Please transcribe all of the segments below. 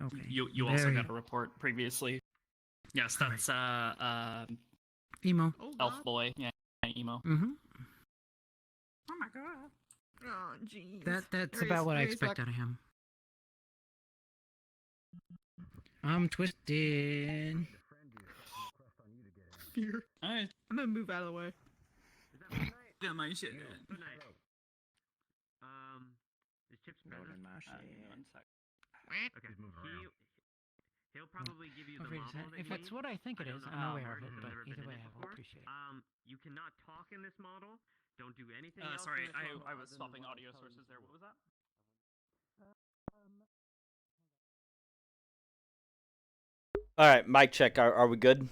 Okay. You also got a report previously. Yes, that's Emo. Elf Boy. Yeah, Emo. Mm-hmm. Oh my god. Oh jeez. That's about what I expect out of him. I'm twisted. Fear. Alright. I'm gonna move out of the way. Yeah, my shit. Good night. Is Chips present? One sec. Okay. He'll probably give you the Feel free to model say- that if you it's need. what I think it I know is, the I'm aware art of it, has but never either been way, in I it will before. appreciate it. You cannot talk in this model. Don't do anything else. Sorry, in this model I was other than swapping what audio I'm telling sources you there. to What do. was that? All right, mic check. Are we good?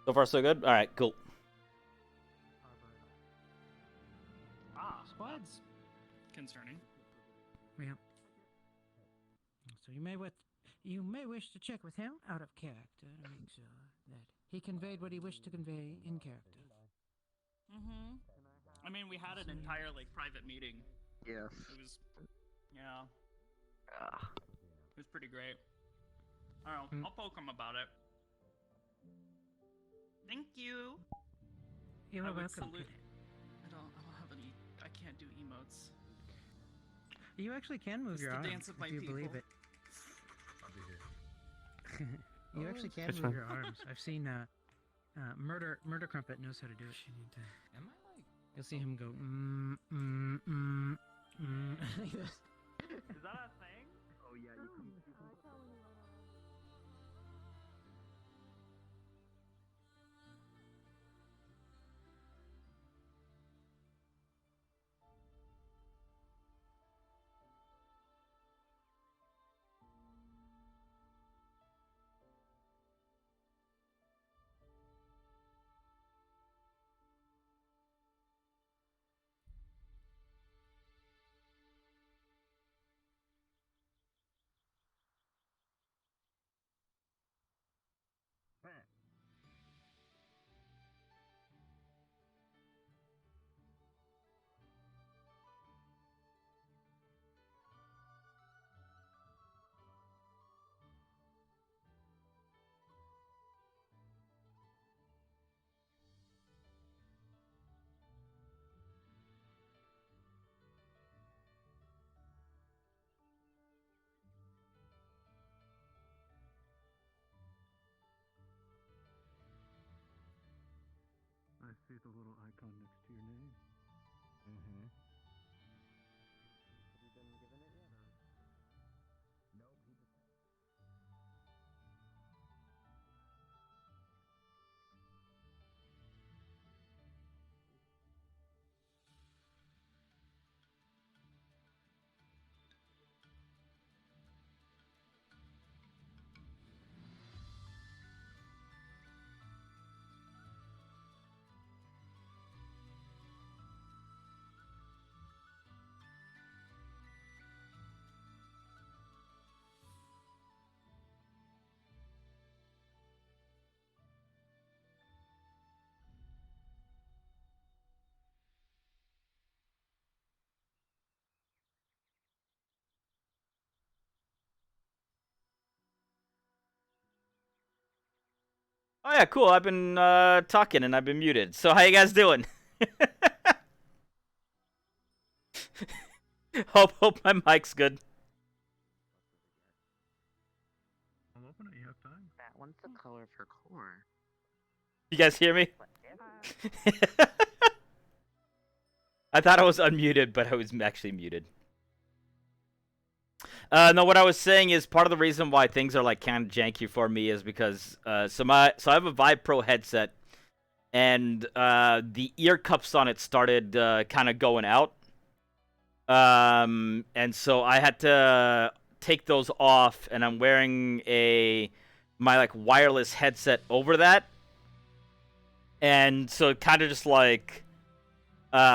So far, so good. All right, cool. Squads. Concerning. Yeah. So you may wish to check with him out of character to make sure that he conveyed what he wished to convey in character. Mm-hmm. I mean, we had an entire private meeting. Yes. It was, yeah. It was pretty great. I don't know. I'll poke him about it. Thank you. You're I would welcome. salute. I don't have any. I can't do emotes. You actually can move It's your the arms dance of my if you people. believe it. You actually can That's move fine. your arms. I've seen Murder Crumpet knows how to do it. Am I like? You'll see him go like this. Is that a thing? Oh yeah, you can. I see the little icon next to your name. Mm-hmm. Have you been given it yet, or? Nope. Oh yeah, cool. I've been talking and I've been muted. So how you guys doing? hope my mic's good. I'll open it. You have time. That one's the color of her core. You guys hear me? I thought I was unmuted, but I was actually muted. No, what I was saying is part of the reason why things are kind of janky for me is because so I have a Vive Pro headset, and the ear cups on it started kind of going out, and so I had to take those off, and I'm wearing my wireless headset over that, and so it kind of just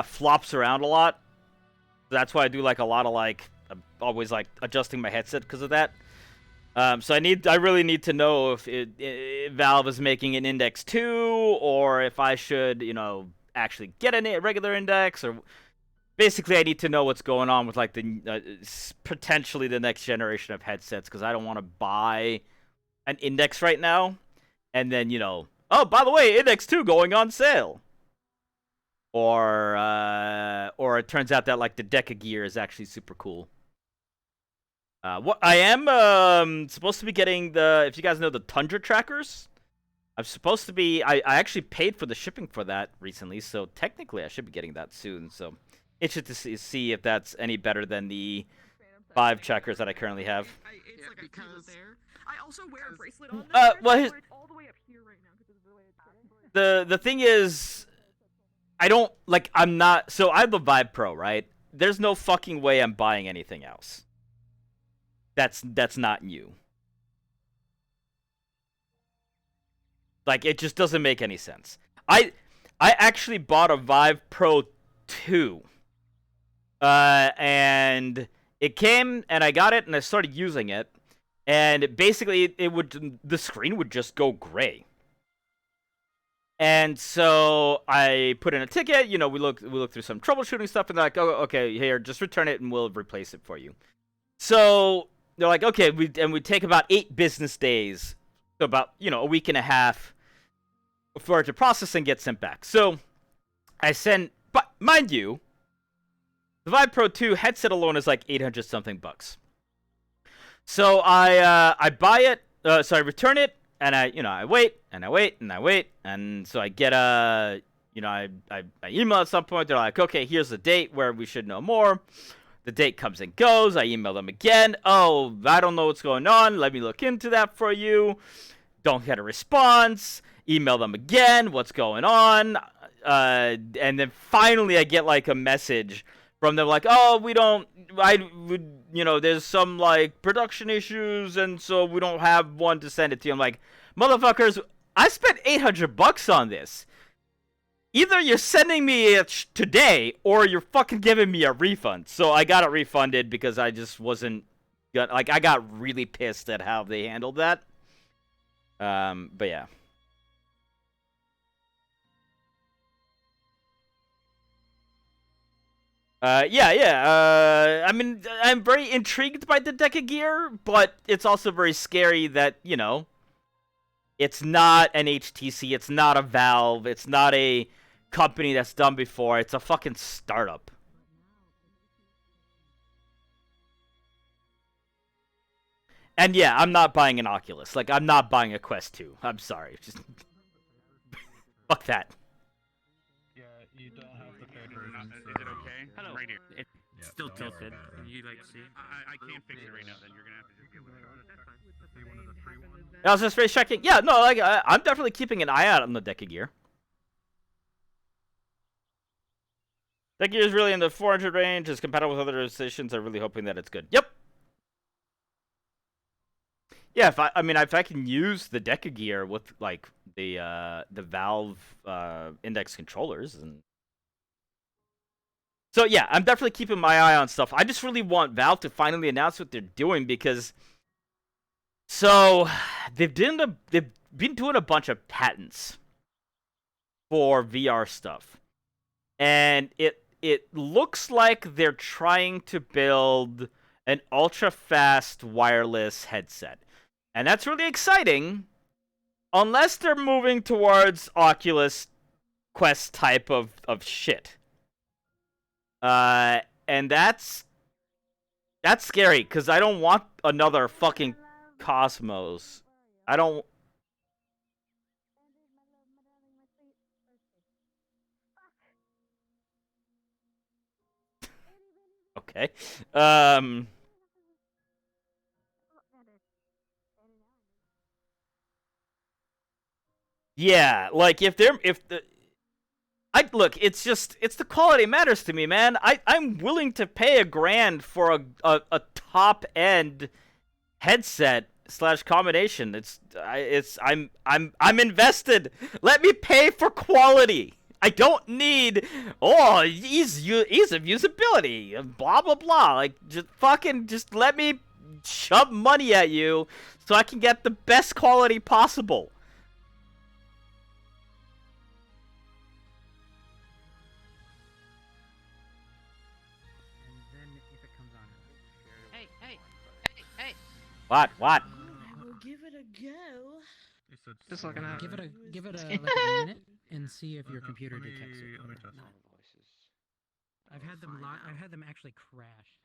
flops around a lot. That's why I do a lot of I'm always adjusting my headset because of that. So I really need to know if Valve is making an Index 2, or if I should, actually get a regular Index, or basically I need to know what's going on with like the potentially the next generation of headsets, because I don't want to buy an Index right now, and then oh, by the way, Index 2 going on sale, or it turns out that like the deck of gear is actually super cool. What I am supposed to be getting if you guys know the Tundra trackers, I'm supposed to be. I actually paid for the shipping for that recently, so technically I should be getting that soon. So interested to see if that's any better than the 5 trackers that I currently have. It's like because I also wear a bracelet on. Well, it's all the way up here right now because of the way it's the thing is, I don't like. I'm not. So I have the Vive Pro, right? There's no fucking way I'm buying anything else. That's not new. Like, it just doesn't make any sense. I actually bought a Vive Pro 2. And it came, and I got it, and I started using it. And basically, the screen would just go gray. And so I put in a ticket. We look through some troubleshooting stuff, and they're like, oh, okay, here, just return it, and we'll replace it for you. So they're like, okay, we take about 8 business days, so about a week and a half for it to process and get sent back. So I send, but mind you, the Vive Pro 2 headset alone is like 800 something bucks. So I buy it, so I return it, and I wait and I wait and I wait, and so I get I email at some point. They're like, okay, here's the date where we should know more. The date comes and goes. I email them again. Oh, I don't know what's going on. Let me look into that for you. Don't get a response. Email them again. What's going on? And then finally I get like a message from them like, oh, there's some like production issues, and so we don't have one to send it to you. I'm like, motherfuckers, I spent $800 on this. Either you're sending me it today, or you're fucking giving me a refund. So I got it refunded because I just wasn't... I got really pissed at how they handled that. But yeah. I mean, I'm very intrigued by the deck of gear, but it's also very scary that, it's not an HTC, it's not a Valve, it's not a company that's done before. It's a fucking startup. And yeah, I'm not buying an Oculus. Like, I'm not buying a Quest 2. I'm sorry. Just fuck that. Yeah, you don't have the paid version. Is it okay? Hello. Right here. It's still tilted. Can you see? I can't fix it right now. Then you're gonna have to just deal with it. I was just face checking. Yeah, no, like I'm definitely keeping an eye out on the deck of gear. Deck of gear is really in the 400 range. It's compatible with other stations. I'm really hoping that it's good. Yep. Yeah, if I can use the deck of gear with like the Valve Index controllers, and so yeah, I'm definitely keeping my eye on stuff. I just really want Valve to finally announce what they're doing, because they've been doing a bunch of patents for VR stuff, and it looks like they're trying to build an ultra fast wireless headset. And that's really exciting, unless they're moving towards Oculus Quest type of shit. And that's scary, because I don't want another fucking Cosmos. I don't... Okay. Yeah, like look, it's the quality matters to me, man. I'm willing to pay $1,000 for a top end headset / combination. I'm invested. Let me pay for quality. I don't need ease of usability, blah blah blah. Like, just let me shove money at you so I can get the best quality possible. And then if it comes on, hey. What? I will give it a go. Just looking at Give it a like a minute and see if your computer detects it or not. I've had them actually crash.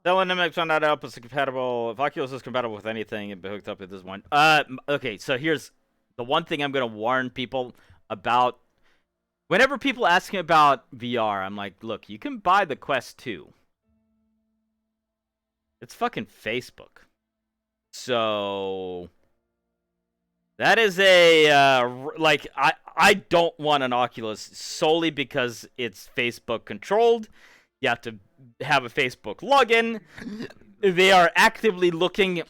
Dylan Nimix found out Oculus is compatible. If Oculus is compatible with anything, it'd be hooked up to this one. Okay, so here's the one thing I'm gonna warn people about. Whenever people ask me about VR, I'm like, look, you can buy the Quest 2. It's fucking Facebook. So that is a like I don't want an Oculus solely because it's Facebook controlled. You have to have a Facebook login. They are actively looking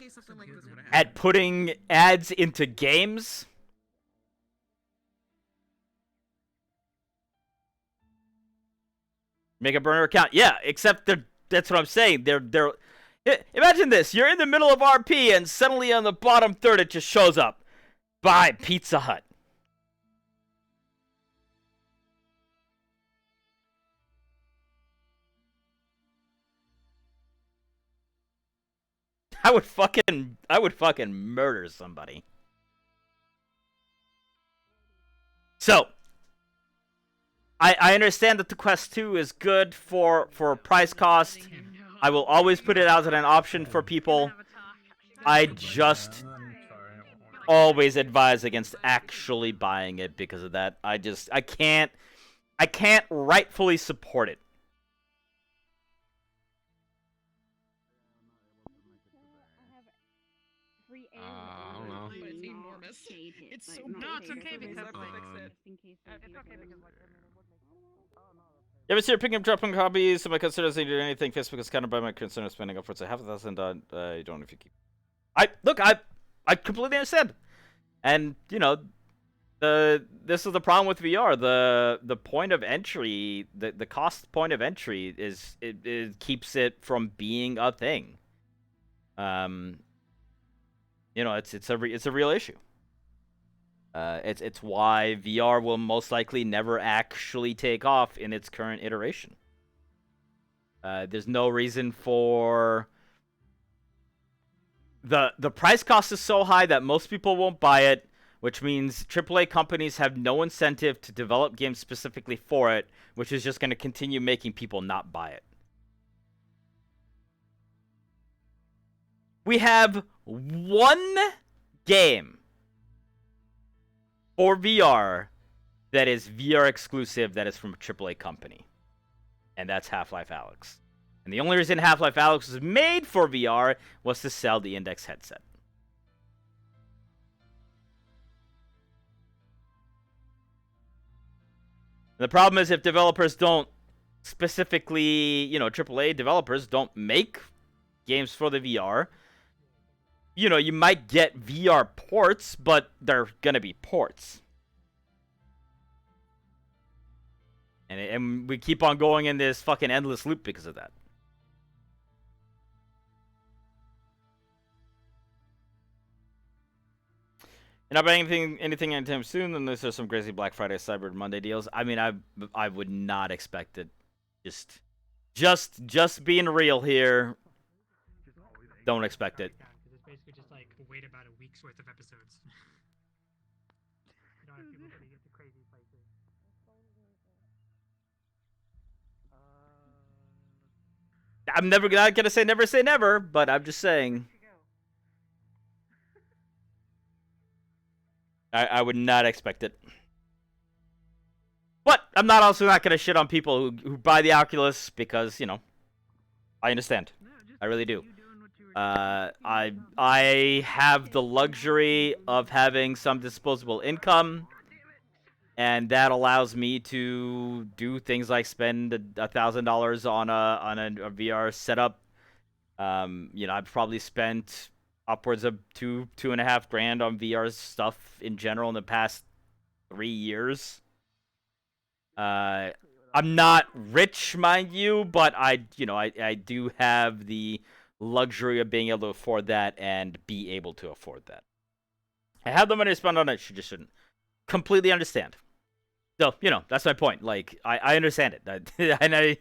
at putting ads into games. Make a burner account. Yeah, except that's what I'm saying. They're imagine this. You're in the middle of RP and suddenly on the bottom third it just shows up. Buy Pizza Hut. I would fucking murder somebody. So, I understand that the Quest 2 is good for price cost. I will always put it out as an option for people. I just always advise against actually buying it because of that. I can't rightfully support it. I don't know. But it's enormous. It's so big. No, it's okay because It's okay because You ever see her picking up dropping hobbies? Am I considering doing anything? Facebook is kind of by my concern of spending upwards of $1,000 on. I don't know if you keep. I completely understand, and you know, this is the problem with VR. The point of entry, the cost point of entry is it keeps it from being a thing. You know, it's a real issue. It's why VR will most likely never actually take off in its current iteration. There's no reason for the price cost is so high that most people won't buy it, which means AAA companies have no incentive to develop games specifically for it, which is just going to continue making people not buy it. We have one game for VR that is VR exclusive that is from a AAA company. And that's Half-Life Alyx. And the only reason Half-Life Alyx was made for VR was to sell the Index headset. The problem is if developers don't specifically, you know, AAA developers don't make games for the VR, you know, you might get VR ports, but they're gonna be ports. And we keep on going in this fucking endless loop because of that. You're not buying anything anytime soon, unless there's some crazy Black Friday, Cyber Monday deals. I mean, I would not expect it. Just being real here. Don't expect it. It's basically just like wait about a week's worth of episodes. You don't have people putting it to crazy places. I'm not gonna say never, but I'm just saying. I would not expect it. But I'm also not gonna shit on people who buy the Oculus because, you know, I understand. I really do. I have the luxury of having some disposable income, and that allows me to do things like spend $1,000 on a VR setup. You know, I've probably spent upwards of $2.5 grand on VR stuff in general in the past 3 years. I'm not rich, mind you, but I do have the luxury of being able to afford that and be able to afford that. I have the money to spend on it, just shouldn't. Completely understand. So, that's my point. Like, I understand it. And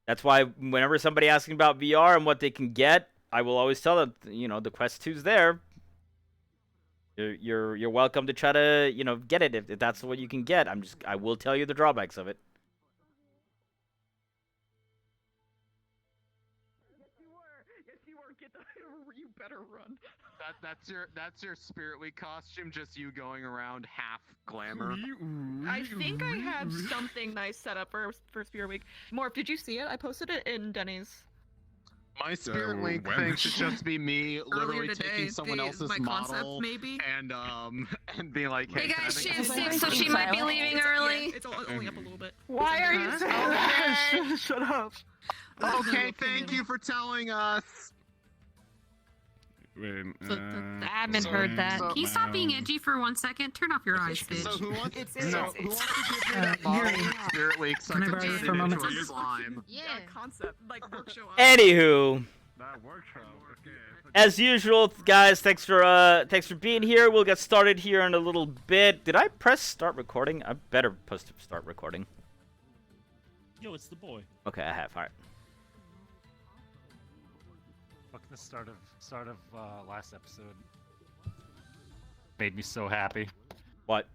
that's why whenever somebody asks me about VR and what they can get, I will always tell them, the Quest 2's there. You're welcome to try to, get it if that's what you can get. I will tell you the drawbacks of it. Yes, you were. Get the. You better run. That's your Spirit Week costume. Just you going around half glamour. I think I have something nice set up for Spirit Week. Morph, did you see it? I posted it in Denny's. My Spirit Week thing should just be me literally taking someone else's model maybe. and being like, hey, guys, can I she's make sick, so she might be leaving early. Yeah, it's only up a little bit. Why are you saying that? Shut up. Okay, thank you for telling us. Wait, The admin heard that. so- Can you stop being edgy for 1 second? Turn off your eyes, bitch. So who wants to It's- give me that Yuri, model Spirit Week so I can I can borrow turn you it for a moment? into a slime? Yeah. Concept, like workshop. Anywho, That workshop. Okay. as usual, guys, thanks for being here. We'll get started here in a little bit. Did I press start recording? I better press start recording. Yo, it's the boy. Okay, I have. All right. Fuck the start of last episode. Made me so happy. What?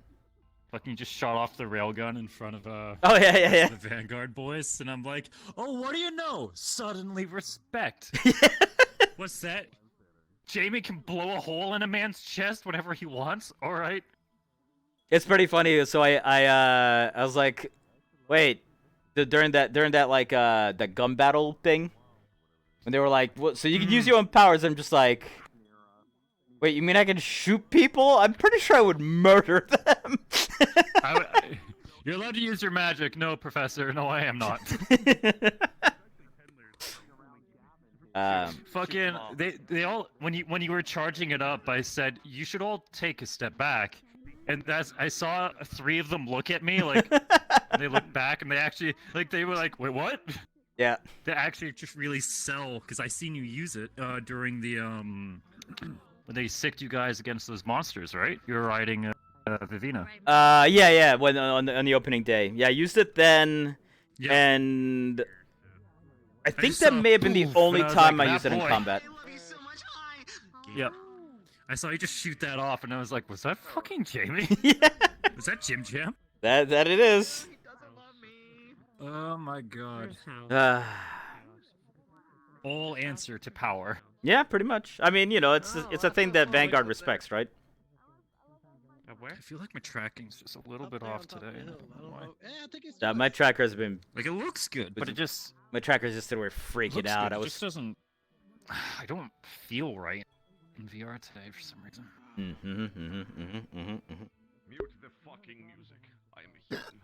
Fucking just shot off the railgun in front of Oh yeah. the Vanguard boys, and I'm like, oh, what do you know? Suddenly respect. What's that? Jamie can blow a hole in a man's chest whenever he wants. All right. It's pretty funny. So I was like, wait, during that like that gun battle thing, when they were like, what? So you can use your own powers. I'm just like, wait, you mean I can shoot people? I'm pretty sure I would murder them. You're allowed to use your magic. No, Professor. No, I am not. Fucking, they all when you were charging it up, I said you should all take a step back, and I saw 3 of them look at me like, and they looked back, and they actually they were like, wait, what? Yeah. They actually just really sell because I seen you use it during the when they sicked you guys against those monsters, right? You were riding Vivina. Yeah. When on the opening day, yeah, I used it then, Yeah. and I think just that saw may have been the poof, only and I was time like, I used that it in boy. combat. I love you so much. Hi. Yep. I saw you just shoot that off, and I was like, was that fucking Jamie? Yeah. Was that Jim Jam? That it is. He doesn't love me. Oh my god. Uh, All answer to power. yeah, pretty much. I mean, it's a thing that Vanguard respects, right? I feel like my tracking's just a little bit off today. I don't know why. My tracker has been. Like, it looks good, but it just My tracker's just were freaking looks out. good. I It was. just doesn't. I don't feel right in VR today for some reason. Mute the fucking music. I am a human.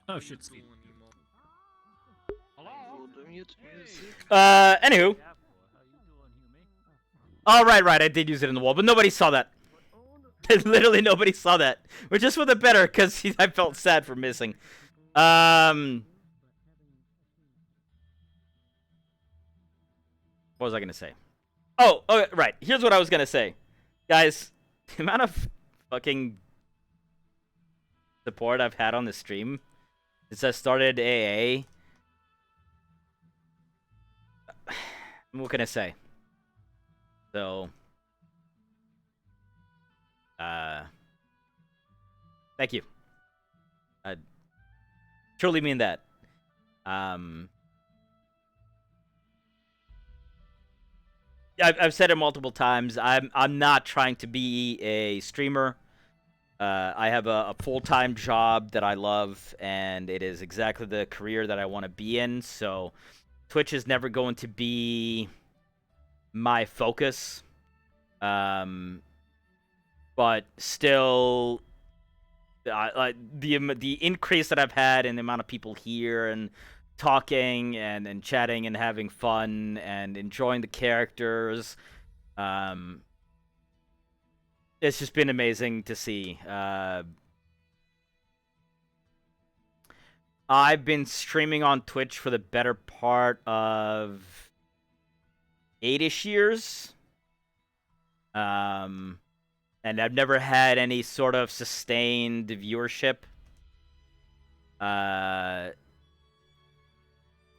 Oh shit, Steve. Anywho. Oh, right. I did use it in the wall, but nobody saw that. Literally nobody saw that, which is for the better, because I felt sad for missing. What was I gonna say? Oh, right. Here's what I was gonna say, guys. The amount of fucking support I've had on the stream since I started AA. What can I say? So, thank you. I truly mean that. I've said it multiple times. I'm not trying to be a streamer. I have a full-time job that I love, and it is exactly the career that I want to be in. So, Twitch is never going to be my focus. But still, the increase that I've had in the amount of people here and talking and chatting and having fun and enjoying the characters, it's just been amazing to see. I've been streaming on Twitch for the better part of 8-ish years. And I've never had any sort of sustained viewership.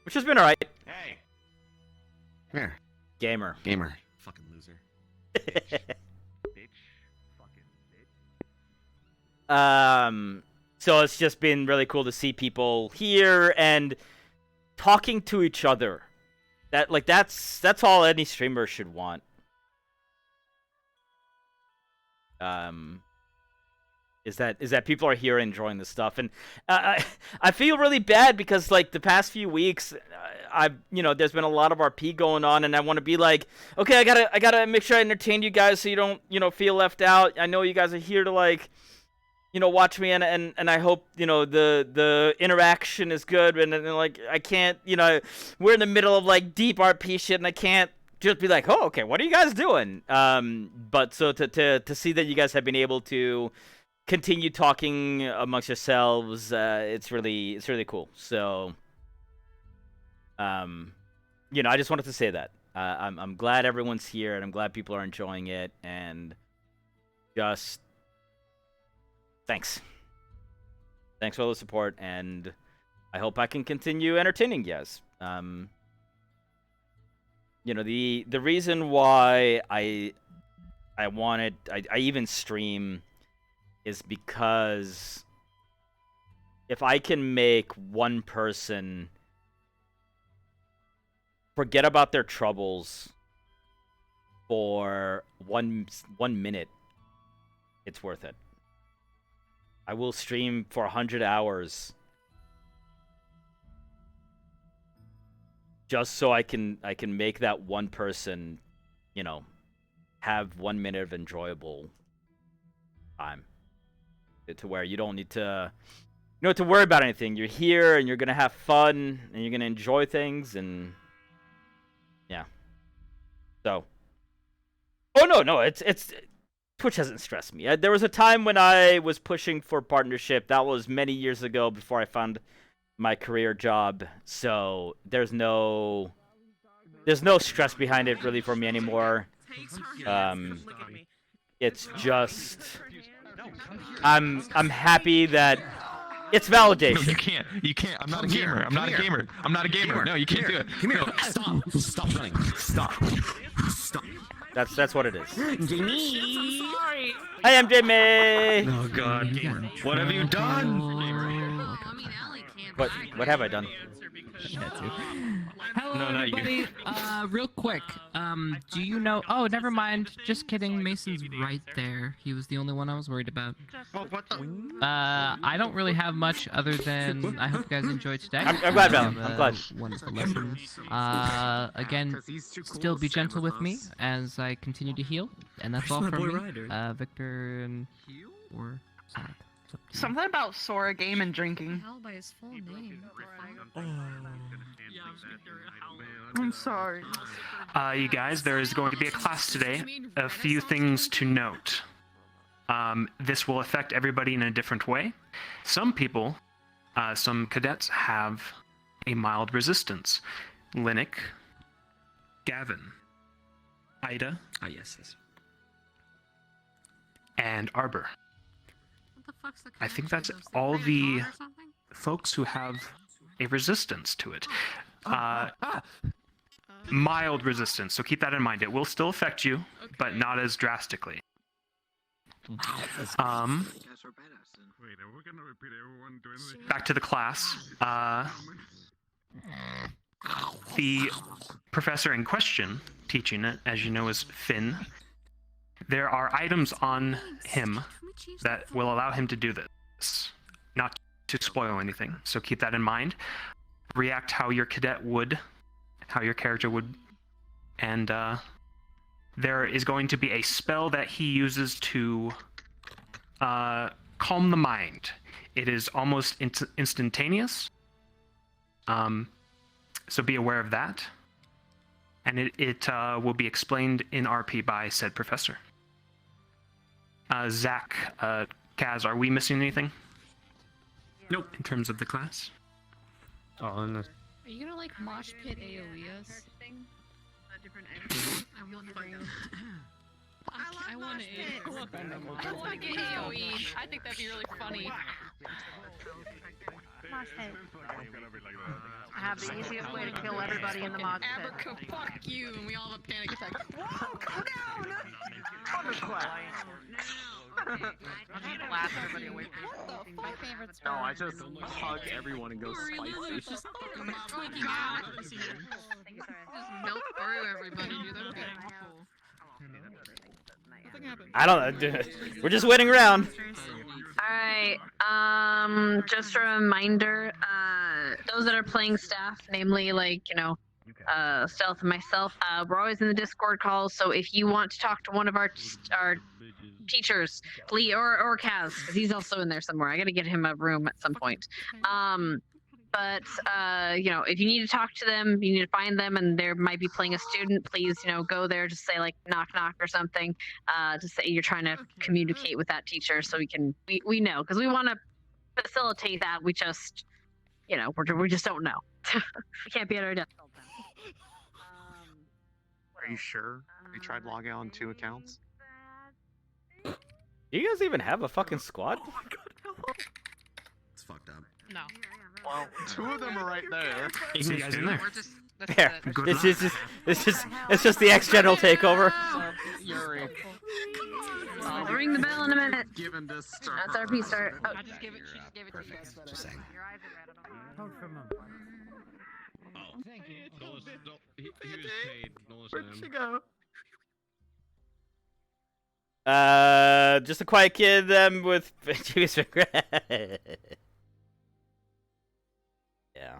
Which has been alright. Hey. Come here. Gamer. Fucking loser. Bitch. Fucking bitch. So it's just been really cool to see people here and talking to each other. That's all any streamer should want. Is that people are here enjoying this stuff, and I feel really bad because like the past few weeks, there's been a lot of RP going on, and I want to be like, okay, I gotta make sure I entertain you guys so you don't feel left out. I know you guys are here to like, watch me, and I hope the interaction is good, and like I can't, we're in the middle of like deep RP shit, and I can't just be like, oh, okay, what are you guys doing? But so to see that you guys have been able to continue talking amongst yourselves, it's really cool. So, I just wanted to say that I'm glad everyone's here, and I'm glad people are enjoying it, and just thanks for all the support, and I hope I can continue entertaining you guys. The reason why I even stream is because if I can make one person forget about their troubles for one minute, it's worth it. I will stream for 100 hours just so I can make that one person, have 1 minute of enjoyable time. To where you don't need to to worry about anything. You're here and you're gonna have fun and you're gonna enjoy things, and yeah. So no, it's Twitch hasn't stressed me. There was a time when I was pushing for partnership. That was many years ago before I found my career job. So there's no stress behind it really for me anymore. It's just I'm happy that it's validation. No, you can't. I'm not a gamer. I'm not a gamer. No, you can't do it. Come here. Stop running. Stop. That's what it is. Jamie. Sorry. I am Jamie. Oh God. What have you done? What have I done? Hello, No, everybody. Real quick, do you know? Oh, never mind. Just kidding. Mason's right there. He was the only one I was worried about. I don't really have much other than I hope you guys enjoyed today. I'm glad, Val. I'm glad. One of the lessons. Again, still be gentle with me as I continue to heal, and that's all from me. Victor and or Sonic. Something about Sora game and drinking. By his full name. I'm sorry. You guys, there is going to be a class today. A few things to note. This will affect everybody in a different way. Some people, some cadets have a mild resistance. Linnick, Gavin, Ida, yes. and Arbor. What the fuck's the I think connection? that's They all play a the god or something? folks who have a resistance to it. Mild resistance, so keep that in mind. It will still affect you, but not as drastically. Back to the class. The professor in question, teaching it, as you know, is Finn. There are items on him that will allow him to do this. Not to spoil anything, so keep that in mind. React how your cadet would, how your character would, and there is going to be a spell that he uses to calm the mind. It is almost instantaneous, so be aware of that, and it will be explained in RP by said professor. Zach, Kaz, are we missing anything? Nope. In terms of the class? Oh, and Are you gonna like mosh pit AoE us? I want to find out. I want to get AoE. I think that'd be really funny. Mosh pit. I have the easiest way to kill everybody in the mosh pit. Aberco, fuck you, and we all have a panic attack. Whoa, calm down! Blast everybody away from me. My favorite No, I just hug everyone and go spicy. Just freaking out. Just melt through everybody, dude. That'd be awful. Nothing happened. I don't know. We're just waiting around. Alright, just a reminder, those that are playing staff, namely, like, you know, Stealth and myself, we're always in the Discord calls, so if you want to talk to one of our teachers, Lee or Kaz, because he's also in there somewhere. I gotta get him a room at some point. But, you know, if you need to talk to them, you need to find them, and they might be playing a student, please, you know, go there, just say, like, knock, knock, or something, to say you're trying to communicate with that teacher so we know, because we want to facilitate that, we just, you know, we just don't know. We can't be at our desk all the time. Are you sure? We tried logging on 2 accounts? Do you guys even have a fucking squad? Oh my god, It's fucked up. No. Well, 2 of them are right there. You guys in there? There. It's just the ex-general takeover. Yuri. I'll ring the bell in a minute. Given this That's our piece start. Oh. She just gave it to you guys. Just saying. Hold for a moment. Oh. Thank you. Don't listen, he was paid. Don't listen Where'd to she him. go? Just a quiet kid with Jimmy's finger. Yeah.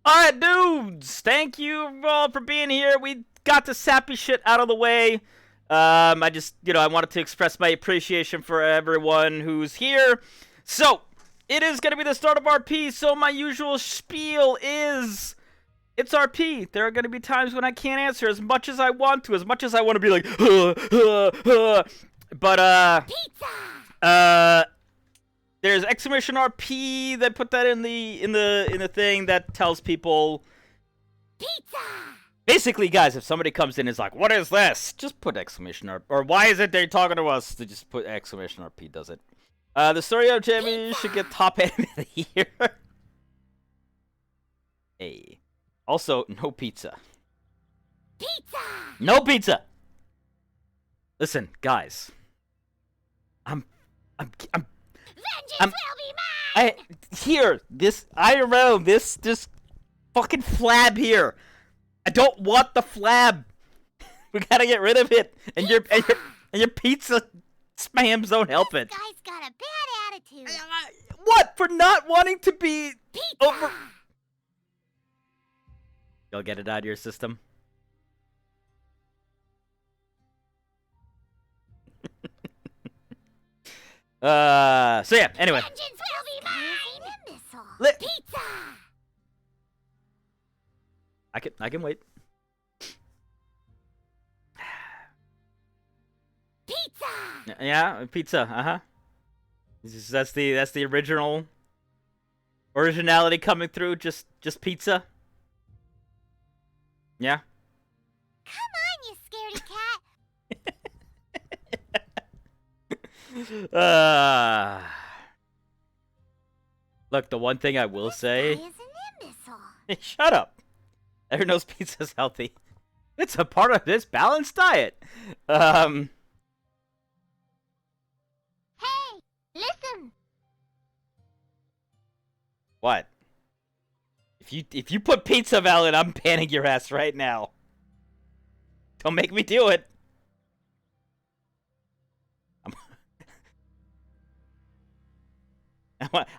Alright, dudes! Thank you all for being here. We got the sappy shit out of the way. I just, you know, I wanted to express my appreciation for everyone who's here. So, it is going to be the start of RP, so my usual spiel is... It's RP. There are going to be times when I can't answer as much as I want to, as much as I want to be like, But, there's exclamation RP. They put that in the thing that tells people. Pizza. Basically, guys, if somebody comes in and is like, "What is this?" Just put exclamation RP. Or why is it they're talking to us? To just put exclamation RP does it. The story of Jimmy should get top anime of the year. Hey. Also, no pizza. Pizza. No pizza. Listen, guys. I'm Vengeance will be mine! This fucking flab here. I don't want the flab. We gotta get rid of it. And your pizza spams don't help it. This guy's got a bad attitude. What? For not wanting to be Pizza! over... You'll get it out of your system. So yeah, anyway. Vengeance will be mine! Pizza! I can wait. Pizza! Yeah, pizza, uh-huh. That's the originality coming through, just pizza. Yeah. Come on, you scaredy cat! Look, the one thing I will say... This guy is an imbecile. Shut up! Everyone knows pizza's healthy. It's a part of this balanced diet. Hey, listen! What? If you put pizza valid, I'm banning your ass right now. Don't make me do it.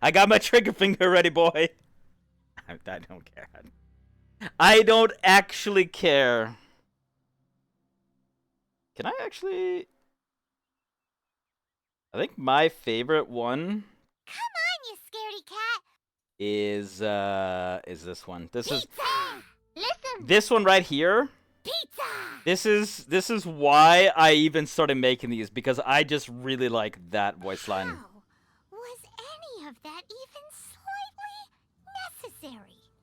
I got my trigger finger ready, boy. I don't care. I don't actually care. Can I actually... I think my favorite one... Come on, you scaredy cat! is this one. Listen! This one right here. Pizza! This is why I even started making these, because I just really like that voice line. How was any of that even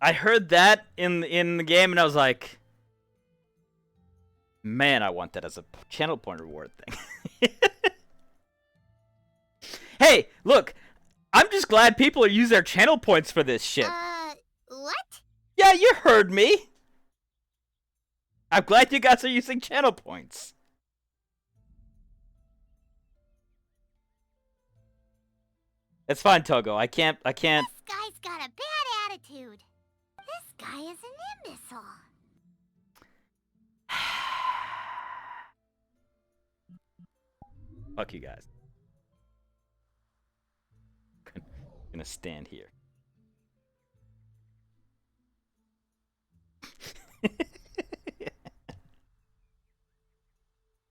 I heard that in the game, and I was like, man, I want that as a channel point reward thing. Hey, look, I'm just glad people are using their channel points for this shit. What? Yeah, you heard me. I'm glad you guys are using channel points. It's fine, Togo. I can't. This guy's got a bad attitude. This guy is an imbecile. Fuck you guys. Gonna stand here.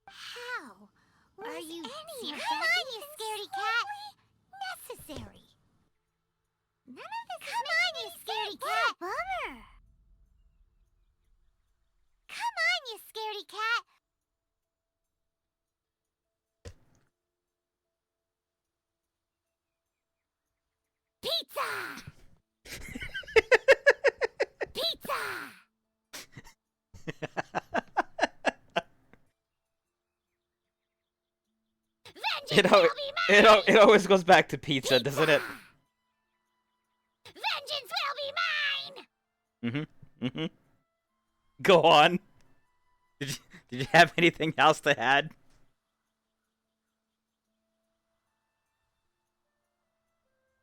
How? Are you any of that you scaredy cat? Necessary. None of this is making you scaredy cat. Bummer. Come on, you scaredy cat. Pizza! Pizza! It always goes back to pizza, doesn't it? Vengeance will be mine! Go on. Did you have anything else to add?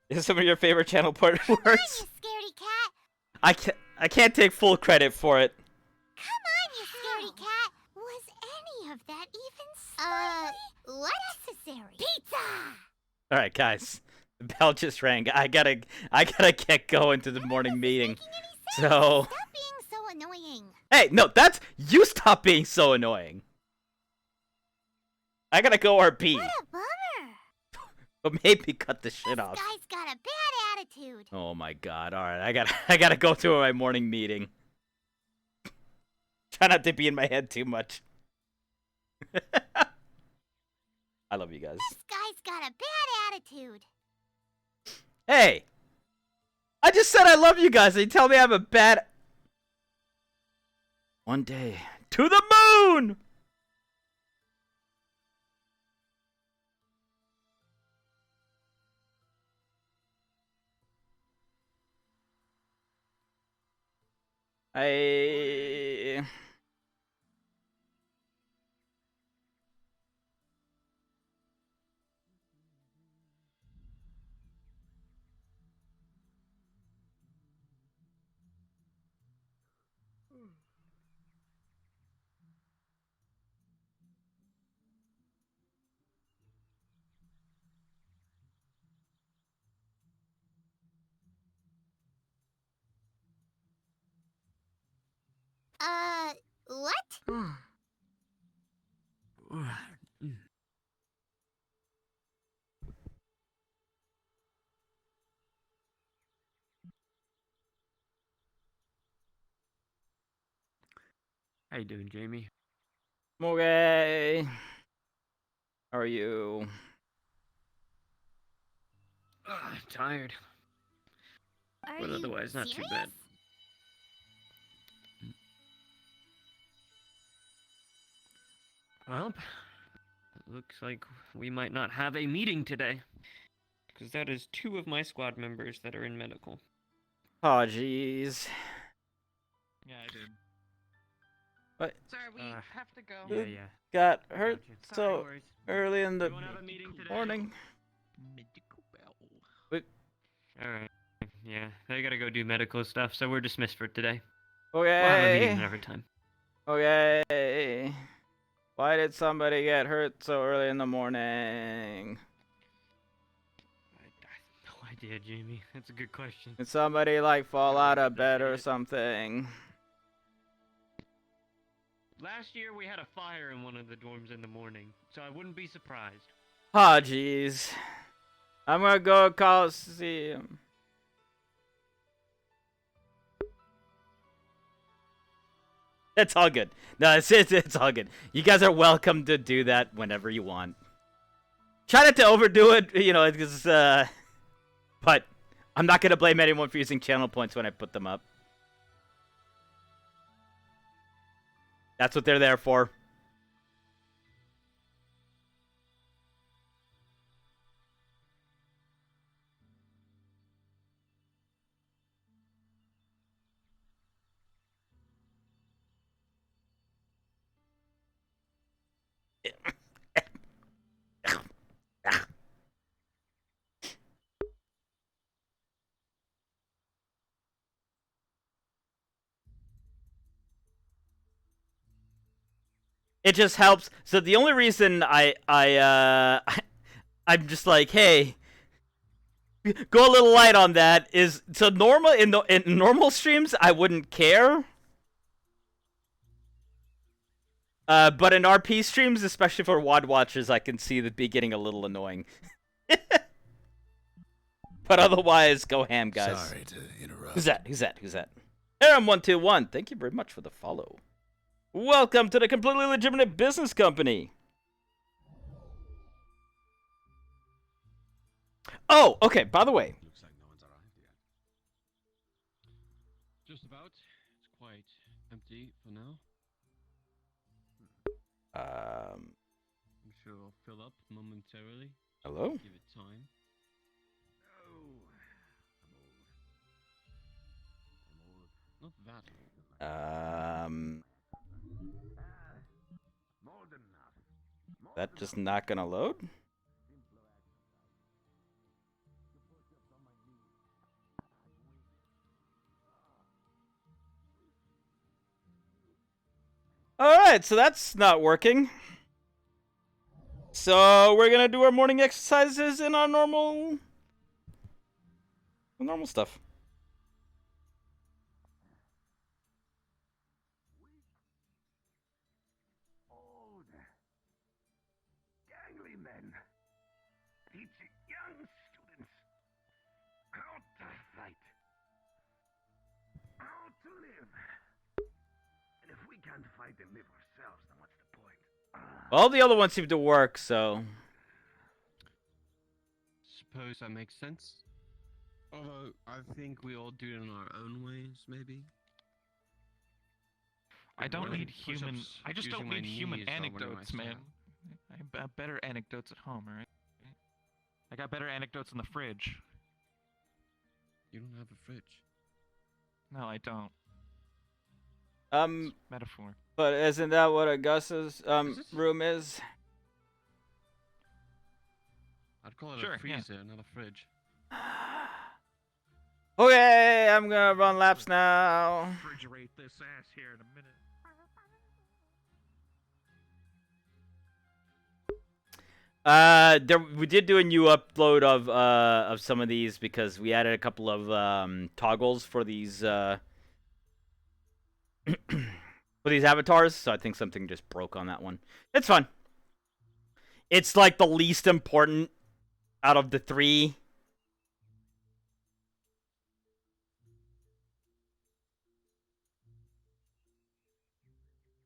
Is some of your favorite channel part words? Scaredy cat. I can't take full credit for it. Come on, you scaredy cat. Was any of that even slightly necessary? Pizza! Alright, guys. The bell just rang. I gotta get going to the morning meeting. So Stop being so annoying. hey, no, that's you stop being so annoying. I gotta go RP. What a bummer. But maybe cut the shit off. This guy's got a bad attitude. Oh my god, alright, I gotta go to my morning meeting. Try not to be in my head too much. I love you guys. This guy's got a bad attitude. Hey! I just said I love you guys and you tell me I have a bad... One day, to the moon! I... What? How you doing, Jamie? Okay. How are you? Tired. Are But you otherwise, not too serious? bad. Well, looks like we might not have a meeting today. Because that is 2 of my squad members that are in medical. Oh, jeez. Yeah, I did. What? Sorry, we have to go. Yeah, yeah. Got hurt Gotcha. so No worries. early in the You wanna have a meeting today? morning. Medical bell. Wait. Alright. Yeah, I gotta go do medical stuff, so we're dismissed for today. We'll have a meeting Okay. another time. Okay. Why did somebody get hurt so early in the morning? No idea, Jamie. That's a good question. Did somebody like fall out of bed or something? Last year we had a fire in one of the dorms in the morning, so I wouldn't be surprised. Oh, jeez. I'm gonna go Coliseum. It's all good. No, it's all good. You guys are welcome to do that whenever you want. Try not to overdo it, you know, because, but I'm not gonna blame anyone for using channel points when I put them up. That's what they're there for. It just helps. So the only reason I'm just like, hey, go a little light on that is so normal in normal streams I wouldn't care. But in RP streams, especially for WOD watchers, I can see that be getting a little annoying. But otherwise, go ham, guys. Sorry to interrupt. Who's that? Who's that? Who's that? Aram121, thank you very much for the follow. Welcome to the completely legitimate business company. Oh, okay, by the way. Looks like no one's arrived yet. Just about. It's quite empty for now. I'm sure I'll fill up momentarily. Hello? Give it time. Not that old. That just not gonna load? Alright, so that's not working. So we're gonna do our morning exercises in our normal stuff. Gangly men teaching young students how to fight, how to live. And if we can't fight and live ourselves, then what's the point? All the other ones seem to work, so... Suppose that makes sense. Although, I think we all do it in our own ways, maybe. I don't Running need human... push-ups I just don't using my need human knees or whatever anecdotes, I man. saw. I have better anecdotes at home, alright? I got better anecdotes in the fridge. You don't have a fridge. No, I don't. Metaphor. But isn't that what Augus's room is? I'd call it Sure, a freezer, not a fridge. Okay, I'm gonna run laps now. Refrigerate this ass here in a minute. We did do a new upload of some of these because we added a couple of toggles for these for these avatars, so I think something just broke on that one. It's fun. It's like the least important out of the three.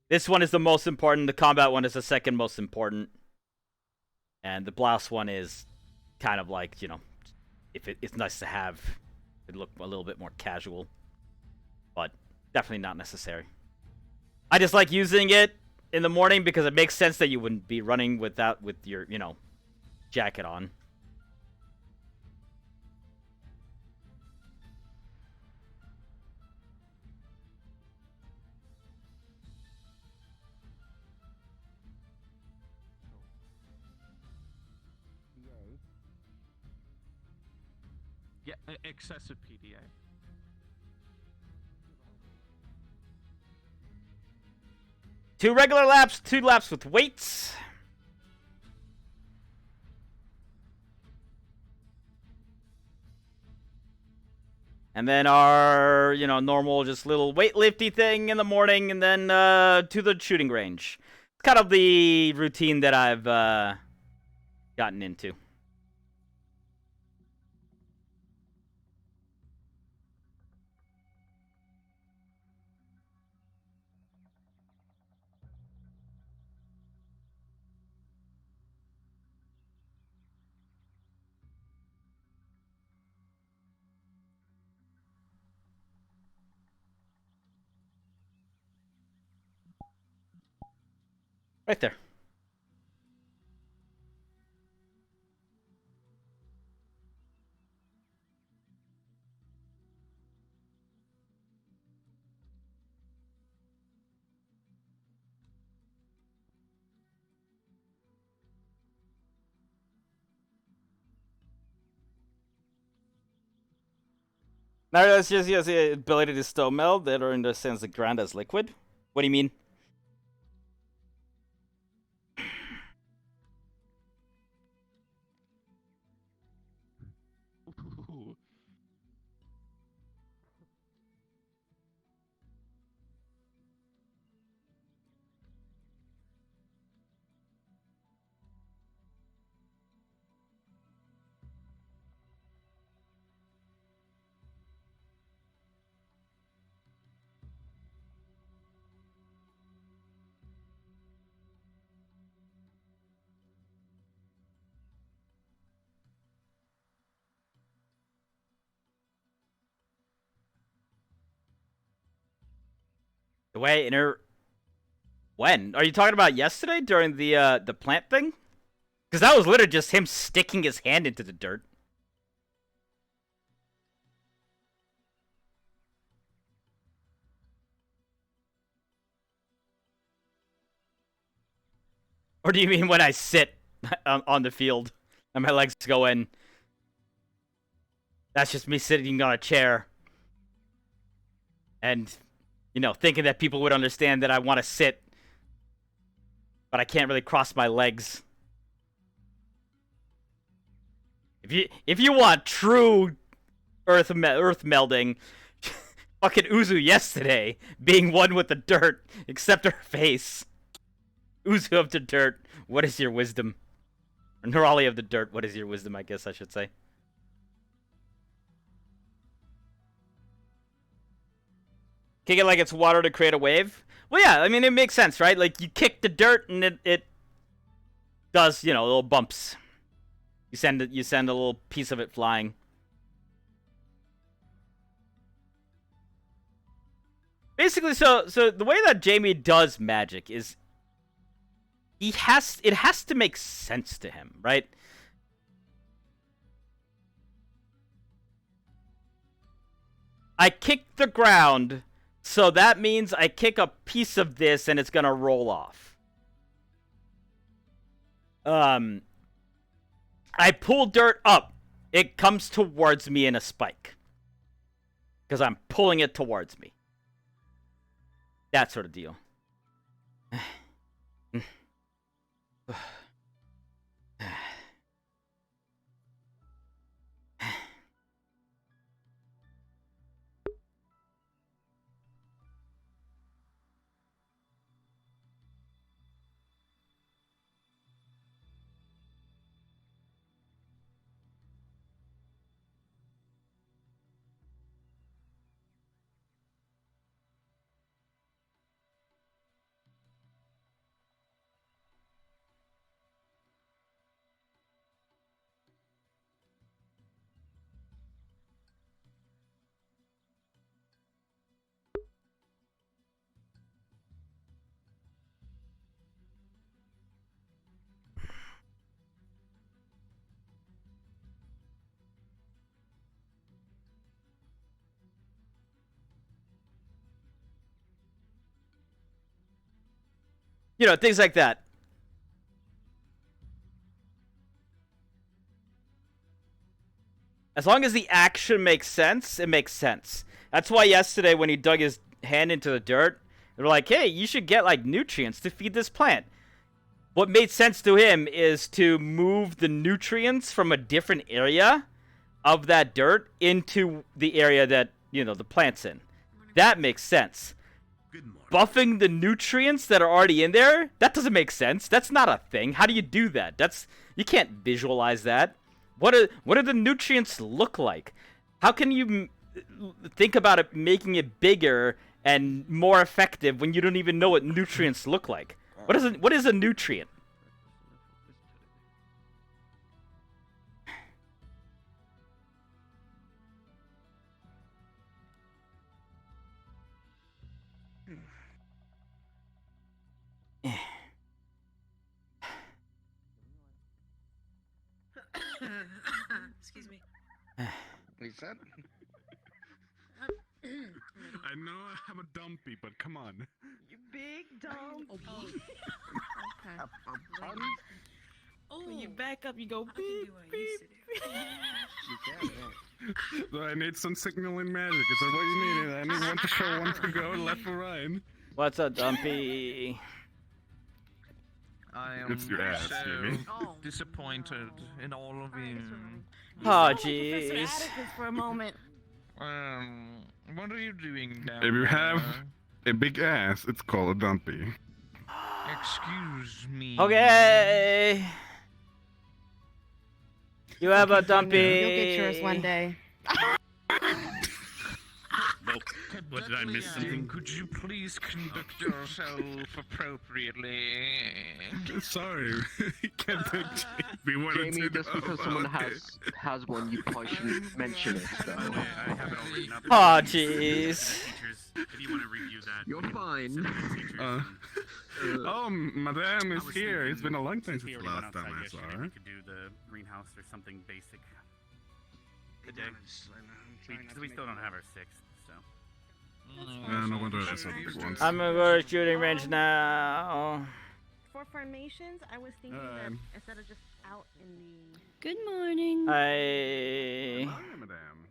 This one is the most important. The combat one is the second most important. And the blast one is kind of like, you know, it's nice to have it look a little bit more casual. But definitely not necessary. I just like using it in the morning because it makes sense that you wouldn't be running with your, you know, jacket on. Yeah, excessive PDA. Two regular laps, 2 laps with weights. And then our, you know, normal just little weightlifty thing in the morning, and then to the shooting range. Kind of the routine that I've gotten into. Right there. Now that's just the ability to still meld that or in the sense the ground as liquid. What do you mean? The way inner. When are you talking about? Yesterday during the plant thing? Because that was literally just him sticking his hand into the dirt. Or do you mean when I sit on the field and my legs go in? That's just me sitting on a chair. And, you know, thinking that people would understand that I want to sit. But I can't really cross my legs. If you want true earth melding, fucking Uzu yesterday being one with the dirt, except her face. Uzu of the dirt, what is your wisdom? Or Nerali of the dirt, what is your wisdom, I guess I should say. Kick it like it's water to create a wave? Well, yeah, I mean, it makes sense, right? Like, you kick the dirt and it does, you know, little bumps. You send a little piece of it flying. Basically, so the way that Jamie does magic is it has to make sense to him, right? I kick the ground, so that means I kick a piece of this and it's gonna roll off. I pull dirt up. It comes towards me in a spike. Because I'm pulling it towards me. That sort of deal. You know, things like that. As long as the action makes sense, it makes sense. That's why yesterday when he dug his hand into the dirt, they were like, hey, you should get, like, nutrients to feed this plant. What made sense to him is to move the nutrients from a different area of that dirt into the area that, you know, the plant's in. That makes sense. Buffing the nutrients that are already in there, that doesn't make sense. That's not a thing. How do you do that? You can't visualize that. What do the nutrients look like? How can you think about it making it bigger and more effective when you don't even know what nutrients look like? What is a nutrient? He said. I know I have a dumpy, but come on. You big dumb. Okay. When you back up, you go beep, beep. So I need some signaling magic. Is that what you needed? I need one to show, one to go, left or right. What's a dumpy? I am It's your ass, Jimmy. disappointed in all of you. Oh, jeez. For a moment. What are you doing down If you have there? a big ass, it's called a dumpy. Excuse me. Okay. You have a dumpy. You'll get yours one day. What, did I miss something? Could you please conduct yourself appropriately? Sorry, can't take We wanted Jamie, to just because someone has one, you probably shouldn't mention it. So. I have it all written up. Oh, jeez. If you want to review that. You're fine. Oh, Madame is here. It's been a long time since We the already went last time I outside saw yesterday. her. We could do the greenhouse or something basic today. We still don't have our sixth, so. No wonder I saw the big ones. I'm gonna go to shooting range now. For formations, I was thinking that instead of just out in the. Good morning. Hi. Hi, Madame.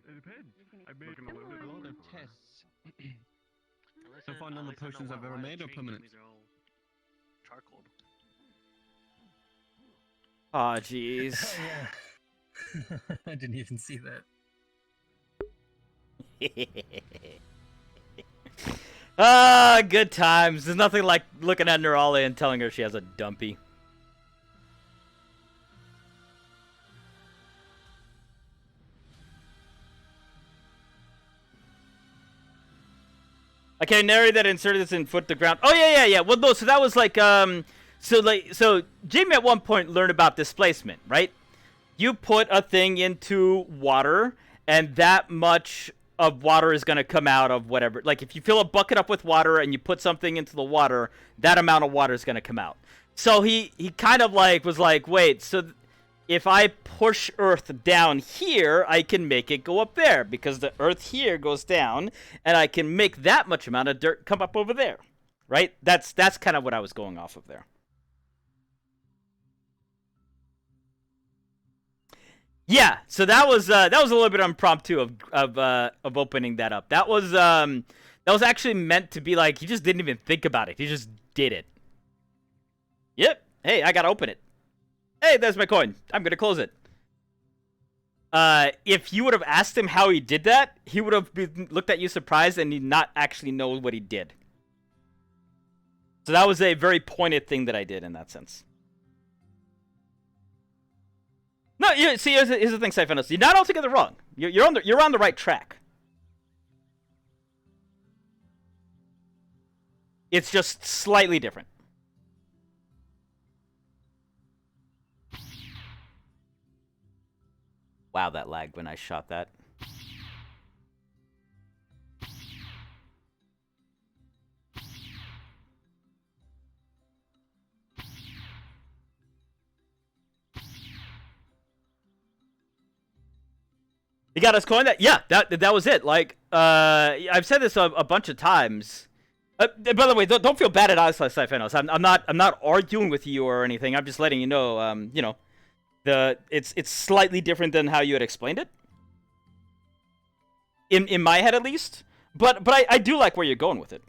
I've been looking a little bit older for her. Tests. So far, none of the potions I've ever made are permanent. Oh, jeez. I didn't even see that. Ah, good times. There's nothing like looking at Nerale and telling her she has a dumpy. Okay, narrate that, inserted this in foot to ground. Oh yeah. Well, no, so that was like so Jamie at one point learned about displacement, right? You put a thing into water, and that much of water is going to come out of whatever. Like, if you fill a bucket up with water and you put something into the water, that amount of water is going to come out. So he kind of like was like, wait, so if I push Earth down here, I can make it go up there, because the Earth here goes down, and I can make that much amount of dirt come up over there, right? That's kind of what I was going off of there. Yeah, so that was a little bit impromptu of opening that up. That was actually meant to be like, he just didn't even think about it. He just did it. Yep. Hey, I gotta open it. Hey, there's my coin. I'm gonna close it. If you would have asked him how he did that, he would have looked at you surprised and he'd not actually know what he did. So that was a very pointed thing that I did in that sense. No, see, here's the thing, Siphonos. You're not altogether wrong. You're on the right track. It's just slightly different. Wow, that lagged when I shot that. You got us coin that? Yeah, that was it. Like, I've said this a bunch of times. By the way, don't feel bad at us, Siphonos. I'm not arguing with you or anything. I'm just letting you know. You know, it's slightly different than how you had explained it. In my head, at least. But I do like where you're going with it.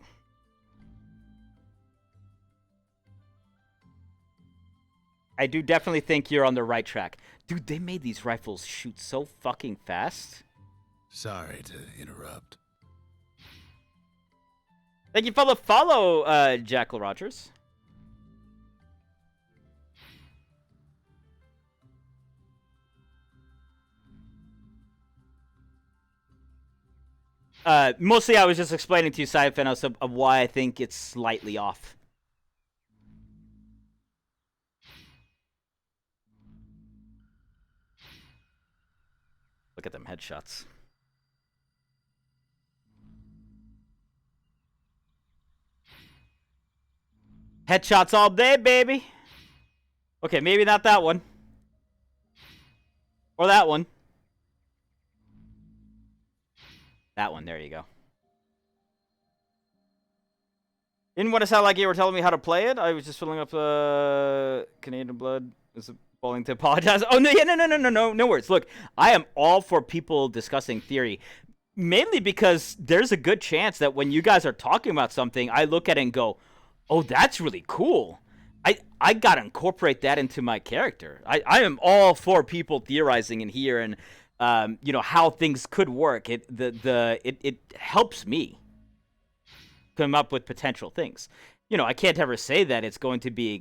I do definitely think you're on the right track. Dude, they made these rifles shoot so fucking fast. Sorry to interrupt. Thank you for the follow, Jackal Rogers. Mostly I was just explaining to you, Siphonos, of why I think it's slightly off. Look at them headshots. Headshots all day, baby. Okay, maybe not that one. Or that one. That one. There you go. Didn't want to sound like you were telling me how to play it. I was just filling up Canadian blood. Is it bowling to apologize? Oh no, yeah, no words. Look, I am all for people discussing theory, mainly because there's a good chance that when you guys are talking about something, I look at it and go, "Oh, that's really cool." I gotta incorporate that into my character. I am all for people theorizing in here and how things could work. It helps me come up with potential things. I can't ever say that it's going to be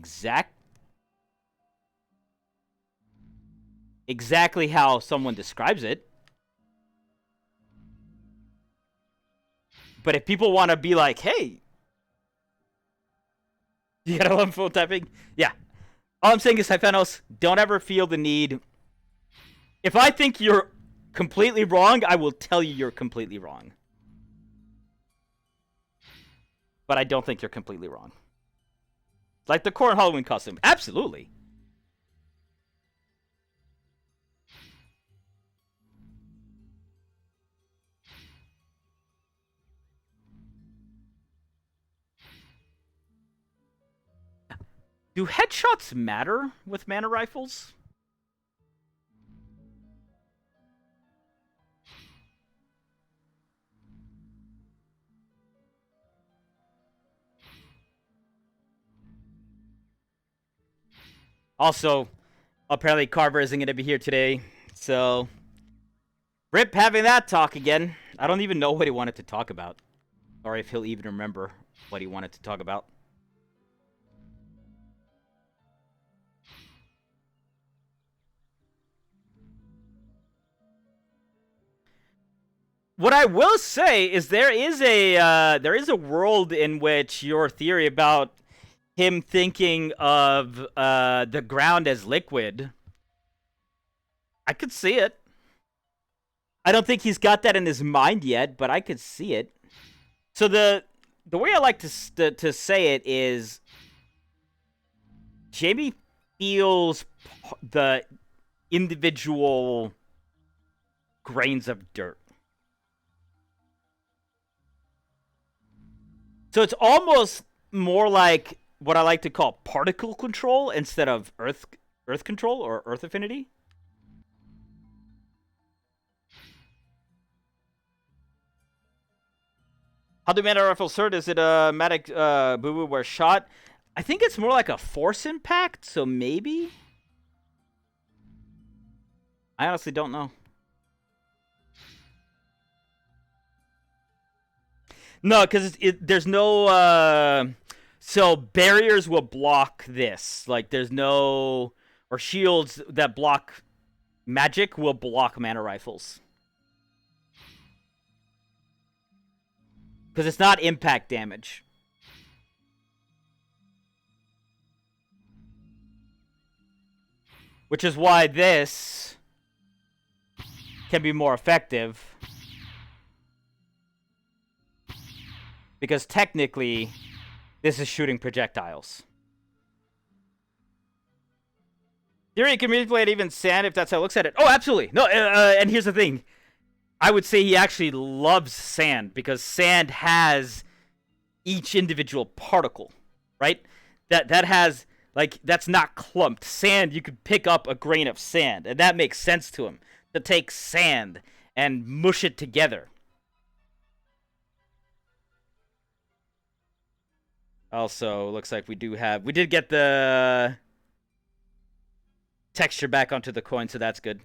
exactly how someone describes it. But if people want to be like, hey, you gotta love full typing? Yeah. All I'm saying is, Hyphanos, don't ever feel the need. If I think you're completely wrong, I will tell you you're completely wrong. But I don't think you're completely wrong. Like the Corn Halloween costume. Absolutely. Do headshots matter with mana rifles? Also, apparently Carver isn't going to be here today, so rip having that talk again. I don't even know what he wanted to talk about, or if he'll even remember what he wanted to talk about. What I will say is there is a world in which your theory about him thinking of the ground as liquid, I could see it. I don't think he's got that in his mind yet, but I could see it. So the way I like to say it is, Jamie feels the individual grains of dirt. So it's almost more like what I like to call particle control instead of earth control or earth affinity. How do mana rifles hurt? Is it a Matic boo-boo where shot? I think it's more like a force impact, so maybe? I honestly don't know. No, because there's no... So barriers will block this. Like, there's no... Or shields that block magic will block mana rifles. Because it's not impact damage. Which is why this can be more effective. Because technically, this is shooting projectiles. Theory can manipulate even sand if that's how it looks at it. Oh, absolutely. No, and here's the thing. I would say he actually loves sand because sand has each individual particle, right? That has, like, that's not clumped. Sand, you could pick up a grain of sand, and that makes sense to him. To take sand and mush it together. Also, looks like we did get the texture back onto the coin, so that's good.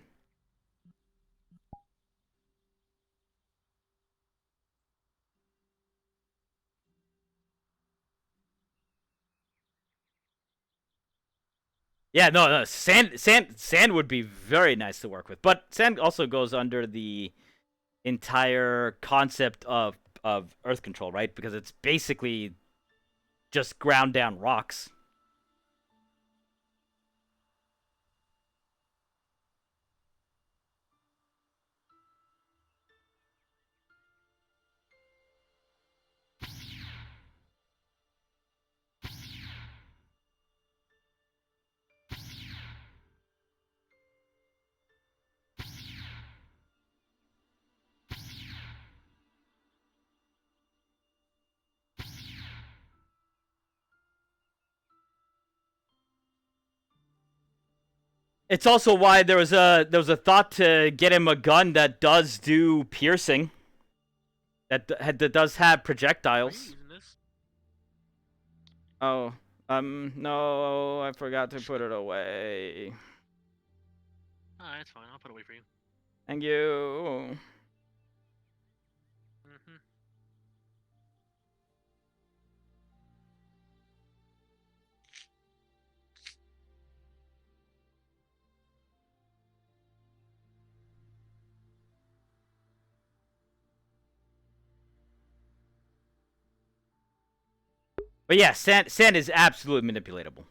Yeah, no, sand would be very nice to work with, but sand also goes under the entire concept of earth control, right? Because it's basically just ground down rocks. It's also why there was a thought to get him a gun that does do piercing. That does have projectiles. Oh, no, I forgot to put it away. Oh, that's fine. I'll put it away for you. Thank you. But yeah, sand is absolutely manipulatable.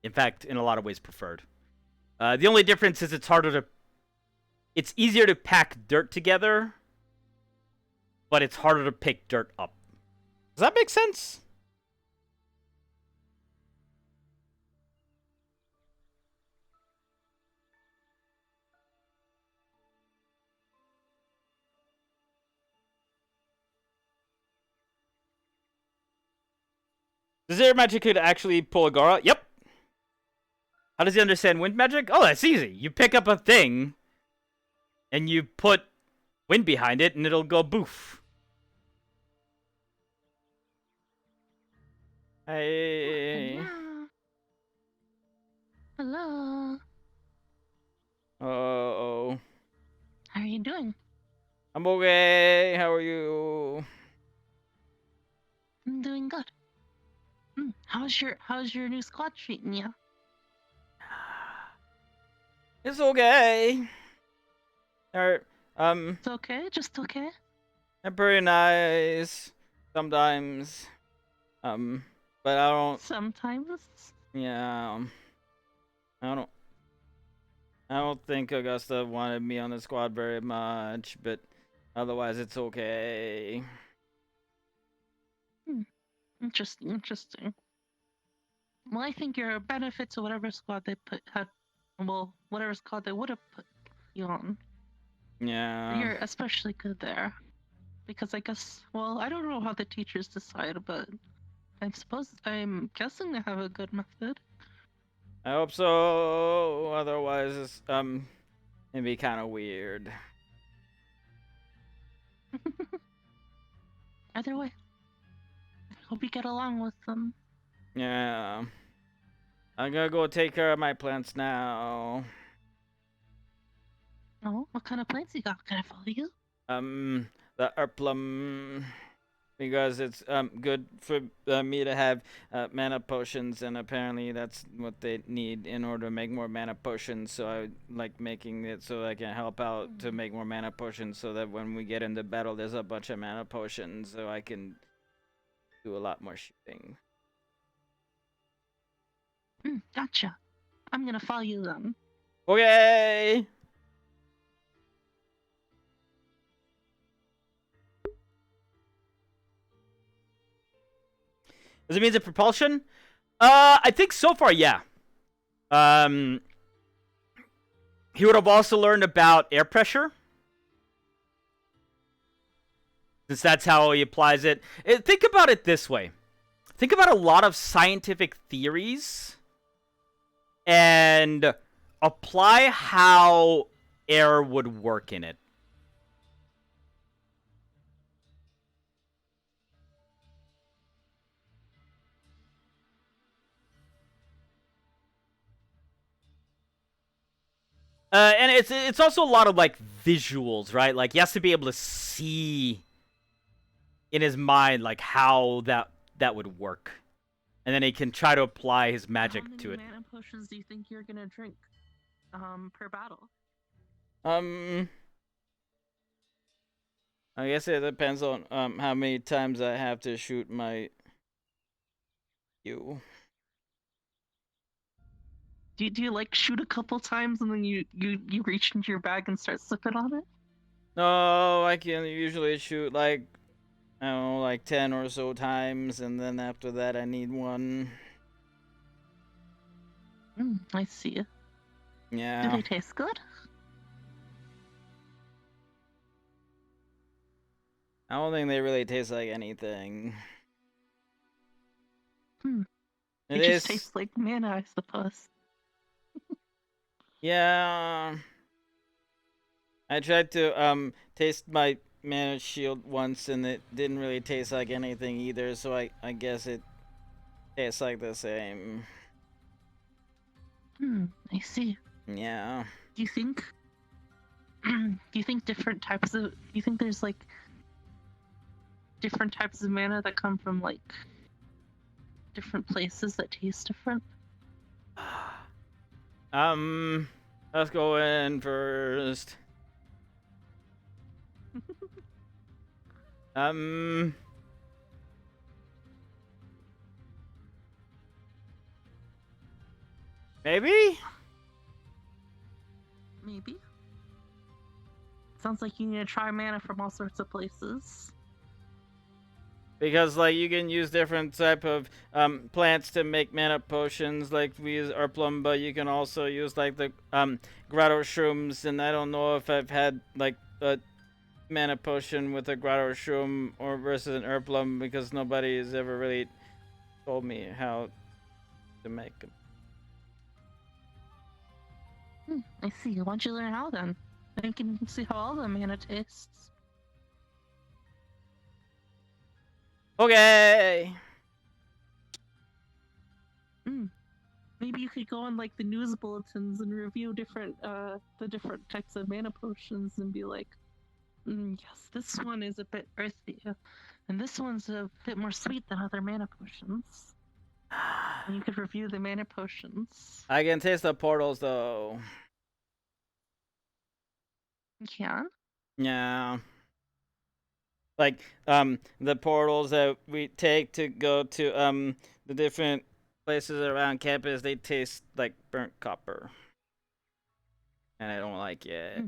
In fact, in a lot of ways preferred. The only difference is it's easier to pack dirt together, but it's harder to pick dirt up. Does that make sense? Does air magic could actually pull a Gara? Yep. How does he understand wind magic? Oh, that's easy. You pick up a thing, and you put wind behind it, and it'll go boof. Hey. Hello. Uh-oh. How are you doing? I'm okay. How are you? I'm doing good. How's your new squad treating you? It's okay. It's okay, just okay. They're pretty nice sometimes. But I don't. Sometimes. Yeah. I don't think Augusta wanted me on the squad very much, but otherwise it's okay. Interesting. Well, I think you're a benefit to whatever squad they whatever squad they would have put you on. Yeah. You're especially good there. Because I guess, well, I don't know how the teachers decide, but I'm guessing they have a good method. I hope so. Otherwise, it'd be kind of weird. Either way, I hope you get along with them. Yeah. I'm gonna go take care of my plants now. Oh, what kind of plants you got? Can I follow you? The Urplum. Because it's good for me to have mana potions, and apparently that's what they need in order to make more mana potions. So I like making it so I can help out to make more mana potions, so that when we get into battle, there's a bunch of mana potions, so I can do a lot more shooting. Gotcha. I'm gonna follow you then. Okay. Does it mean the propulsion? I think so far, yeah. He would have also learned about air pressure, since that's how he applies it. Think about it this way. Think about a lot of scientific theories and apply how air would work in it. And it's also a lot of like visuals, right? Like he has to be able to see in his mind like how that would work, and then he can try to apply his magic to it. How many mana potions do you think you're gonna drink, per battle? I guess it depends on how many times I have to shoot my you. Do you like shoot a couple times and then you reach into your bag and start sipping on it? No, I can usually shoot like, I don't know, like 10 or so times, and then after that I need one. I see. Yeah. Do they taste good? I don't think they really taste like anything. It just tastes like mana, I suppose. Yeah. I tried to taste my mana shield once and it didn't really taste like anything either, so I guess it tastes like the same. I see. Yeah. Do you think different types of, do you think there's like different types of mana that come from like different places that taste different? Let's go in first. Maybe? Maybe. Sounds like you need to try mana from all sorts of places. Because like you can use different type of plants to make mana potions, like we use Urplum, but you can also use like the grotto shrooms, and I don't know if I've had like a mana potion with a grotto shroom or versus an Urplum because nobody has ever really told me how to make them. I see. Why don't you learn how then? Then you can see how all the mana tastes. Okay. Maybe you could go on like the news bulletins and review different the different types of mana potions and be like, yes, this one is a bit earthy, and this one's a bit more sweet than other mana potions. And you could review the mana potions. I can taste the portals though. You can? Yeah. Like the portals that we take to go to the different places around campus, they taste like burnt copper. And I don't like it.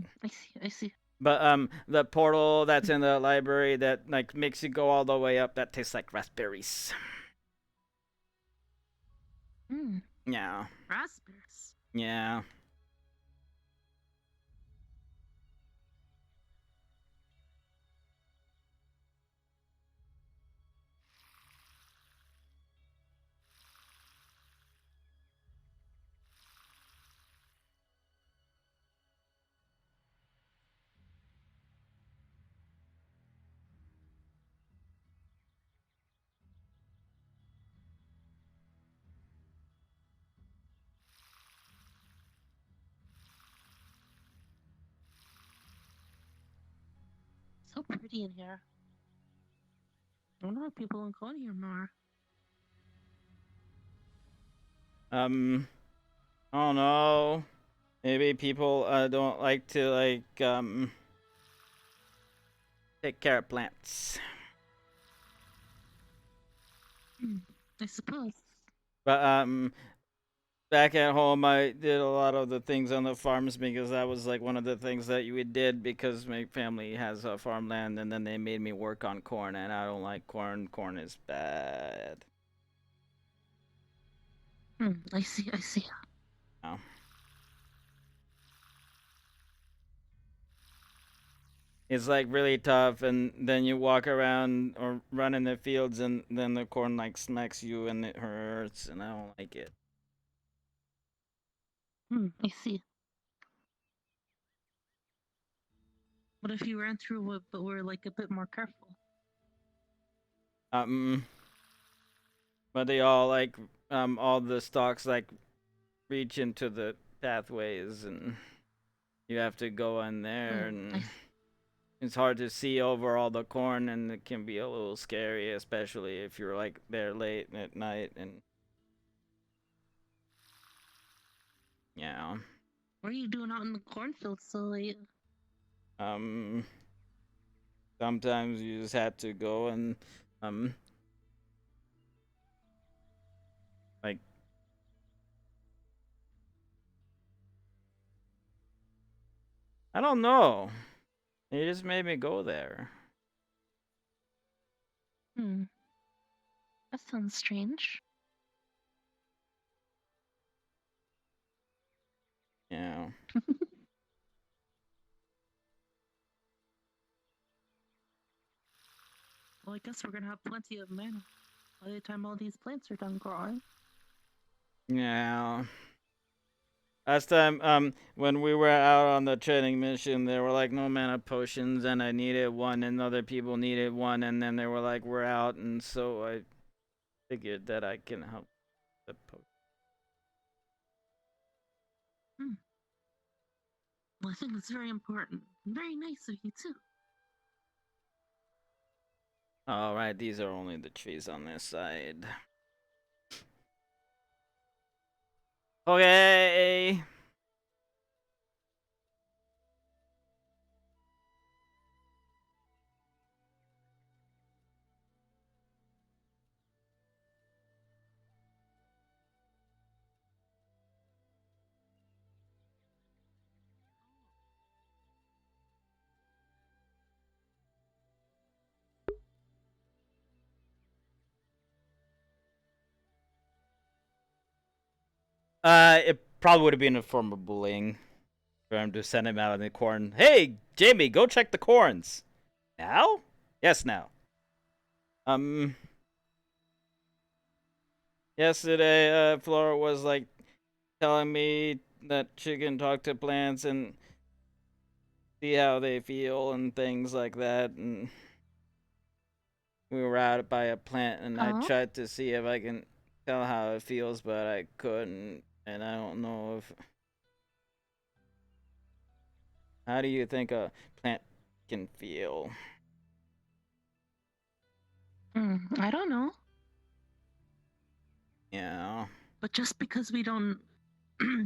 I see. But the portal that's in the library that like makes you go all the way up, that tastes like raspberries. Yeah. Raspberries. Yeah. So pretty in here. I wonder if people don't go in here more. I don't know. Maybe people don't like to like take care of plants. I suppose. But back at home I did a lot of the things on the farms because that was like one of the things that we did because my family has farmland, and then they made me work on corn, and I don't like corn. Corn is bad. I see. Oh. It's like really tough, and then you walk around or run in the fields, and then the corn like smacks you and it hurts, and I don't like it. I see. What if you ran through it but were like a bit more careful? But they all like all the stalks like reach into the pathways, and you have to go in there, and it's hard to see over all the corn, and it can be a little scary, especially if you're like there late at night. And yeah. What are you doing out in the cornfield so late? Sometimes you just have to go and like I don't know. They just made me go there. That sounds strange. Yeah. Well, I guess we're gonna have plenty of mana by the time all these plants are done growing. Yeah. Last time, when we were out on the training mission, they were like, no mana potions, and I needed one, and other people needed one, and then they were like, we're out, and so I figured that I can help the potion. Well, I think that's very important. Very nice of you, too. Alright, these are only the trees on this side. Okay. It probably would have been a form of bullying for him to send him out in the corn. Hey, Jamie, go check the corns. Now? Yes, now. Yesterday, Flora was like telling me that she can talk to plants and see how they feel and things like that. And we were out by a plant, and I tried to see if I can tell how it feels, but I couldn't. And I don't know if... How do you think a plant can feel? I don't know. Yeah. But just because we don't...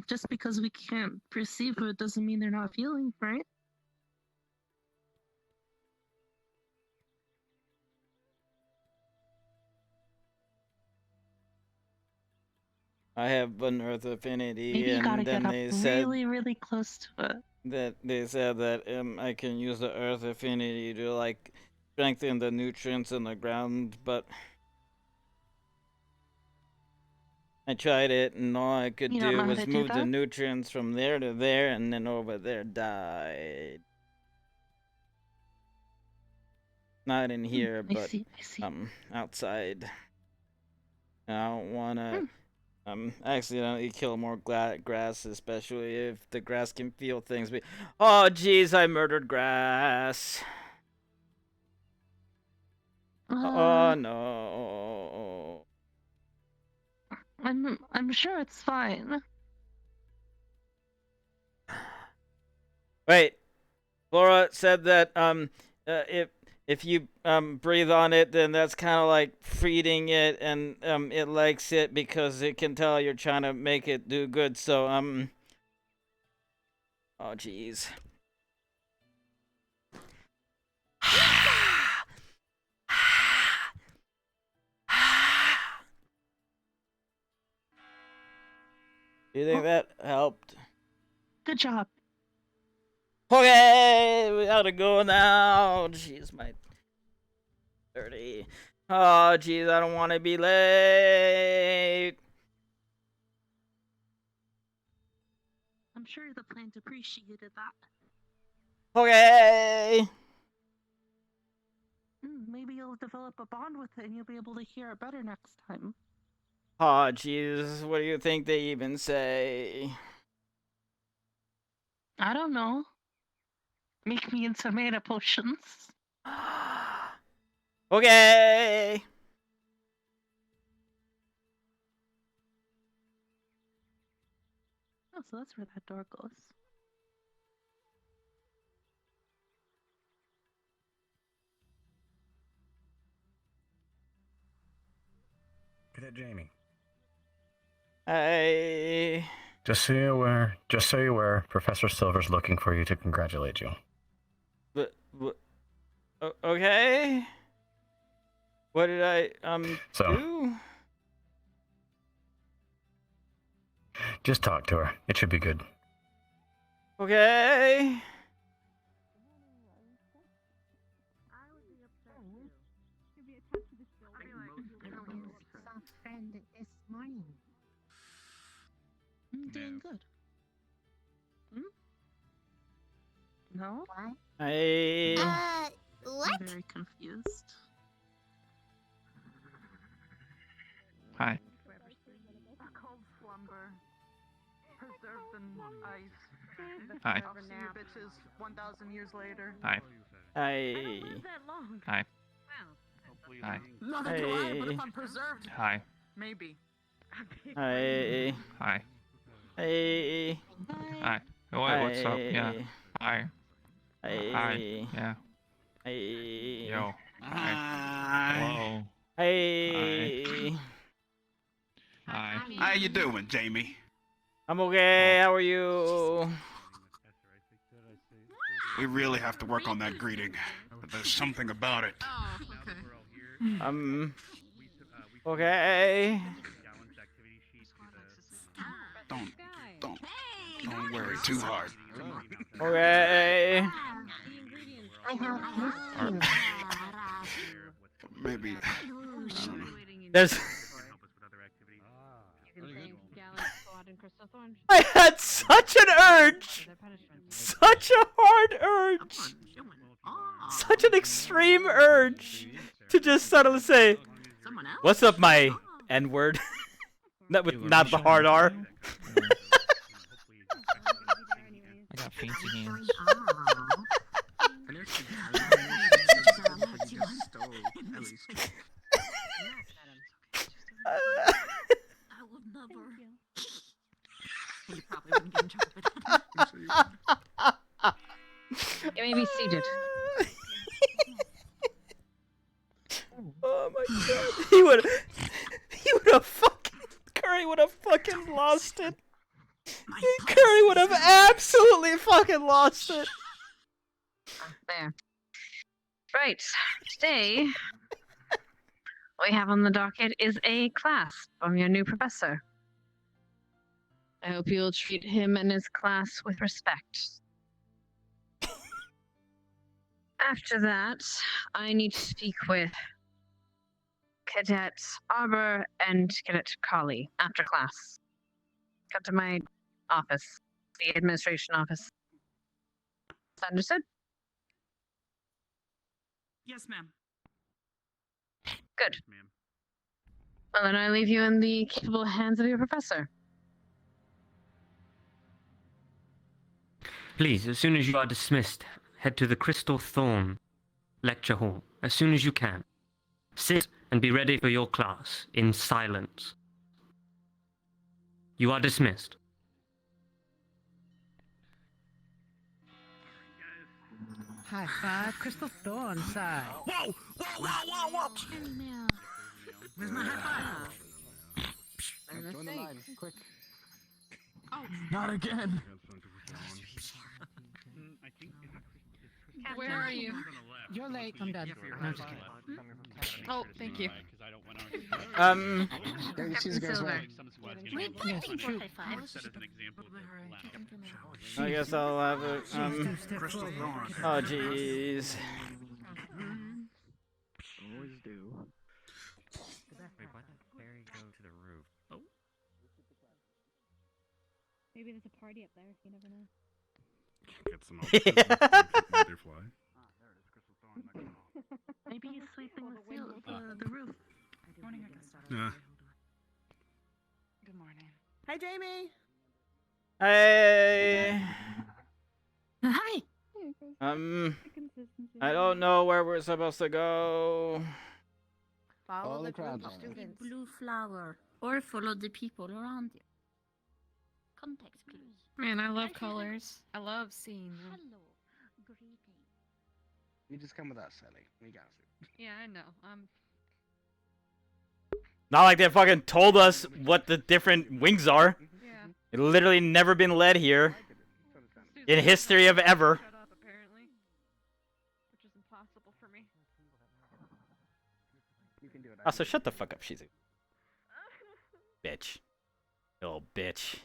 just because we can't perceive it doesn't mean they're not feeling, right? I have an Earth Affinity, Maybe you gotta and then get up they said really, really close to it. that I can use the Earth Affinity to like strengthen the nutrients in the ground, but I tried it, and all I could You don't do know how was to do move the that? nutrients from there to there, and then over there died. Not in here, I but see. outside. I don't wanna accidentally kill more grass, especially if the grass can feel things. Oh, jeez, I murdered grass. Oh no. I'm sure it's fine. Wait, Laura said that if you breathe on it, then that's kind of like feeding it, and it likes it because it can tell you're trying to make it do good. So oh jeez. Do you think that helped? Good job. Okay, we gotta go now. Jeez, my dirty. Oh, jeez, I don't want to be late. I'm sure the plant appreciated that. Okay. Maybe you'll develop a bond with it and you'll be able to hear it better next time. Oh, jeez, what do you think they even say? I don't know. Make me into mana potions. Okay. Oh, so that's where that door goes. Cadet Jamie. Hey. Just so you're aware, Professor Silver's looking for you to congratulate you. But okay. What did I do? Just talk to her. It should be good. Okay. Friend this morning. Doing good. No? Hey. What? I'm very confused. Hi. A cold slumber. Her deserve the ice. Hi. I'll see you bitches 1,000 years later. Hi. Hey. Hi. Hi. Neither do I, but if I'm preserved, Hi. maybe. Hey. Hi. Hey. Hi. What's up? Yeah. Hi. Hey. Hi. Yeah. Hey. Yo. Hi. Hello. Hey. Hi. How you doing, Jamie? I'm okay. How are you? We really have to work on that greeting. But there's something about it. Oh, okay. Okay. Don't worry too hard. Okay. Maybe. There's. I had such an urge. Such a hard urge. Such an extreme urge to just suddenly say, "What's up, my N-word?" Not the hard R. I got fancy hands. I would never. You probably wouldn't get in trouble for that. You may be seated. Oh my god. Curry would have fucking lost it. Curry would have absolutely fucking lost it. There. Right. Today, what we have on the docket is a class from your new professor. I hope you'll treat him and his class with respect. After that, I need to speak with Cadet Arbor and Cadet Collie after class. Come to my office, the administration office. Is that understood? Yes, ma'am. Good. Well, then I leave you in the capable hands of your professor. Please, as soon as you are dismissed, head to the Crystal Thorn lecture hall as soon as you can. Sit and be ready for your class in silence. You are dismissed. High five, Crystal Thorn side. Whoa! Whoa! Where's my high five? Join the line, quick. Oh. Not again. Where are you? You're late. I'm done. No, I'm just kidding. Oh, thank you. She's guys Silver. I guess I'll have it. Oh jeez. Always do. Wait, why did Barry go to the roof? Oh. Maybe there's a party up there. You never know. Get some other fly. Maybe he's sweeping the roof. Yeah. Good morning. Hi, Jamie. Hey. Hi. I don't know where we're supposed to go. Follow the crowd. Blue flower. Or follow the people around you. Context clues. Man, I love colors. I love seeing them. Hello. Greeting. You just come with us, Ellie. We got you. Yeah, I know. Not like they fucking told us what the different wings are. Yeah. It literally never been led here in history of ever. Shut up, apparently. Which is impossible for me. You can do it. Also, shut the fuck up, Shizu. Bitch. You little bitch.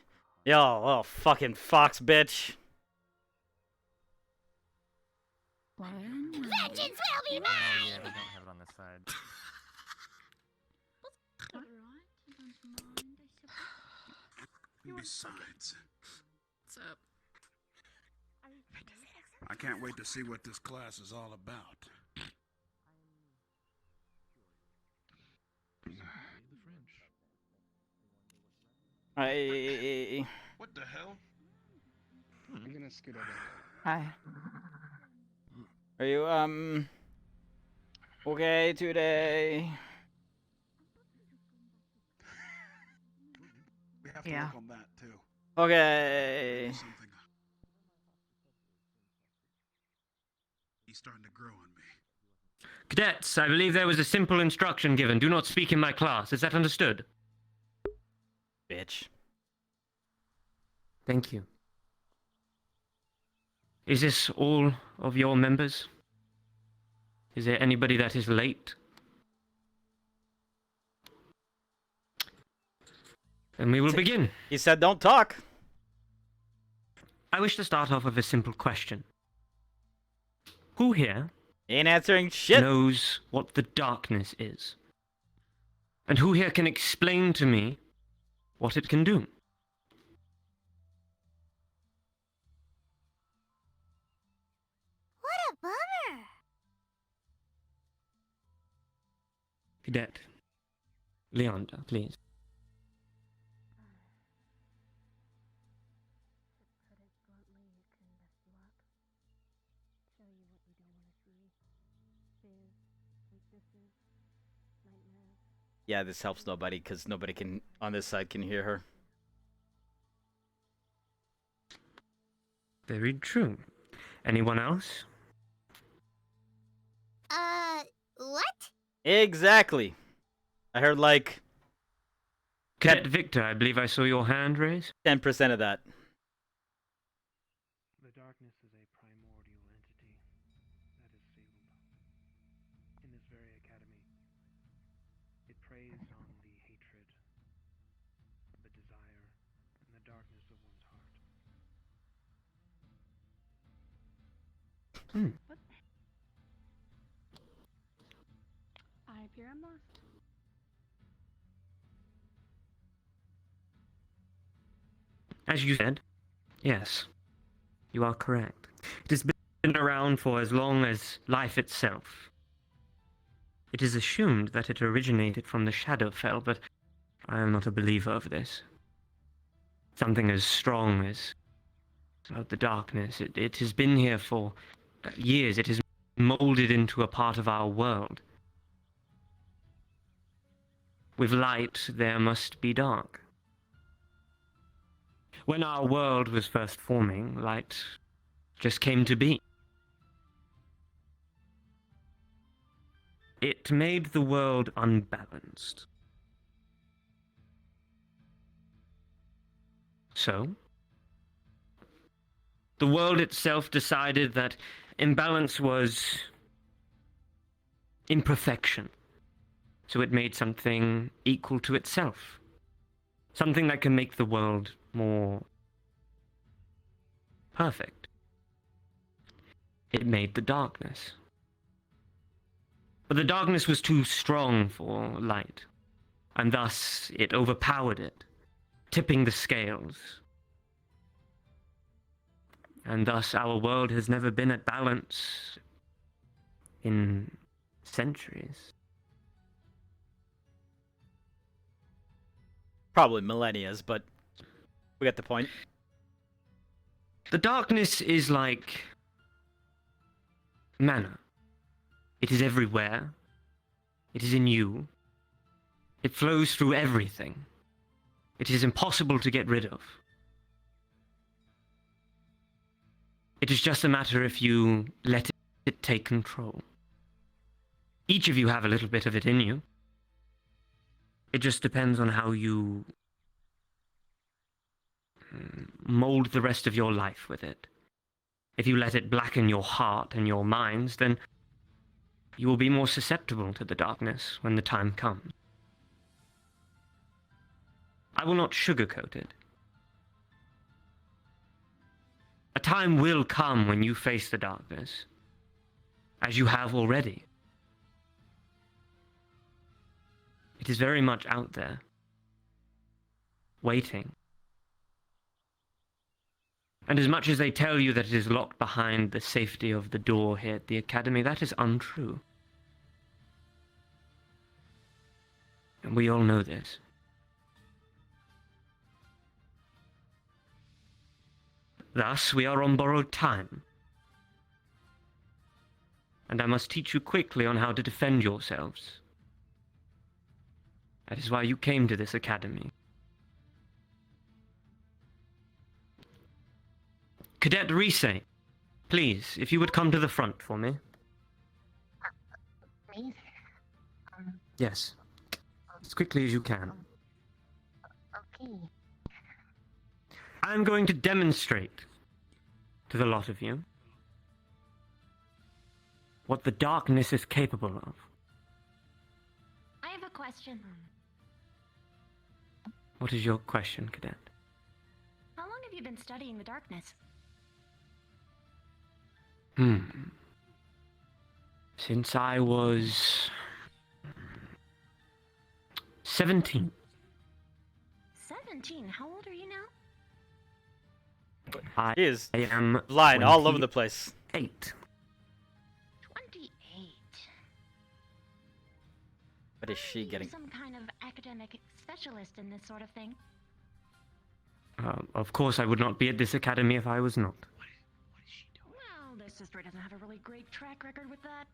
Yo, little fucking fox bitch. Vengeance will be mine! Oh yeah, we don't have it on this side. Besides, What's up? I can't wait to see what this class is all about. I... What What the hell? I'm gonna scoot over. Hi. Are you okay today? We have to Yeah. work on that too. Okay. Something. He's starting to grow on me. Cadets, I believe there was a simple instruction given. Do not speak in my class. Is that understood? Bitch. Thank you. Is this all of your members? Is there anybody that is late? Then we will begin. He said don't talk. I wish to start off with a simple question. Who here ain't answering shit knows what the darkness is? And who here can explain to me what it can do? What a bummer! Cadet Leander, please. Yeah, this helps nobody because nobody can on this side can hear her. Very true. Anyone else? What? Exactly. I heard like Cadet Victor, I believe I saw your hand raised. 10% of that. The darkness is a primordial entity that is sealed in this very academy. It preys on the hatred, the desire, and the darkness of one's heart. I appear I'm lost. As you said, yes, you are correct. It has been around for as long as life itself. It is assumed that it originated from the Shadowfell, but I am not a believer of this. Something as strong as the darkness, it has been here for years. It has molded into a part of our world. With light, there must be dark. When our world was first forming, light just came to be. It made the world unbalanced. So, the world itself decided that imbalance was imperfection. So it made something equal to itself. Something that can make the world more perfect. It made the darkness. But the darkness was too strong for light, and thus it overpowered it, tipping the scales. And thus our world has never been at balance in centuries. Probably millennias, but we get the point. The darkness is like mana. It is everywhere. It is in you. It flows through everything. It is impossible to get rid of. It is just a matter if you let it take control. Each of you have a little bit of it in you. It just depends on how you mold the rest of your life with it. If you let it blacken your heart and your minds, then you will be more susceptible to the darkness when the time comes. I will not sugarcoat it. A time will come when you face the darkness, as you have already. It is very much out there, waiting. And as much as they tell you that it is locked behind the safety of the door here at the Academy, that is untrue. And we all know this. Thus, we are on borrowed time. And I must teach you quickly on how to defend yourselves. That is why you came to this academy. Cadet Rise, please, if you would come to the front for me. Me? Yes, as quickly as you can. Okay. I'm going to demonstrate to the lot of you what the darkness is capable of. I have a question. What is your question, Cadet? How long have you been studying the darkness? Since I was 17. 17? How old are you now? I am blind all over the place. 8. 28. What is she getting? Some kind of academic specialist in this sort of thing. Of course, I would not be at this academy if I was not. Well, this sister doesn't have a really great track record with that.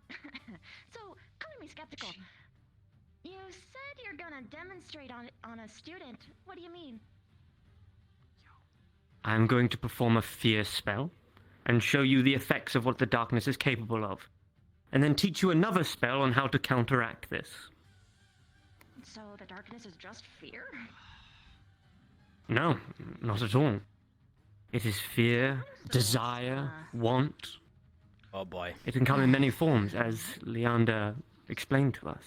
So, color me skeptical. You said you're gonna demonstrate on a student. What do you mean? I'm going to perform a fear spell and show you the effects of what the darkness is capable of, and then teach you another spell on how to counteract this. So the darkness is just fear? No, not at all. It is fear, desire, want. Oh boy. It can come in many forms, as Leander explained to us.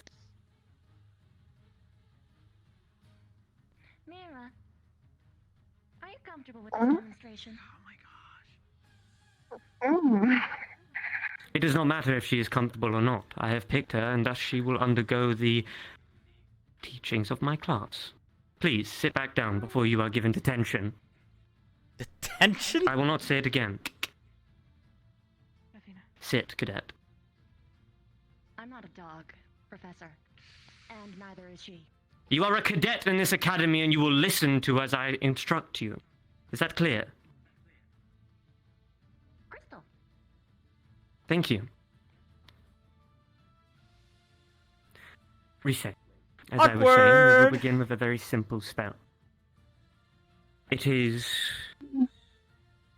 Mira, are you comfortable with this demonstration? It does not matter if she is comfortable or not. I have picked her, and thus she will undergo the teachings of my class. Please, sit back down before you are given detention. Detention? I will not say it again. Sit, Cadet. I'm not a dog, Professor. And neither is she. You are a cadet in this academy, and you will listen to as I instruct you. Is that clear? Crystal. Thank you. Reset. As I was saying, we will begin with a very simple spell. It is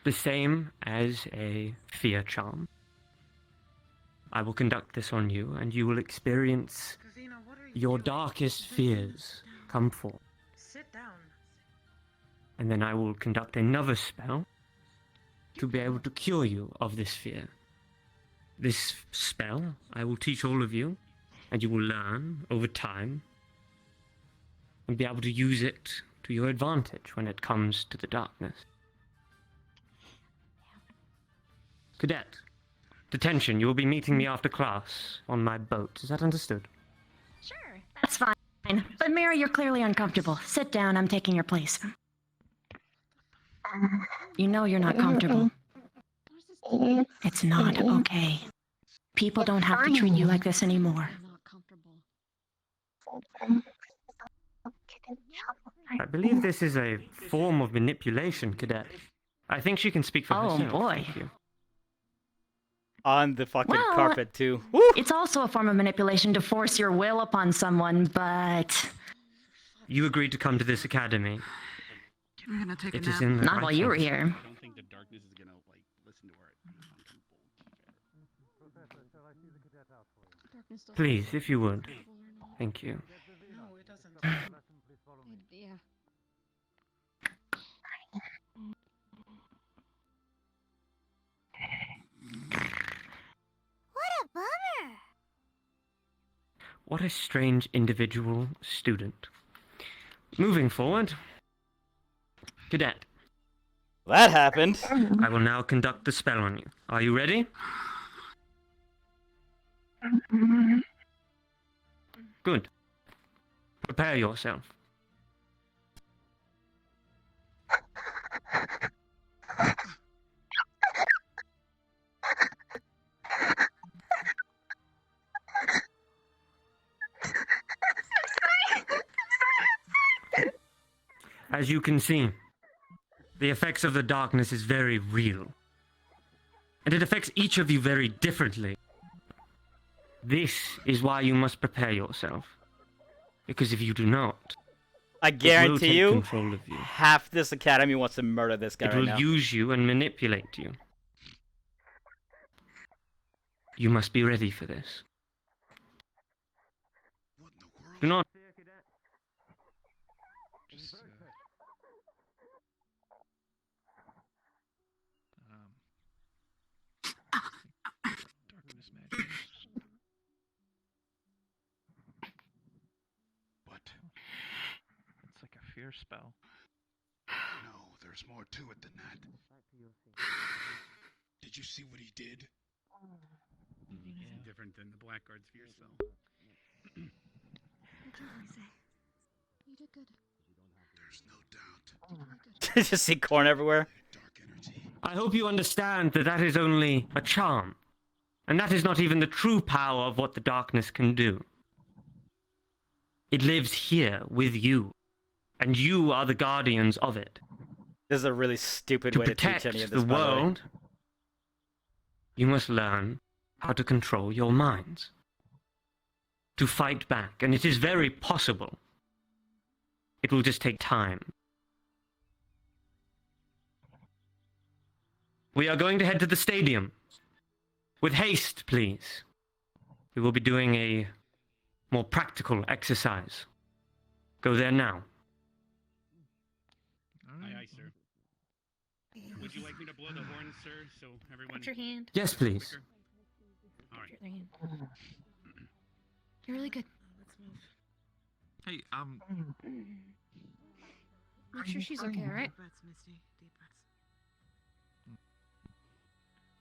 the same as a fear charm. I will conduct this on you, and you will experience your darkest fears come forth. Sit down. And then I will conduct another spell to be able to cure you of this fear. This spell I will teach all of you, and you will learn over time and be able to use it to your advantage when it comes to the darkness. Cadet, detention, you will be meeting me after class on my boat. Is that understood? Sure, that's fine. But Mira, you're clearly uncomfortable. Sit down, I'm taking your place. You know you're not comfortable. It's not okay. People don't have to treat you like this anymore. I believe this is a form of manipulation, Cadet. I think she can speak for herself. Oh boy. Thank you. On the fucking Well, carpet too. It's also a form of manipulation to force your will upon someone, but... You agreed to come to this academy. I'm gonna take It a is nap. in the Not right while you were place. here. I don't think the darkness is gonna like listen to her. Please, if you would. Thank you. No, it doesn't. Yeah. What a bummer! What a strange individual student. Moving forward. Cadet. That happened. I will now conduct the spell on you. Are you ready? Good. Prepare yourself. As you can see, The effects of the darkness is very real. And it affects each of you very differently. This is why you must prepare yourself. Because if you do not, I guarantee you, control of you, half this academy wants to murder this guy it right will now. use you and manipulate you. You must be ready for this. Do not. Darkness magic. What? It's like a fear spell. No, there's more to it than that. Did you see what he did? Different than the Blackguard's fear spell. You did good. There's no doubt. Just see corn everywhere. I hope you understand that that is only a charm. And that is not even the true power of what the darkness can do. It lives here with you. And you are the guardians of it. This is a really stupid way to teach any of this, the by the way. world, you must learn how to control your minds. To fight back. And it is very possible. It will just take time. We are going to head to the stadium. With haste, please. We will be doing a more practical exercise. Go there now. Aye, aye, sir. Would you like me to blow the horn, sir, so everyone... Put your hand. Yes, please. All right. Put your hand. You're really good. Hey, Make sure she's okay, alright?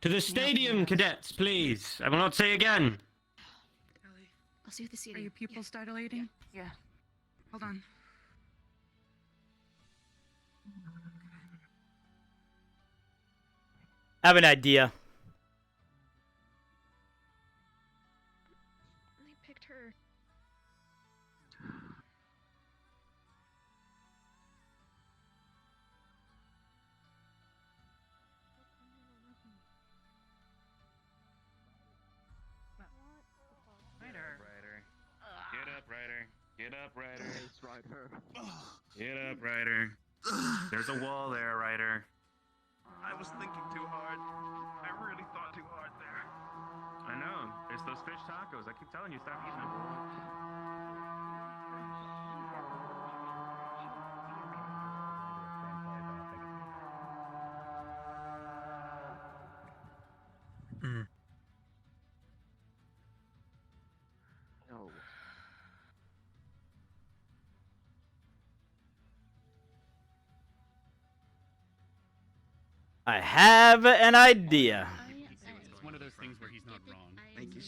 To the stadium, cadets, please. I will not say again. I'll see you at the seat. Are your pupils dilating? Yeah. Hold on. I have an idea. I picked her. Get up, Ryder. Get up, Ryder. It's Ryder. Get up, Ryder. There's a wall there, Ryder. I was thinking too hard. I really thought too hard there. I know. There's those fish tacos. I keep telling you, stop eating them. No. I have an idea. It's one of those things where he's not wrong. Thank you.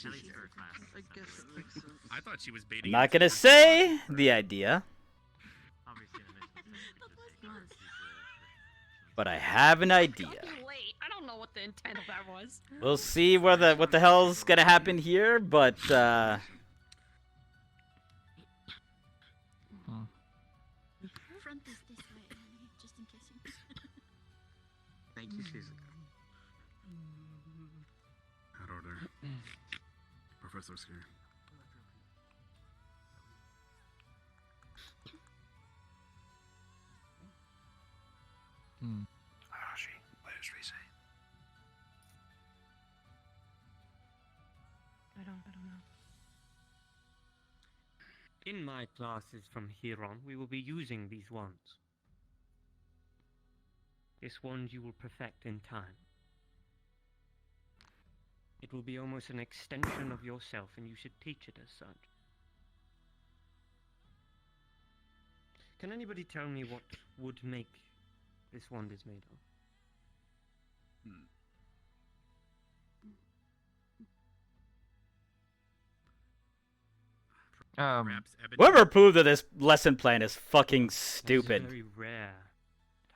I thought she was I'm baiting. not gonna say the idea, but I have an idea. Late. I don't know what the intent of that was. We'll see what the hell's gonna happen here, but Front is this way, just in case you. Thank you, Susan. Out order. Professor's here. Arashi, what does Ray say? I don't know. In my classes from here on, we will be using these wands. This wand you will perfect in time. It will be almost an extension of yourself, and you should teach it as such. Can anybody tell me what would make this wand is made of? whoever approved of this lesson plan is fucking This is stupid. a very rare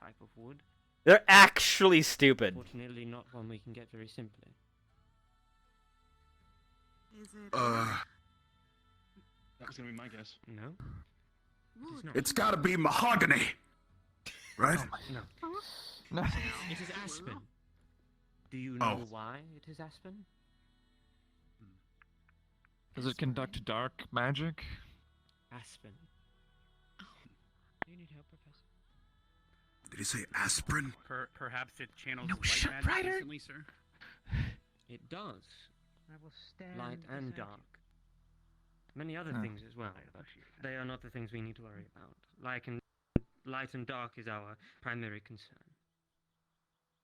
type of wood. They're actually stupid. Fortunately, not one we can get very simply. Is it? That was gonna be my guess. No. It's gotta be mahogany. right? No. No. It is Aspen. Do you Oh. know why it is Aspen? Does it conduct dark magic? Aspen. Do you need help, Professor? Did he say aspirin? Perhaps it channels No light shit, magic Ryder. instantly, sir. It does. I will stand Light and beside you. dark. Many other Huh. things as well, but they are not the things we need to worry about. Light and dark is our primary concern.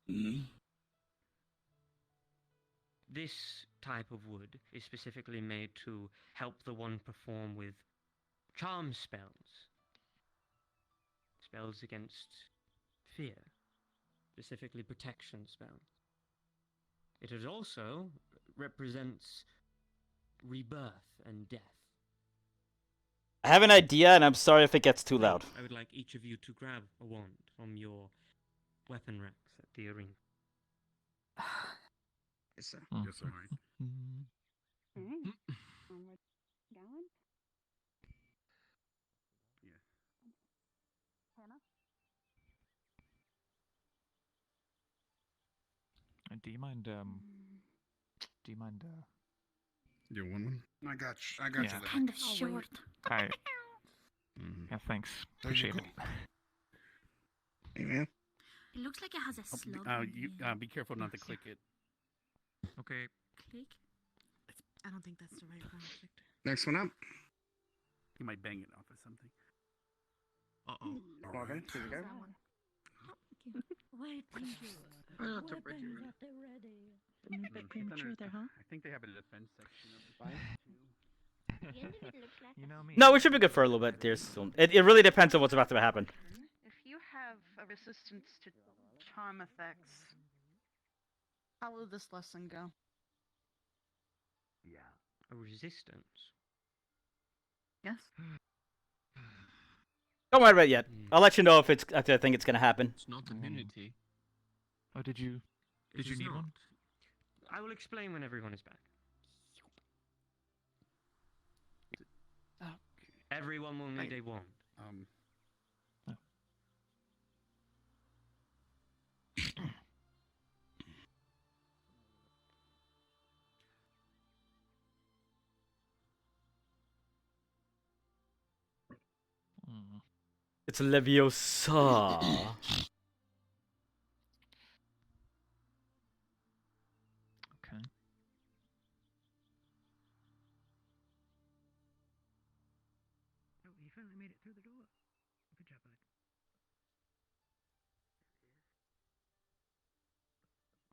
Mm-hmm. This type of wood is specifically made to help the one perform with charm spells. Spells against fear. Specifically protection spells. It is also represents rebirth and death. I have an idea, and I'm sorry if it gets too loud. I would like each of you to grab a wand from your weapon racks at the arena. Yes, sir. Mm. Yes, sir. Alright. Onward. Going. Yeah. Hannah? Do you mind? You want one? I got you. I got Yeah. you there. Kind of short. Hi. Mhm. Yeah, thanks. There you Appreciate it. go. Hey, man. It looks like it has a slug. Be careful not to click it. Okay. Click. I don't think that's the right one, Victor. Next one up. You might bang it off of something. Uh-oh. Okay, here we go. That one. Wait, thank you. Not Weapons temperature. at the ready. A bit premature there, huh? I think they have a defense section of the fight. You know me. No, we should be good for a little bit. It really depends on what's about to happen. If you have a resistance to charm effects, how will this lesson go? Yeah. A resistance. Yes. Don't worry about it yet. I'll let you know if I think it's gonna happen. It's not immunity. Oh, did you It is need not. one? I will explain when everyone is back. Everyone will need a wand. It's Leviosa. Okay. Oh, you finally made it through the door. Good job, bud.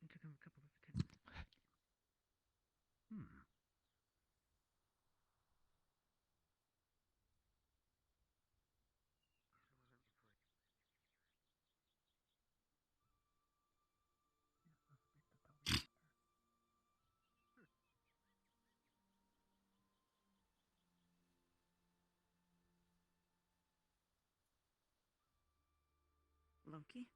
It took him a couple of attempts. Loki?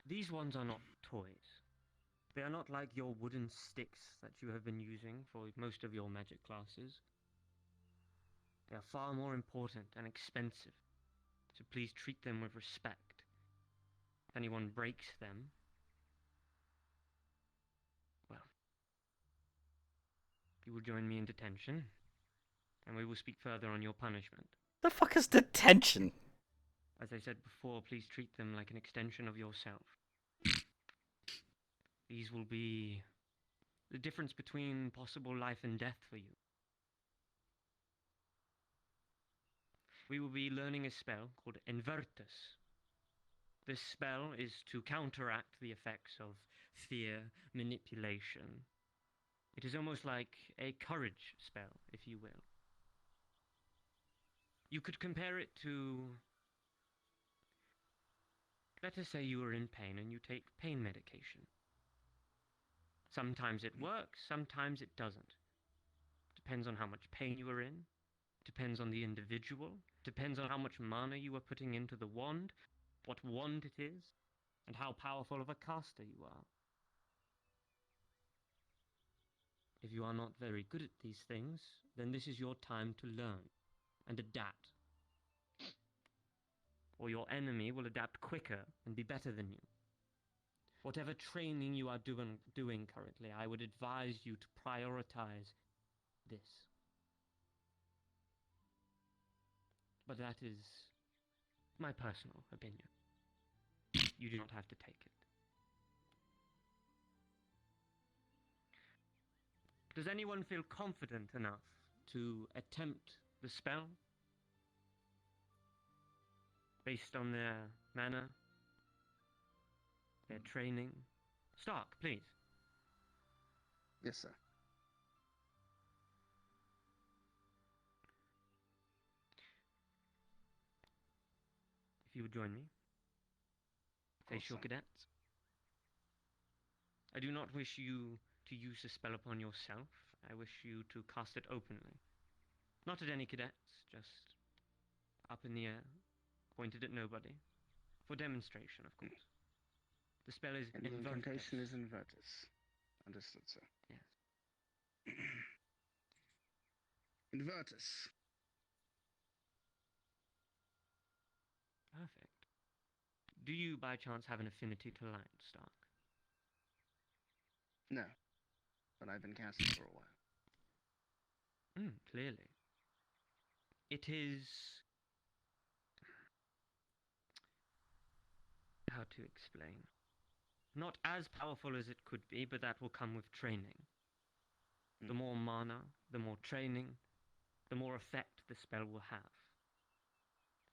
These ones are not toys. They are not like your wooden sticks that you have been using for most of your magic classes. They are far more important and expensive, so please treat them with respect. If anyone breaks them, well, you will join me in detention, and we will speak further on your punishment. The fuck is detention? As I said before, please treat them like an extension of yourself. These will be the difference between possible life and death for you. We will be learning a spell called Invertus. This spell is to counteract the effects of fear, manipulation. It is almost like a courage spell, if you will. You could compare it to... Let us say you are in pain and you take pain medication. Sometimes it works, sometimes it doesn't. Depends on how much pain you are in. Depends on the individual. Depends on how much mana you are putting into the wand, what wand it is, and how powerful of a caster you are. If you are not very good at these things, then this is your time to learn and adapt. Or your enemy will adapt quicker and be better than you. Whatever training you are doing currently, I would advise you to prioritize this. But that is my personal opinion. You do not have to take it. Does anyone feel confident enough to attempt the spell? Based on their manner, their training? Stark, please. Yes, sir. If you would join me. Face your cadets. I do not wish you to use the spell upon yourself. I wish you to cast it openly. Not at any cadets, just up in the air, pointed at nobody. For demonstration, of course. The spell is And the Invertus. incantation is Invertus. Understood, sir. Yes. Invertus. Perfect. Do you by chance have an affinity to light, Stark? No. But I've been casting for a while. Clearly. It is... how to explain? Not as powerful as it could be, but that will come with training. The more mana, the more training, the more effect the spell will have.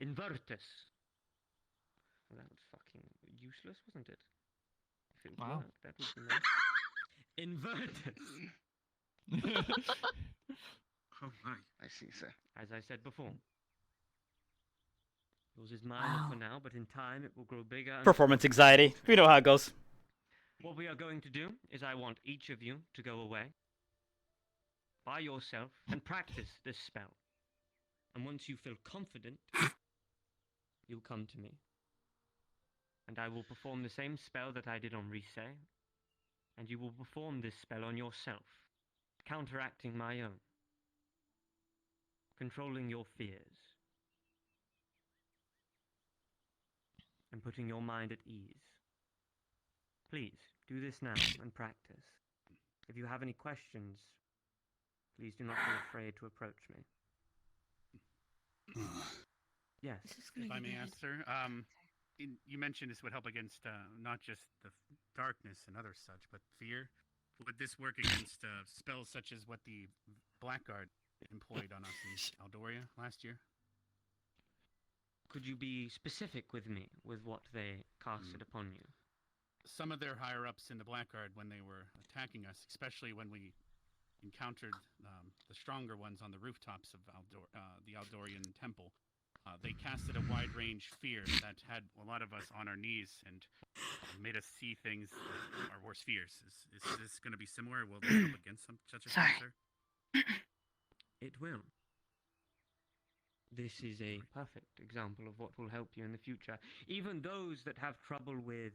Invertus. Well, that was fucking useless, wasn't it? If it Wow. worked, that would be nice. Invertus. Oh my. I see, sir. As I said before. Yours is minor for now, but in time it will grow bigger. And Performance anxiety. We know how it goes. what we are going to do is I want each of you to go away by yourself and practice this spell. And once you feel confident, you'll come to me. And I will perform the same spell that I did on Rise, and you will perform this spell on yourself, counteracting my own, controlling your fears, and putting your mind at ease. Please, do this now and practice. If you have any questions, please do not feel afraid to approach me. Yes. If I may ask, sir, you mentioned this would help against not just the darkness and other such, but fear. Would this work against spells such as what the Blackguard employed on us in Aldoria last year? Could you be specific with me with what they casted upon you? Some of their higher-ups in the Blackguard, when they were attacking us, especially when we encountered the stronger ones on the rooftops of the Aldorian temple, they casted a wide-range fear that had a lot of us on our knees and made us see things that are worse fears. Is this going to be similar? Will this help against such a thing, sir? It will. This is a perfect example of what will help you in the future. Even those that have trouble with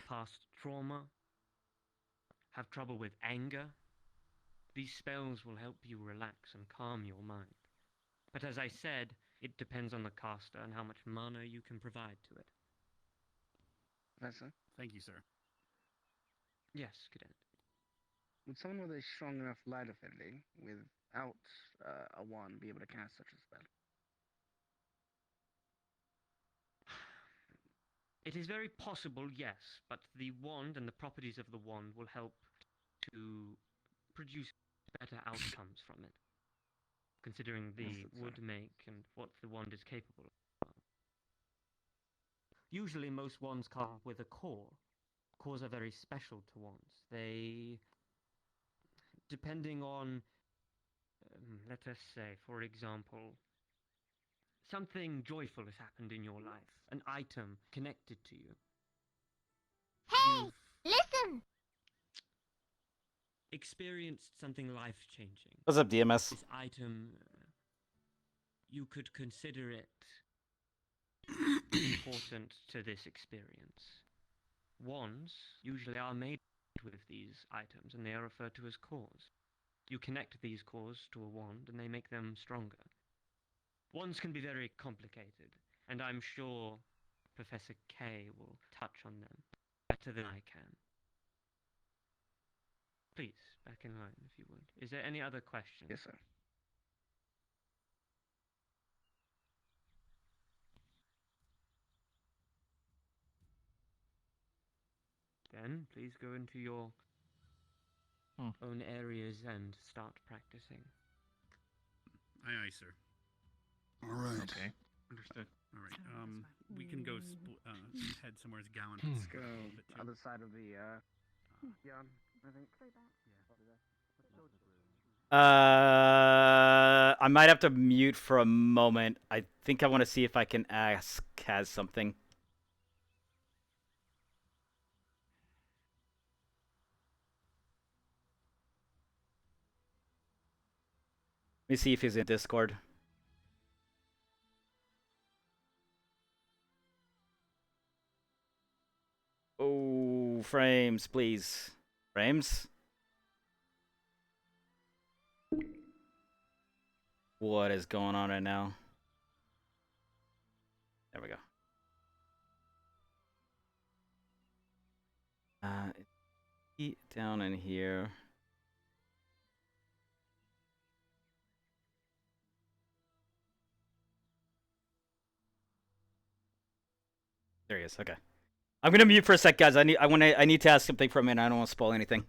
past trauma, have trouble with anger, these spells will help you relax and calm your mind. But as I said, it depends on the caster and how much mana you can provide to it. Professor? Thank you, sir. Yes, cadet. Would someone with a strong enough light affinity, without a wand, be able to cast such a spell? It is very possible, yes, but the wand and the properties of the wand will help to produce better outcomes from it, considering the wood make and what the wand is capable of. Usually most wands come with a core. Cores are very special to wands. They, depending on, let us say, for example, something joyful has happened in your life, an item connected to you. Hey, listen! Experienced something life-changing. What's up, DMS? This item, you could consider it important to this experience. Wands usually are made with these items, and they are referred to as cores. You connect these cores to a wand, and they make them stronger. Wands can be very complicated, and I'm sure Professor K will touch on them better than I can. Please, back in line, if you would. Is there any other questions? Yes, sir. Then, please go into your own areas and start practicing. Aye, aye, sir. All right. Okay. Understood. All right. We can go head somewhere gallant. Let's go other side of the beyond, I think. I might have to mute for a moment. I think I want to see if I can ask Kaz something. Let me see if he's in Discord. Oh, frames, please. Frames? What is going on right now? There we go. Down in here. There he is. Okay. I'm gonna mute for a sec, guys. I need to ask something for a minute. I don't want to spoil anything.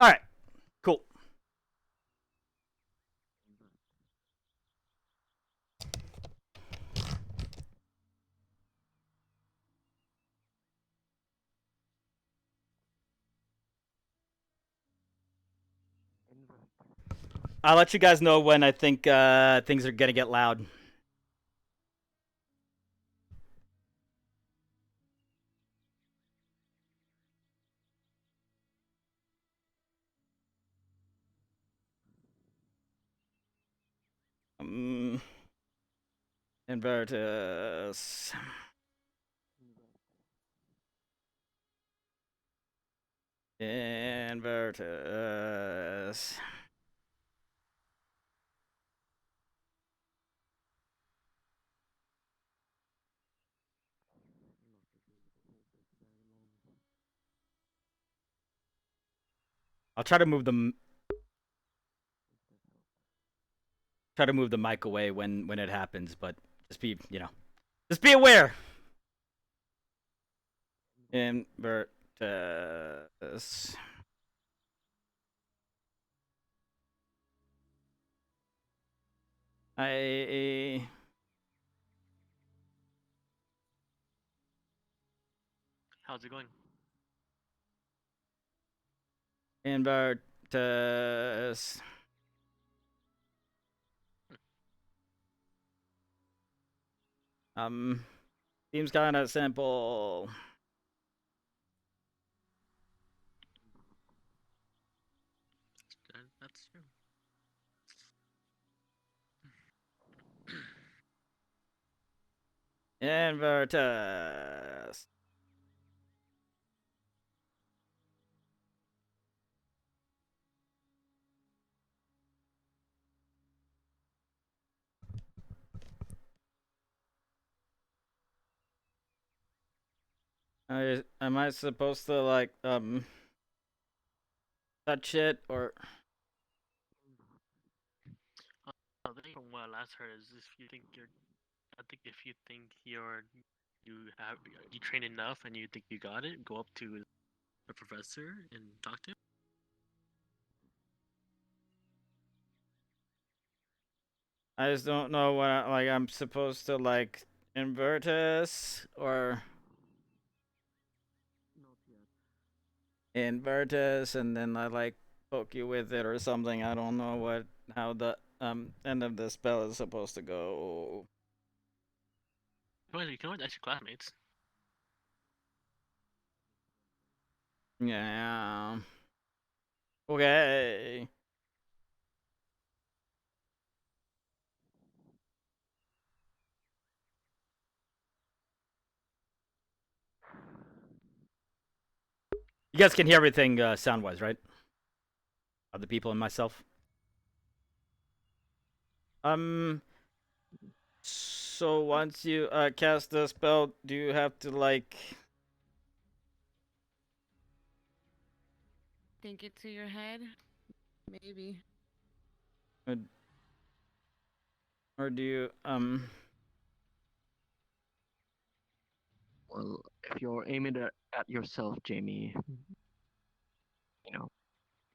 All right. Cool. I'll let you guys know when I think things are gonna get loud. Invertus. Invertus. I'll try to move the mic away when it happens, but just be aware. Invertus. How's it going? Invertus. Seems kind of simple. That's true. Invertus. Am I supposed to like touch it or? I think from what I last heard is if you think you're, I think if you think you train enough and you think you got it, go up to the professor and talk to him. I just don't know what I'm supposed to like Invertus or Invertus and then I like poke you with it or something. I don't know how the end of the spell is supposed to go. Well, you can always ask your classmates. Yeah. Okay. You guys can hear everything sound-wise, right? Other people and myself. So once you cast the spell, do you have to like Think it to your head? Maybe. or do you Well, if you're aiming it at yourself, Jamie, you know,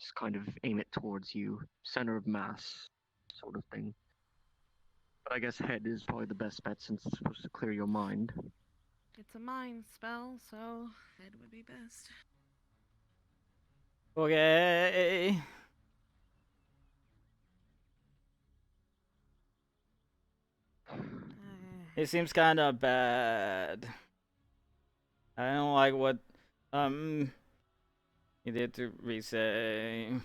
just kind of aim it towards you, center of mass, sort of thing. But I guess head is probably the best bet since it's supposed to clear your mind. It's a mind spell, so head would be best. Okay. It seems kind of bad. I don't like what you did to Rise. I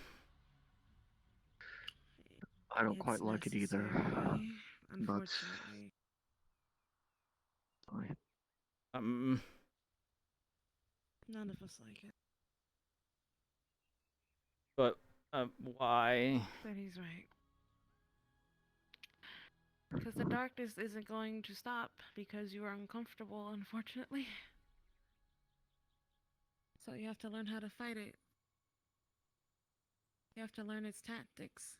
don't quite like it either. But None of us like it. But why? But he's right. Because the darkness isn't going to stop because you are uncomfortable, unfortunately. So you have to learn how to fight it. You have to learn its tactics.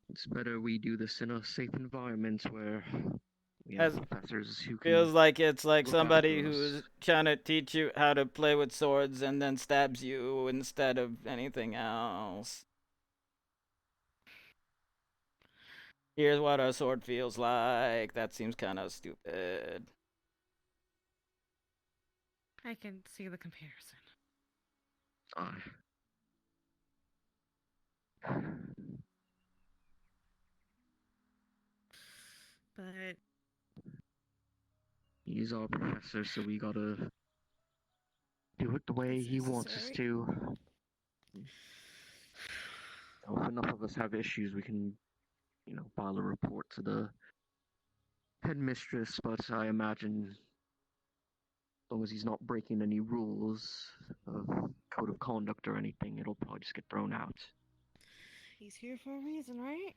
it's better we do this in a safe environment where we have professors who can Feels like it's like look somebody after us. who's trying to teach you how to play with swords and then stabs you instead of anything else. Here's what a sword feels like. That seems kind of stupid. I can see the comparison. But He's our professor, so we gotta do it the way he wants us to. If enough of us have issues, we can, file a report to the headmistress, but I imagine as long as he's not breaking any rules of code of conduct or anything, it'll probably just get thrown out. he's here for a reason, right?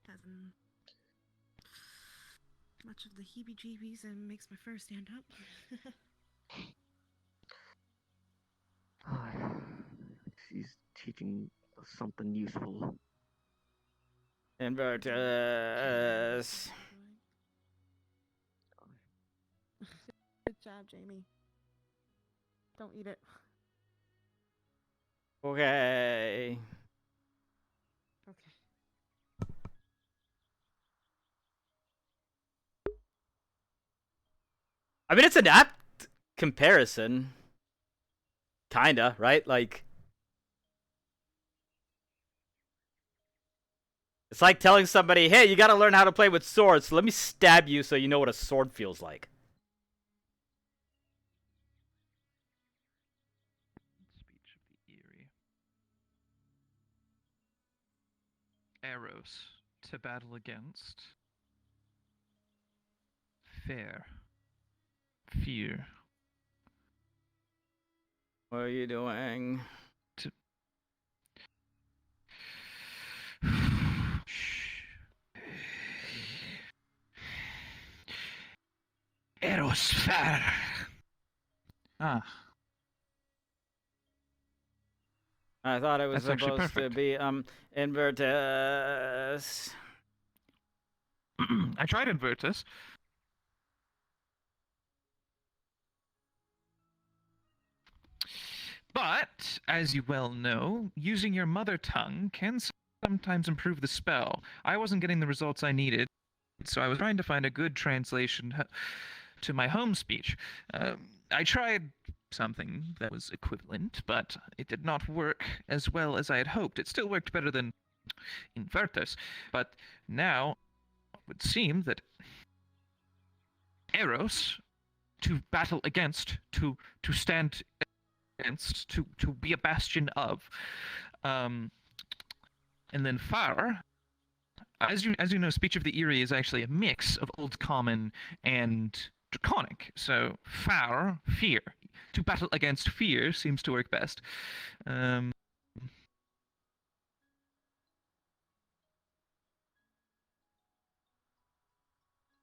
Hasn't much of the heebie-jeebies and makes my fur stand up. He's teaching us something useful. Invertus. Good job, Jamie. Don't eat it. Okay. Okay. I mean, it's an apt comparison. Kinda, right? Like, It's like telling somebody, hey, you gotta learn how to play with swords, so let me stab you so you know what a sword feels like. Speech of the Eerie. Arrows to battle against. Fair. Fear. What are you doing? Eros fair. Ah. I thought it was That's actually supposed to perfect. be Invertus. I tried Invertus. But, as you well know, using your mother tongue can sometimes improve the spell. I wasn't getting the results I needed, so I was trying to find a good translation to my home speech. I tried something that was equivalent, but it did not work as well as I had hoped. It still worked better than Invertus, but now it would seem that Eros, to battle against, to stand against, to be a bastion of, and then Far, as you know, Speech of the Eerie is actually a mix of Old Common and Draconic. So Far, fear, to battle against fear seems to work best.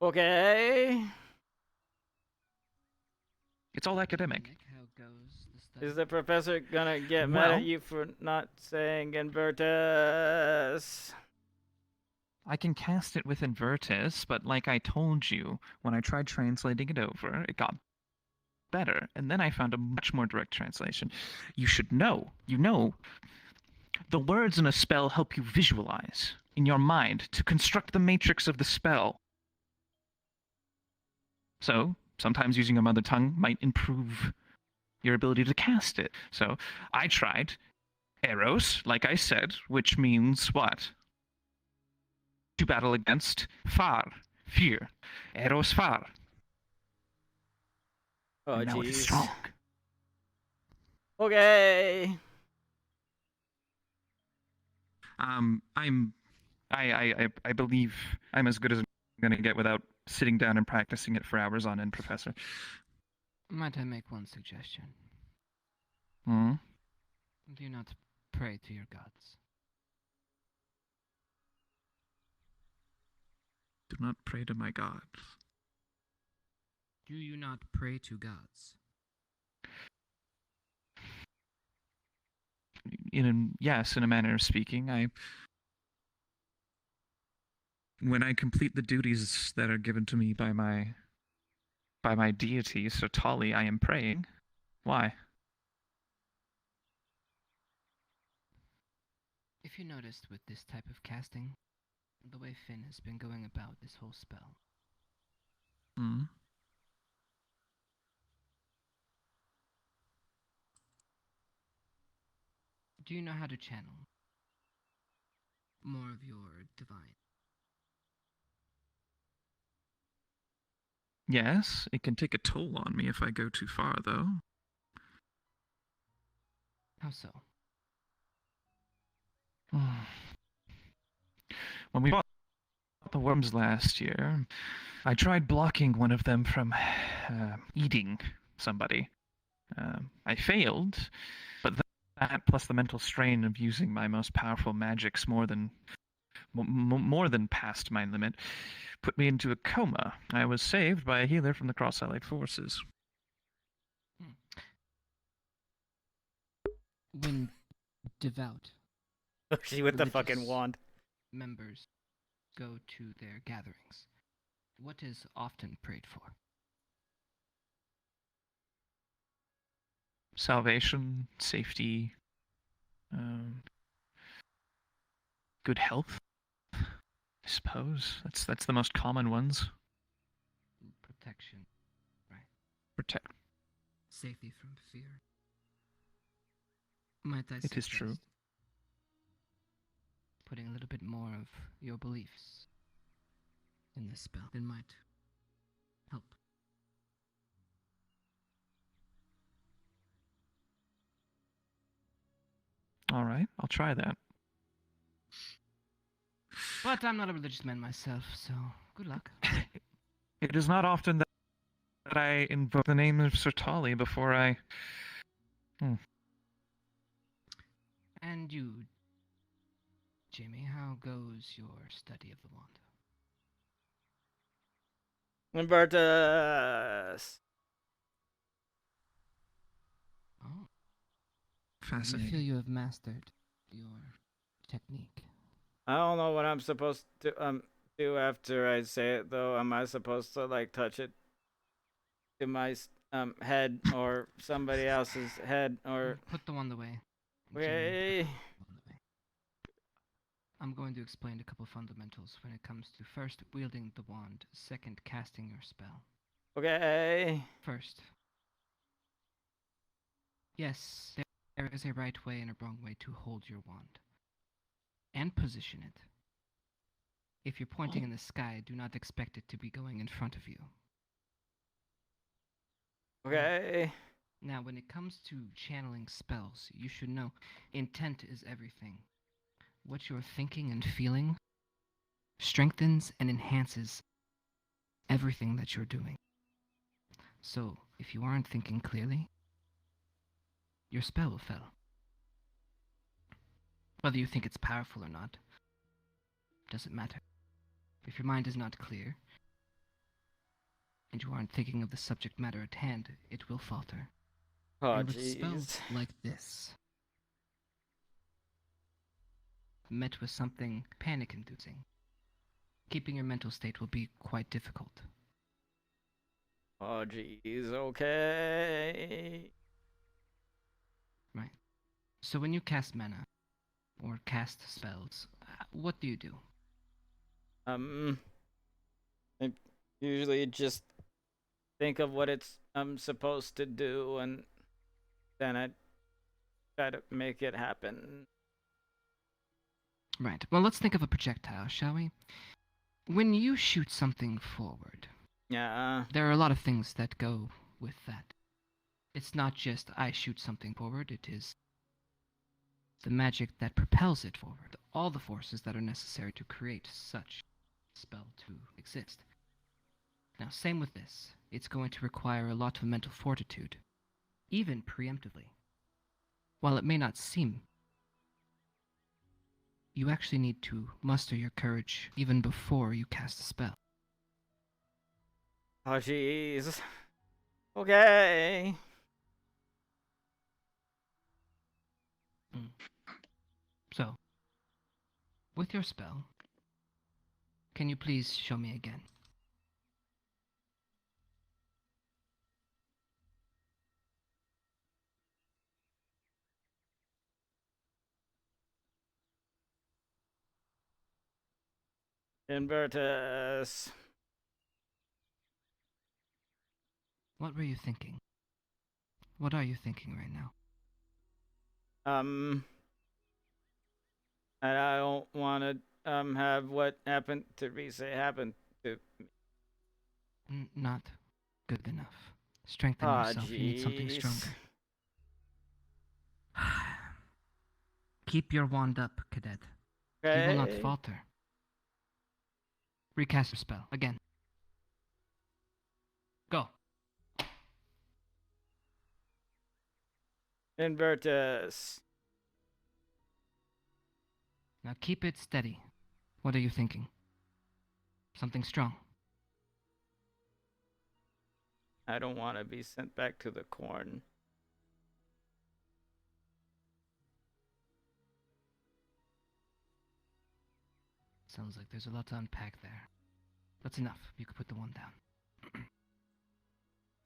Okay. It's all academic. Is the professor gonna get mad at you for not saying Invertus? I can cast it with Invertus, but like I told you, when I tried translating it over, it got better, and then I found a much more direct translation. You should know. You know, the words in a spell help you visualize in your mind to construct the matrix of the spell. So, sometimes using a mother tongue might improve your ability to cast it. So, I tried Eros, like I said, which means what? To battle against Far, fear. Eros Far. Oh, now it's jeez. strong. Okay. I believe I'm as good as I'm gonna get without sitting down and practicing it for hours on end, Professor. Might I make one suggestion? Hmm? Do not pray to your gods. Do not pray to my gods. Do you not pray to gods? Yes, in a manner of speaking, when I complete the duties that are given to me by my deity, Sotali, I am praying. Why? If you noticed with this type of casting, the way Finn has been going about this whole spell. Hmm? Do you know how to channel more of your divine? Yes, it can take a toll on me if I go too far, though. How so? When we fought the worms last year, I tried blocking one of them from eating somebody. I failed, but that plus the mental strain of using my most powerful magics more than past my limit put me into a coma. I was saved by a healer from the Cross-Allied Forces. When devout She with the fucking wand. members go to their gatherings, what is often prayed for? Salvation, safety, good health, I suppose. That's the most common ones. Protection, right? Protect. Safety from fear. Might I It is true. suggest putting a little little bit more of your beliefs in this spell, it might help. All right, I'll try that. But I'm not a religious man myself, so good luck. It is not often that I invoke the name of Sertali before I... And you, Jimmy, how goes your study of the wand? Lambertus. Oh. Fascinating. I feel you have mastered your technique. I don't know what I'm supposed to do after I say it though. Am I supposed to like touch it to my head or somebody else's head or Put the wand away. Okay. I'm going to explain a couple fundamentals when it comes to first wielding the wand, second casting your spell. Okay. First. Yes, there is a right way and a wrong way to hold your wand. And position it. If you're pointing in the sky, do not expect it to be going in front of you. Okay. Now, when it comes to channeling spells, you should know intent is everything. What you're thinking and feeling strengthens and enhances everything that you're doing. So, if you aren't thinking clearly, your spell will fail. Whether you think it's powerful or not, doesn't matter. If your mind is not clear, and you aren't thinking of the subject matter at hand, it will falter. Oh, and with jeez. spells like this, met with something panic-inducing, keeping your mental state will be quite difficult. Oh, jeez. Okay. Right. So when you cast mana, or cast spells, what do you do? I usually just think of what it's supposed to do, and then I try to make it happen. Right. Well, let's think of a projectile, shall we? When you shoot something forward, yeah, there are a lot of things that go with that. It's not just I shoot something forward, it is the magic that propels it forward, all the forces that are necessary to create such a spell to exist. Now, same with this. It's going to require a lot of mental fortitude, even preemptively. While it may not seem, you actually need to muster your courage even before you cast a spell. Oh, jeez. Okay. So, with your spell, can you please show me again? Invertus. What were you thinking? What are you thinking right now? And I don't want to have what happened to Reese happen to me. Not good enough. Strengthen yourself. You need something stronger. Keep your wand up, cadet. Okay. You will not falter. Recast your spell. Again. Go. Invertus. Now keep it steady. What are you thinking? Something strong. I don't want to be sent back to the corn. Sounds like there's a lot to unpack there. That's enough. You can put the one down.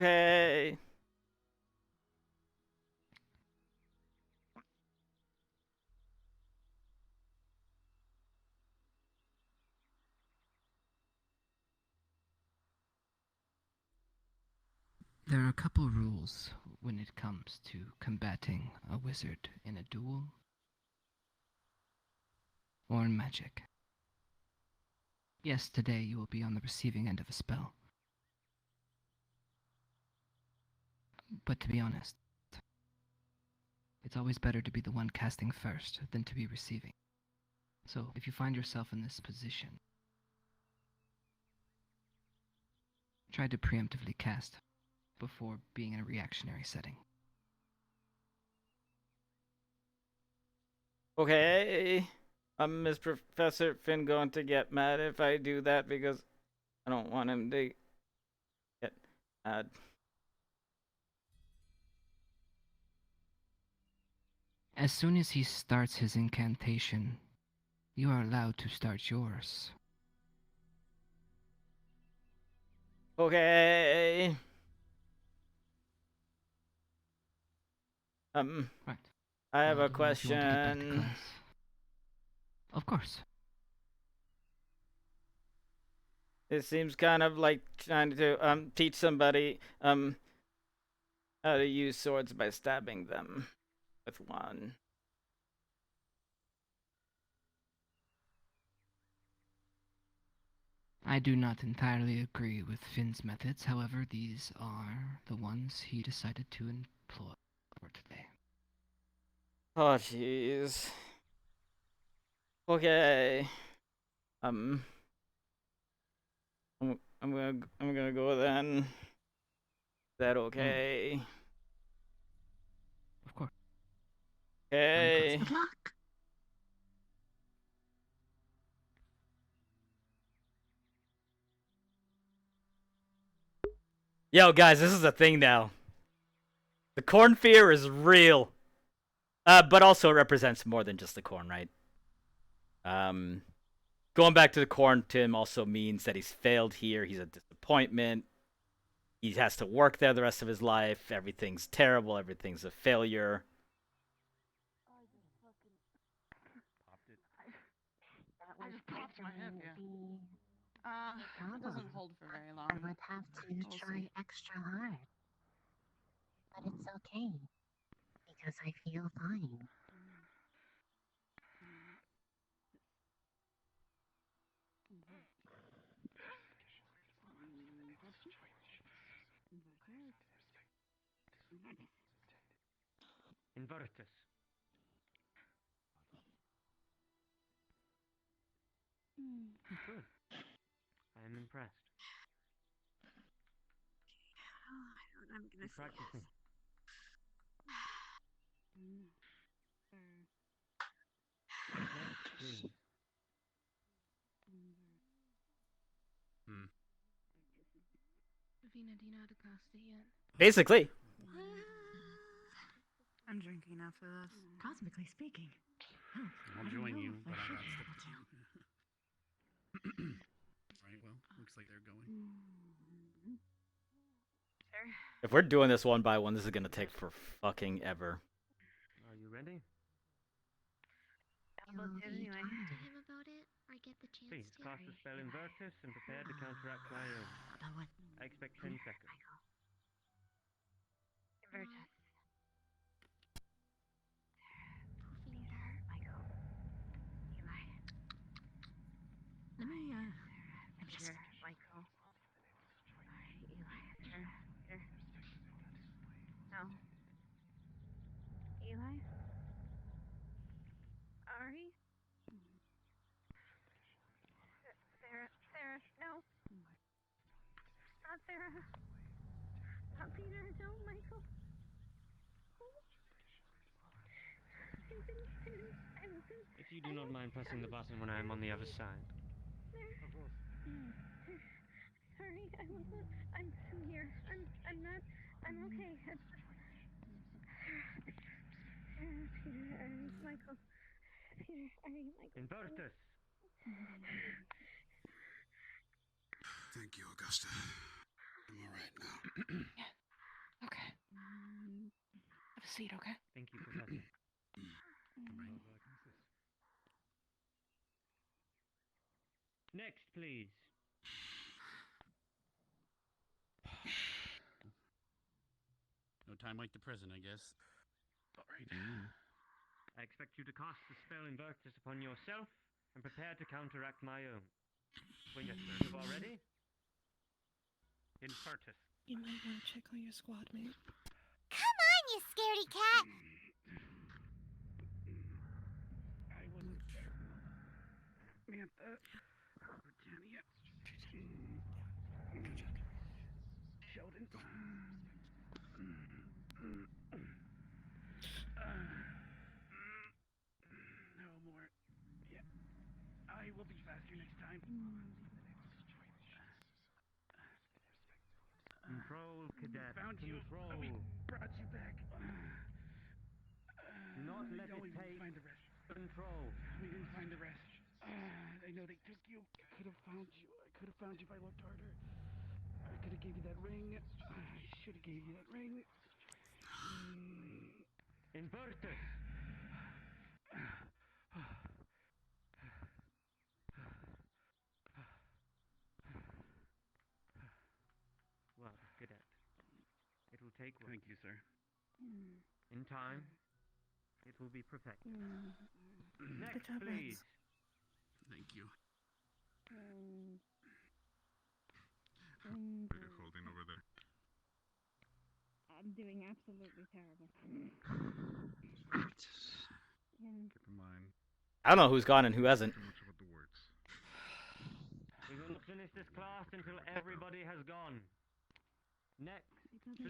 Okay. There are a couple rules when it comes to combating a wizard in a duel or in magic. Yes, today you will be on the receiving end of a spell. But to be honest, it's always better to be the one casting first than to be receiving. So, if you find yourself in this position, try to preemptively cast before being in a reactionary setting. Okay. Is Professor Finn going to get mad if I do that because I don't want him to get mad? As soon as he starts his incantation, you are allowed to start yours. Okay. Right. I have a If you want to get back to question. class. Of course. It seems kind of like trying to teach somebody how to use swords by stabbing them with one. I do not entirely agree with Finn's methods, however, these are the ones he decided to employ for today. Oh jeez. Okay. I'm gonna go then. Is that okay? Of course. Okay. Good luck. Yo, guys, this is a thing now. The corn fear is real. But also it represents more than just the corn, right? Going back to the corn to him also means that he's failed here. He's a disappointment. He has to work there the rest of his life. Everything's terrible. Everything's a failure. I just popped my head, yeah. It doesn't hold for very long. I would have to try extra hard. But it's okay. Because I feel fine. Invertus. Good. I am impressed. I'm gonna Keep practicing. Next, please. Ravina, do you know how to cast it yet? Basically. I'm drinking after this. Cosmically speaking. Oh, I'll join you, but I got stuff to do. Right, well, looks like they're going. If we're doing this one by one, this is gonna take for fucking ever. Are you ready? About to him about it, or get the chance Please to. cast the spell Invertus and prepare to counteract my own. I expect 10 seconds. Invertus. Let me, I'm just... Michael. Eli. Here. No. Eli? Ari? Sarah, no. Not Sarah. Not Peter, no, Michael. If you do not mind pressing the button when I am on the other side. Sorry, I wasn't. I'm here. I'm not. I'm okay. Peter, Michael. Peter, Michael. Invertus! Thank you, Augusta. I'm alright now. Yeah. Okay. Have a seat, okay? Thank you, Professor. Next, please. No time like the present, I guess. Alright. I expect you to cast the spell Invertus upon yourself and prepare to counteract my own. When you are ready, Invertus. You might want to check on your squad mate. Come on, you scaredy cat! I wasn't Samantha. Britannia. Sheldon. No more. Yeah. I will be faster next time. Control, cadet. Found you. Control. We brought you back. Not let no, it we didn't take find the rest. control. We didn't find the rest. I know they took you. I could have found you. I could have found you if I looked harder. I could have gave you that ring. I should have gave you that ring. Invertus. Well, cadet. It will take work. Thank you, sir. In time, it will be perfected. Next, Good job, please. Thank you. What are you holding over there? I'm doing absolutely terrible. Keep in mind. I don't know who's gone and who hasn't. Too much about the words. We will finish this class until everybody has gone. Next, please. You're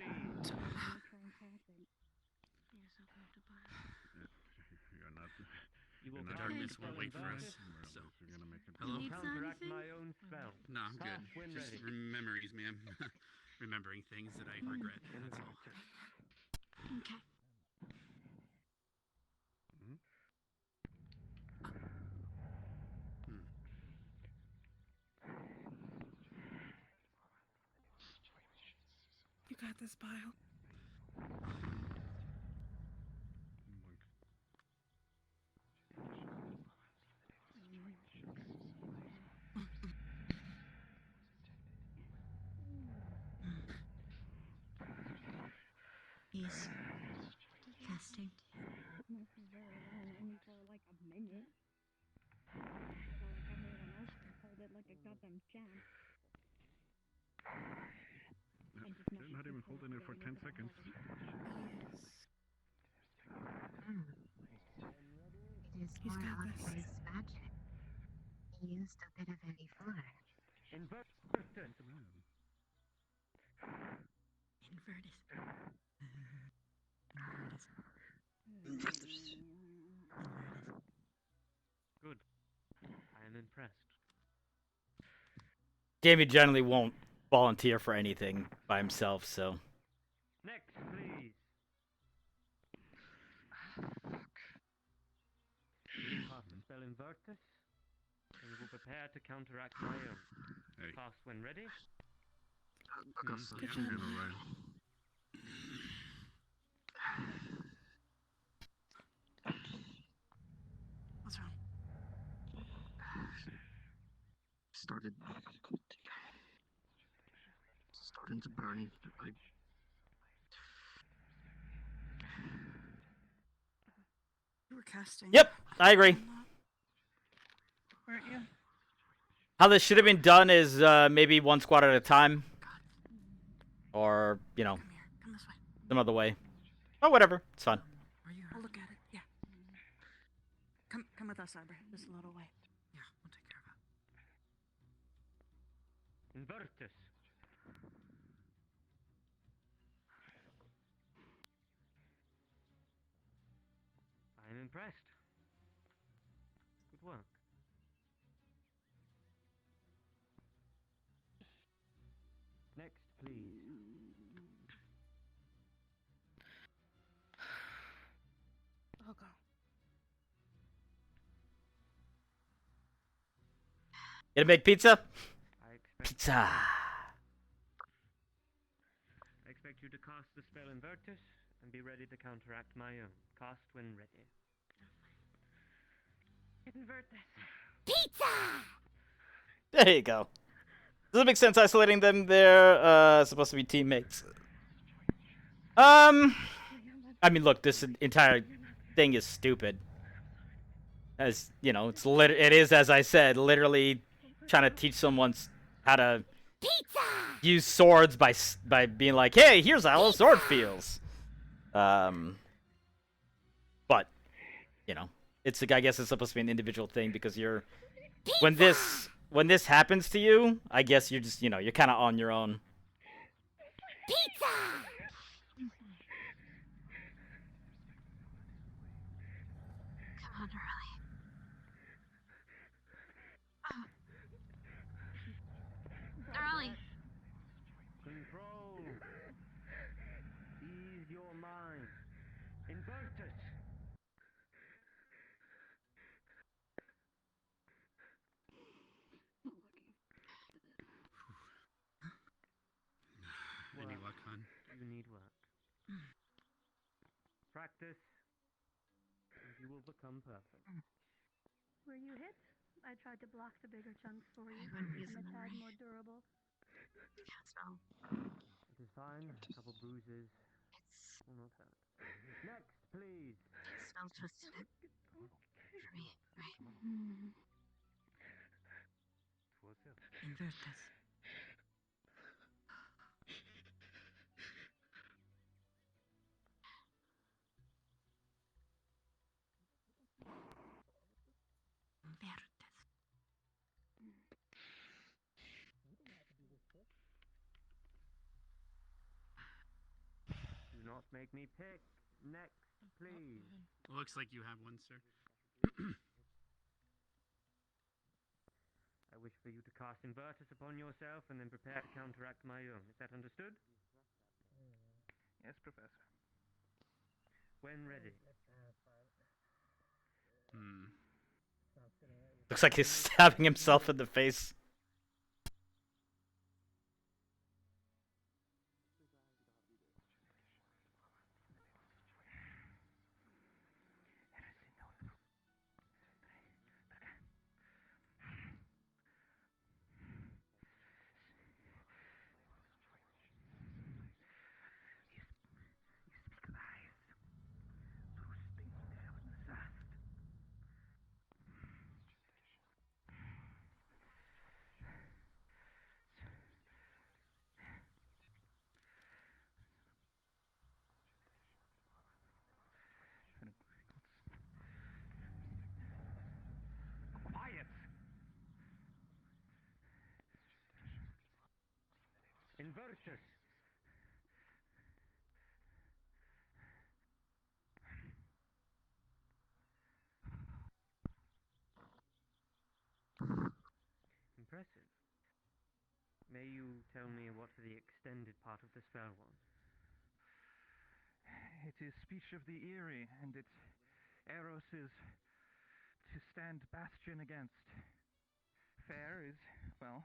not. You In will the darkness won't wait for us. So, You're gonna make it. hello. Counteract my own spell. No, I'm good. Pass when Just ready. memories, man. Remembering things that I regret. That's all. Okay. You got this, Bile. He's casting. Not for very long, only for like a minute. So like everyone else can hold it like a goddamn champ. They're not even holding it for 10 seconds. It is He's more got this. obvious magic. He used a bit of it before. Invertus. Invertus. Good. I am impressed. Jamie generally won't volunteer for anything by himself, so. Next, please. Cast the spell Invertus, and you will prepare to counteract my own. Hey. Cast when ready. Augusta, Good you're job. gonna ride. What's wrong? Starting to burn. You were casting. Yep, I agree. Weren't you? How this should have been done is maybe one squad at a time. Or, you know, Come this way. some other way. Oh, whatever. It's fine. We'll look at it. Yeah. Come with us, Arbor. Just a little way. Yeah, we'll take care of it. Invertus. I am impressed. Good work. Next, please. I'll go. Gonna make pizza? I expect Pizza. I expect you to cast the spell Invertus and be ready to counteract my own. Cast when ready. Invertus. Pizza! There you go. Does it make sense isolating them? They're supposed to be teammates. I mean, look, this entire thing is stupid. As you know, it is, as I said, literally trying to teach someone how to use swords by being like, hey, here's how a sword feels. But you know, I guess it's supposed to be an individual thing because when this happens to you, I guess you're just you're kind of on your own. Pizza! Come on, Riley. Riley. Control. Ease your mind. Invert it. Any luck, hon? You need work. Practice, and you will become perfect. Were you hit? I tried to block the bigger chunks for you. I wouldn't use And them a tad anyway. more durable. Can't spell. It is fine. A couple bruises will not hurt. Next, please. Spell twisted it. For me, right? Invert this. Invert this. Do not make me pick. Next, please. Looks like you have one, sir. I wish for you to cast Invertus upon yourself and then prepare to counteract my own. Is that understood? Yes, Professor. When ready. Looks like he's stabbing himself in the face. Quiet! Invertus! Impressive. May you tell me what the extended part of the spell was? It is speech of the eerie, and its eros is to stand bastion against. Fair is, well,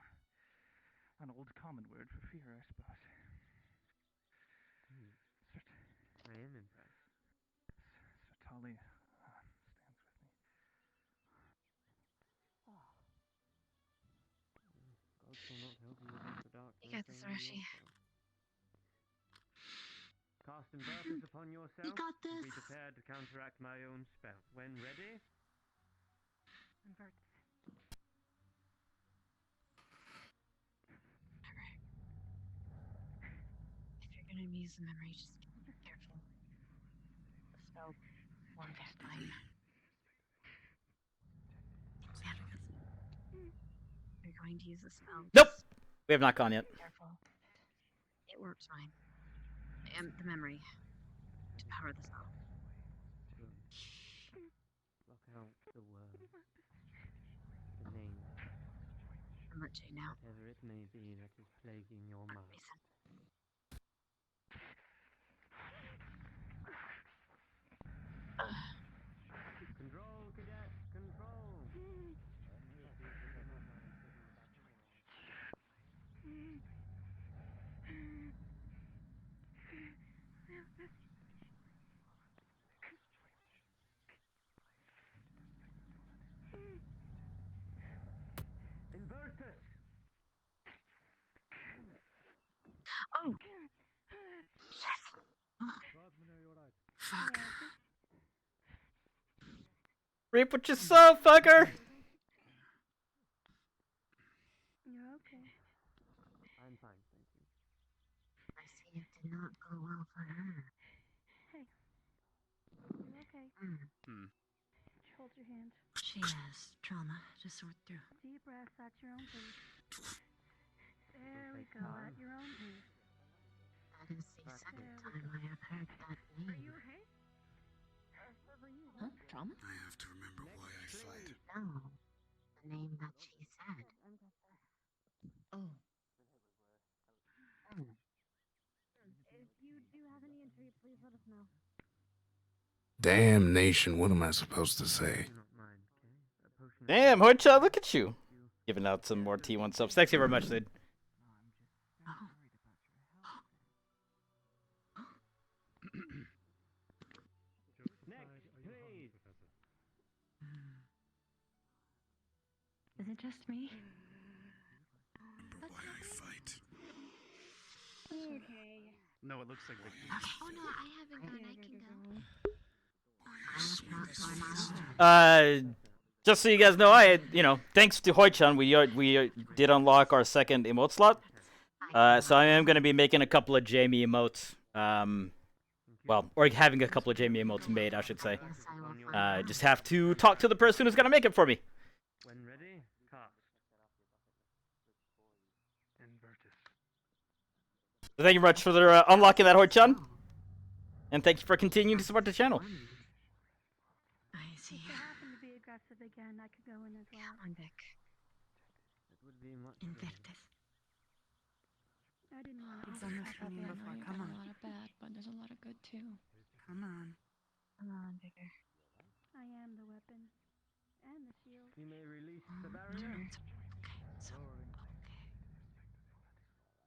an old common word for fear, I suppose. I am impressed. Certainly stands with me. God will not help you against the dark. You got this, Archie. Cast Invertus upon yourself. You got this. And be prepared to counteract my own spell. When ready. Invert. If you're gonna use the memory, just be careful. The spell won't get time. You're going to use the spell. Nope. We have not gone yet. Be careful. It works fine. And the memory to power the spell. Block out the word. The name. I'm let you now. Whatever it may be that is plaguing your mind. Control, cadet, control. Invertus. Oh. Fuck. Reap what you sow, fucker! You're okay. I'm fine, thank you. I see it did not go well for her. Hey. You're okay. Hold your hand. She has trauma to sort through. Deep breaths at your own pace. There we go, at your own pace. That is the second time I have heard that name. Are you okay? Huh? Trauma? I have to remember why I fight. No, the name that she said. Oh. If you do have any injury, please let us know. Damnation, what am I supposed to say? Damn, Horcha, look at you. Giving out some more T1 subs. Thanks you very much, dude. Is it just me? Remember why I fight. Okay. No, it looks like the. Oh no, I haven't gone. I can go. Just so you guys know, thanks to Hoi-chan, we did unlock our second emote slot. So I am going to be making a couple of Jamie emotes. Or having a couple of Jamie emotes made, I should say. Just have to talk to the person who's going to make it for me. When ready, cast. Invertus. So thank you very much for unlocking that, Hoi-chan. And thank you for continuing to support the channel. I see. If you happen to be aggressive again, I could go in as well. I'm back. Invertes. I didn't want to. It's almost from you before. Come on. A lot of bad, but there's a lot of good too. Come on. Come on, bigger. I am the weapon. And the shield. You may release the barrier. So,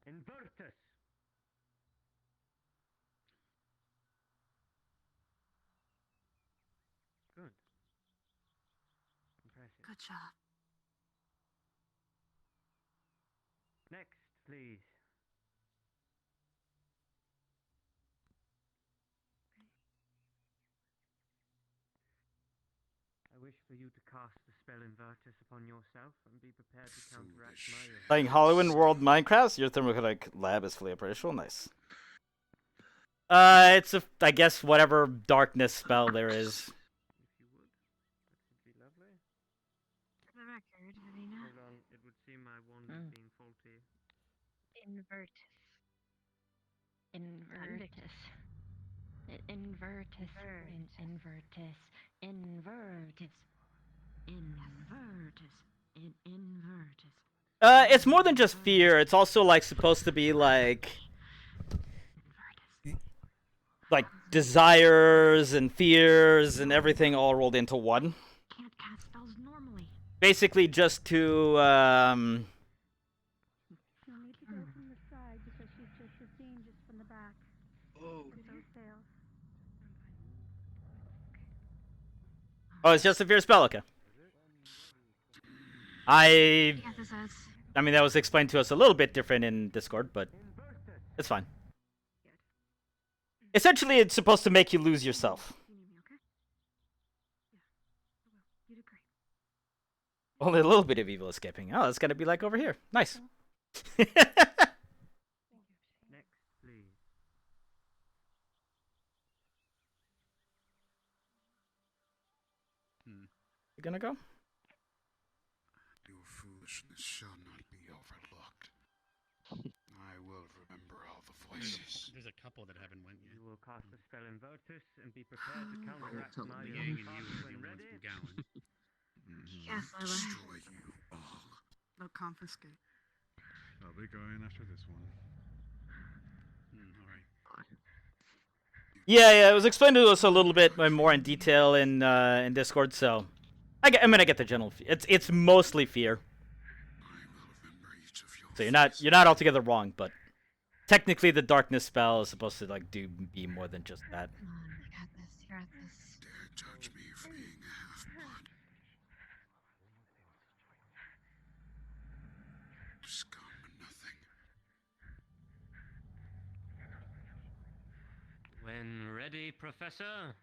Invertus. Good. Impressive. Good job. Next, please. I wish for you to cast the spell Invertus upon yourself and be prepared to counteract my... Playing Hollywood World Minecraft, your thermokinetic lab is fully operational. Nice. It's I guess whatever darkness spell there is. If you would, that would be lovely. For the record, Arena. Hold on, it would seem my wand is being faulty. Invertus. Invertus. Invertus. Invertus. Invertus. Invertus. Invertus. It's more than just fear. It's also like supposed to be like desires and fears and everything all rolled into one. Can't cast spells normally. Basically, just to You'll need to go from the side because she's just as dangerous from the back. Oh. If those fail. Oh, it's just a fear spell. Okay. I mean, that was explained to us a little bit different in Discord, but it's fine. Essentially, it's supposed to make you lose yourself. Only a little bit of evil escaping. Oh, it's gonna be like over here. Nice. Next, please. You gonna go? Your foolishness shall not be overlooked. I will remember all the voices. There's a couple that haven't went yet. You will cast the spell Invertus and be prepared to counteract my... The Yang and you will be ones from Gowan. Yes, I will. Destroy you all. They'll confiscate. I'll be going after this one. Alright. Yeah, it was explained to us a little bit more in detail in Discord, so I mean, I get the general. It's mostly fear. So you're not altogether wrong, but technically the darkness spell is supposed to be more than just that. Come on, I got this. You're at this. Dare judge me for being a half-blood. Scum nothing. When ready, Professor.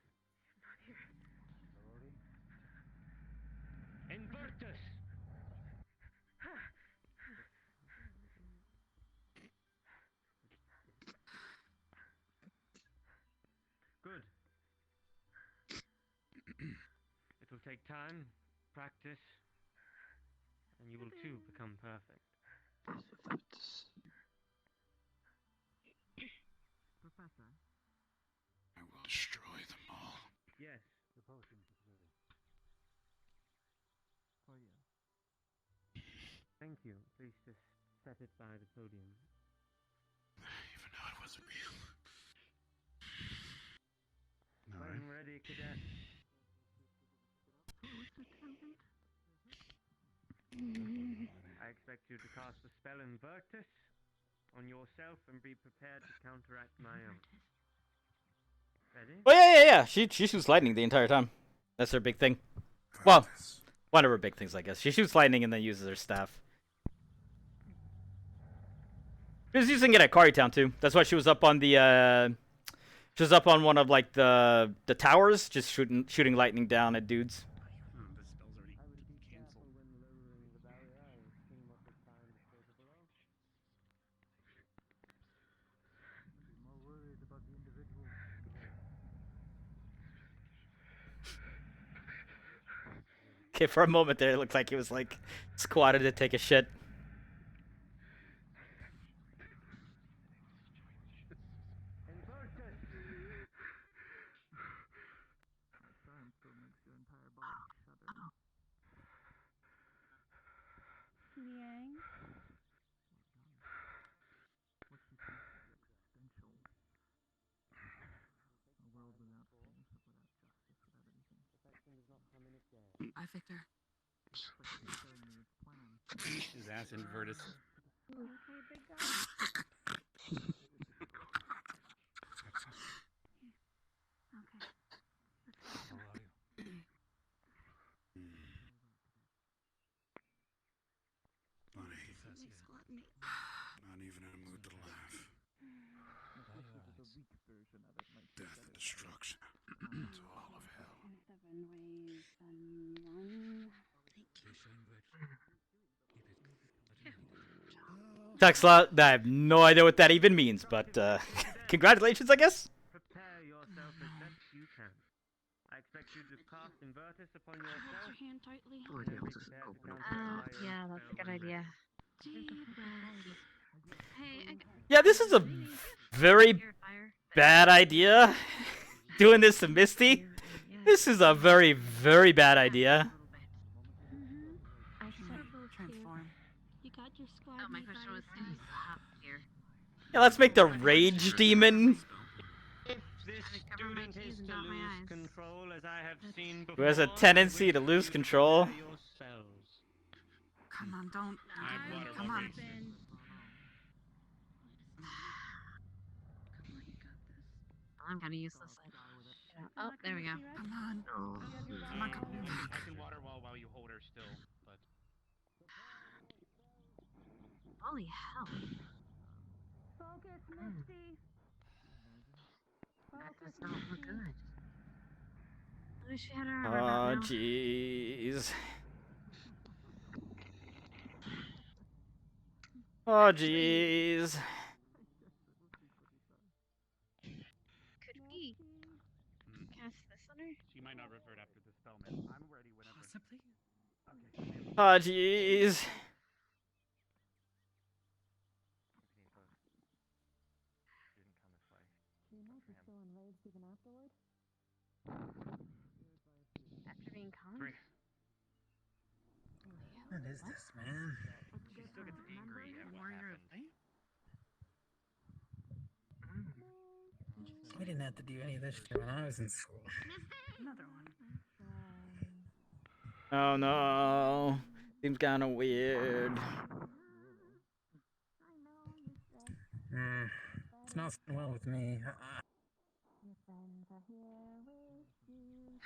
time, practice, and you will too become perfect. Professor. I will destroy them all. Yes, the potion is ready. For you. Thank you. Please just set it by the podium. Even though it wasn't real. When ready, cadet. I expect you to cast the spell Invertus on yourself and be prepared to counteract my own. Ready? Oh yeah. She shoots lightning the entire time. That's her big thing. Well, one of her big things, I guess. She shoots lightning and then uses her staff. She was using it at Town too. That's why she was up on the she was up on one of like the towers, just shooting lightning down at dudes. This spell's already canceled. Okay, for a moment there, it looked like he was like squatted to take a shit. Liang? Bye, Victor. His ass Invertus. Okay, big guy. Funny. Not even in a mood to laugh. Death and destruction. It's all of hell. 7 ways and 1. Texla, I have no idea what that even means, but congratulations, I guess. Prepare yourself as best you can. I expect you to cast Invertus upon Hold yourself. your hand tightly. Yeah, that's a good idea. Deep breath. Hey, Yeah, this is a very bad idea. Doing this to Misty. This is a very, very bad idea. I said transform. You got your squad. Oh, my question was up here. Yeah, let's make the Rage Demon. If this student is to lose control, as I have seen before, Who has a tendency to lose control. Come on, don't. Water Come will on. race. I'm gonna use this. Oh, there we go. Come on. Come on, come on. I can water while you hold her still, but Holy hell. Focus, Misty. That does not look good. I wish we had our Oh, armor now. jeez. Oh, jeez. Could we cast this on her? she might not revert after the spell, man. I'm ready whenever. Possibly. Oh, jeez. Do you know if he's still enraged even afterward? After being calm? What is this, man? She still gets angry at what happened. We didn't have to do any of this shit when I was in school. Another one. Oh, no. Seems kind of weird. Smells well with me. Your friends are here with you.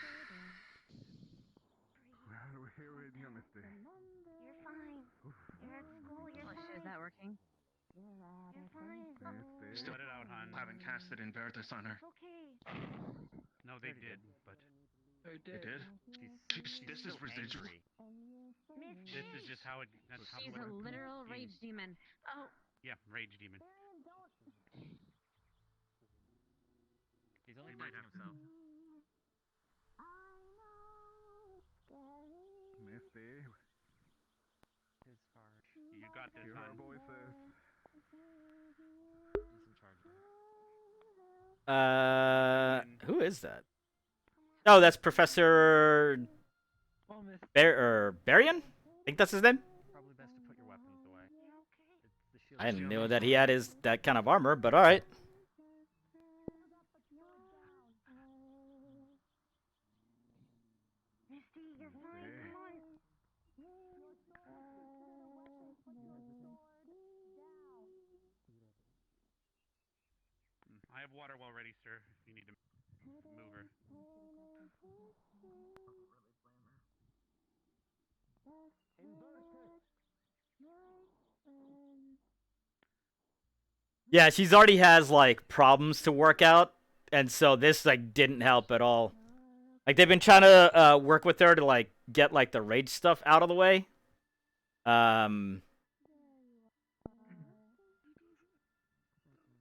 We're here with you, Misty. You're fine. You're at school. You're fine. Is that working? You're fine. Sweat it out, hon. I haven't casted Invertus on her. Okay. No, they did, but They did? This is residual. this is just how it. That's how She's what a it literal is. rage demon. Oh. Yeah, rage demon. He's only fighting himself. You got this, hon. Who is that? Oh, that's Professor Barian? I think that's his name. I didn't know that he had that kind of armor, but all right. I have water well ready, sir, if you need to move her. Yeah, she's already has like problems to work out, and so this like didn't help at all. Like they've been trying to work with her to like get like the rage stuff out of the way.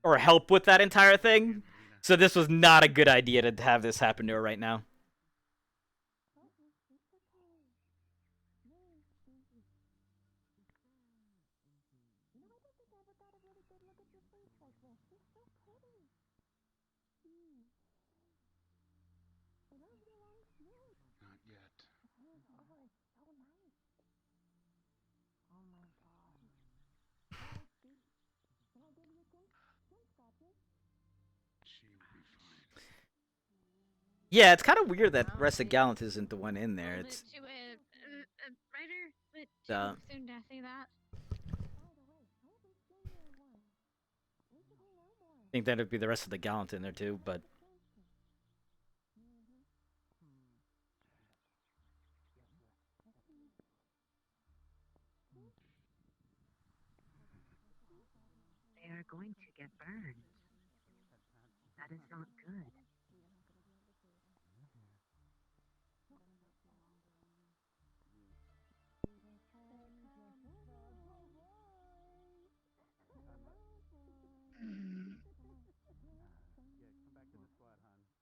Or help with that entire thing. So this was not a good idea to have this happen to her right now. Not yet. She will be fine. Yeah, it's kind of weird that Ressa Gallant isn't the one in there. It's Writer, but Uh, too soon to say that. I think that'd be the rest of the Gallant in there too, but They are going to get burned. That is not good.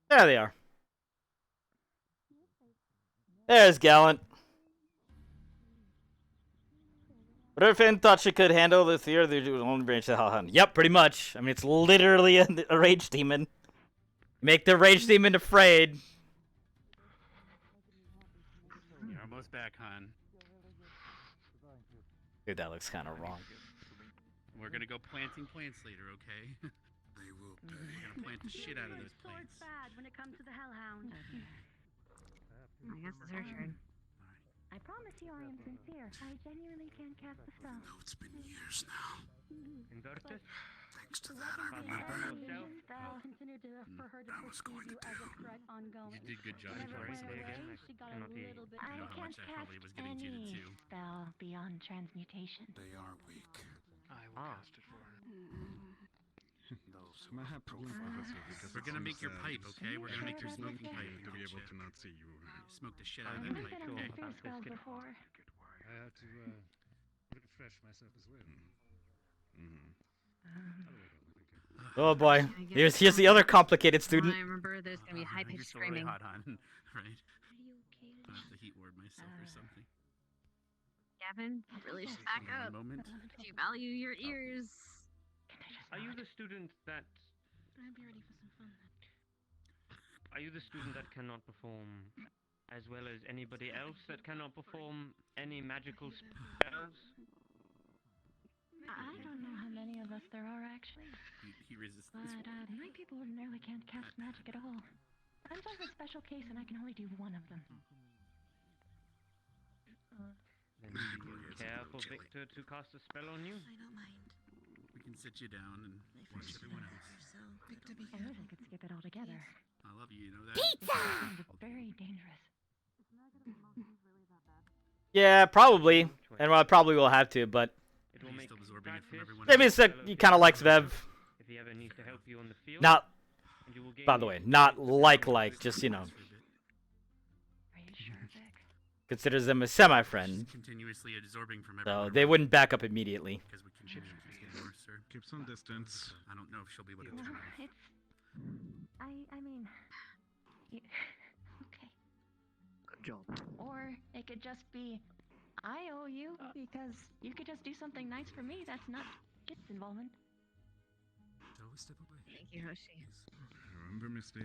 there they are. There's Gallant. Whatever Finn thought she could handle the fear, they would only branch the hell hunt. Yep, pretty much. I mean, it's literally a rage demon. Make the rage demon afraid. You're almost back, hon. Dude, that looks kind of wrong. We're gonna go planting plants later, okay? They will pay. We're gonna plant the shit out of those So plants. it's bad when it comes to the Hellhound. I guess it's her turn. I promise you I am sincere. I genuinely can cast the spell. No, it's been years now. Thanks to that, I Continue for her to perceive you as a threat ongoing. You did good job. Whenever it Sorry, went say away, again. she got a Cannot hear you. little bit. I know how can't much I cast probably was getting jitted any too. spell beyond transmutation. They are weak. I will cast it for her. Those who have profile. We're gonna make your pipe, okay? We're gonna make your smoking pipe. To be able to not see you. Smoke the shit out I've of that never pipe, been okay? able to do spells before. I have to refresh myself as well. Oh boy, here's the other complicated student. I remember there's gonna be high You're pitched still really screaming. hot, hon. Right? I have to heat ward myself or something. Gavin, really should back One up. moment. Do you value your ears? Are you the student that? I'd be ready for some fun. Are you the student that cannot perform, as well as anybody else that cannot perform any magical spells? I don't know how many of us there are actually. He resists But this one. my people ordinarily can't cast magic at all. I'm sort of a special case and I can only do one of them. Then do you care for Victor to cast a spell on you? I don't mind. We can sit you down and watch everyone else. Victor, be I wish I could skip it altogether. I love you, you know that? Pizza! It's very dangerous. Yeah, probably, and I probably will have to, but It will make maybe it's that he kind of likes Vev. If he ever needs to help you on the field. Not, and you will gain by the way, not like, just you know. Considers them a semi-friend, Continuously absorbing from so everyone. they wouldn't back up immediately. Because we continue to get worse, sir. Keep some distance. I don't know if she'll be able to No, turn off. I mean, okay. job. Or it could just be, I owe you because you could just do something nice for me that's not kids involvement. Thank you, Hoshi. Remember, Misty.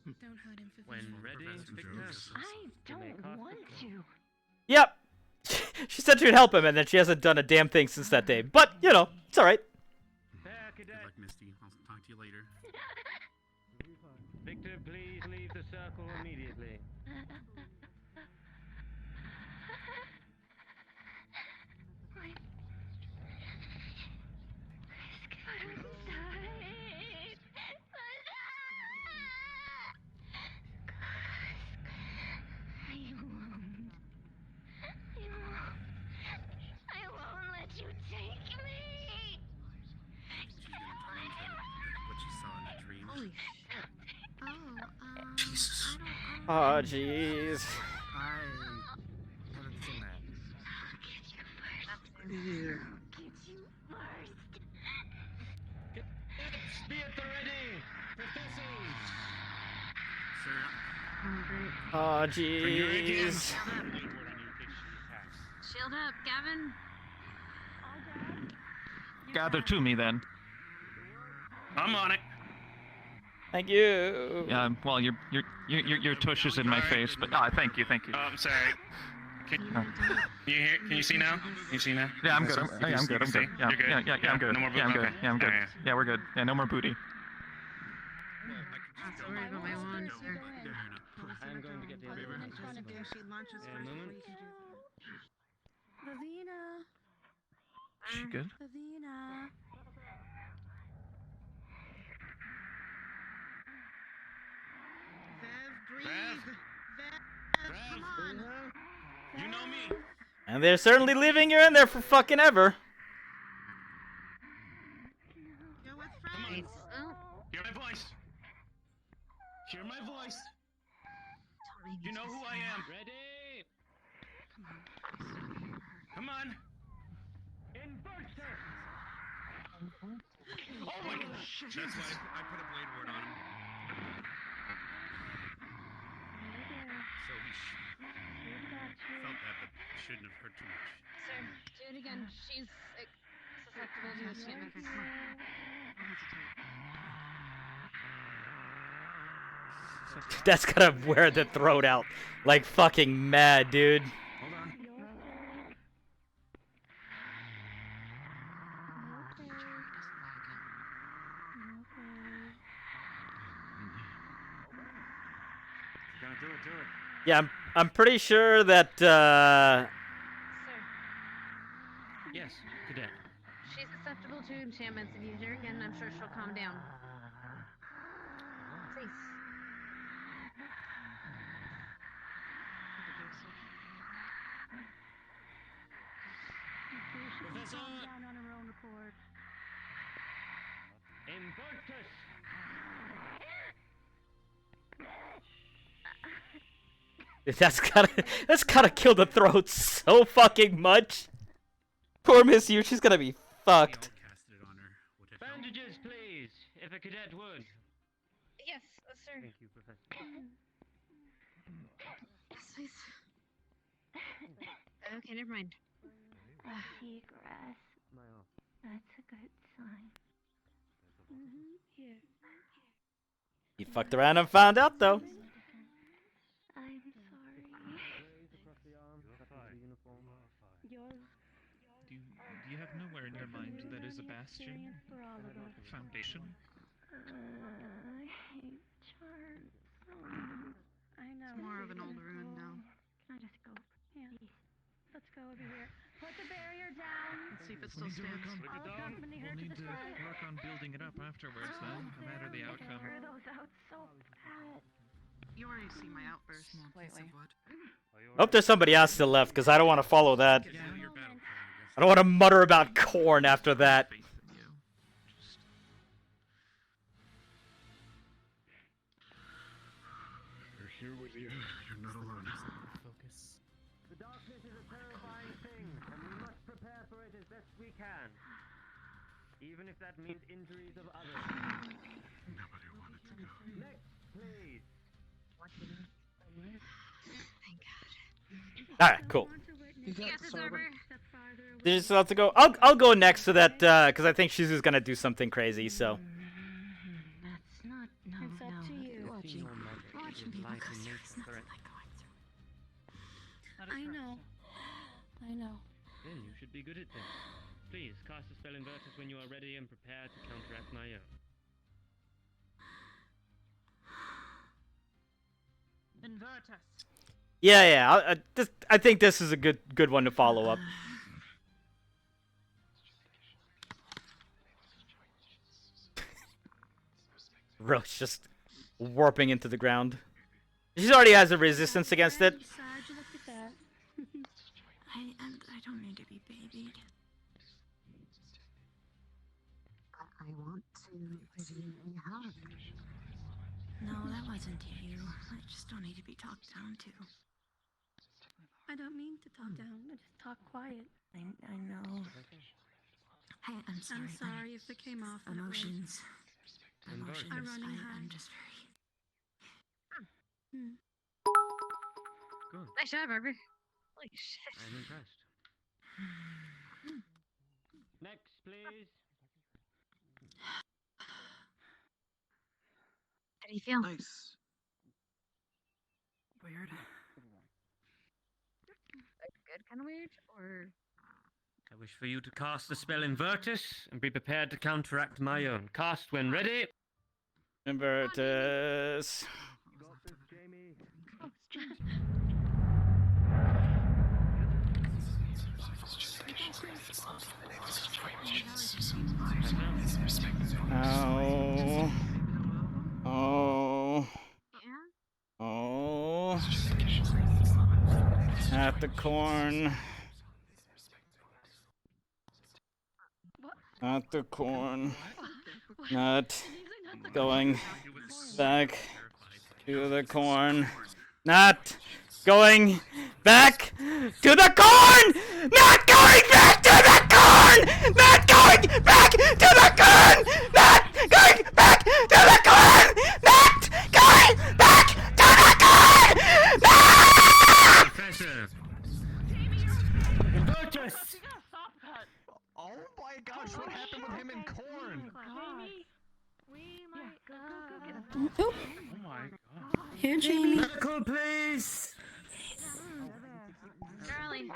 Don't hurt him for When ready, Victor. I don't want to. Yep. She said she'd help him, and then she hasn't done a damn thing since that day. But, you know, it's alright. Good luck, Misty. I'll talk to you later. Victor, please leave the circle immediately. I won't let you take me. What she saw in the dream. Holy shit. Oh, Jesus. Oh, jeez. I haven't seen that. Be at the ready! Oh, jeez. Shield up, Gavin. Gather to me then. I'm on it. Thank you. Well, your tush is in my face, but thank you. Oh, I'm sorry. Can you hear? Can you see now? Can you see now? Yeah, I'm good. I'm good. I'm good. See? Yeah, You're good? yeah, I'm good. No more Yeah, I'm booty? good. Okay. Yeah, I'm good. Alright. Yeah, we're good. Yeah, no more booty. Not so worried about my wand, sir. I'm going to get the other one. She launches Yeah, first moment. before you can do that. Lavina. She good? Lavina. Breathe. Come on. You know me. And they're certainly leaving you in there for fucking ever. Go with friends. Hear my voice. Hear my voice. You know who I am. Ready? Come on. Inverter! Oh my God. That's why I put a blade ward on him. So he felt that, but shouldn't have hurt too much. Sir, do it again. She's susceptible to enchantment. Come on. Don't hesitate. That's gonna wear the throat out like fucking mad, dude. Hold on. Gonna do it. Yeah, I'm pretty sure that Yes, cadet. She's susceptible to enchantments. If you hit her again, I'm sure she'll calm down. Please. Professor! Down on her own accord. Invertus! that's gotta kill the throat so fucking much. Poor Miss You, she's gonna be fucked. Bandages, please, if a cadet would. Yes, sir. Thank you, Professor. Yes, please. Okay, never mind. Seagrass. That's a good sign. Here. You fucked around and found out though. I'm sorry. Do you have nowhere in your mind that is a bastion? Foundation? I hate charms. I know. It's more of an old ruin now. Can I just go? Yeah. Let's go over here. Put the barrier down. Let's see if it still stands. I'll accompany her We'll to need the to side. work on building it up afterwards then, no matter the outcome. Tear those out so bad. You already see my outburst. Lately. Hope there's somebody else still left, because I don't want to follow that. I don't want to mutter about corn after that. We're here with you. You're not alone. Focus. The darkness is a terrifying thing, and we must prepare for it as best we can. Even if that means injuries of others. Nobody wanted to go. Next, please. What do you mean? All right, cool. You got the server. Did you still have to go? I'll go next so that because I think she's just gonna do something crazy. So. That's not. No, It's up to you. Watching people go through is nothing like going through. I know. I know. Then you should be good at this. Please cast the spell Invertus when you are ready and prepared to counteract my own. Invertus. Yeah. I think this is a good one to follow up. Roach just warping into the ground. She already has a resistance against it. I don't need to be babied. I want to give you a hug. No, that wasn't you. I just don't need to be talked down to. I don't mean to talk down. I just talk quiet. I know. Hey, I'm sorry. I'm sorry if it came off that way. Emotions. I'm running high. I'm just very. Good. Nice job, Barbie. Holy shit. I'm impressed. Next, please. How do you feel? Nice. Weird. Like good kind of weird, or? I wish for you to cast the spell Invertus and be prepared to counteract my own. Cast when ready. Invertus. Oh. Oh. Oh. At the corn. At the corn. Not going back to the corn. Not going back to the corn! Not going back to the corn! Not going back to the corn! Not going back to the corn! Not going back to the corn! No! Professor. Oh my gosh, what happened with him and Corn? Oh my god. Here, Jamie. Medical, please. Charlie.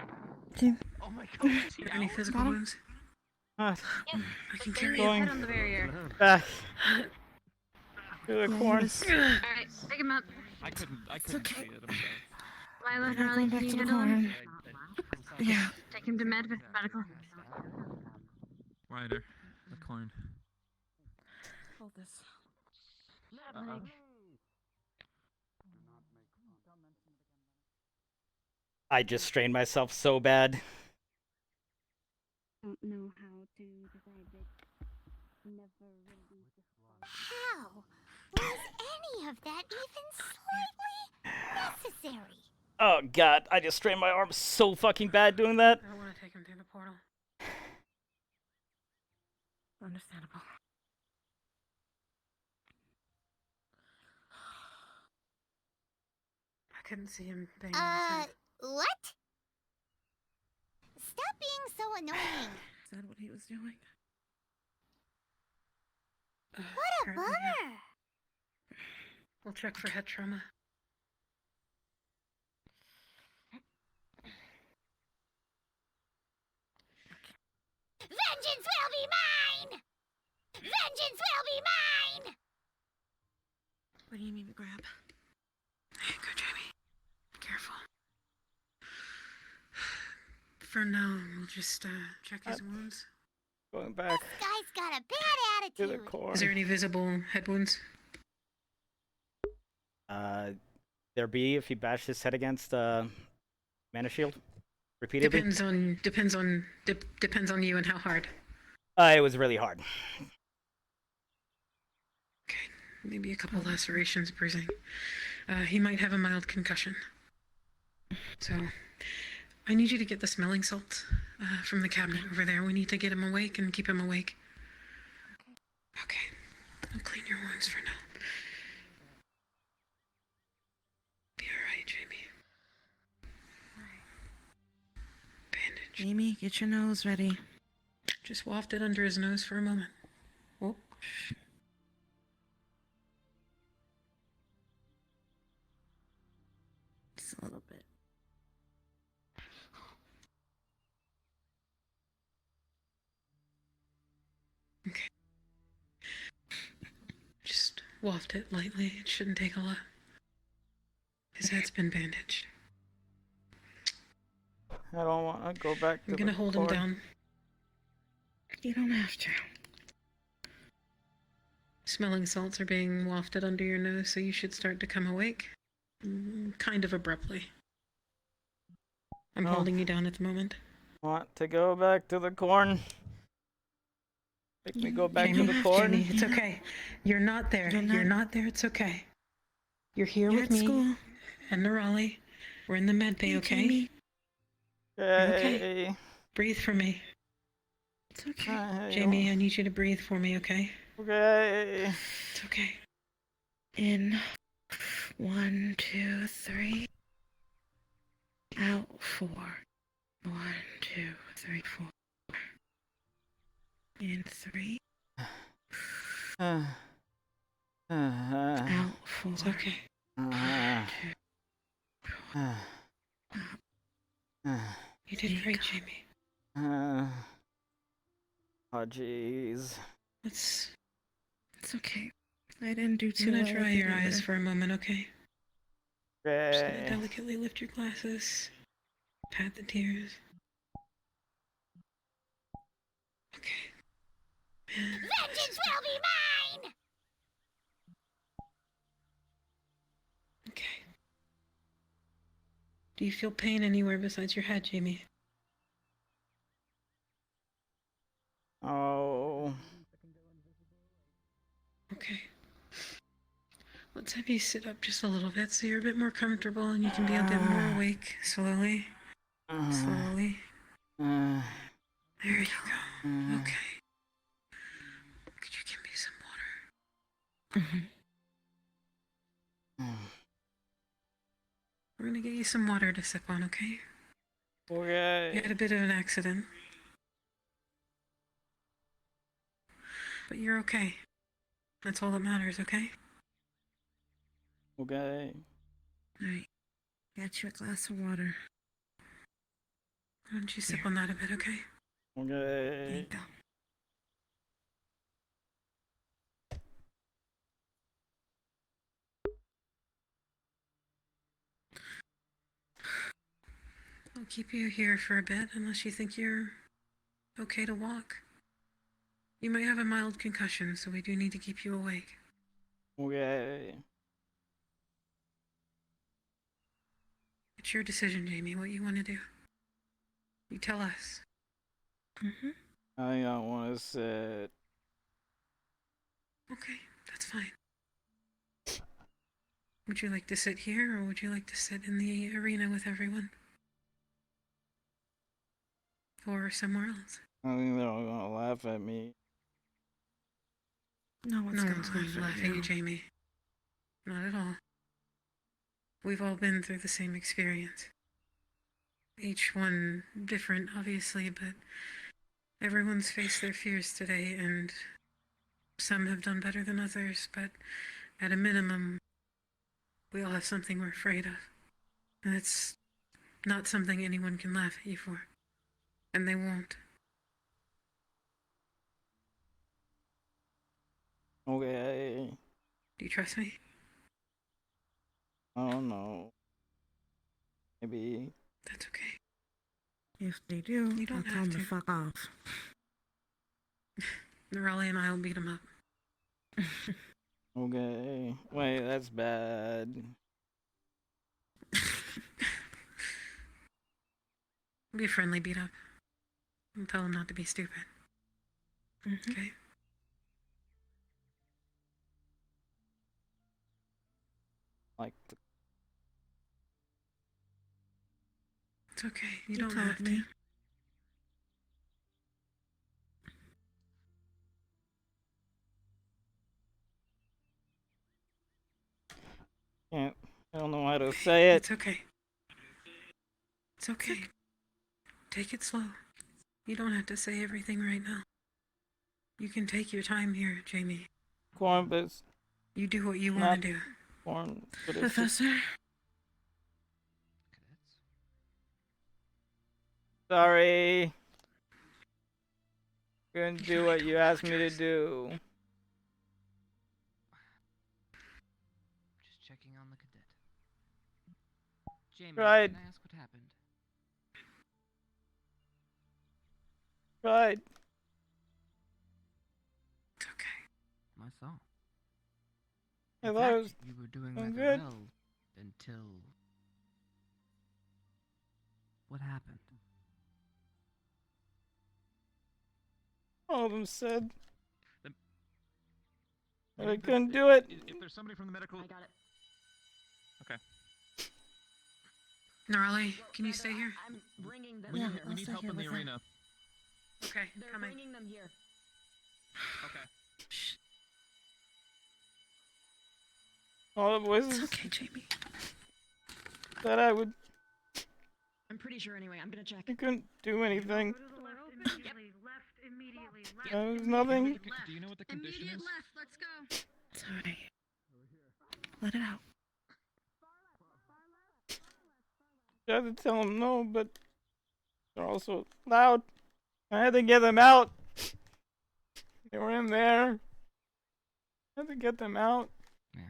Oh my god. Any physical wounds? Yeah. I can carry Going. it. Head on the barrier. Back to the corn. Alright, pick him up. I couldn't see it. I'm sorry. Lila, Charlie, can you handle him? Yeah. Take him to medical. Ryder, the corn. Hold this. I just strained myself so bad. Don't know how to describe it. Never really. How was any of that even slightly necessary? Oh god, I just strained my arm so fucking bad doing that. I don't want to take him through the portal. Understandable. I couldn't see him banging his head. What? Stop being so annoying. Is that what he was doing? What a Apparently, bummer. yeah. We'll check for head trauma. Vengeance will be mine! Vengeance will be mine! What do you mean to grab? Hey, go, Jamie. Careful. For now, we'll just check his wounds. Going back Guy's got a bad to the attitude. corn. Is there any visible head wounds? There be if he bashed his head against mana shield repeatedly. Depends on you and how hard. It was really hard. Maybe a couple lacerations, bruising. He might have a mild concussion. So, I need you to get the smelling salt from the cabinet over there. We need to get him awake and keep him awake. Okay. I'll clean your wounds for now. Be alright, Jamie. Jamie, get your nose ready. Just waft it under his nose for a moment. Oh. Just a little bit. Okay. Just waft it lightly. It shouldn't take a lot. His head's been bandaged. I don't want to go back to I'm gonna hold him down. You don't have to. Smelling salts are being wafted under your nose, so you should start to come awake. Kind of abruptly. I'm holding you down at the moment. Want to go back to the corn? Make me go back to the corn? Jamie, it's okay. You're not there. You're not there. It's okay. You're here with me school. and Nerali. We're in the med bay, okay? Okay. You're okay. Breathe for me. It's okay. Jamie, I need you to breathe for me, okay? Okay. It's okay. In 1, 2, 3. Out 4. 1, 2, 3, 4. In 3. Out 4. It's okay. 1, 2. You did great, Jamie. Oh, jeez. It's okay. I didn't do I'm too gonna well. dry your eyes for a moment, okay? Just gonna Okay. delicately lift your glasses. Pat the tears. Okay. And Vengeance will be mine! okay. Do you feel pain anywhere besides your head, Jamie? Oh. Okay. Let's have you sit up just a little bit so you're a bit more comfortable and you can be a bit more awake. Slowly. Slowly. There you go. Okay. Could you give me some water? We're gonna get you some water to sip on, okay? Okay. You had a bit of an accident. But you're okay. That's all that matters, okay? Okay. Alright. Got you a glass of water. Why don't you sip on that a bit, okay? There you Okay. go. I'll keep you here for a bit unless you think you're okay to walk. You might have a mild concussion, so we do need to keep you awake. Okay. It's your decision, Jamie, what you want to do. You tell us. I don't want to sit. Okay, that's fine. Would you like to sit here, or would you like to sit in the arena with everyone? Or somewhere else? I think they're all gonna laugh at me. No one's No one's going to laugh at you, you. Jamie. Not at all. We've all been through the same experience. Each one different, obviously, but everyone's faced their fears today, and some have done better than others, but at a minimum, we all have something we're afraid of. And it's not something anyone can laugh at you for. And they won't. Okay. Do you trust me? I don't know. Maybe. That's okay. If they do, You don't I'll tell them have to to. fuck off. Nerali and I will beat him up. Okay. Wait, that's bad. Be a friendly beat up. And tell him not to be stupid. Okay? Like, It's okay. You You don't told have to. me. I don't know how to say it. It's okay. It's okay. Take it slow. You don't have to say everything right now. You can take your time here, Jamie. Corn, but it's You do what you not want to do. corn, but it's just- Professor? Sorry. Couldn't do what you asked me to do. Just checking on the cadet. Jamie, Right. can I ask what happened? Right. It's okay. I saw. I In thought it fact, was you were doing I'm rather good. well until what happened? All of them said The- that I couldn't do it. If there's somebody from the medical. I got it. Okay. Gnarly, can you stay here? I'm bringing them We here. need, we need help in the arena. Okay, They're coming. bringing them here. Okay. All the voices It's okay, Jamie. said I would. I'm pretty sure anyway. I'm gonna check. I couldn't do anything. Left immediately. There was nothing. Do you know what the condition is? Left. Let's go. It's alright. Let it out. Tried to tell them no, but they're also loud. I had to get them out. They were in there. I had to get them out. Yeah.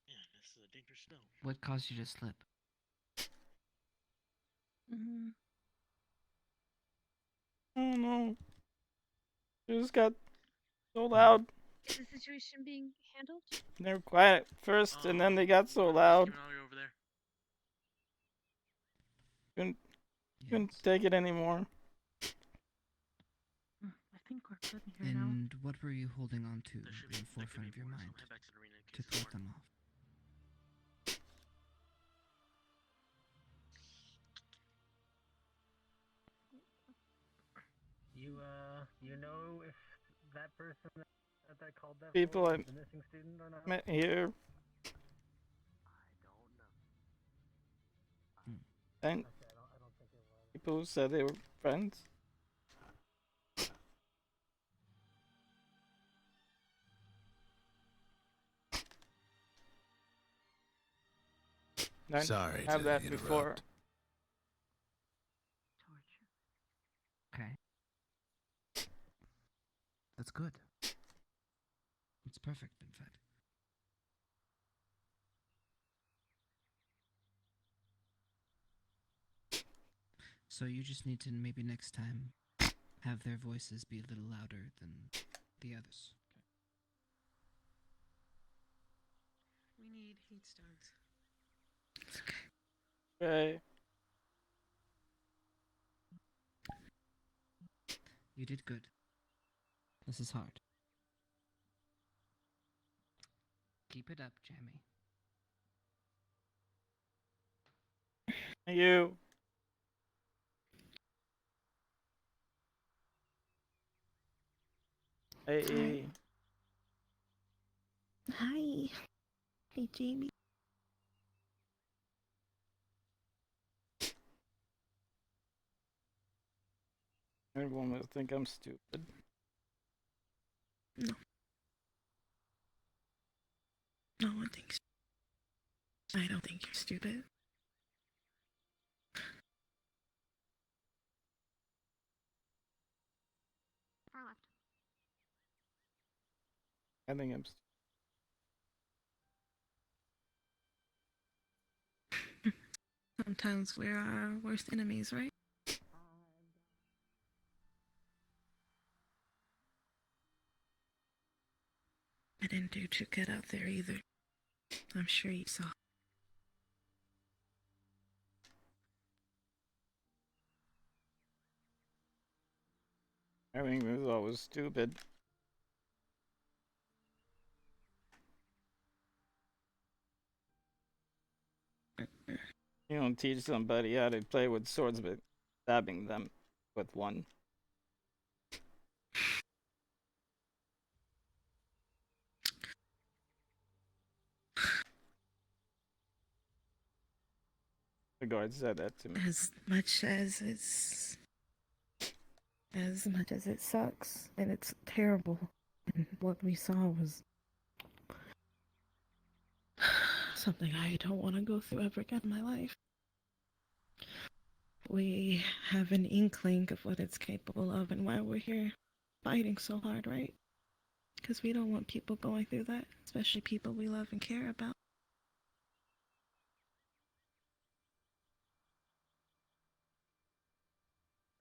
Yeah, this is a dangerous snow. What caused you to slip? Mm-hmm. I don't know. It just got so loud. Is the situation being handled? They were quiet at first, and then they got so loud. Over there. Couldn't take it anymore. I think we're good here now. And what were you holding on to in the forefront of your mind to thwart them off? You know if that person that called that People for I is a missing student or not? met here. And people who said they were friends. I Sorry have to that interrupt. before. Okay. That's good. It's perfect, in fact. So you just need to maybe next time have their voices be a little louder than the others. We need heat stones. Okay. You did good. This is hard. Keep it up, Jamie. You. Hey. Hi. Hey, Jamie. Everyone will think I'm stupid. No. No one thinks. I don't think you're stupid. Far left. I think I'm Sometimes we're our worst enemies, right? I didn't do too good out there either. I'm sure you saw. I think it was always stupid. You don't teach somebody how to play with swords by stabbing them with one. The guard said that to me. As much as it sucks and it's terrible, and what we saw was something I don't want to go through ever again in my life. We have an inkling of what it's capable of and why we're here fighting so hard, right? Because we don't want people going through that, especially people we love and care about.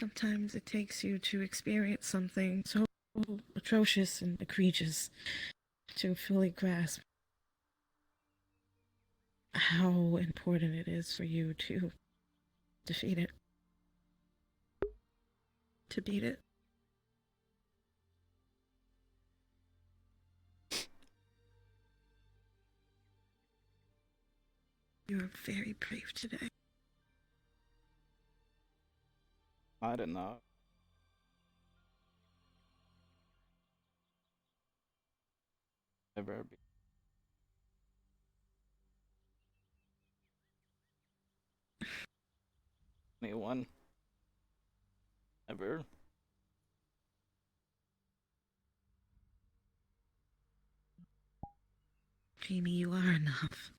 Sometimes it takes you to experience something so atrocious and egregious to fully grasp how important it is for you to defeat it, to beat it. You are very brave today. I don't know. Never be. Anyone. Ever. Jamie, you are enough.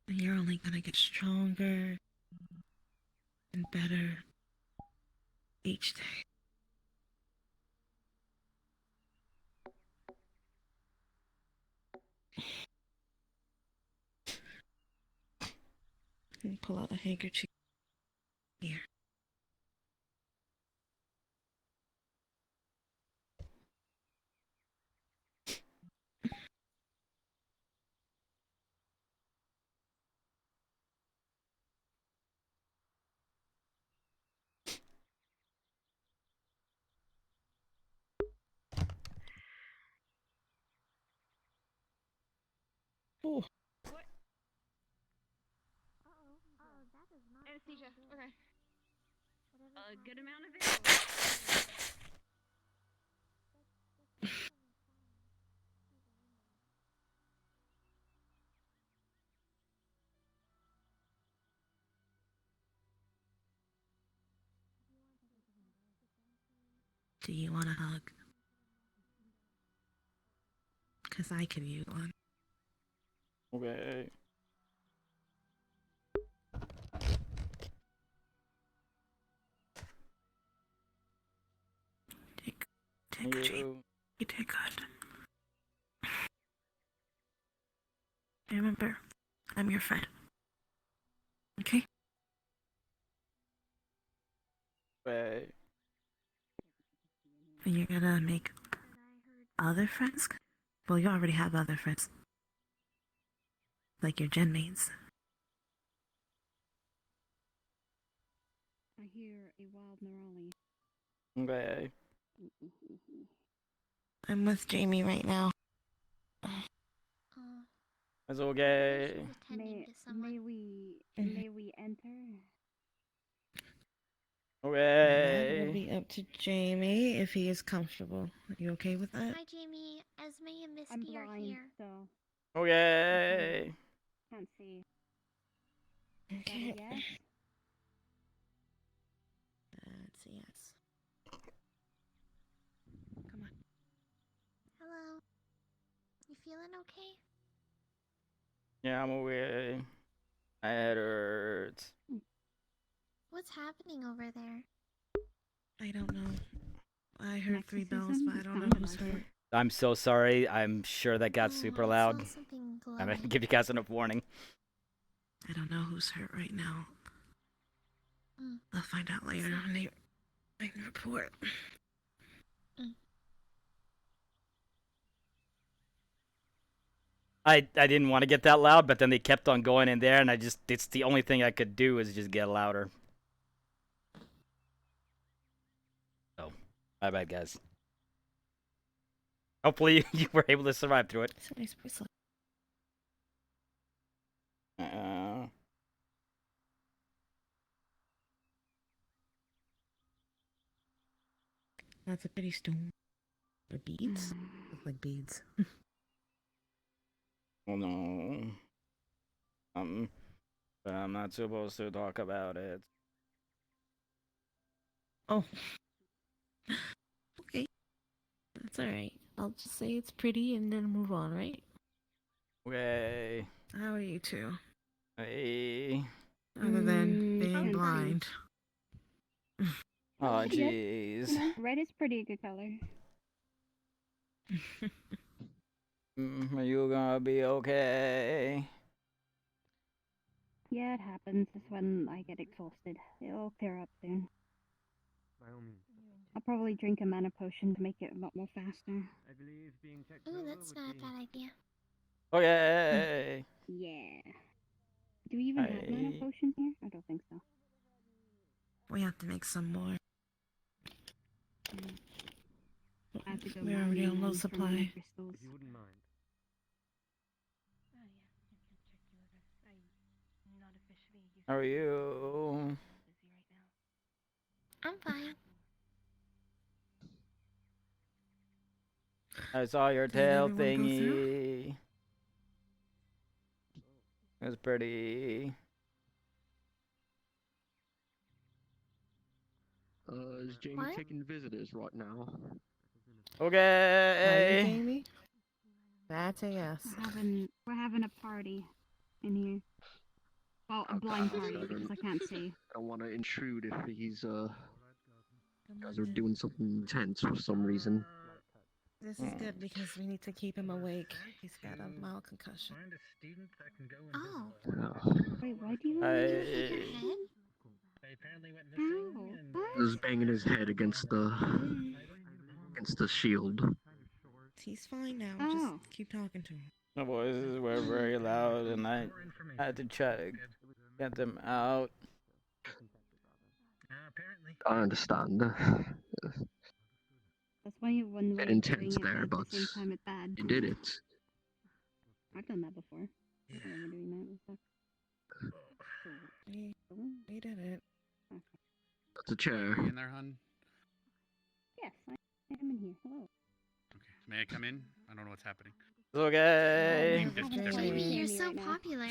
And you're only gonna get stronger and better each day. And pull out a handkerchief. Here. Oh. Anesthesia. Okay. A good amount of it. Do you want a hug? Because I could use one. Okay. Take a Jamie. You did good. Remember, I'm your friend. Okay? Right. And you're gonna make other friends? Well, you already have other friends. Like your gen mates. I hear a wild Nerali. Okay. I'm with Jamie right now. It's okay. May we enter? That Okay. will be up to Jamie if he is comfortable. Are you okay with that? Hi, Jamie. Esme and I'm Misty are blind, here. so Okay. can't see. Okay. Is that a yes? That's a yes. Come on. Hello. You feeling okay? Yeah, I'm okay. My head hurts. What's happening over there? I don't know. I heard 3 bells, but I don't know who's hurt. I'm so sorry. I'm sure that got super loud. saw something I'm gonna glowing. give you guys enough warning. I don't know who's hurt right now. Mm. I'll find out later on the report. I didn't want to get that loud, but then they kept on going in there, and it's the only thing I could do is just get louder. So, my bad, guys. Hopefully you were able to survive through it. It's a nice bracelet. That's a pretty stone. Or beads? Look like beads. Oh no. But I'm not supposed to talk about it. Oh. Okay. That's alright. I'll just say it's pretty and then move on, right? Okay. How are you two? Hey. Other than being I'm blind. Oh, Yeah, jeez. you know, red is pretty a good color. Are you gonna be okay? Yeah, it happens. It's when I get exhausted. It'll clear up soon. I'll probably drink a mana potion to make it a lot more faster. Ooh, that's not a bad idea. Okay. Yeah. Do we even have mana potions here? I don't think so. We have to make some more. I have to go We're already on mining low for supply. mana crystals. How are you? I'm fine. I saw your Did tail everyone go through? thingy. It was pretty. Is Jamie What? taking visitors right now? Are you Okay. Jamie? That's a yes. We're having a party in here. Well, a blind party because I can't see. I don't want to intrude if he's you guys are doing something intense for some reason. This is good because we need to keep him awake. He's got a mild concussion. Oh. Wait, why do you want me to hit your I... head? How? He was banging his head against the shield. He's fine now. Oh. Just keep talking to him. The voices were very loud, and I had to try to get them out. I understand. That's why you one way Bit of intense doing it, there, but but at the same time it's bad. you did it. I've done that before. I don't remember doing that and stuff. We did it. Okay. That's a chair. You in there, hun? Yes, I am in here. Hello. Okay. May I come in? I don't know what's happening. Okay. Jamie, you're so right now. popular.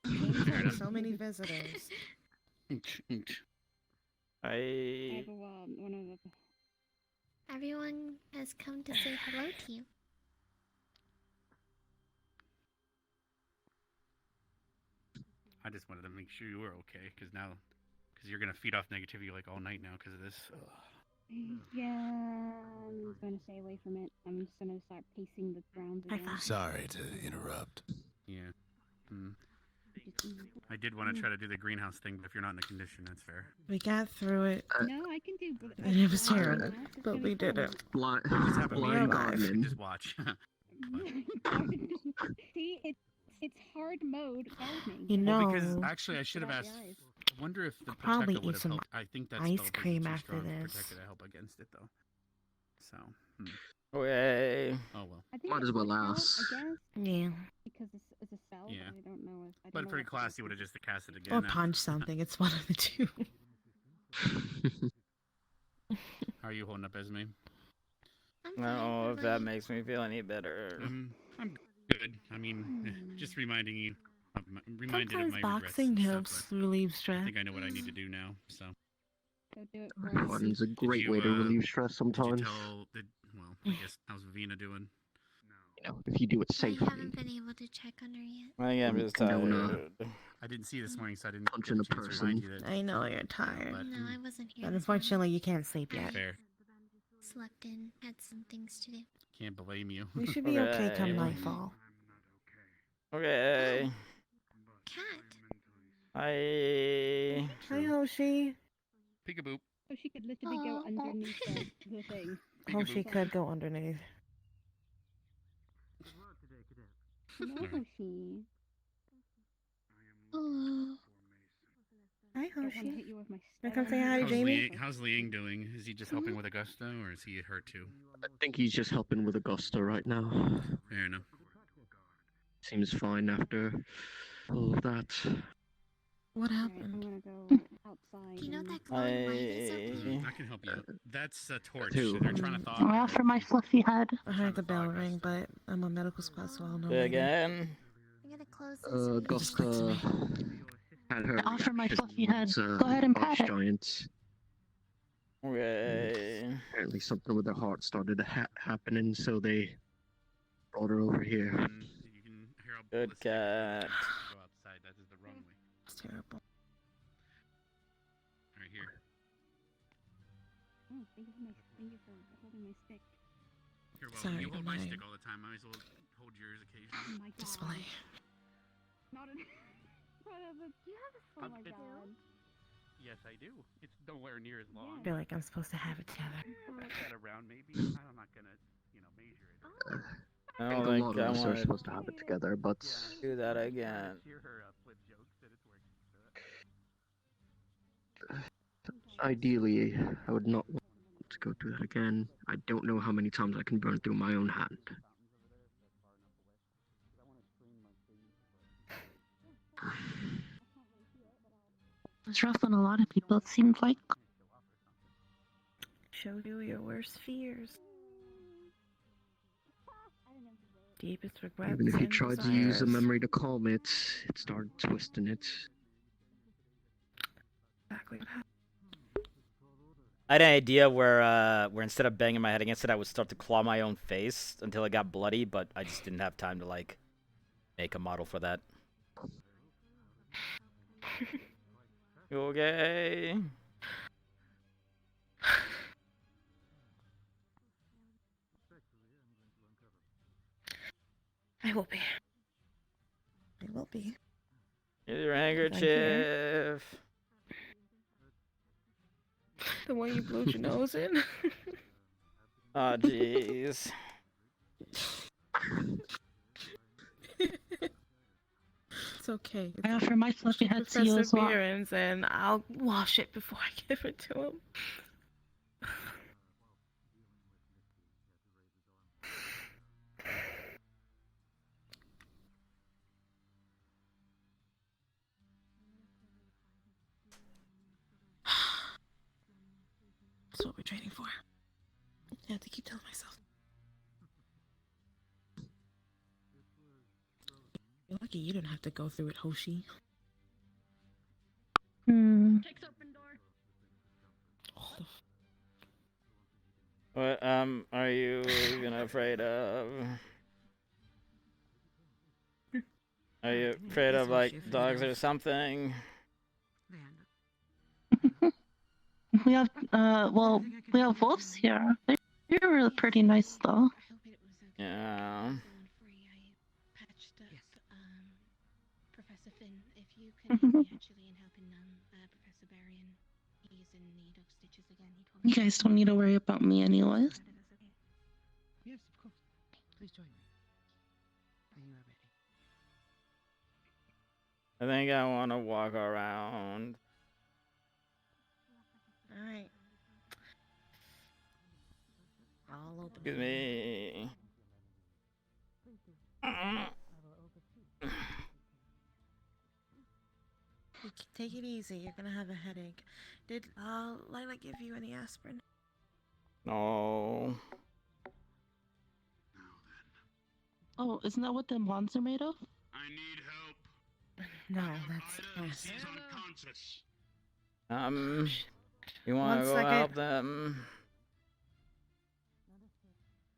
There's so many visitors. I have one of the. Everyone has come to say hello to you. I just wanted to make sure you were okay, because you're gonna feed off negativity like all night now because of this. Yeah, I'm gonna stay away from it. I'm just gonna start pacing the grounds again. Sorry to interrupt. Yeah. I did want to try to do the greenhouse thing, but if you're not in a condition, that's fair. We got through it. No, I can do. And it was terrible, but we did it. Blind alive. gardening. Just watch. See, it's hard mode gardening. You know, Well, because actually, I should have asked. I wonder if the probably protector would eat have some helped. I think that's ice still cream too after strong for this. protector to help against it, though. So. Okay. Oh well. I think Might it as well would help, last. I guess, Yeah. because it's a spell. Yeah. But I don't know if. I don't But know pretty what classy would have just cast it again. Or now. punch something. It's one of the two. How are you holding up, Esme? I don't know if that makes me feel any better. I'm good. I mean, just reminding you. Reminded Sometimes of my regrets boxing and stuff, helps but relieve I stress. think I know what I need to do now. So. Go do it for us. Gardening's a great you, way to relieve stress sometimes. Well, I guess how's Vina doing? You know, if you do it I safely. haven't been able to check on her yet. I am just tired. I didn't see you this morning, so I didn't Punch get in a a chance to person. remind you that. I know you're tired. But, No, I wasn't here. But this unfortunately, you can't sleep yet. Fair. Slept in, had some things to do. Can't blame you. We should be okay come nightfall. Okay. Cat. Hi. Hi, Hoshi. Peekaboo. So she could literally go underneath the thing. Hoshi could go underneath. No, Hoshi. Oh. Hi, I don't want to Hoshi. hit you with my Wanna come stone. say hi to Jamie? How's Liang doing? Is he just helping with Augusta, or is he hurt too? I think he's just helping with Augusta right now. Fair enough. Seems fine after all of that. What I'm happened? gonna go outside. Do you know and- that glowing light is up there? I can help you. That's a torch. Two. They're trying to thaw. I offer my fluffy head. I heard the bell ring, but I'm on medical squad, so I'll know later. Again. I'm gonna close this. Augusta had her I offer my reaction fluffy head. once, Go ahead and pat it. Giants. Okay. Apparently something with her heart started happening, so they brought her over here. You can hear how Good cat. Go outside. That is the wrong way. It's terrible. Right here. Oh, thank you for holding my stick. You're welcome. Sorry, You hold am my I- stick all the time. I might as well hold yours Oh occasionally. my god. Display. Not an. You have a. Oh my god. Yes, I do. It's nowhere near as long. I feel like I'm supposed to have it together. Pass that around, maybe. I'm not gonna, measure it. I I don't think a think lot I of us are want supposed to have it together, but to do that again. Hear her flip jokes that it's working. ideally, I would not want to go through that again. I don't know how many times I can burn through my own hand. It's rough on a lot of people, it seemed like. Show you your worst fears. Deepest regrets. Even if you and tried to use the desires. memory to calm it, it started twisting it. Exactly what happened. I had an idea where instead of banging my head against it, I would start to claw my own face until it got bloody, but I just didn't have time to like make a model for that. You okay? I will be. I will be. Here's your Thank you. handkerchief. The one you blew your nose in? Oh, jeez. It's okay. I offer my fluffy head to you as well. Perseverance, and I'll wash it before I give it to him. That's what we're training for. I have to keep telling myself. You're lucky you didn't have to go through it, Hoshi. Kicks open door. What are you even afraid of? Are you afraid of like dogs or something? We have, we have wolves here. They're really pretty nice, though. Yeah. Patched up, Professor Finn, if you can help me actually in helping Professor Barian, he's in need of stitches again. He told me. You guys don't need to worry about me anyways. Yes, of course. Please join me. When you are ready. I think I want to walk around. Alright. I'll open Excuse me. Take it easy. You're gonna have a headache. Did Lila give you any aspirin? No. Oh, isn't that what them wands are made of? I need help. No, that's us. He's unconscious. You want to One go help second. them?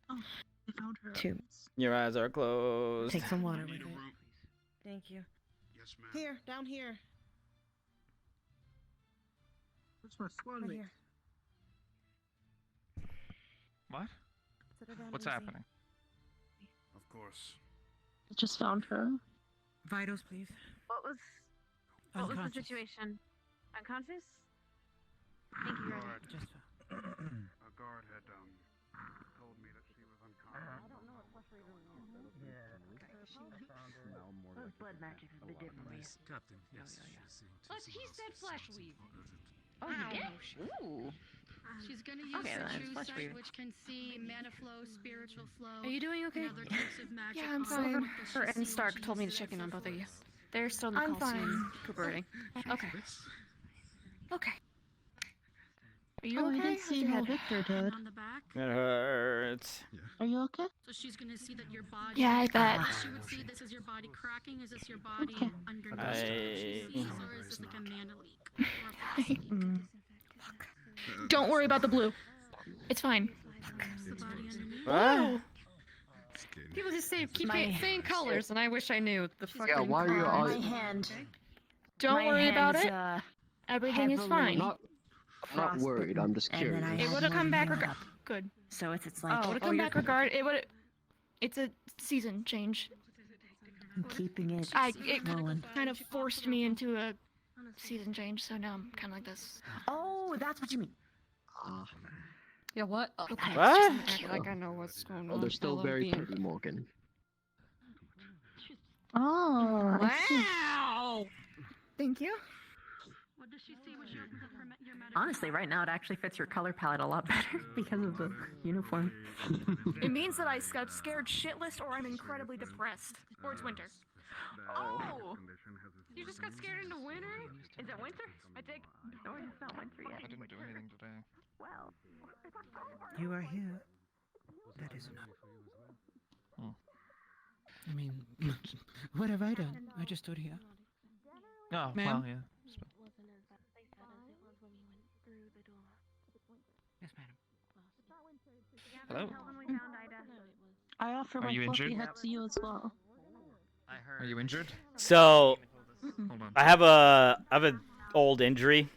Oh, I found her. Two. Your eyes are closed. Take some water I with need it. a room. Thank you. Yes, ma'am. Here, down here. Where's my swan Right mate? here. What? Sit her down What's easy. happening? Of course. I just found her. Vitals, please. What was the Unconscious. situation? Unconscious? Thank you, Jordan. A guard had told me that she was unconscious. I don't know what flesh reader Blood magic is a bit different. Captain, yes. But he said flesh weave. Oh, you did? Ooh. She's gonna use Okay, her then, true flesh sight, weave. which can see mana flow, spiritual flow. Are you doing okay? And other types of magic. Yeah, I'm on fine. that Her she's and seen Stark when told me to she's check in on both of you. They're still in the I'm call fine. soon. Recuperating. Okay. Okay. Are you Oh, okay? I didn't How's see your how head? Victor did. On the back. It hurts. Are you okay? So she's gonna see that your body. Yeah, I bet. She would see this as your body cracking. Is this your body underneath? I- She sees, or is this like a mana leak? Or a frost leak? Don't worry about the blue. It's fine. The body underneath. Whoa. People just say keep saying colors, and I wish I knew the fucking. why are you all- My hand. Don't My worry about hand it. is, Everything is fine. I'm not worried. I'm just and then curious. I It had would have come one back. heal up. Good. So it's like It would have come back regard. It would. It's a season change. I'm keeping it It rolling. kind of forced me into a season change, so now I'm kind of like this. Oh, that's what you mean. Yeah, what? Okay. What? Just act like I know what's going on. Oh, they're still Hello, very being- pretty, Morgan. Oh, I see. Wow. Thank you. What does she see when she opens up her your meta? Honestly, right now it actually fits your color palette a lot better because of the uniform. It means that I got scared shitless, or I'm incredibly depressed, or it's winter. Oh! You just got scared into winter? Is it winter? I think. No, it's not winter yet. I didn't do anything today. Well, You are here. That is enough. I mean, what have I done? I just stood here. Oh, Ma'am? well, yeah. Yes, madam. Hello? I offer Are my you fluffy injured? head to you as well. Are you injured? So, Hold on. I have an old injury.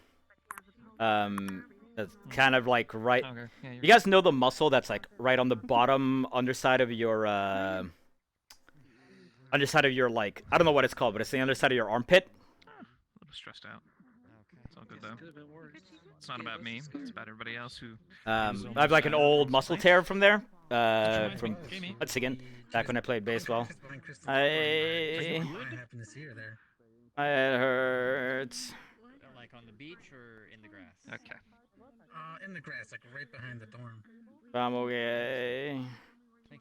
That's kind of like right. Okay, yeah, You guys know the muscle that's like right on the bottom underside of your underside of your, like, I don't know what it's called, but it's the underside of your armpit. A little stressed out. It's all good though. It's not about me. It's about everybody else who. I have like an old muscle tear from there. From Jamie. once again, back when I played baseball. I happen to see her there. It hurts. Like on the beach or in the grass? Okay. In the grass, like right behind the dorm. I'm okay.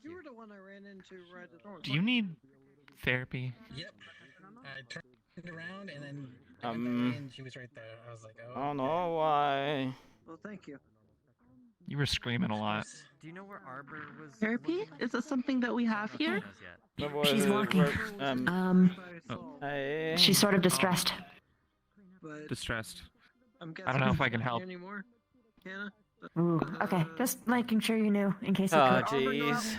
You were the one I ran into right at the dorm. Do you need therapy? Yep. I turned around and then I went that way and she was right there. I was like, oh. I don't know why. Well, thank you. You were screaming a lot. Do you know where Arbor was? Therapy? Is this something that we have here? she's walking. She's sort of distressed. Distressed. I'm I don't know if I can help. Anymore, Hannah? Ooh, okay, just making sure you knew in case you Oh, could. jeez.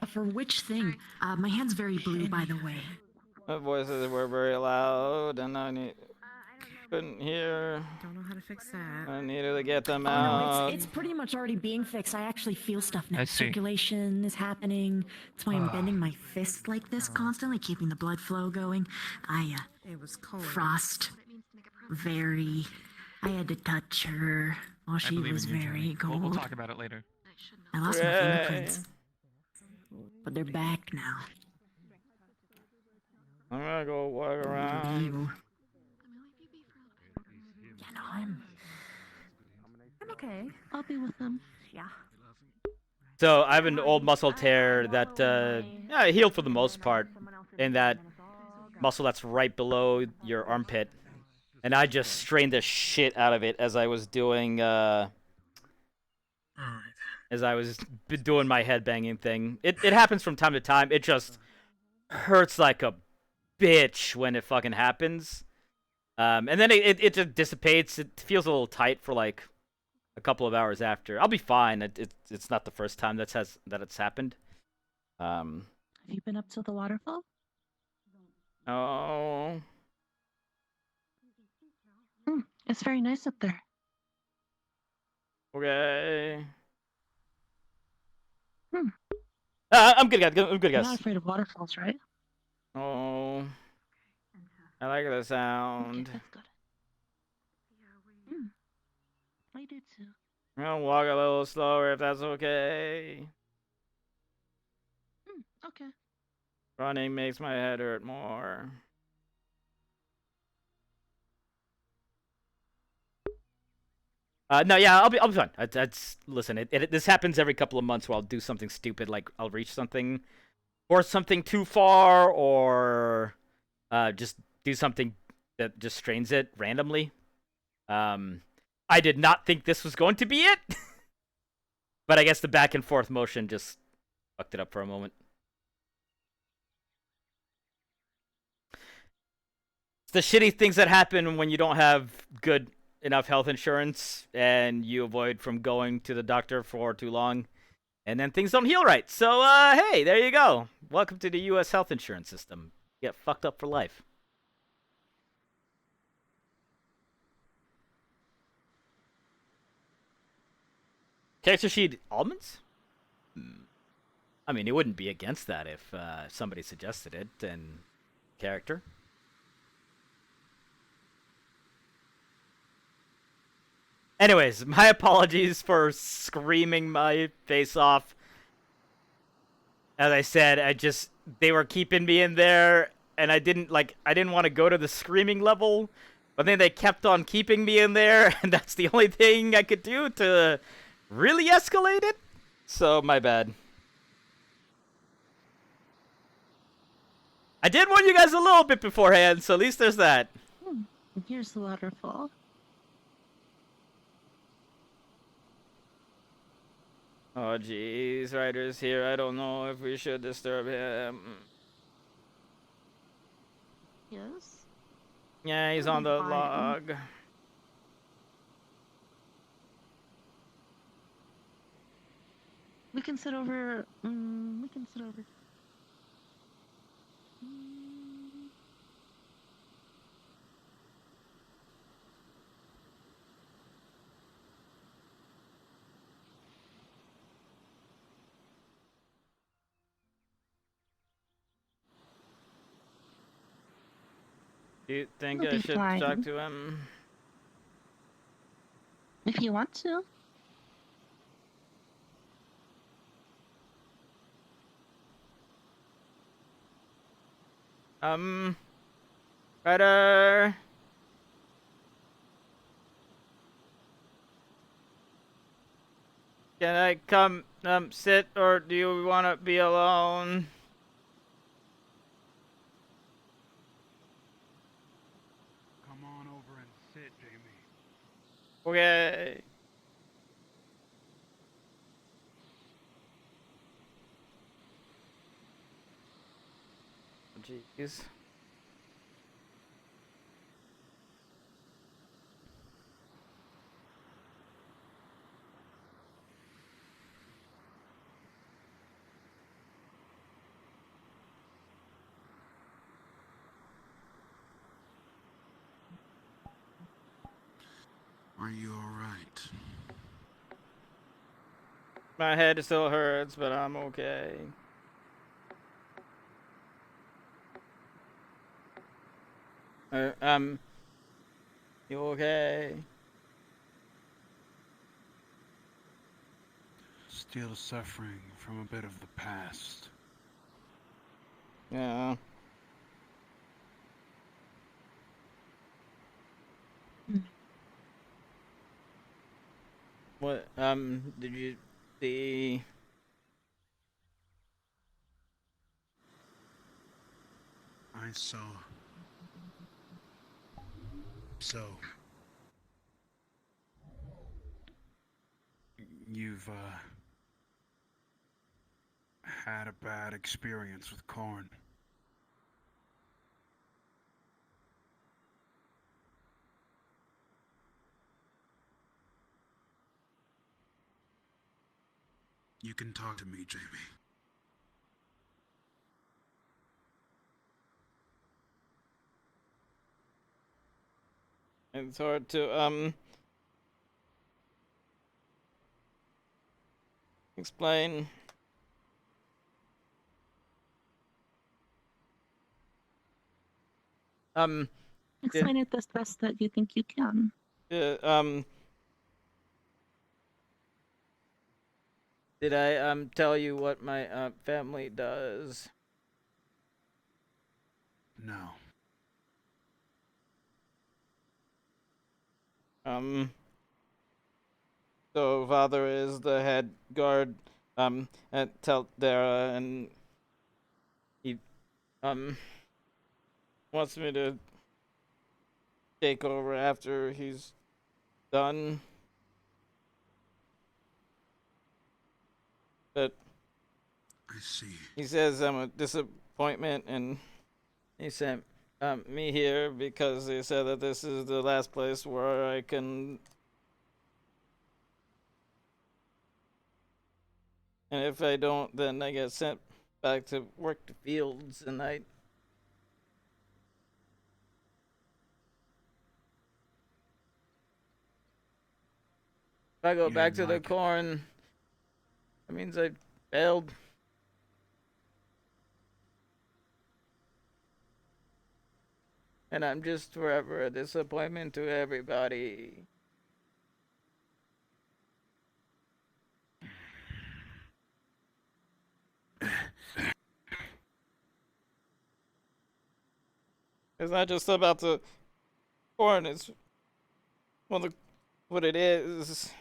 For which thing? My hand's very blue, by the way. My voices were very loud, and I couldn't hear. Don't know how to fix that. I needed to get them Oh, out. no, it's pretty much already being fixed. I actually feel stuff now. I see. Circulation is happening. That's why I'm bending my fist like this constantly, keeping the blood flow going. It was cold. Frost. Very. I had to touch her while I she believe was in you, very Jamie. cold. We'll talk about it later. I lost my Hooray. fingerprints. But they're back now. I'm gonna go walk around. Yeah, no, I'm okay. I'll be with them. Yeah. So I have an old muscle tear that healed for the most part, in that muscle that's right below your armpit, and I just strained the shit out of it as I was doing doing my headbanging thing. It happens from time to time. It just hurts like a bitch when it fucking happens. And then it just dissipates. It feels a little tight for like a couple of hours after. I'll be fine. It's not the first time that it's happened. Have you been up to the waterfall? Oh. It's very nice up there. Okay. I'm good, guys. I'm good, You're guys. not afraid of waterfalls, right? Oh. I like the sound. That's good. I do too. I'll walk a little slower if that's okay. Okay. Running makes my head hurt more. No, yeah, I'll be fine. Listen. This happens every couple of months where I'll do something stupid, like I'll reach something force something too far or just do something that just strains it randomly. I did not think this was going to be it, but I guess the back and forth motion just fucked it up for a moment. It's the shitty things that happen when you don't have good enough health insurance and you avoid from going to the doctor for too long, and then things don't heal right. So, hey, there you go. Welcome to the U.S. health insurance system. Get fucked up for life. Character sheet almonds? I mean, it wouldn't be against that if somebody suggested it and character. Anyways, my apologies for screaming my face off. As I said, they were keeping me in there, and I didn't want to go to the screaming level, but then they kept on keeping me in there, and that's the only thing I could do to really escalate it. So, my bad. I did warn you guys a little bit beforehand, so at least there's that. Here's the waterfall. Oh, jeez, Ryder's here. I don't know if we should disturb him. Yes? Yeah, he's on the log. We can sit over. We can sit over. Do you think We'll I be should fine. talk to him? If you want to. Ryder. Can I come, sit, or do you want to be alone? Come on over and sit, Jamie. Okay. Jeez. Are you alright? My head still hurts, but I'm okay. You okay? Still suffering from a bit of the past. Yeah. What, did you see? I saw. So. You've, had a bad experience with corn. You can talk to me, Jamie. It's hard to, explain. Explain it the best that you think you can. Did I, tell you what my, family does? No. So father is the head guard, at Teltera, and wants me to take over after he's done. But I see. he says I'm a disappointment, and he sent me here because they said that this is the last place where I can. And if I don't, then I get sent back to work the fields, and if I go back to the corn, that means I failed. And I'm just forever a disappointment to everybody. It's not just about the corn, it's what it is.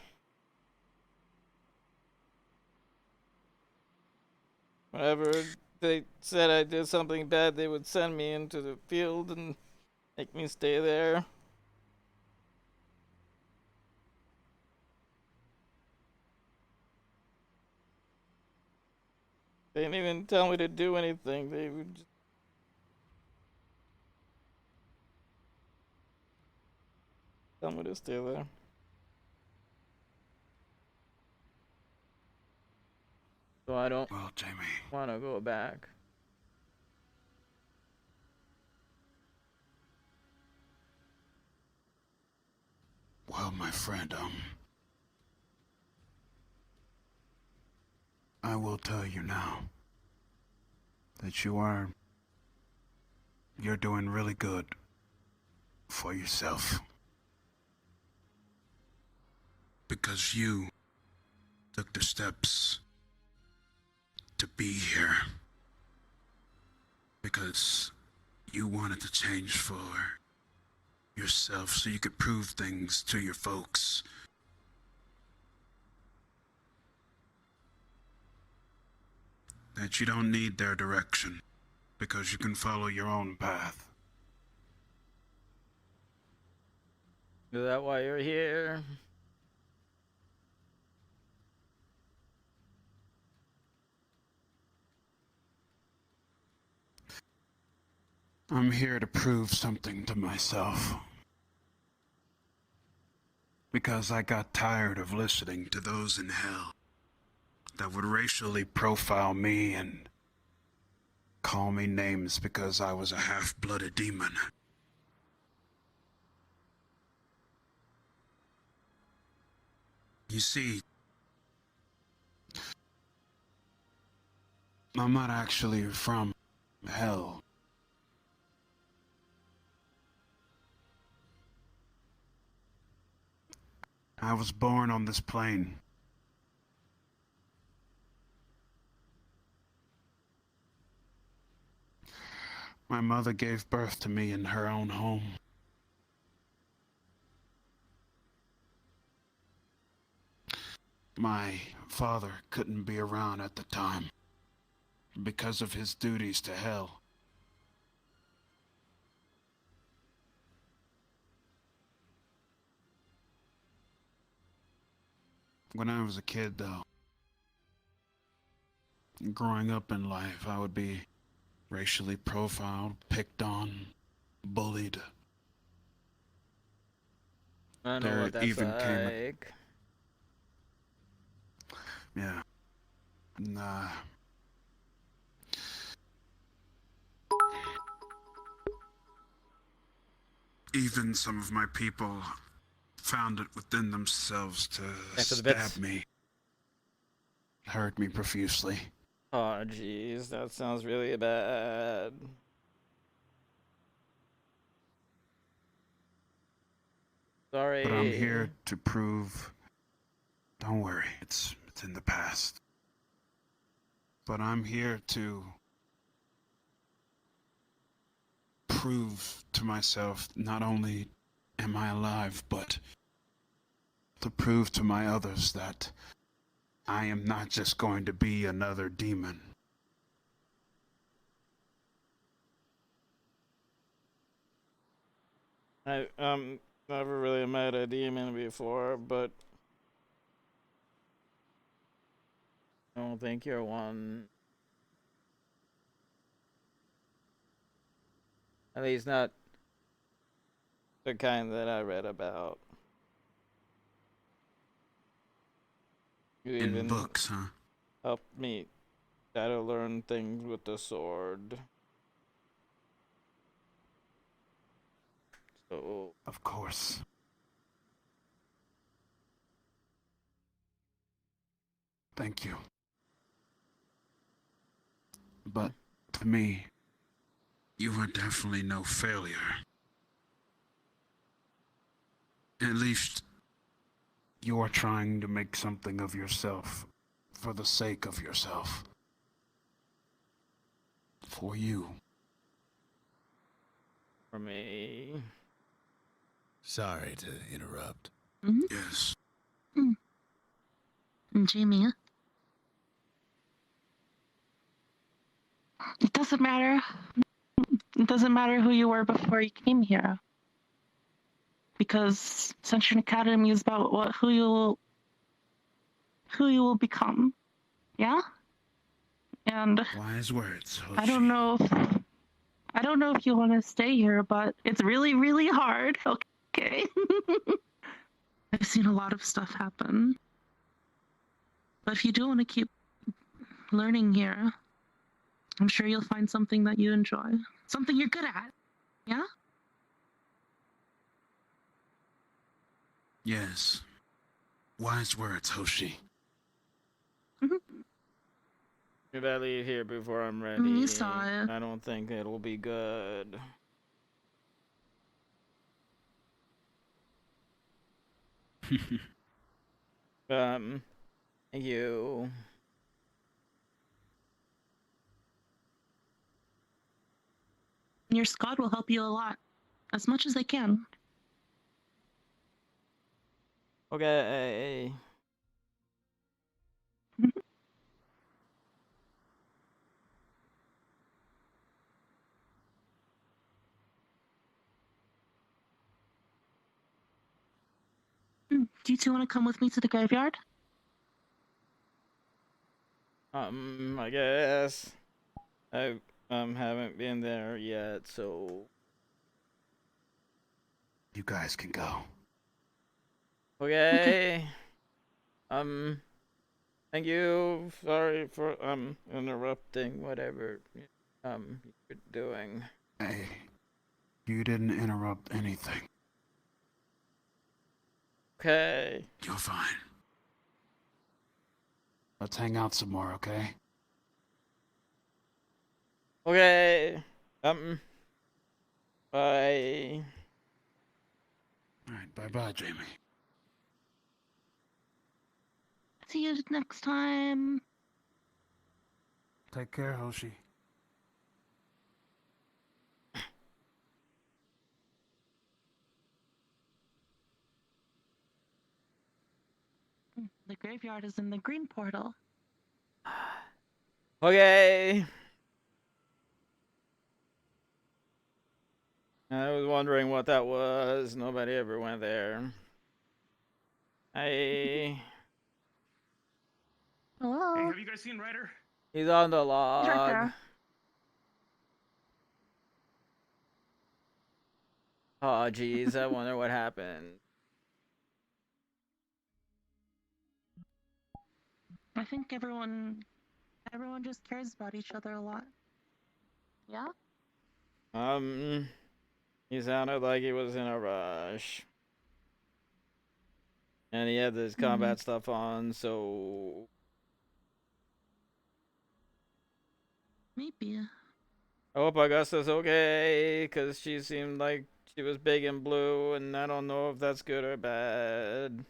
Whenever they said I did something bad, they would send me into the field and make me stay there. They didn't even tell me to do anything. They would just tell me to stay there. So I don't want to go back. Well, my friend, I will tell you now that you're doing really good for yourself. Because you took the steps to be here. Because you wanted to change for yourself so you could prove things to your folks. That you don't need their direction because you can follow your own path. Is that why you're here? I'm here to prove something to myself. Because I got tired of listening to those in hell that would racially profile me and call me names because I was a half-blooded demon. You see, I'm not actually from hell. I was born on this plane. My mother gave birth to me in her own home. My father couldn't be around at the time because of his duties to hell. When I was a kid, though, growing up in life, I would be racially profiled, picked on, bullied. I know what that's even like. Yeah. Nah. Even some of my people found it within themselves to stab me. Hurt me profusely. Oh, jeez, that sounds really bad. Sorry. But I'm here to prove. Don't worry, it's in the past. But I'm here to prove to myself not only am I alive, but to prove to my others that I am not just going to be another demon. I never really met a demon before, but I don't think you're one. At least not the kind that I read about. You In even books, huh? helped me try to learn things with the sword. So Of course. Thank you. But to me, you were definitely no failure. At least, you are trying to make something of yourself for the sake of yourself. For you. for me. Sorry to interrupt. Yes. Jamie. It doesn't matter. It doesn't matter who you were before you came here. Because Ascension Academy is about who you will become. Yeah? And Wise words, I don't know if you want to stay here, but it's really, really hard. Okay. I've seen a lot of stuff happen. But if you do want to keep learning here, I'm sure you'll find something that you enjoy. Something you're good at. Yeah? Yes. Wise words, Hoshi. If I leave here before I'm ready, You saw it. I don't think it'll be good. Thank you. Your squad will help you a lot. As much as they can. Okay. Do you two want to come with me to the graveyard? I guess I haven't been there yet, so You guys can go. okay. Thank you. Sorry for interrupting whatever you're doing. Hey, you didn't interrupt anything. Okay. You're fine. Let's hang out some more, okay? Okay. Bye. Alright, bye-bye, Jamie. See you next time. Take care, Hoshi. The graveyard is in the green portal. Okay. I was wondering what that was. Nobody ever went there. Hello. Hey, have you guys seen Ryder? He's on the He's right log. there. Oh, geez. I wonder what happened. I think everyone just cares about each other a lot. Yeah? He sounded like he was in a rush. And he had this combat stuff on, so Maybe. I hope Augusta's okay, because she seemed like she was big and blue, and I don't know if that's good or bad.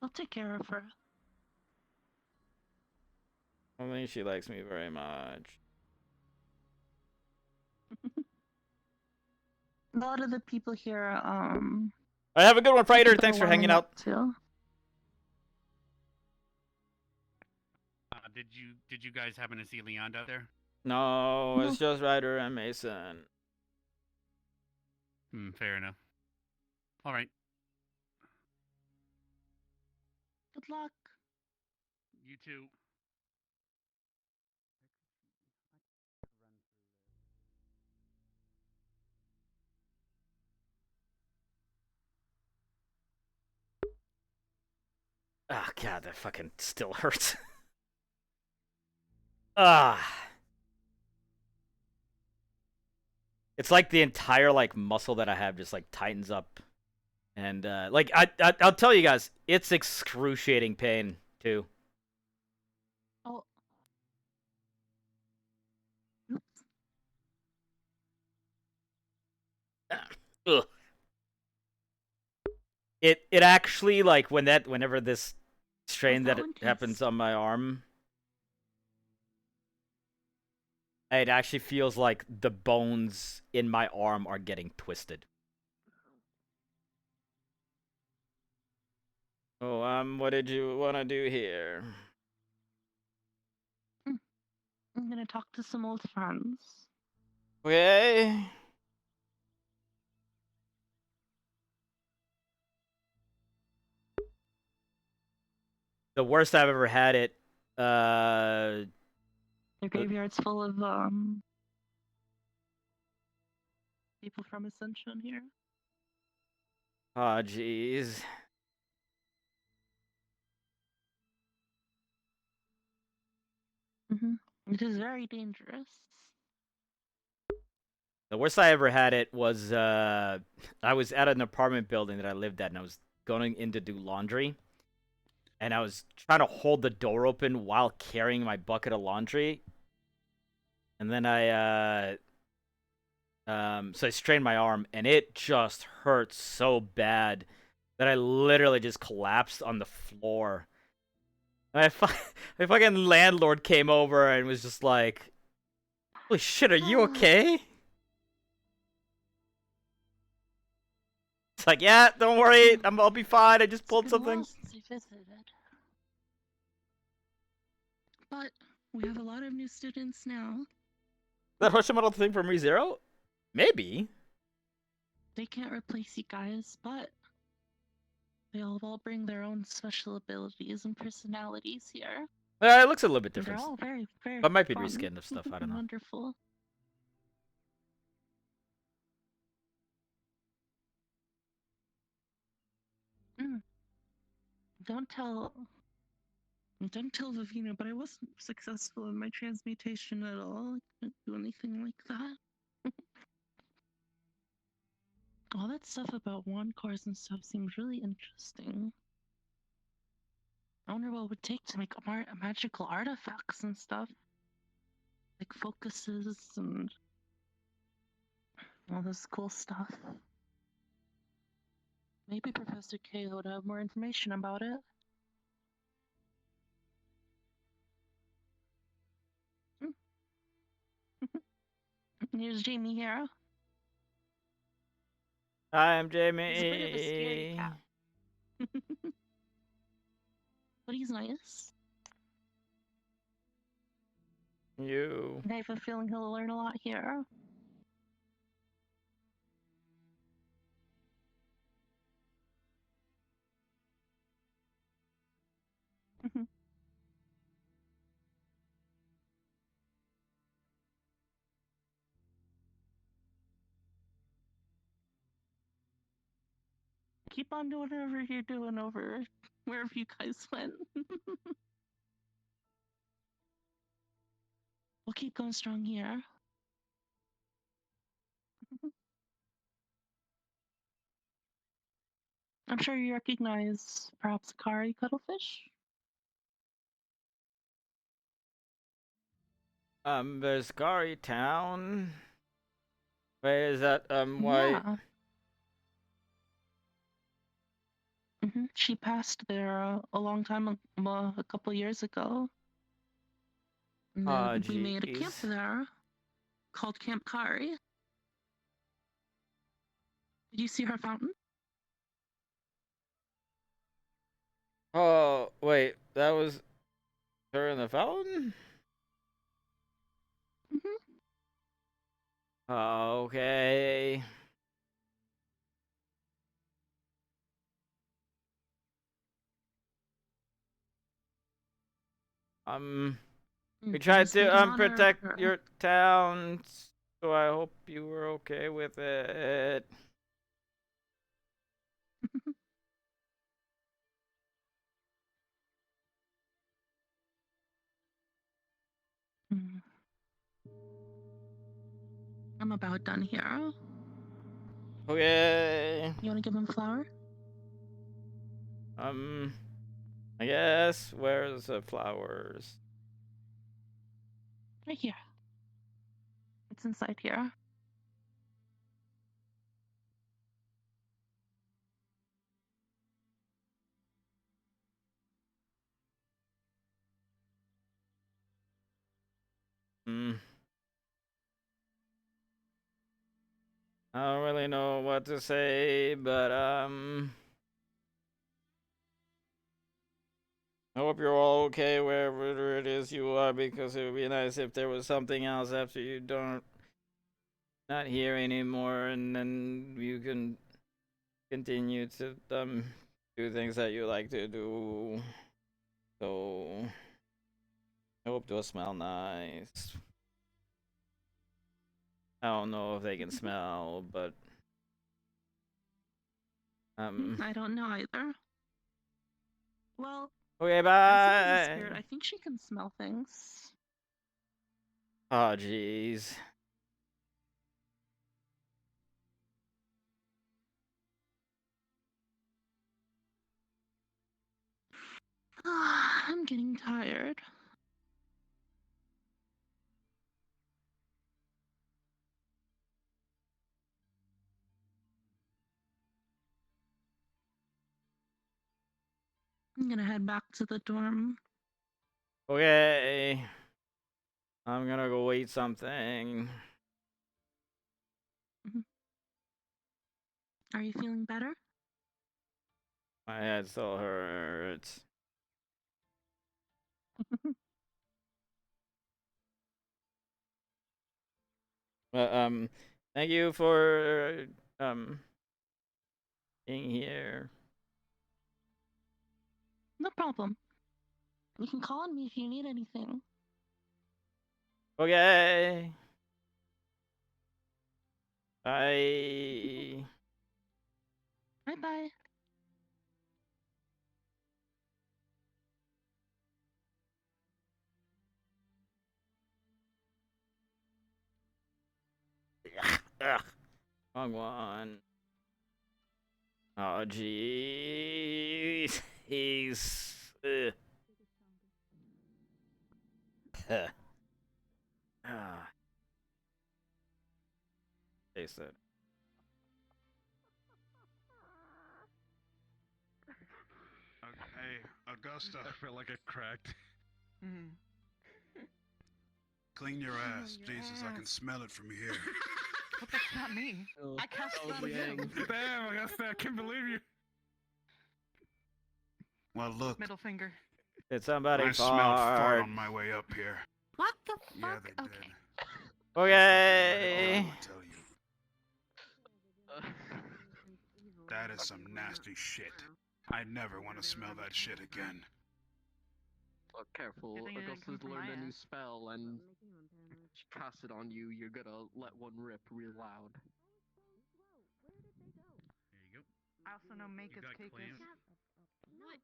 I'll take care of her. I don't think she likes me very much. A lot of the people here, I have a good one, Fighter. people Thanks for warming hanging up out. too. Did you guys happen to see Leon out there? No, it's just Ryder and Mason. Fair enough. All right. Good luck. You too. Oh god, that fucking still hurts. Ah. It's like the entire like muscle that I have just like tightens up. And like I'll tell you guys, it's excruciating pain too. Oh. Ugh. It actually like whenever this strain that it happens on my arm, it actually feels like the bones in my arm are getting twisted. Oh, what did you want to do here? I'm gonna talk to some old friends. Okay. The worst I've ever had it. The graveyard's full of people from Ascension here. Oh, jeez. It is very dangerous. The worst I ever had it was I was at an apartment building that I lived at, and I was going in to do laundry, and I was trying to hold the door open while carrying my bucket of laundry, and then so I strained my arm, and it just hurt so bad that I literally just collapsed on the floor. My fucking landlord came over and was just like, "Holy shit, are you okay?" It's like, yeah, don't worry, I'll be fine. I just pulled something. Since I visited. But we have a lot of new students now. That Hoshimoto thing from ReZero? Maybe. They can't replace you guys, but they all bring their own special abilities and personalities here. It looks a little bit And different. they're all very, very But might be fun reskinned of stuff, I don't and know. Wonderful. Don't tell Vivino, but I wasn't successful in my transmutation at all. I couldn't do anything like that. All that stuff about wand cores and stuff seems really interesting. I wonder what it would take to make magical artifacts and stuff. Like focuses and all this cool stuff. Maybe Professor K would have more information about it. Here's Jamie here. Hi, I'm He's a bit of a scaredy Jamie. cat. But he's nice. You. I have a feeling he'll learn a lot here. Keep on doing whatever you're doing over wherever you guys went. We'll keep going strong here. I'm sure you recognize perhaps Kari Cuttlefish? Vescari Town. Where is that? Why? Yeah. She passed there a long time, a couple years ago. And then we made a camp jeez. there called Camp Kari. Did you see her fountain? Oh, wait, that was her in the fountain? Okay. We tried to protect your town, so I hope you were okay with it. I'm about done here. Okay. You want to give him a flower? I guess. Where's the flowers? Right here. It's inside here. I don't really know what to say, but I hope you're all okay wherever it is you are, because it would be nice if there was something else after you not here anymore, and then you can continue to do things that you like to do. So I hope those smell nice. I don't know if they can smell, but I don't know either. Well, okay, as bye. a spirit, I think she can smell things. Oh, jeez. I'm getting tired. I'm gonna head back to the dorm. Okay. I'm gonna go eat something. Are you feeling better? My head still hurts. But thank you for being here. No problem. You can call on me if you need anything. Okay. Bye. Bye bye. Ugh. Wrong one. Oh, jeez. He's. Taste it. Hey, Augusta. I feel like it cracked. Clean your ass. Jesus, I can smell it from here. But that's not me. I cast it on you. Damn, Augusta, I can't believe you. Well, look. Middle finger. Did somebody I smelled fart on my way up here. What the Yeah, fuck? they did. Okay. I'll tell you. That is some nasty shit. I never want to smell that shit again. Oh, careful. Augusta's learned a new spell, and she casts it on you. You're gonna let one rip real loud. There you go. I also know make You us got cake clams? What?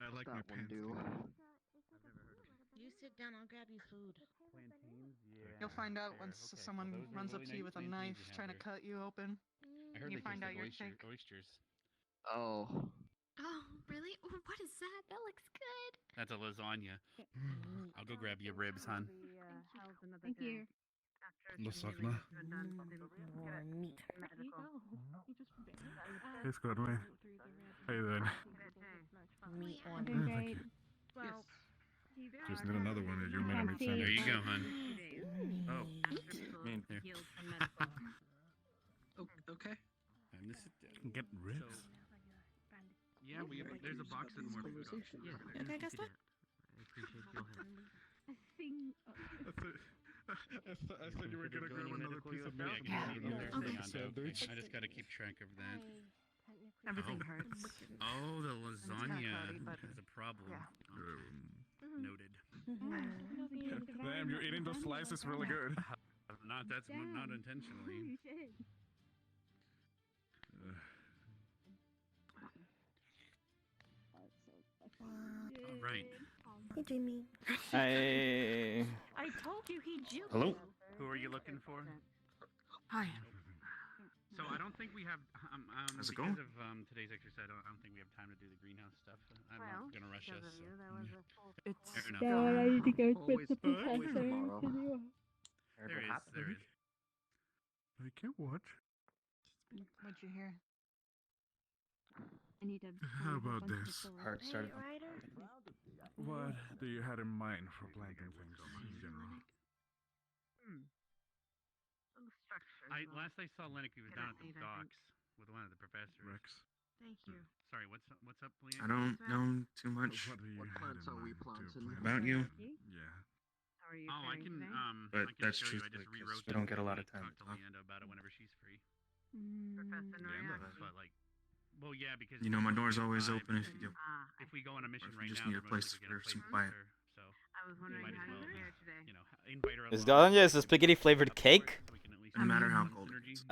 I like that my one pants. do? You sit down, I'll grab you food. You'll find out once someone runs up to you with a knife trying to cut you open. I heard you they find taste out like you're sick. oysters. Oh. Oh, really? What is that? That looks good. That's a lasagna. I'll go grab your ribs, hon. Thank you. Lasagna. It's good, man. How you doing? I'm doing great. Just need another one at your minimum center. There you go, hon. Oh, man. There. Okay. And this is Get ribs? yeah, there's a box and more food. Okay, Augusta? I think. I said you were gonna grab another piece of milk. I just gotta keep track of that. Everything hurts. Oh, the And it's kinda lasagna cloudy, but- is a problem. Noted. Damn, you're eating those slices really good. Not intentionally. All right. Hey, Jamie. I told you he juked. Hello. Who are you looking for? Hi. So I don't think we have How's it because going? of today's exercise. I don't think we have time to do the greenhouse stuff. I'm not gonna rush us. So. It's Fair enough. No, I need to go with the Always professor. tomorrow. There is. I can't watch. What'd you hear? I need to. How about this? Heart started. What do you have in mind for planting things in general? Last I saw Lennox, he was down at the docks with one of the professors. Rex. Thank you. Sorry, what's up, Leanne? I don't know too much What do you have plants in are we mind to planting? plant? about you, Yeah. How are you Oh, I can but I can that's show you. I truthfully just 'cause rewrote we don't them get a lot and of time talk to to talk. Leanda about it whenever she's free. Professor But like, well, yeah, because You know, my door's we're always live, open if you do. If we go on a mission Or if you right just now, need a they're most place likely gonna for some play quiet. with her, so I was we wondering might as how you well, fared today. you know, invite her Is along. lasagna is a spaghetti flavored cake? So we can at least No matter how have cold it synergy. is.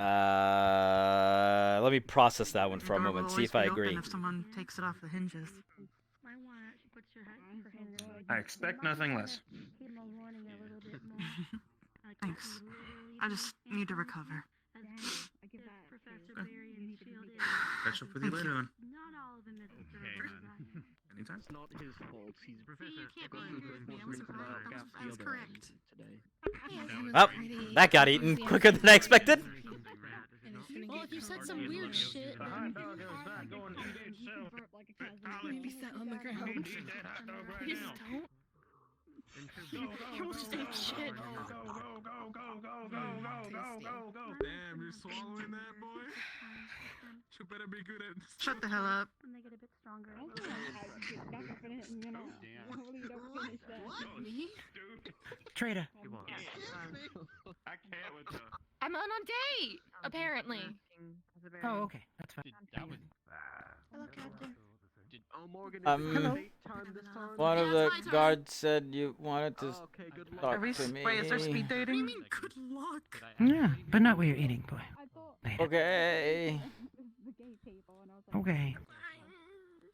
Let me process that one for a The door moment. will See if I always be open agree. if someone takes it off the hinges. My one, she puts her hand I expect nothing less. Keep my warning a little bit more. Thanks. I just need to recover. I give that. Professor to- Barry you need and to shielded. Catch up with you later on. Not all of them is Okay, man. Anytime. It's not his fault. He's See, you can't be going angry to with me. I force was me to surprised. gap I was field correct. today. Oh, that got eaten quicker than I expected. Well, if you said some weird shit, The hot dog is back. Go and eat it, so. maybe sit on the ground. Eat that hot dog right Please now. don't. You almost ate shit. Damn, you're swallowing that, boy? You better be good at. Shut the hell up. When they get a bit stronger. I feel like I get confident and you know, hopefully you don't finish that. Me? Traitor. I can't with the. I'm on a date, apparently. Oh, okay. That's fine. That was. Hello, Captain. Oh, Morgan, Hello. time this time? One of Yeah, the it's my turn. guards said you wanted to Okay, good luck. talk Are we? to me. Wait, is there speed What do dating? you mean, good luck? Yeah, but not where you're eating, boy. I thought Later. Okay. the gay people and I was like, Okay.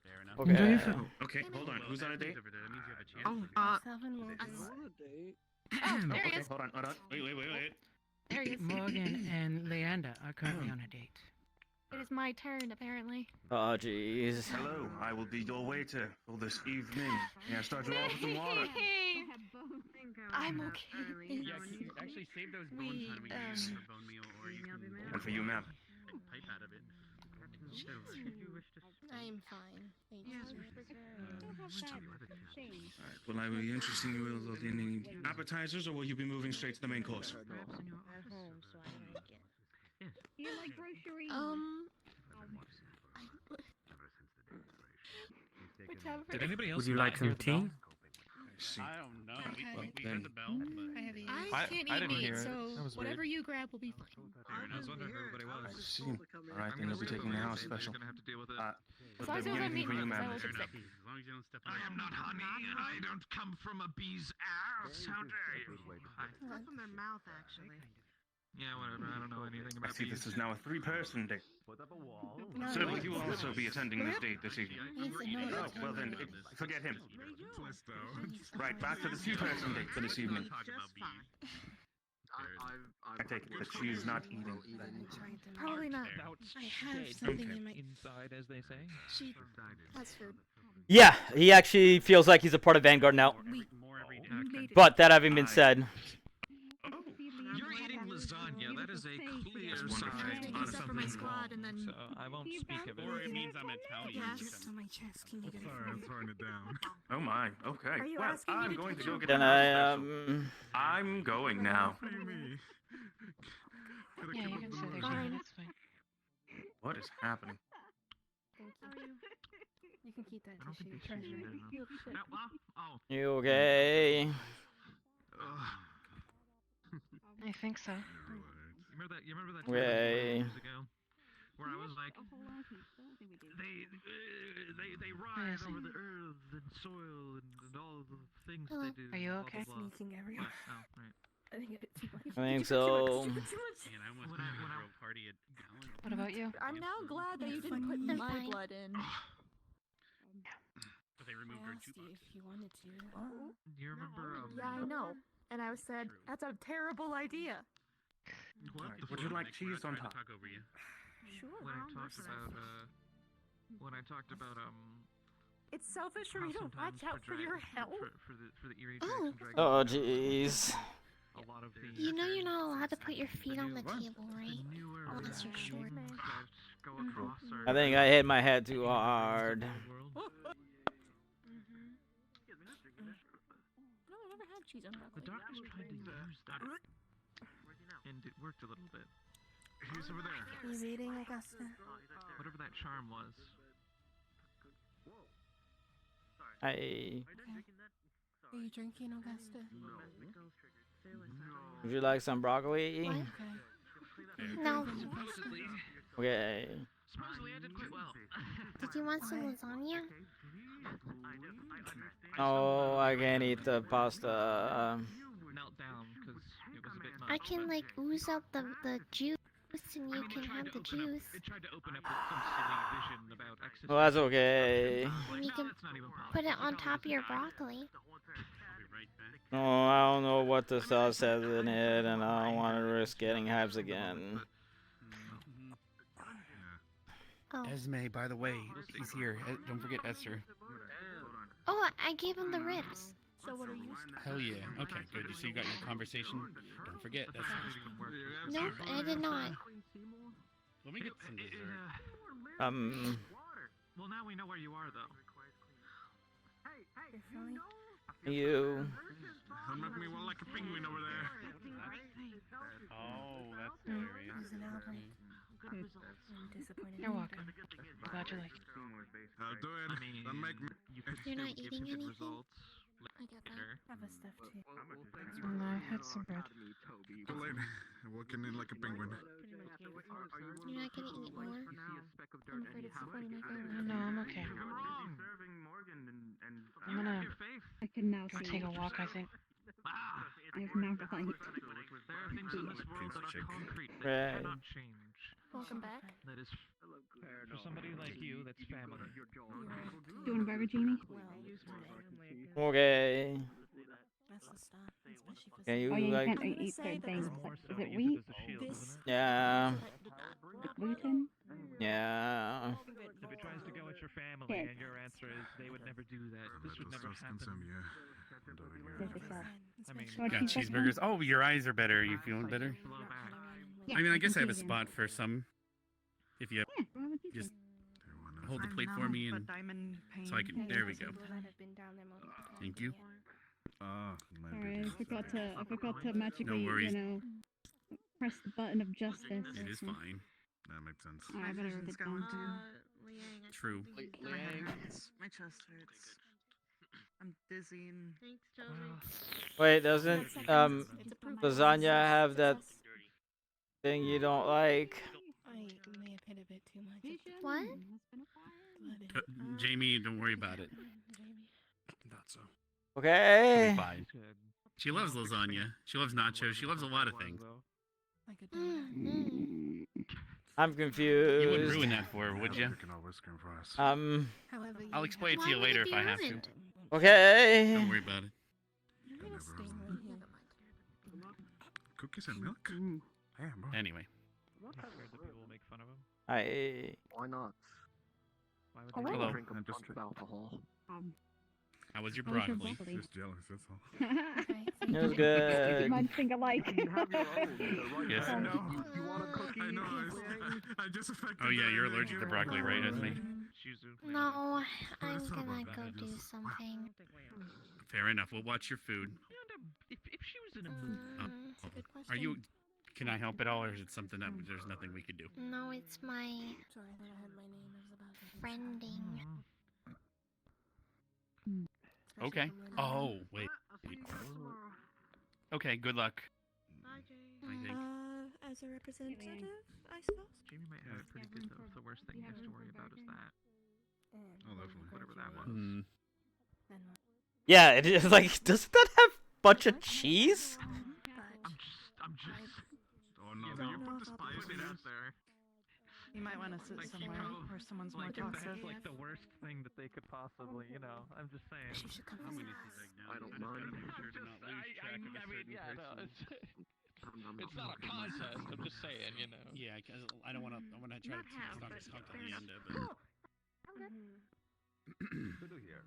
Fair enough. Okay. Enjoy your food. Okay, hold on. Who's on a date? That means you have a chance. Oh, Oh, there he Okay, is. hold on. Wait. There he is. Morgan and Leander are currently on a date. It is my turn, apparently. Oh, jeez. Hello, I will be your waiter for this evening. May I start you off with some water? Hey, I'm okay. Yeah, actually save those bones, hon. We can use them for bone meal, or you can And for you, ma'am. pipe out of it. I'm fine. Thank you. Alright, will I be interesting you with any appetizers, or will you be moving straight to the main course? do you like groceries? Whichever. Did anybody else? Would you like some tea? I see. I don't know. Okay. We heard the bell, but. I can't I eat didn't meat, hear it. so That was whatever weird. you grab will be fine. I was wondering who everybody I was. see. Alright, then you'll be taking the house special. You're gonna have to deal with it. Would As long there as be you don't anything eat for you, meat, 'cause I ma'am? will get sick. As long as you don't step on I am not honey, and I don't come from a bee's ass. How dare you? That's from their mouth, actually. Yeah, whatever. I don't know anything I about see bees. this is now a three-person date. Put up a wall. Sir, will you also be attending this date this evening? Oh, well then, forget him. Right, back to the two-person date for this evening. I take it that she is not eating. Probably not. I have something in my. Inside, as they say. She has food. Yeah, he actually feels like he's a part of Vanguard now. But that having been said, You're eating lasagna. That is a clear I sign have to of use that for my something squad, and then. So I won't speak of it. Or it means I'm Italian. Yes. on my chest. Can you get Sorry, I'm throwing it down. Oh my, okay. Are you Well, asking me I'm to going to touch go you? get can the I, house special. I'm going now. What do you mean? Yeah, you can sit there. Jamie, That's fine. What is happening? Thank you. You can keep that I don't think tissue. they should Treasure. do that. Oh. you okay? I think so. You remember that Way. years ago, where I was like, they ride over the earth and soil and all the things Hello. they do. Are you blah, okay? Blah, blah. Sneaking everywhere. Oh, right. I think it's too much. I think so. Man, I almost went to a girl party at Gallon. What about you? I'm now glad that you didn't put I'm my fine. blood in. But they removed her jukebox. If you wanted to. You remember? Yeah, I know. And I said, that's a terrible idea. Would you like cheese on top? Talk over you. Sure. When I talked about It's selfish for how me to sometimes watch out for your health. for the Erie Oh. Dragons and Dragons. Oh, jeez. A lot of the You know you're not allowed to put your feet on the table, right? newer Unless you're short. that go across our I think I hit my head too hard. world. No, I never had cheese on broccoli. The doctors tried to use that, and it worked a little bit. He's over there. He's eating Augusta. Whatever that charm was. I. Are you drinking Augusta? Would you like some broccoli? What? No. Okay. Supposedly I did quite well. Did you want some lasagna? Oh, I can't eat the pasta. Knelt down because it was a bit much. I can like ooze out the juice and you can have the juice. It tried to open up some silly vision about exercise. Well, that's okay. And you can put it on top of your broccoli. Oh, I don't know what the sauce has in it, and I don't want to risk getting hives again. Oh. Esme, by the way, he's here. Don't forget Esther. Oh, I gave him the ribs. So what are you? Hell yeah. Okay, good. So you got your conversation. Don't forget. That's Nope, I did not. Let me get some dessert. Well, now we know where you are, though. You. I'm making me one like a penguin over there. Oh, that's hilarious. There's an outbreak. I'm disappointed. You're welcome. Glad you liked it. I'll do it. Don't make me. You're not eating anything? I get that. Have a stuff too. No, I had some bread. Too late. I'm walking in like a penguin. You're not gonna eat more? I'm afraid it's supporting my family. No, I'm okay. I'm gonna I can now go see. take a walk, I think. I have now got light. There are things in this world that are concrete that Right. cannot change. Welcome back. That is, for somebody like you, that's family. Do you want a burger, Jamie? Okay. That's the stuff. Especially for Can you Oh, yeah, you like? can't eat certain things. Is it wheat? Yeah. Gluten? Yeah. If it tries to go at your family Okay. and your answer is they would never do that, this would never happen. I mean, Got cheeseburgers. Oh, your eyes are better. Are you feeling better? Yeah, I mean, I guess I have a can see spot for some. If you just hold the plate for me, and so I can. There we go. Thank you. Sorry, I forgot to magically, No worries. press the button of justice. It is fine. That makes sense. Alright, I better write it down. True. My chest hurts. I'm dizzy and. Thanks, Toby. Wait, doesn't lasagna have that thing you don't like? I may have hit a bit too much. What? Jamie, don't worry about it. Not so. Okay. It'll be fine. She loves lasagna. She loves nachos. She loves a lot of things. I'm You confused. wouldn't ruin that for her, would you? I'll explain it to you later if I have to. Okay. Don't worry about it. Cookies and milk? Damn, bro. Anyway. I'm scared that people will make fun of him. Why not? Why would They Hello. drink a bunch of alcohol. How was your How was your broccoli? broccoli? Just jealous, that's all. It was good. Mine's think alike. Yes. I know. You want a cookie? I know. I just affected. Oh yeah, you're allergic to broccoli, right, Esme? No, I'm gonna go do something. Fair enough. We'll watch your food. If she was in a mood. Are you? Can I help at all, or is it something that there's nothing we could do? No, it's my Sorry that I had my name. It was about friending. Okay. Oh wait. Okay. Good luck. as a representative, I suppose. Jamie might have it pretty good though. The worst thing he has to worry about is that. Oh, definitely. Whatever that was. Yeah, it is like, doesn't that have a bunch of cheese? I'm just. Oh no, you put the spice in out there. You might want to sit somewhere where someone's more Like, if talkative. that's like the worst thing that they could possibly, you know, I'm just saying. I don't mind. It's not a contest. I'm just saying, you know. Yeah, because I don't want to. I want to try to talk to the end of it. Good to hear.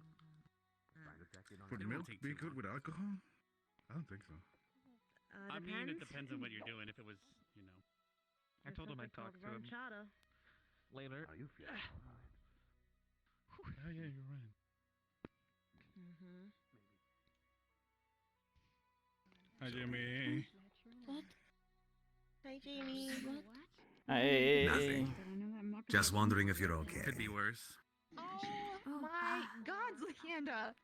Would milk be good with alcohol? I don't think so. I mean, it depends on what you're doing. If it was, you know. I told him I'd talk to him later. How you feel? Oh yeah, you're right. Hi, Jimmy. What? Hi, Jamie. What? Hey. Nothing. Just wondering if you're okay. Could be worse. Oh my God, Lakanda!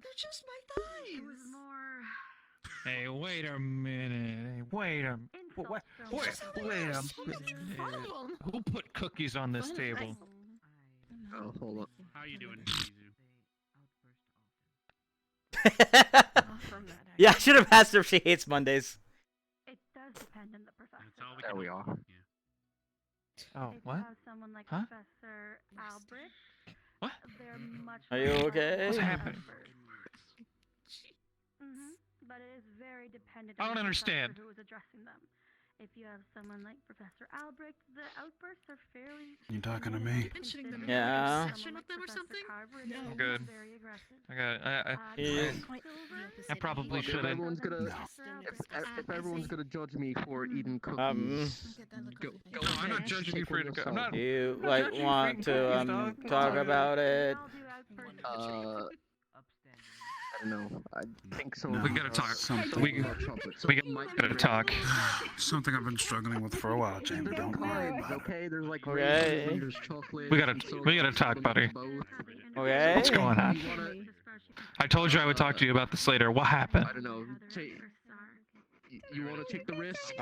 They're just my thighs. It was more. Hey, wait a minute. Hey, wait a minute. Who put cookies on this table? Oh, hold on. How you doing, Yeah, I should have asked her if she hates Mondays. It does depend on the professor. There we are. Oh, If what? you have someone like Huh? Professor Albrecht, What? they're much Are you more okay? What's likely to happening? But it is very dependent I on don't the understand. professor who is addressing them. If you have someone like Professor Albrecht, the outbursts are fairly. You talking to me? Mentioning them Yeah. session with them or something? No. I'm good. Very aggressive. I got. I probably Look, shouldn't. if everyone's gonna judge me for eating cookies, go I'm not judging you for it. I'm not. You like want to talk about it? I don't know. I think so. No, We gotta talk. Something. We gotta talk. Something I've been struggling with for a while, Jamie. Don't worry about it. Okay, there's like Okay. raisins, there's chocolate. We gotta talk, buddy. Okay. What's going on? I told you I would talk to you about this later. What happened? I don't know. You want to take the risk?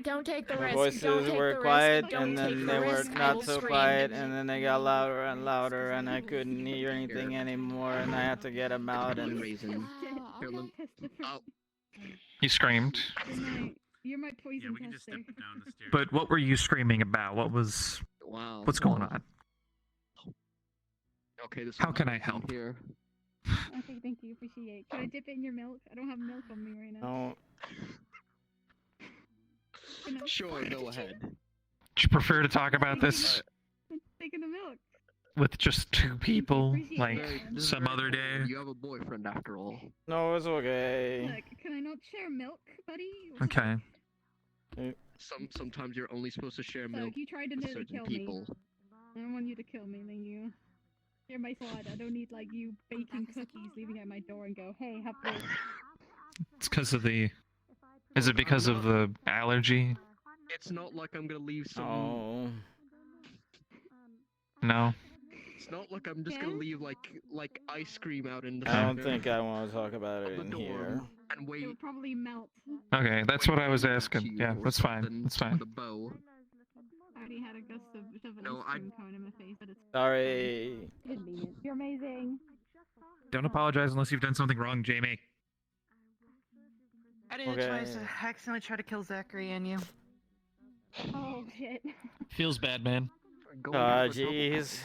Don't take the The risk. voices Don't take were the quiet, risk. and Don't take then the they were risk. I not will so scream. quiet, and then they got louder and louder, and I couldn't hear anything anymore, and I had to get them out and. You screamed. You're my poison we can just tester. step down the stairs. But what were you screaming about? What was? Wow. What's going on? Okay, this. How can I help? Here. Okay, thank you. Appreciate it. Can I dip it in your milk? I don't have milk on me right now. No. Sure, go ahead. Do you prefer to talk about this Taking the milk. with just two people, like This is some very other day? important. You have a boyfriend after all. No, it's okay. Look, can I not share milk, buddy? Okay. Sometimes you're only supposed to share So milk if you tried to with nearly certain kill people. me, I don't want you to kill me, then you. You're my squad. I don't need like you baking cookies, leaving at my door and go, hey, have this. It's because of the. Is it because of the allergy? It's not like I'm gonna leave some. Oh. No. It's not like I'm just gonna leave like ice cream out in the. I don't think I want to talk about it in here. And wait. It will probably melt. Okay, that's what I was asking. Yeah, that's fine. That's fine. The bow. I already had a gust of an No, ice cream cone in my face, but it's Sorry. didn't mean it. You're amazing. Don't apologize unless you've done something wrong, Jamie. I didn't twice. I accidentally tried to kill Zachary and you. Oh shit. Feels bad, man. Jeez.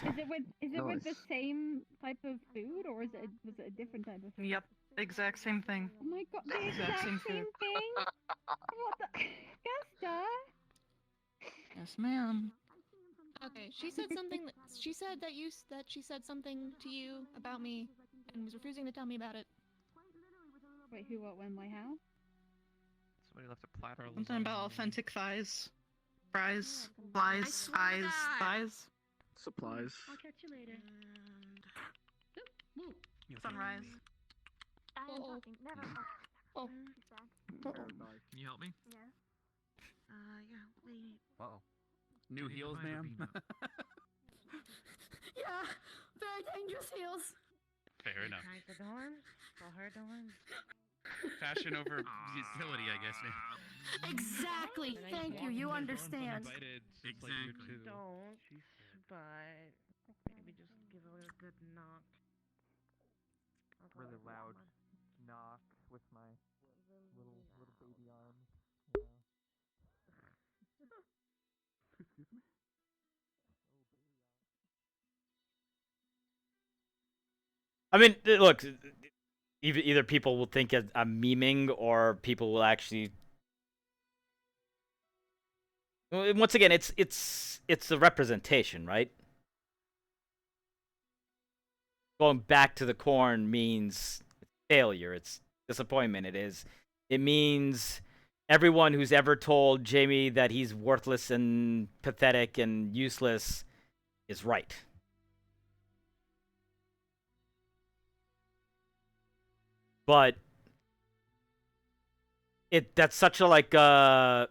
Is it with the same type of food, or was it a different type of food? Yep, exact same thing. Oh my god, the exact same thing. What the, Gusta? Yes, ma'am. Okay, she said something. She said that she said something to you about me, and was refusing to tell me about it. Wait, who, what, when, why, how? Somebody left a platter. Something about authentic thighs. Fries. Flies. Eyes. Thighs. Supplies. I'll catch you later. Sunrise. I am talking. Never mind. Oh. Can you help me? Yes. Yeah, wait. Uh-oh. New heels, ma'am? Yeah, very dangerous heels. Fair enough. Try the door. Call her door. Fashion over utility, I guess. Exactly. Thank you. You understand. Exactly. Don't. But maybe just give it a good knock. Really loud knock with my little baby arms. Excuse me? I mean, look, either people will think I'm memeing, or people will actually. Once again, it's a representation, right? Going back to the corn means failure. It's disappointment. It means everyone who's ever told Jamie that he's worthless and pathetic and useless is right. But that's such a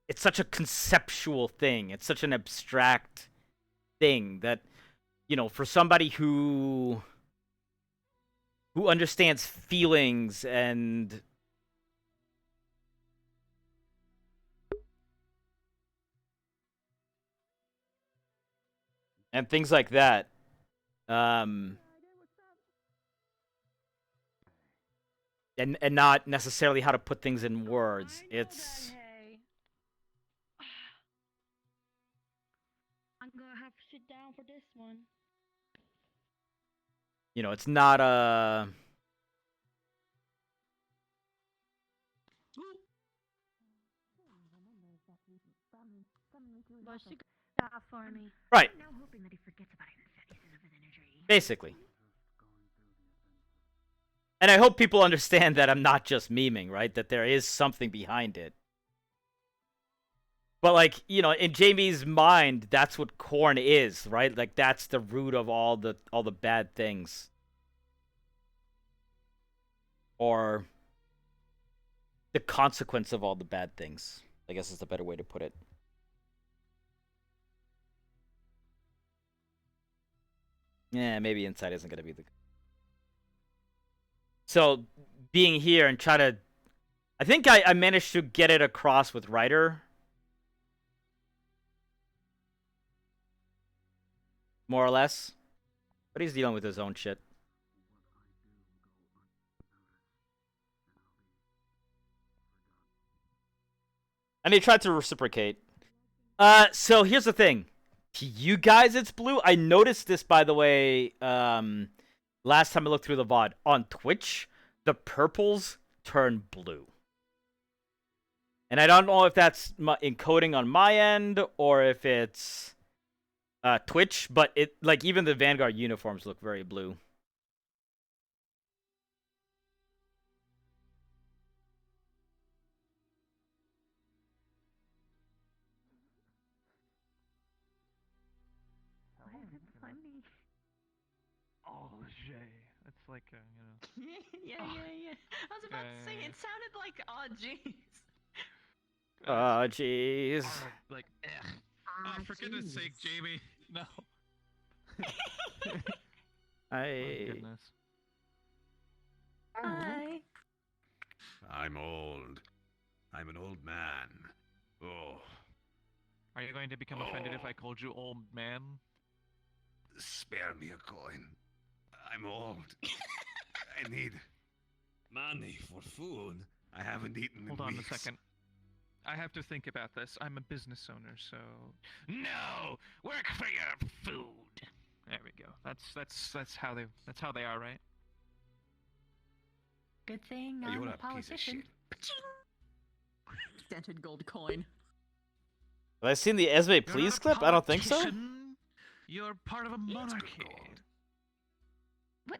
it's such a conceptual thing. It's such an abstract thing that, for somebody who understands feelings and things like that, and not necessarily how to put things in words. It's I'm gonna have to sit down for this one. it's not a. But she got that for me. Right. I'm now hoping that he forgets about it and finishes with energy. Basically. And I hope people understand that I'm not just memeing, right? That there is something behind it. But, like, in Jamie's mind, that's what corn is, right? Like, that's the root of all the bad things. Or the consequence of all the bad things, I guess is the better way to put it. Yeah, maybe inside isn't going to be the... So, being here and try to... I think I managed to get it across with Ryder. More or less. But he's dealing with his own shit. And he tried to reciprocate. So here's the thing. To you guys, it's blue. I noticed this, by the way, last time I looked through the VOD. On Twitch, the purples turn blue. And I don't know if that's encoding on my end or if it's Twitch, but even the Vanguard uniforms look very blue. Why is it funny? Oh, Jay. It's like, yeah. I was about to say, it sounded like, oh, jeez. Oh, jeez. Like, Oh, for goodness sake, Jamie. No. Oh, goodness. Hi. I'm old. I'm an old man. Oh. Are you going to become offended if I called you old man? Spare me a coin. I'm old. I need money for food. I haven't eaten in Hold on weeks. a second. I have to think about this. I'm a business owner, so no, work for your food. There we go. That's how they are, right? Good thing You're I'm a a piece of politician. Dented gold coin. Have I seen the Esme Please clip? I don't think so. You're part of a monarchy. What?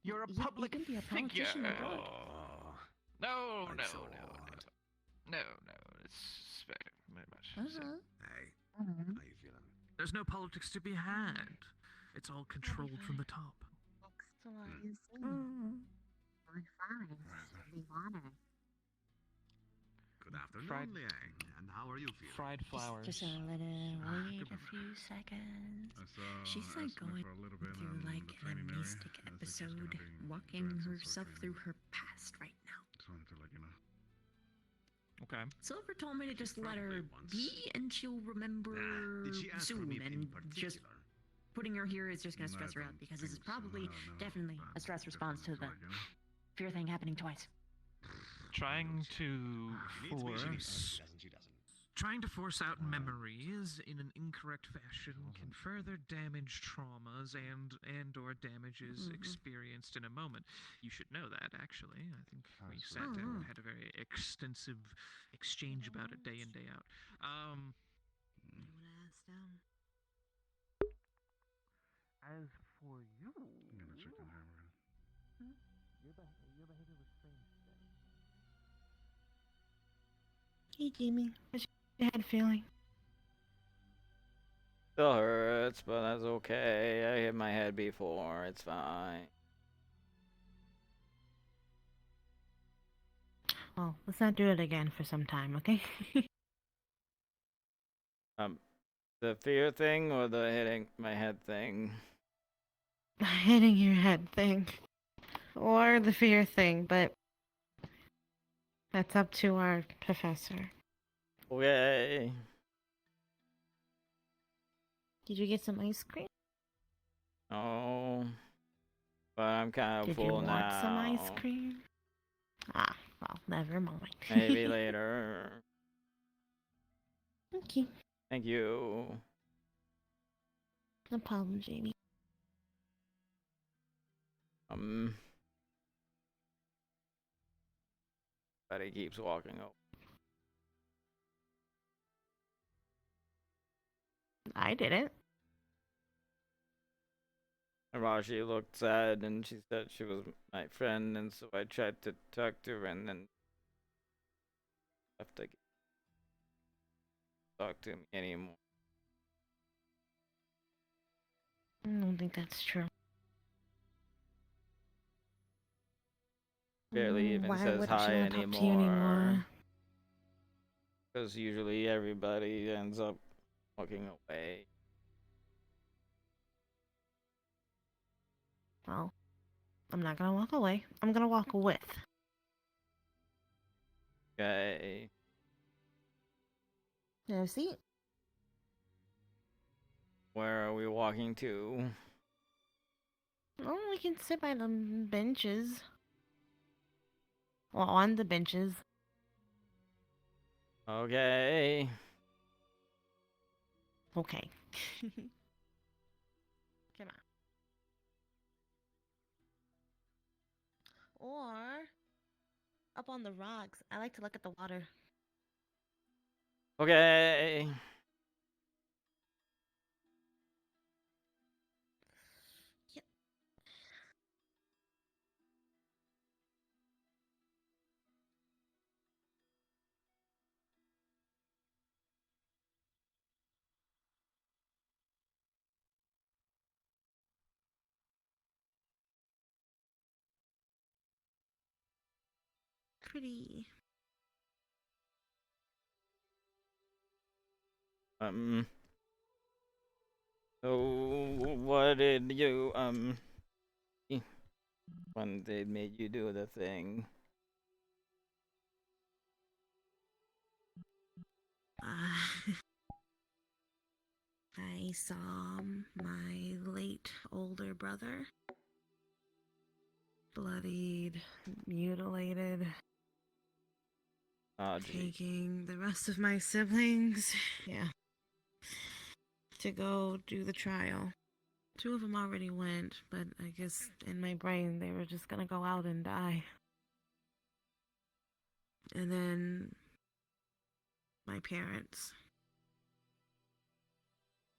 You're a You public can be a figure. politician and good. No. I'm so old. No, it's very much. so. Hey, how you feeling? There's no politics to be had. It's all controlled from the top. Good afternoon, fried, Liang. And how are you feeling? fried flowers. Just a little. Wait a few seconds. She's like going through like an amnestic episode, walking herself through her past right now. Just wanted to let you know. Okay. Silver told me to just let her be, and she'll remember Did she ask for soon. me in And particular? just putting her here is just gonna stress her out because this is probably definitely a stress response to the Fear thing happening twice. Trying to force. Trying to force out memories in an incorrect fashion can further damage traumas and or damages experienced in a moment. You should know that, actually. I think we sat down and had a very extensive exchange about it day in, day out. As for you, I'm gonna check on her. your behavior was strange today. Hey, Jamie. How's your head feeling? Still hurts, but that's okay. I hit my head before. It's fine. Well, let's not do it again for some time, okay? The fear thing or the hitting my head thing? Hitting your head thing. Or the fear thing, but that's up to our professor. Okay. Did you get some ice cream? Oh, but I'm kind of Did full you want now. some ice cream? Ah, well, never mind. Maybe later. Okay. Thank you. No problem, Jamie. But he keeps walking over. I didn't. Raji looked sad and she said she was my friend, and so I tried to talk to her and then left to talk to me anymore. I don't think that's true. Barely even Why says wouldn't she hi wanna talk to you anymore? Because usually everybody ends up walking away. Well, I'm not gonna walk away. I'm gonna walk with. Okay. Have a seat. Where are we walking to? Oh, we can sit by the benches. Well, on the benches. Okay. Okay. Come on. Or up on the rocks. I like to look at the water. Okay. Yep. Pretty. So what did you when they made you do the thing? I saw my late older brother bloodied, mutilated, taking the rest of my siblings, to go do the trial. 2 of them already went, but I guess in my brain they were just gonna go out and die. And then my parents.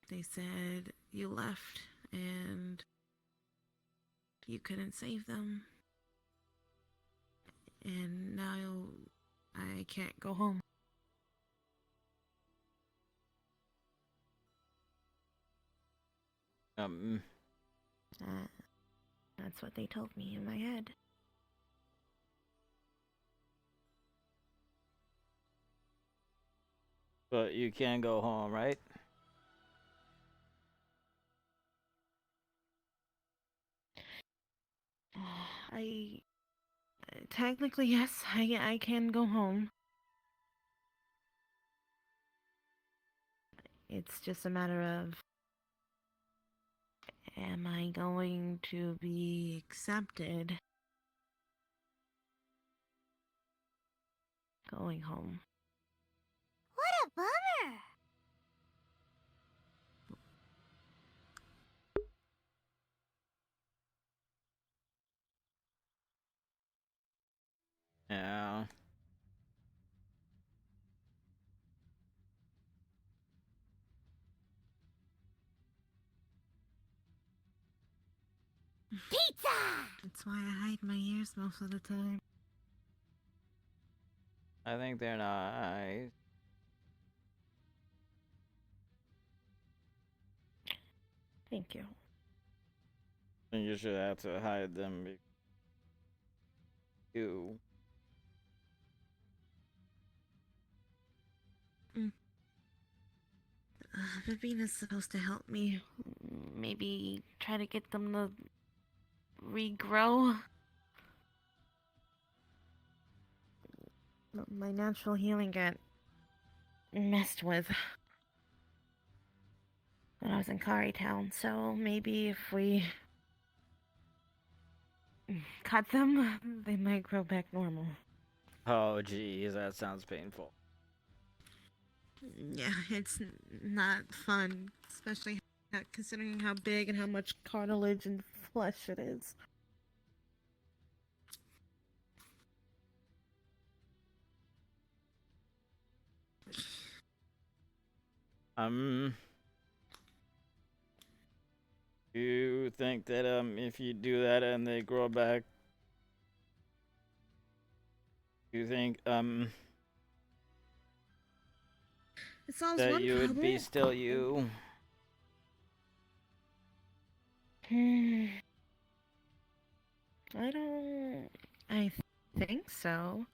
They said you left and you couldn't save them. And now I can't go home. That's what they told me in my head. But you can go home, right? I technically yes, I can go home. It's just a matter of, am I going to be accepted going home? What a bummer! Yeah. Pizza! That's why I hide my ears most of the time. I think they're nice. Thank you. And you should have to hide them. You. Vivina's supposed to help me. Maybe try to get them to regrow. My natural healing got messed with when I was in Kari Town, so maybe if we cut them, they might grow back normal. Oh, geez, that sounds painful. Yeah, it's not fun, especially considering how big and how much cartilage and flesh it is. You think that if you do that and they grow back, you think It solves that one you would problem. be still you? I think so.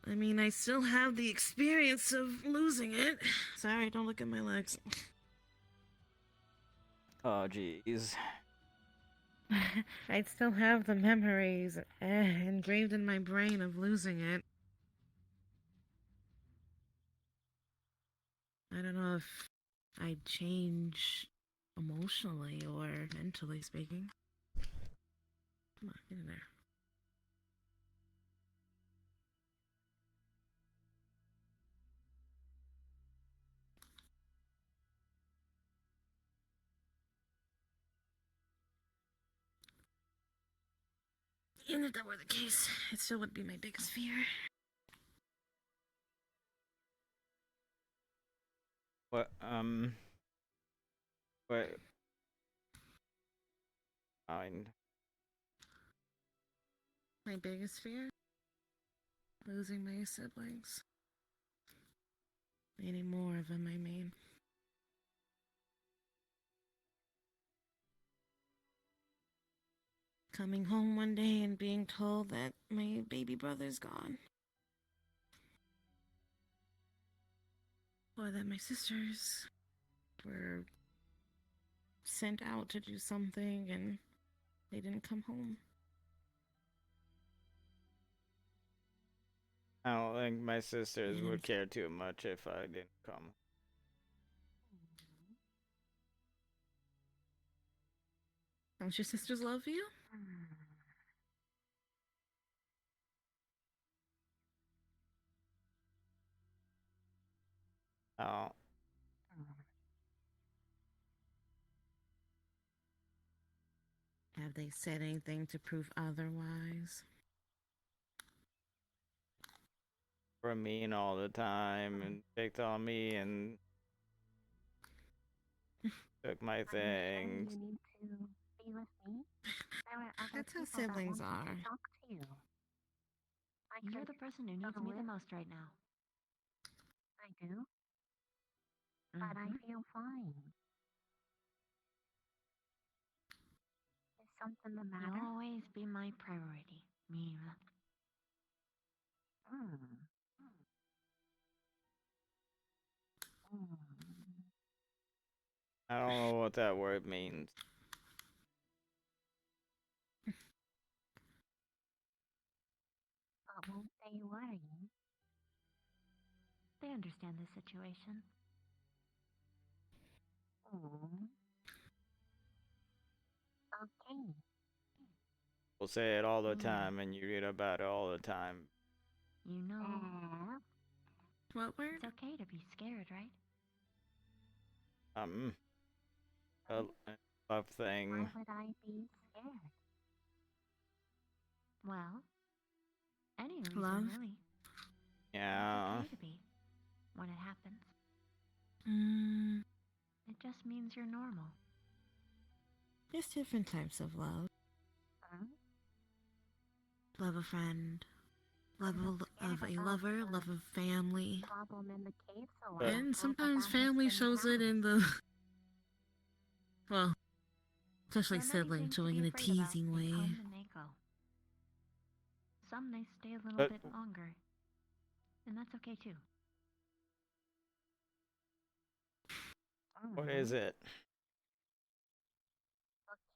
I mean, I still have the experience of losing it. Sorry, don't look at my legs. Oh, geez. I'd still have the memories engraved in my brain of losing it. I don't know if I'd change emotionally or mentally speaking. Come on, get in there. Even if that were the case, it still would be my biggest fear. What, what? Fine. My biggest fear? Losing my siblings. Any more of them, I mean. Coming home one day and being told that my baby brother's gone. Or that my sisters were sent out to do something and they didn't come home. I don't think my sisters would care too much if I didn't come. Don't your sisters love you? Oh. Have they said anything to prove otherwise? Were mean all the time and picked on me and took my things. You need to be with me. There are other That's how people that siblings want are. to talk to you. You're the person who needs me the most right now. I do. But I feel fine. Is something the matter? You'll always be my priority, Mira. I don't know what that word means. But won't they worry? They understand the situation. Okay. We'll say it all the time, and you read about it all the time. You know. What word? It's okay to be scared, right? A love thing. Why would I be scared? Well, any reason Love? really. Yeah. It's okay to be when it happens. It just means you're normal. There's different types of love. Love a friend. Love of a lover. Love of family. Problem in the cave, so And sometimes family shows it in the... Well, especially siblings showing in a teasing way. Come and they go. Some they stay a little bit longer. And that's okay too. What is it?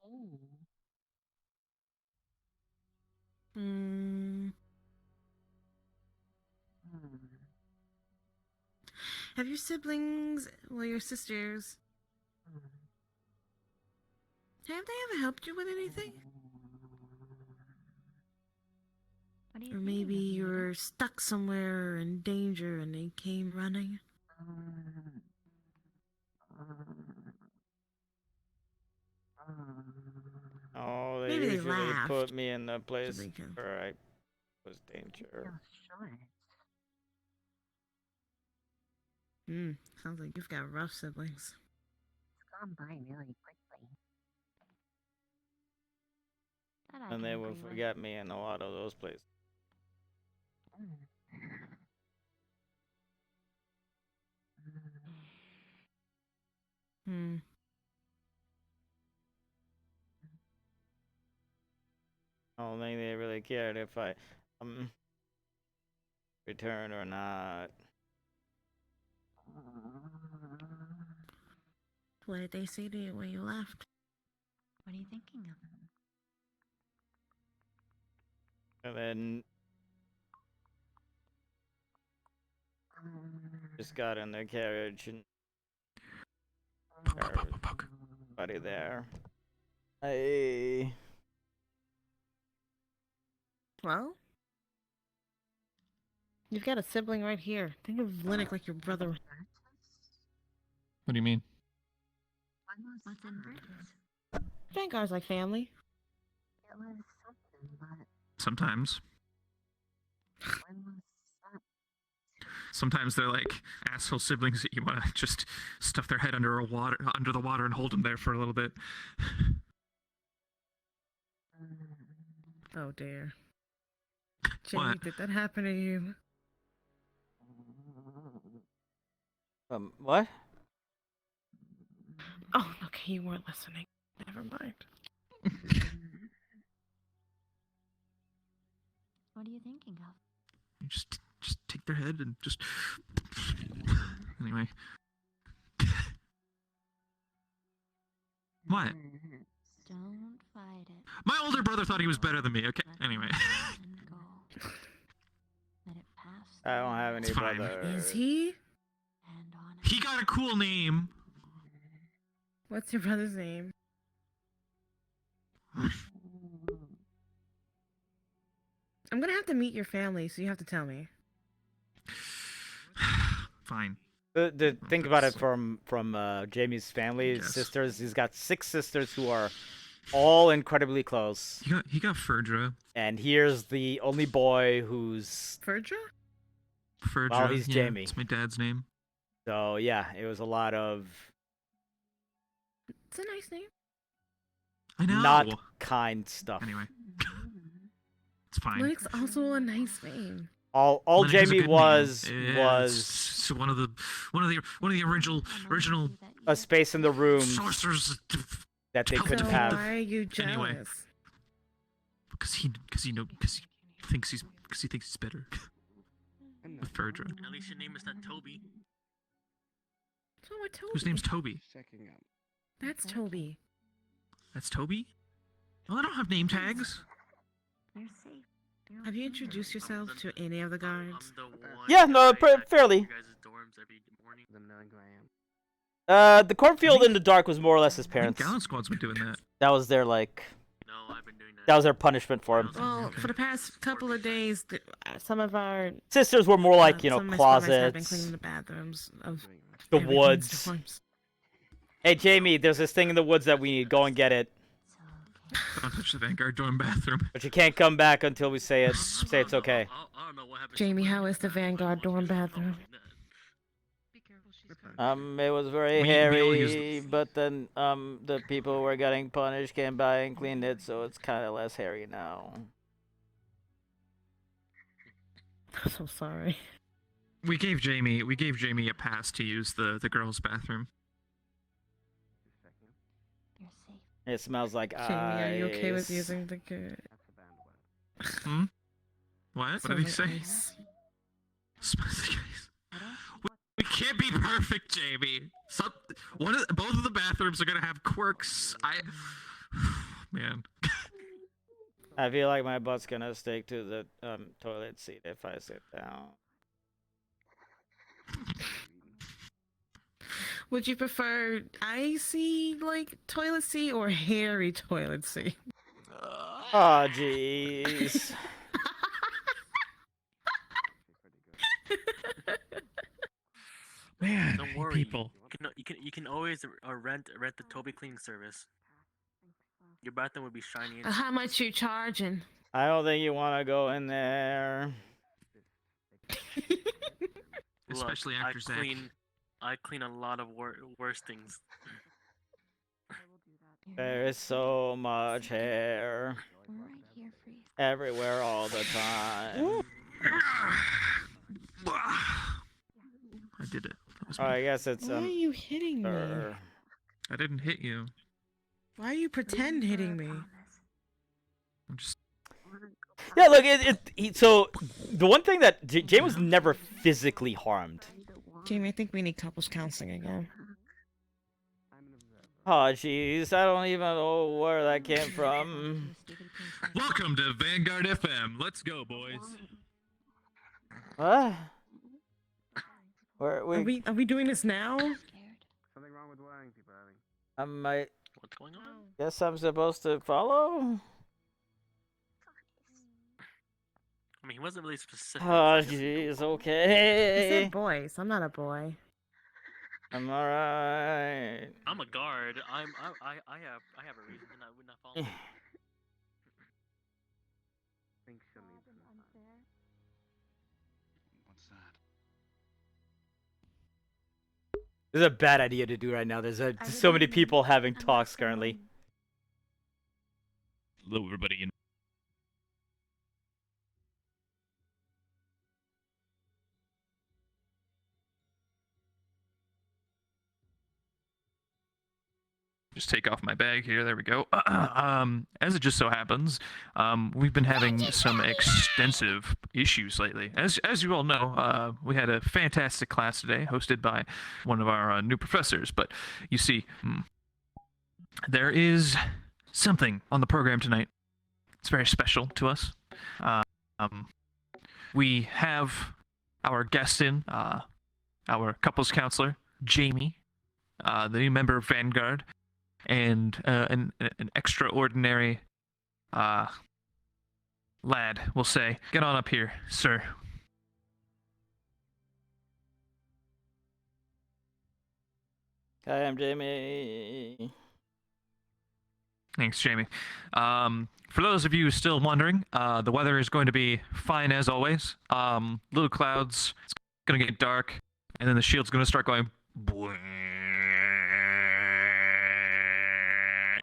Okay. Have your siblings, well, your sisters, have they ever helped you with anything? Or maybe you were stuck somewhere in danger and they came running? Oh, they Maybe they usually laughed. put me in the place they can- where I was danger. Sounds like you've got rough siblings. It's gone by really quickly. That I And can they will agree with. forget me in a lot of those places. I don't think they really cared if I returned or not. What did they say to you when you left? What are you thinking of? And then just got in their carriage and everybody there. Hey. Well, you've got a sibling right here. Think of Linux like your brother. What do you mean? What's in Brutus? Vanguard's like family. It was something, but Sometimes. when was that? Sometimes they're like asshole siblings that you want to just stuff their head under the water and hold them there for a little bit. Oh dear. Jamie, What? did that happen to you? What? Oh, okay, you weren't listening. Never mind. What are you thinking of? You just take their head and just... Anyway. What? Don't fight it. My older brother thought he was better than me, okay? Anyway. Let it pass. I don't have any It's fine. brothers. Is he? He got a cool name. What's your brother's name? I'm gonna have to meet your family, so you have to tell me. Fine. Think about it from Jamie's family, sisters. He's got 6 sisters who are all incredibly close. He got Ferdra. And here's the only boy who's Ferdra? Ferdra. Well, he's yeah, Jamie. It's my dad's name. So yeah, it was a lot of It's a nice name. I know. not kind stuff. Anyway. It's fine. Linux's also a nice name. All Linux is a Jamie good was name. Yeah, was it's one of the original a space in the room sorcerers that they couldn't So have. why are you jealous? Anyway. because he thinks he's better. With Ferdra. At least your name is not Toby. So what Toby? Whose name's Toby? Checking out. That's Toby. That's Toby? Well, I don't have name tags. They're safe. Have you introduced yourself to any of the guards? Yeah, no, fairly. The cornfield in the dark was more or less his parents. Gallant Squad's been doing that. That was their like. That was their punishment for him. Well, for the past couple of days, some of our sisters were more like, you know, some of my scholars have been closets, cleaning the bathrooms of the everyone's woods. dorms. Hey, Jamie, there's this thing in the woods that we need. Go and get it. Don't touch the Vanguard dorm bathroom. But you can't come back until we say it. Say it's okay. Jamie, how is the Vanguard dorm bathroom? It was very We hairy, all use but then the people who were getting punished came by and cleaned it, so it's kind of less hairy now. I'm so sorry. We gave Jamie a pass to use the girls' bathroom. It smells like Jamie, are you okay with ice. using the good? Hmm? What? What did he say? Ice. Smells like ice. We can't be perfect, Jamie. Both of the bathrooms are gonna have quirks. Man. I feel like my butt's gonna stick to the toilet seat if I sit down. Would you prefer icy like toilet seat or hairy toilet seat? Oh, jeez. Man, don't worry. people. You can always rent the Toby cleaning service. Your bathroom would be shiny. And How much you charging? I don't think you want to go in there. Especially Look, after Zach. I clean a lot of worse things. There is so much hair everywhere all the time. I did it. That was Oh, I guess it's Why are you hitting me? I didn't hit you. Why are you pretend hitting me? I'm just. Yeah, look, so the one thing that Jane was never physically harmed. Jamie, I think we need couples counseling again. Oh, jeez, I don't even know where that came from. Welcome to Vanguard FM. Let's go, boys. What? Where Are we doing this now? Something wrong with worrying people, I might. What's going on? Guess I'm supposed to follow. I mean, he wasn't really specific. Oh, jeez, okay. I said boys. I'm not a boy. I'm alright. I'm a guard. I have a reason, and I would not follow. think she'll need some time. What's that? This is a bad idea to do right now. There's so many people having talks currently. Hello, everybody. Just take off my bag here. There we go. As it just so happens, we've been having some extensive issues lately. As you all know, we had a fantastic class today, hosted by one of our new professors. But you see, there is something on the program tonight. It's very special to us. We have our guest in, our couples counselor, Jamie, the new member of Vanguard. And an extraordinary lad, we'll say. Get on up here, sir. Hi, I'm Jamie. Thanks, Jamie. For those of you still wondering, the weather is going to be fine as always. Little clouds, it's going to get dark, and then the shield's going to start going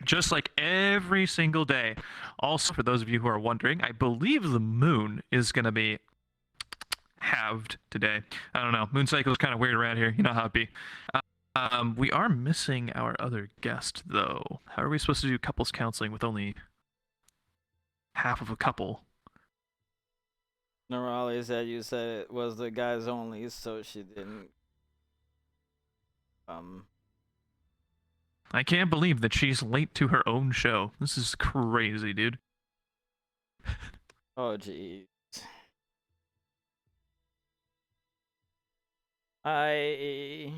just like every single day. Also, for those of you who are wondering, I believe the moon is going to be halved today. I don't know. Moon cycle is kind of weird around here. You know how it be. We are missing our other guest, though. How are we supposed to do couples counseling with only half of a couple? Nerali said you said it was the guys only, so she didn't. I can't believe that she's late to her own show. This is crazy, dude. Oh, jeez. I'd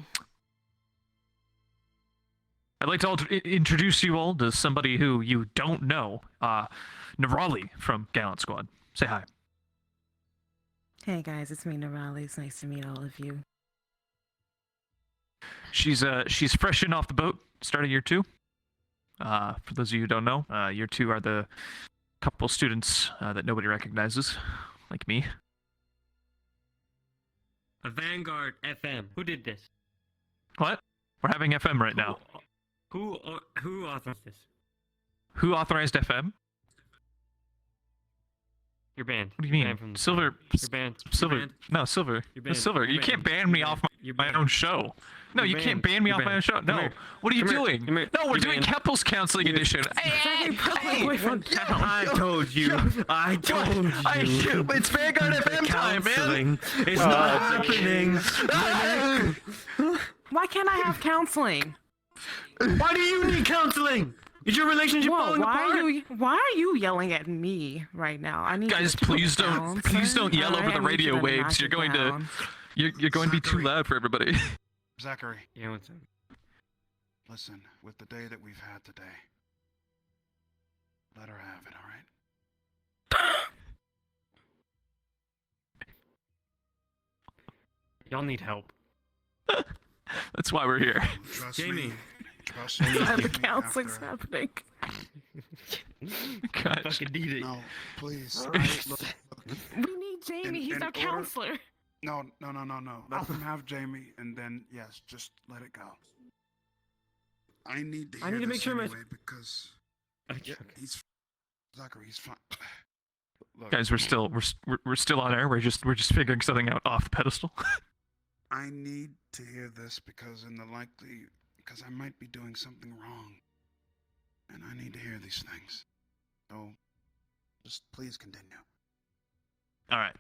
like to introduce you all to somebody who you don't know. Nerali from Gallant Squad. Say hi. Hey guys, it's me, Nerali. It's nice to meet all of you. She's fresh in off the boat, starting year 2. For those of you who don't know, year 2 are the couple students that nobody recognizes, like me. A Vanguard FM. Who did this? What? We're having FM right now. Who authorized this? Who authorized FM? Your band. What do you Banned from mean? the Silver. Your band. Silver. Your band. No, Silver. You're banned. Silver. You're You can't banned. ban me You're off banned. my own show. No, You're you can't banned. ban me You're off my own banned. show. Come No. here. What are you Come here. doing? Come here. No, we're You're doing banned. Keppel's counseling edition. I told you. I told you. It's Vanguard FM time, man. It's not happening. Why can't I have counseling? Why do you need counseling? Is your relationship falling apart? Why are you yelling at me right now? I need Guys, you to please put it don't, down, please sir. don't yell Alright, over the I need radio you to waves. knock You're it going down. to, you're going to be too loud for everybody. Zachary, Yeah, what's up? listen, with the day that we've had today, let her have it, alright? Y'all need help. That's why we're here. Trust Jamie. me. Trust me. The counseling's happening. God. Fucking need it. No, please. Alright, look. We need Jamie. He's our counselor. No. Let them have Jamie, and then, yes, just let it go. I need to hear I need to make this sure my- anyway, because yeah, he's Zachary, he's fine. Look, Guys, we're still on air. We're just figuring something out off the pedestal. I need to hear this because I might be doing something wrong, and I need to hear these things. So, just please continue. All right.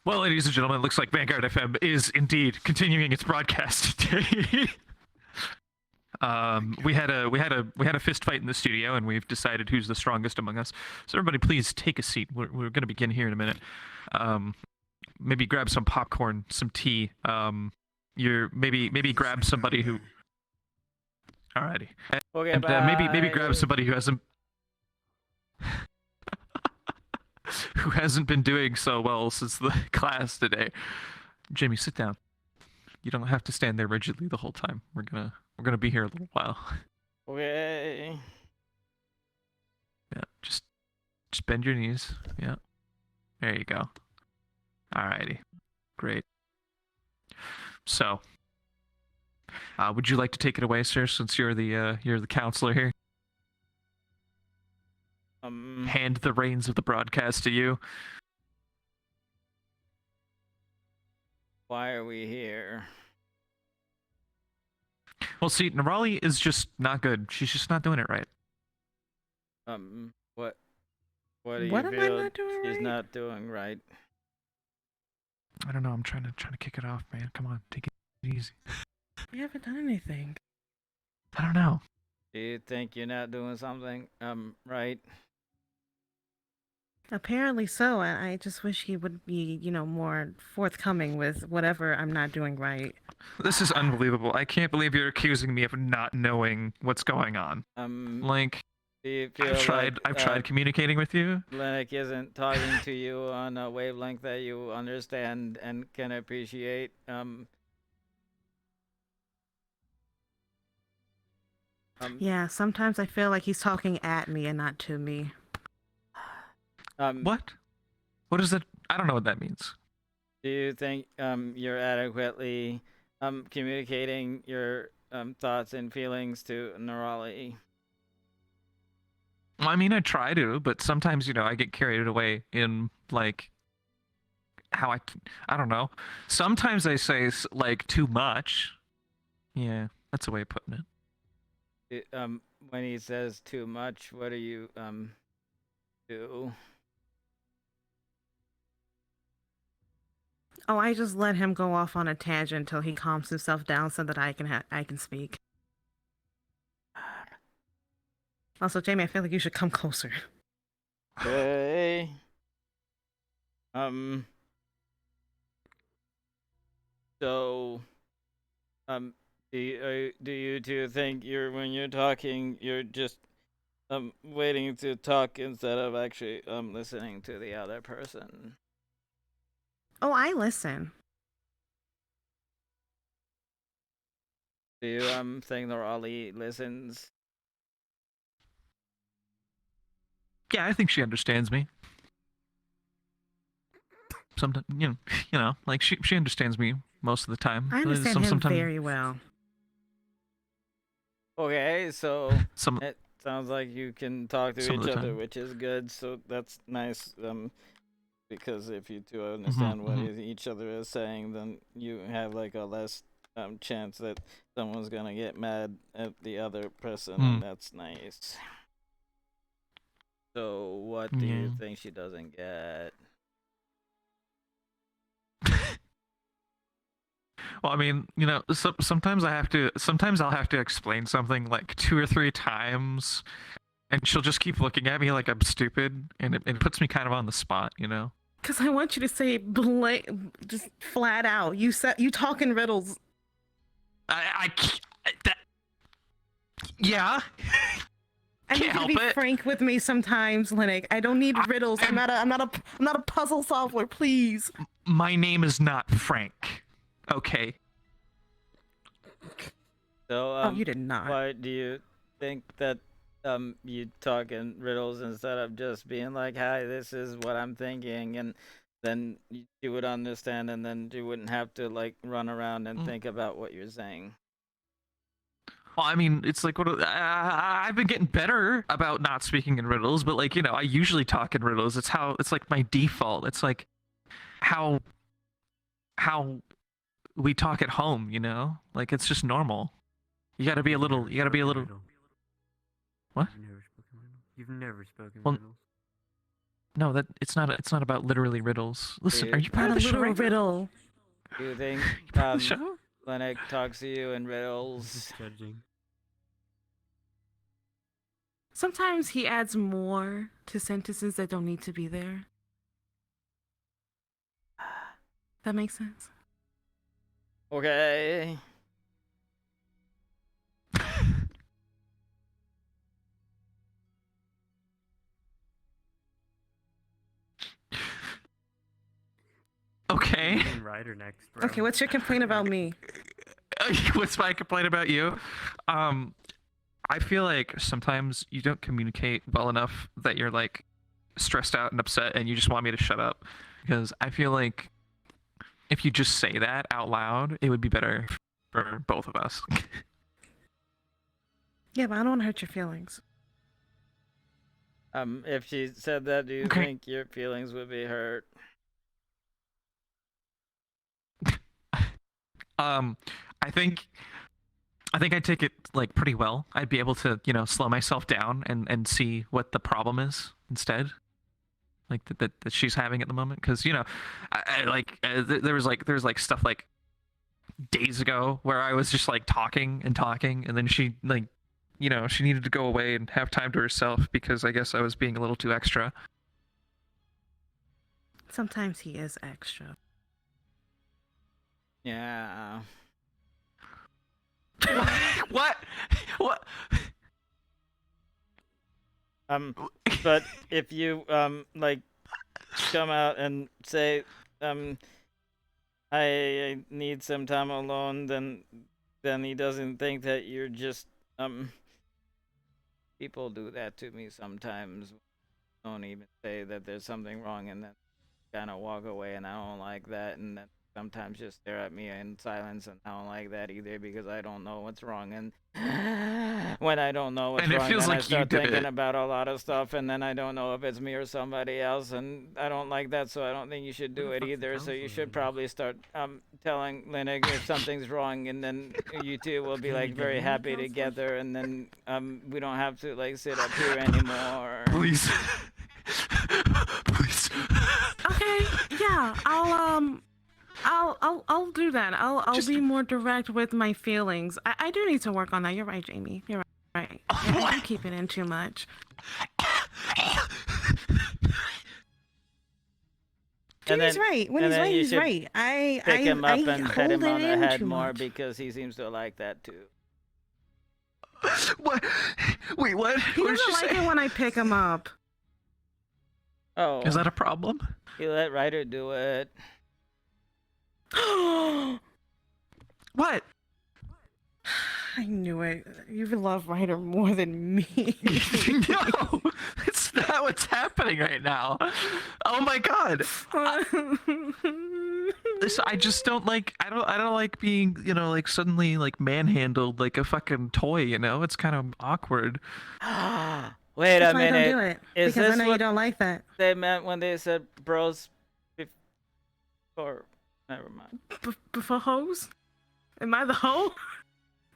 Well, ladies and gentlemen, it looks like Vanguard FM is indeed continuing its broadcast today. We had a fist fight in the studio, and we've decided who's the strongest among us. So everybody, please take a seat. We're going to begin here in a minute. Maybe grab some popcorn, some tea. Maybe grab somebody who. Alrighty. Okay, And maybe grab somebody who hasn't. Who hasn't been doing so well since the class today. Jamie, sit down. You don't have to stand there rigidly the whole time. We're gonna be here a little while. Okay. Yeah, just bend your knees. Yeah. There you go. Alrighty. Great. So, would you like to take it away, sir, since you're the counselor here? Hand the reins of the broadcast to you. Why are we here? Well, see, Nerali is just not good. She's just not doing it right. What do you What am I feel not doing she's right? not doing right? I don't know. I'm trying to kick it off, man. Come on, take it easy. We haven't done anything. I don't know. Do you think you're not doing something right? Apparently so, and I just wish he would be, more forthcoming with whatever I'm not doing right. This is unbelievable. I can't believe you're accusing me of not knowing what's going on. Like, Do you feel I've tried communicating with you. Lennox isn't talking to you on a wavelength that you understand and can appreciate. Yeah, sometimes I feel like he's talking at me and not to me. What? What is that? I don't know what that means. Do you think you're adequately communicating your thoughts and feelings to Nerali? Well, I mean, I try to, but sometimes, I get carried away in, like, how I don't know. Sometimes I say, like, too much. Yeah, that's a way of putting it. When he says too much, what do you do? Oh, I just let him go off on a tangent until he calms himself down so that I can speak. Also, Jamie, I feel like you should come closer. Okay. So, do you two think when you're talking, you're just waiting to talk instead of actually listening to the other person? Oh, I listen. Do you think Norali listens? Yeah, I think she understands me. Sometimes, you know, like she understands me most of the time. I understand him Sometimes- very well. Okay, so it sounds like you can talk to Some of each the other, time. which is good. So that's nice. Because if you two understand what each other is saying, then you have like a less chance that someone's gonna get mad at the other person, and that's nice. So what do you think she doesn't get? Well, I mean, you know, sometimes I'll have to explain something like 2 or 3 times, and she'll just keep looking at me like I'm stupid, and it puts me kind of on the spot, you know. Because I want you to say just flat out. You talk in riddles. Yeah. I need you to be frank with me sometimes, Linux. I don't need riddles. I'm not a puzzle solver, please. My name is not Frank. Okay. So you did not. Why do you think that you talk in riddles instead of just being like, "Hi, this is what I'm thinking," and then you would understand, and then you wouldn't have to like run around and think about what you're saying? Well, I mean, it's like I've been getting better about not speaking in riddles, but like, you know, I usually talk in riddles. It's like my default. It's like how we talk at home, you know? Like it's just normal. You gotta be a little. What? You've never spoken Well, riddles. No, it's not about literally riddles. Listen, are you part Not of the a show? literal riddle. Do you think show? Lennox talks to you in riddles? Judging. Sometimes he adds more to sentences that don't need to be there. That makes sense. Okay. Okay. Ryder next, bro. Okay, what's your complaint about me? What's my complaint about you? I feel like sometimes you don't communicate well enough that you're like stressed out and upset and you just want me to shut up. Because I feel like if you just say that out loud, it would be better for both of us. Yeah, but I don't want to hurt your feelings. If she said that, do you think your feelings would be hurt? I think I'd take it like pretty well. I'd be able to, you know, slow myself down and see what the problem is instead, like that she's having at the moment. Because you know, there was stuff like days ago where I was just like talking, and then she like, you know, she needed to go away and have time to herself because I guess I was being a little too extra. Sometimes he is extra. Yeah. What? But if you like come out and say I need some time alone, then he doesn't think that you're just people do that to me sometimes. Don't even say that there's something wrong and then kind of walk away, and I don't like that, and then sometimes just stare at me in silence, and I don't like that either because I don't know what's wrong, and when I don't know what's And it wrong, feels then I like you start did thinking it. about a lot of stuff, and then I don't know if it's me or somebody else, and I don't like that, so I don't think you should do it either. So you should probably start telling Linux if something's wrong, and then you two will be like very happy together, and then we don't have to like sit up here anymore. Please. Please. Okay, yeah, I'll do that. I'll be more direct with my feelings. I do need to work on that. You're right, Jamie. You're right. right. I do keep it in too much. He's right. When he's right, he's right. Pick him up and hold hit him it on the in head too more much. because he seems to like that too. What? Wait, what? He doesn't like it when I pick him up. Oh. Is that a problem? You let Ryder do it. What? I knew it. You love Ryder more than me. No, it's not what's happening right now. Oh my god. Listen, I just don't like. I don't like being, like suddenly like manhandled like a fucking toy. It's kind of awkward. Wait That's a why I minute. don't do it. Is Because I this know what you don't like that. they meant when they said bros before? Never mind. Before hoes? Am I the hoe?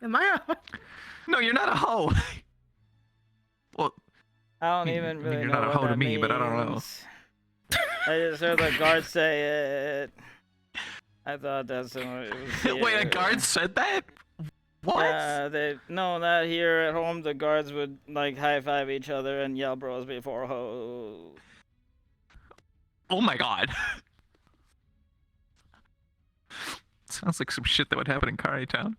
Am I a hoe? No, you're not a hoe. Well, I don't even really you're know not a what hoe to that me, but I don't know. means. I just heard the guard say it. I thought that's what it was. Wait, a here. guard said that? What? Yeah, not here at home. The guards would like high five each other and yell bros before hoes. Oh my god. Sounds like some shit that would happen in Kari Town.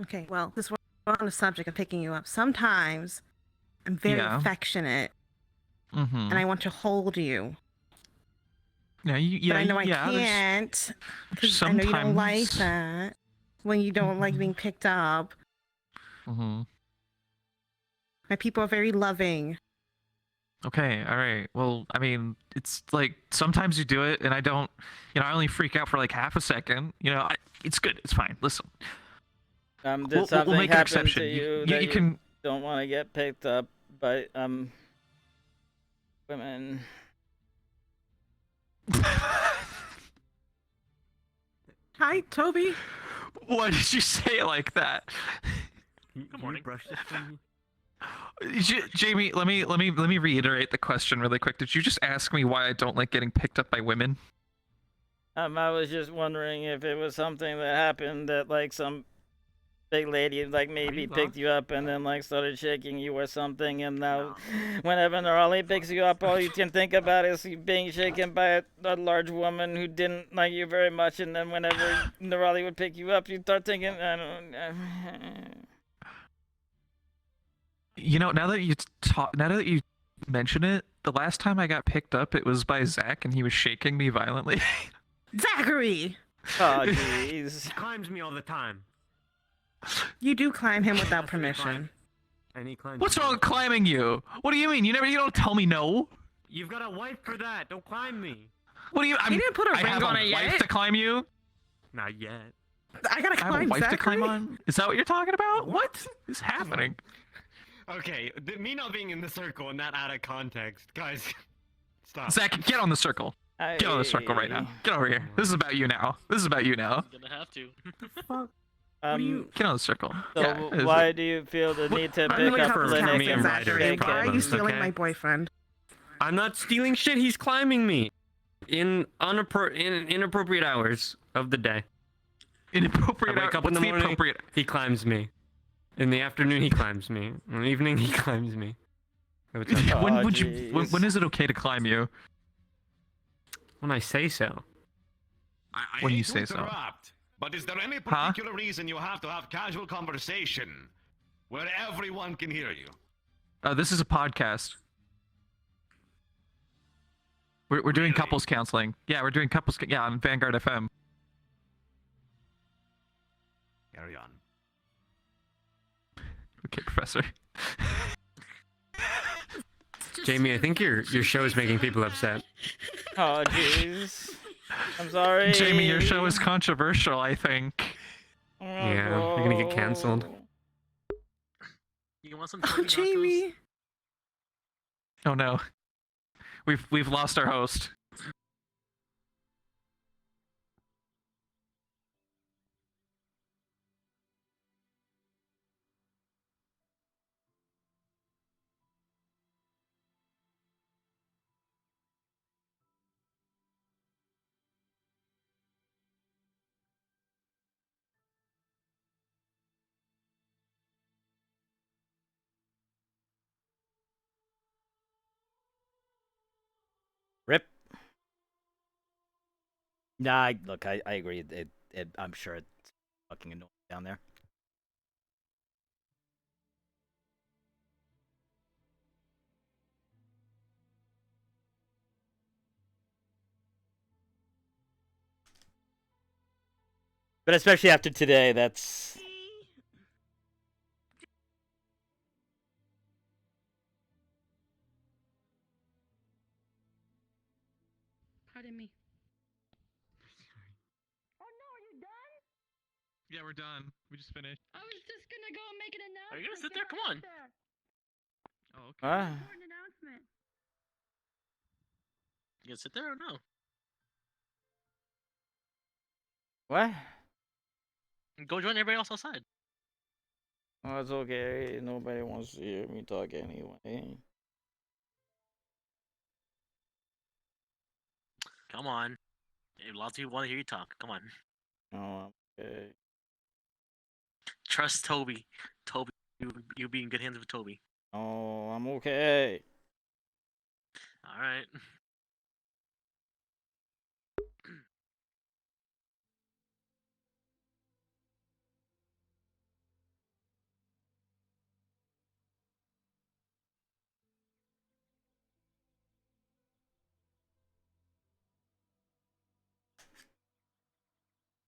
Okay, well, this we're on the subject of picking you up. Sometimes I'm very affectionate, and I want to hold you. Yeah, But I know I can't, because I know you don't like that. When you don't like being picked up. Mm-hmm. My people are very loving. Okay, alright. Well, I mean, it's like, sometimes you do it, and I don't, I only freak out for like half a second. It's good, it's fine, listen. Did we'll something make an happen exception. to you You that you can... don't want to get picked up by women? Hi, Toby. Why did you say it like that? Good morning. Brush this from Jamie, let me reiterate the question really quick. Did you just ask me why I don't like getting picked up by women? I was just wondering if it was something that happened that like some big lady like maybe picked you up and then like started shaking you or something, and now whenever Nerali picks you up, all you can think about is you being shaken by a large woman who didn't like you very much, and then whenever Nerali would pick you up, you start thinking, I don't. Now that you mention it, the last time I got picked up, it was by Zach, and he was shaking me violently. Zachary! Oh, jeez. He climbs me all the time. You do climb him without permission. And he climbs. What's wrong with climbing you? What do you mean? You don't tell me no. You've got a wife for that. Don't climb me. What do you? He didn't put a I ring have on a it wife yet. to climb you. Not yet. I gotta I have climb a wife Zachary? to climb on. Is that what you're talking about? What is happening? Okay, me not being in the circle and that out of context, guys. Stop. Zach, get on the circle. Get on the circle right now. Get over here. This is about you now. This is about you now. I'm gonna have to. Get on the circle. So Yeah, why do you feel the need to pick up Linux and Zachary, shake why are him? you stealing my boyfriend? I'm not stealing shit. He's climbing me in inappropriate hours of the day. Inappropriate. I wake up in the morning. He climbs me. In the afternoon, he climbs me. In the evening, he climbs me. When is it okay to climb you? When I say so. When you hate to say so. interrupt, but is there any particular reason you have to have casual conversation where everyone can hear you? This is a podcast. We're doing couples counseling. Yeah, we're doing couples. Yeah, on Vanguard FM. Carry on. Okay, Professor. Jamie, I think your show is making people upset. Oh, jeez. I'm sorry. Jamie, your show is controversial, I think. Yeah, you're gonna get canceled. You want some Oh, Jamie. Oh no. We've lost our host. Nah, look, I agree. I'm sure it's fucking annoying down there. But especially after today, that's... Pardon me. Yeah, we're done. We just finished. I was just gonna go and make an announcement. Are you gonna sit there? Come on. Oh, okay. Important announcement. You gonna sit there or no? What? Go join everybody else outside. Oh, it's okay. Nobody wants to hear me talk anyway. Come on. Lots of people want to hear you talk. Come on. Oh, okay. Trust Toby. Toby, you be in good hands with Toby. Oh, I'm okay. All right.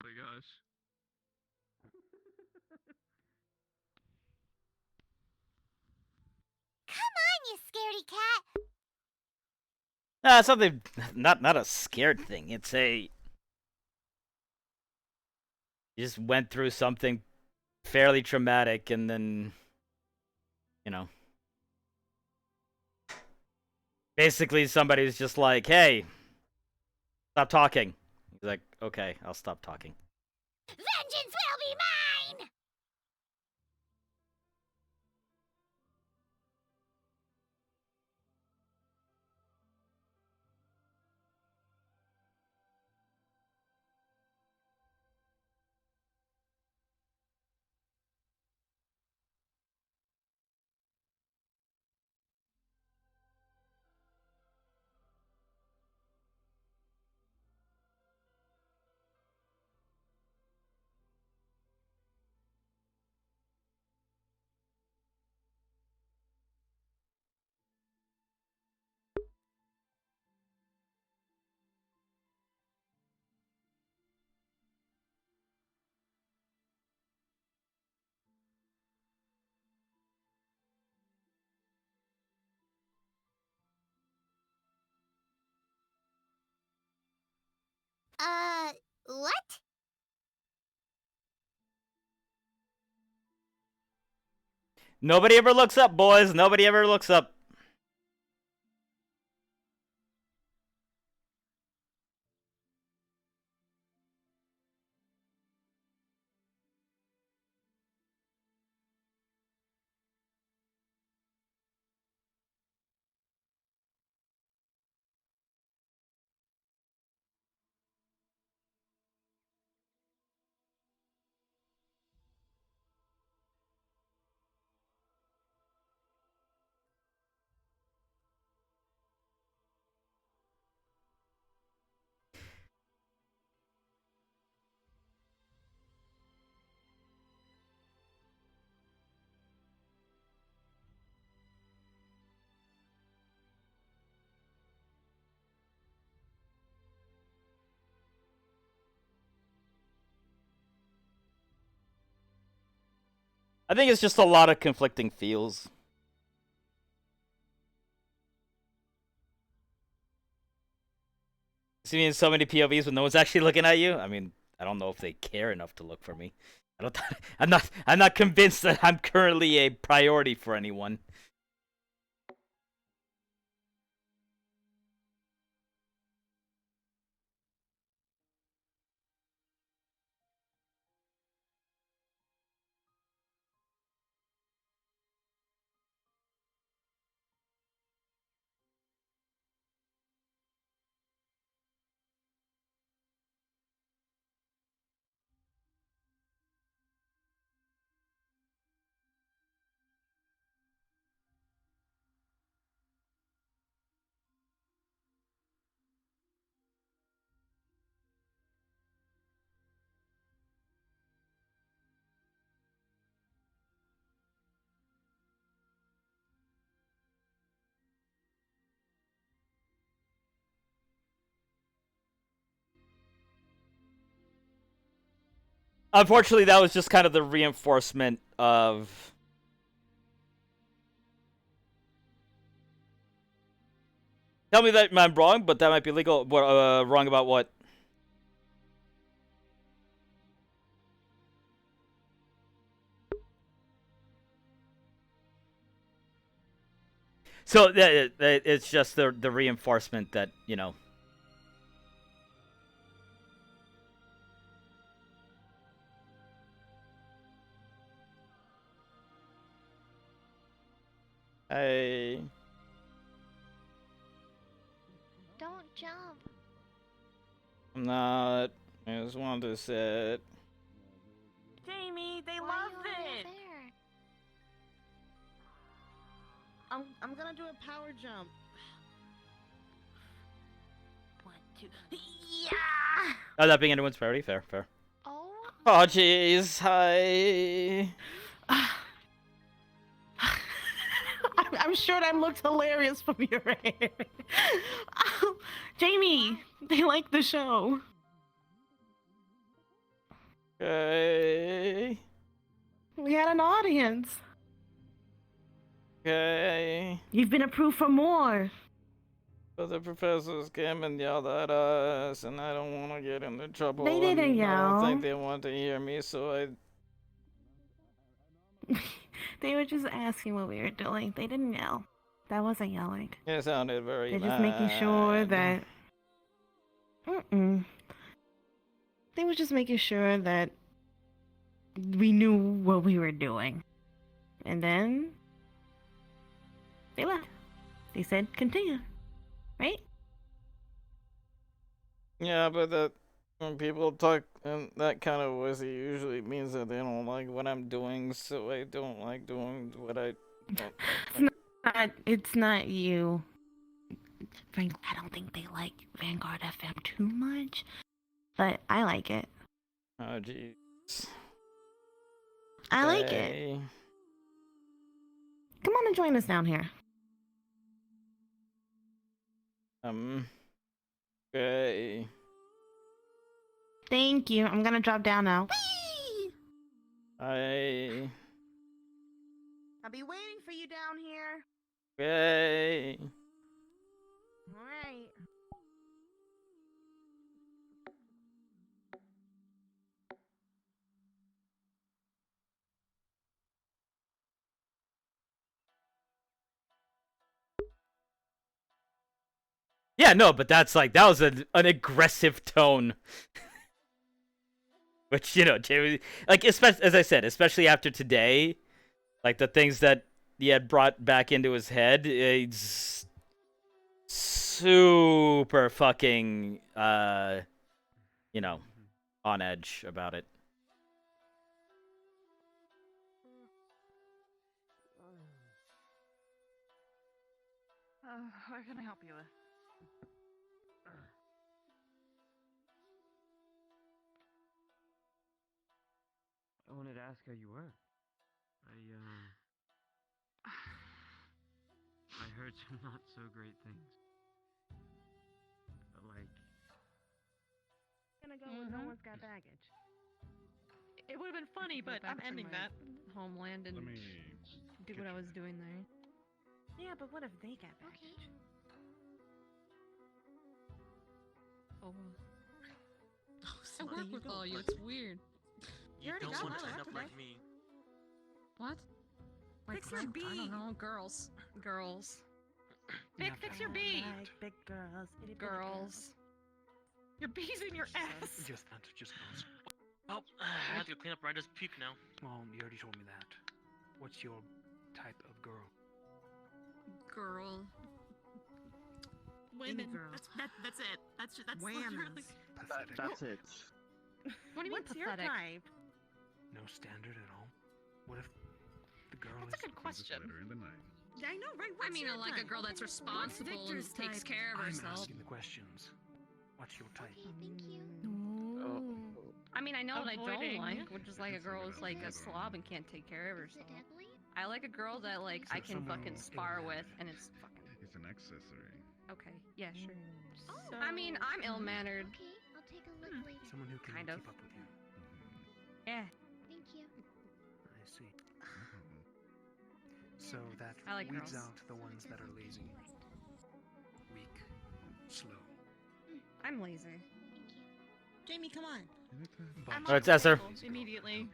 Oh my gosh. Come on, you scaredy cat. Nah, something not a scared thing. It's a you just went through something fairly traumatic and then basically somebody's just like, "Hey, stop talking." He's like, "Okay, I'll stop talking." Vengeance will be mine! What? Nobody ever looks up, boys. Nobody ever looks up. I think it's just a lot of conflicting feels. Seeing so many POVs when no one's actually looking at you. I mean, I don't know if they care enough to look for me. I don't. I'm not convinced that I'm currently a priority for anyone. Unfortunately, that was just kind of the reinforcement of. Tell me that I'm wrong, but that might be legal. Wrong about what? So it's just the reinforcement that, you know. Hey. Don't jump. I'm not. I just wanted to sit. Jamie, they Why loved are you it. over there? I'm gonna do a power jump. 1, 2. Yeah. Oh, that being anyone's priority? Fair. Oh. Oh, jeez. Hi. I'm sure that looked hilarious from your end. Jamie, they like the show. Okay. We had an audience. Okay. You've been approved for more. But the professors came and yelled at us, and I don't want to get into trouble. They didn't and I don't yell. think they want to hear me, so I. They were just asking what we were doing. They didn't yell. That wasn't yelling. It sounded very. They're just making sure mad. that. They were just making sure that we knew what we were doing. And then they left. They said continue. Right? Yeah, but that when people talk in that kind of voice, it usually means that they don't like what I'm doing, so I don't like doing what I don't. It's not you. Frankly, I don't think they like Vanguard FM too much, but I like it. Oh, jeez. I like it. Come on and join us down here. Okay. Thank you. I'm gonna drop down now. I'll be waiting for you down here. Okay. All right. Yeah, no, but that's like that was an aggressive tone. Which, you know, Jamie, like, especially as I said, especially after today, like the things that he had brought back into his head, it's super fucking, you know, on edge about it. What can I help you with? I wanted to ask how you were. I heard some not so great things. But like, Gonna go when no one's got baggage. It would have been funny, but I'm ending that. Homeland and do what I was doing there. Yeah, but what if they got baggage? Oh. I work with all you. It's weird. You don't want to end up like me. What? Like, Fix your I bee. don't know. Girls. Fix your bee. Like big girls. itty bitty Girls. Your bee's in your ass. Just girls. Oh, I have to clean up Ryder's puke now. Well, you already told me that. What's your type of girl? Girl. Women. girl. That's it. That's Whammers. literally. That's it. What do you mean What's your pathetic? type? No standard at all? What if the girl That's is a good question. I know, right? I mean, I like a girl that's responsible and Victor's takes type? care of I'm herself. asking the questions. What's your type? Thank you. I mean, I know what I Avoiding. don't like, which is like a girl who's like a slob and can't take care of herself. I like a girl that like I can fucking spar with, and it's fucking. It's an accessory. Okay, yeah, sure. I mean, I'm ill-mannered. Okay, I'll take a look later. Someone who can Kind of. keep up with you. Yeah. Thank you. I see. So that I like weeds girls. out the ones that are lazy, weak, slow. I'm lazy. Jamie, come on. I'm Oh, it's Esther. Immediately.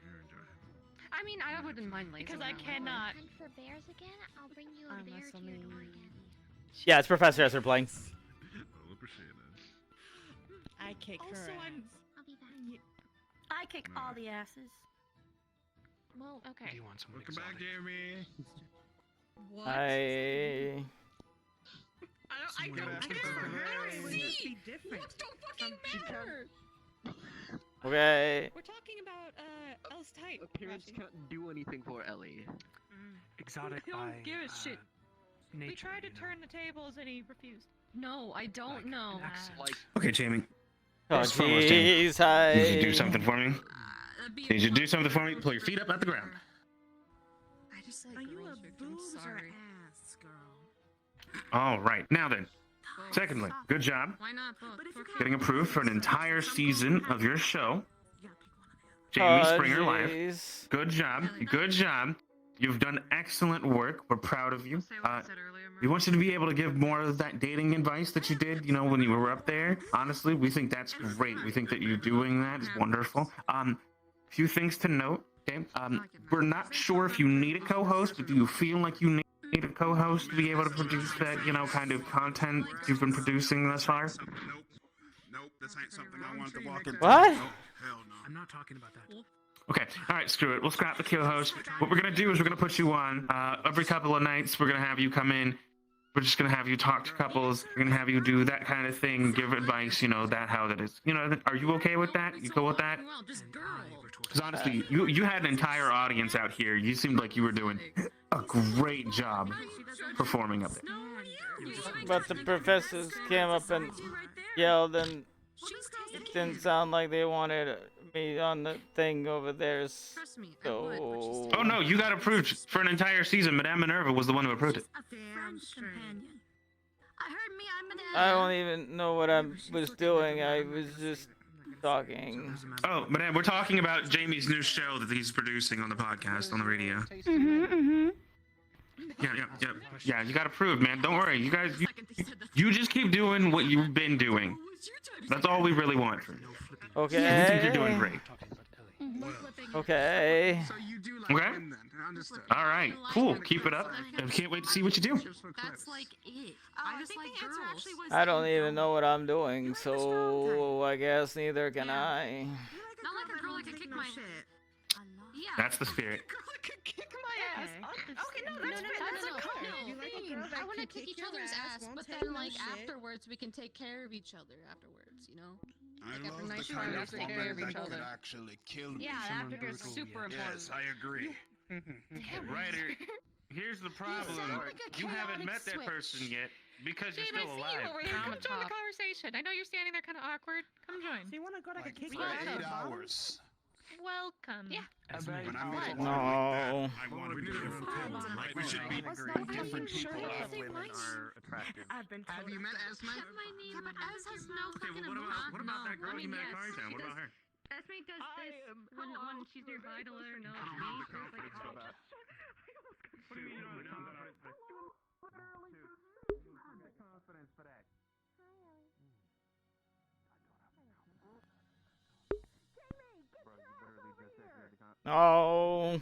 I mean, I wouldn't mind lazy. Because I cannot. Hunt for bears again? I'll bring you a bear to your door again. Yeah, it's Professor Esther playing. I'll appreciate it. I kick her Also, ass. I'll be back. I kick all the asses. Well, okay. Do you want some Welcome back, Jamie. What? I I don't see. Different. Looks don't fucking matter. okay. We're talking about Elle's type. Appearance can't do anything for Ellie. Exotic I by don't give a shit. nature. We tried to turn the tables and he refused. No, I don't know. Okay, Jamie. Oh, First and foremost, Jamie, jeez, hi. Need you to do something for me? Need you to do something for me? Pull your feet up out the ground. I just like Are you girls, a Victor, I'm boobs or sorry. ass girl? All right. Now then. Secondly, good job Why not both? getting approved for an entire season of your show. Jamie Springer Live. jeez. Good job. Good job. You've done excellent work. We're proud of you. We want you to be able to give more of that dating advice that you did, you know, when you were up there. Honestly, we think that's great. We think that you doing that is wonderful. Few things to note. Okay. We're not sure if you need a co-host, but do you feel like you need a co-host to be able to produce that, you know, kind of content you've been producing thus far? Nope, this ain't something I wanted to walk into. What? Nope, hell no. I'm not talking about that. Okay, all right, screw it. We'll scrap the co-host. What we're gonna do is we're gonna put you on every couple of nights. We're gonna have you come in. We're just gonna have you talk to couples. We're gonna have you do that kind of thing, give advice. You know that how that is. You know, are you okay with that? You cool with that? Because honestly, you had an entire audience out here. You seemed like you were doing a great job performing up there. But the professors came up and yelled, and it didn't sound like they wanted me on the thing over there. So... Oh no, you got approved for an entire season. Madame Minerva was the one who approved it. I don't even know what I was doing. I was just talking. Oh, Madame, we're talking about Jamie's new show that he's producing on the podcast, on the radio. Yeah, you got approved, man. Don't worry. You guys, you just keep doing what you've been doing. That's all we really want from you. Okay. We think you're doing great. Okay. Okay? All right, cool. Keep it up. I can't wait to see what you do. That's like it. I just like girls. I don't even know what I'm doing, so I guess neither can I. Not like a girl that can kick my Yeah. That's the spirit. Kick my ass. Okay, no, that's a thing. I want to kick each other's ass, but then like afterwards we can take care of each other afterwards, you know? I Like after love nice the kind fun, of take care of woman each that could other. actually kill me. Yeah, afterwards is super important. Yes, I agree. Ryder, here's the problem. You haven't met that person yet because you're Jamie, I still see you alive. over here. Come join the conversation. I know you're standing there kind of awkward. Come join. So you want to go to a kick For 8 hours. Welcome. Yeah. When I met No. I wanted to different things. Like, we should be different people. Women are attractive. Have you met Esme? Yeah, but Ez has no fucking What about that girl you met at Cartown? What about her? Esme does this when she's nearby to let her know it's me. So it's like, oh. What do you mean you don't have the confidence? You have the confidence for that. No.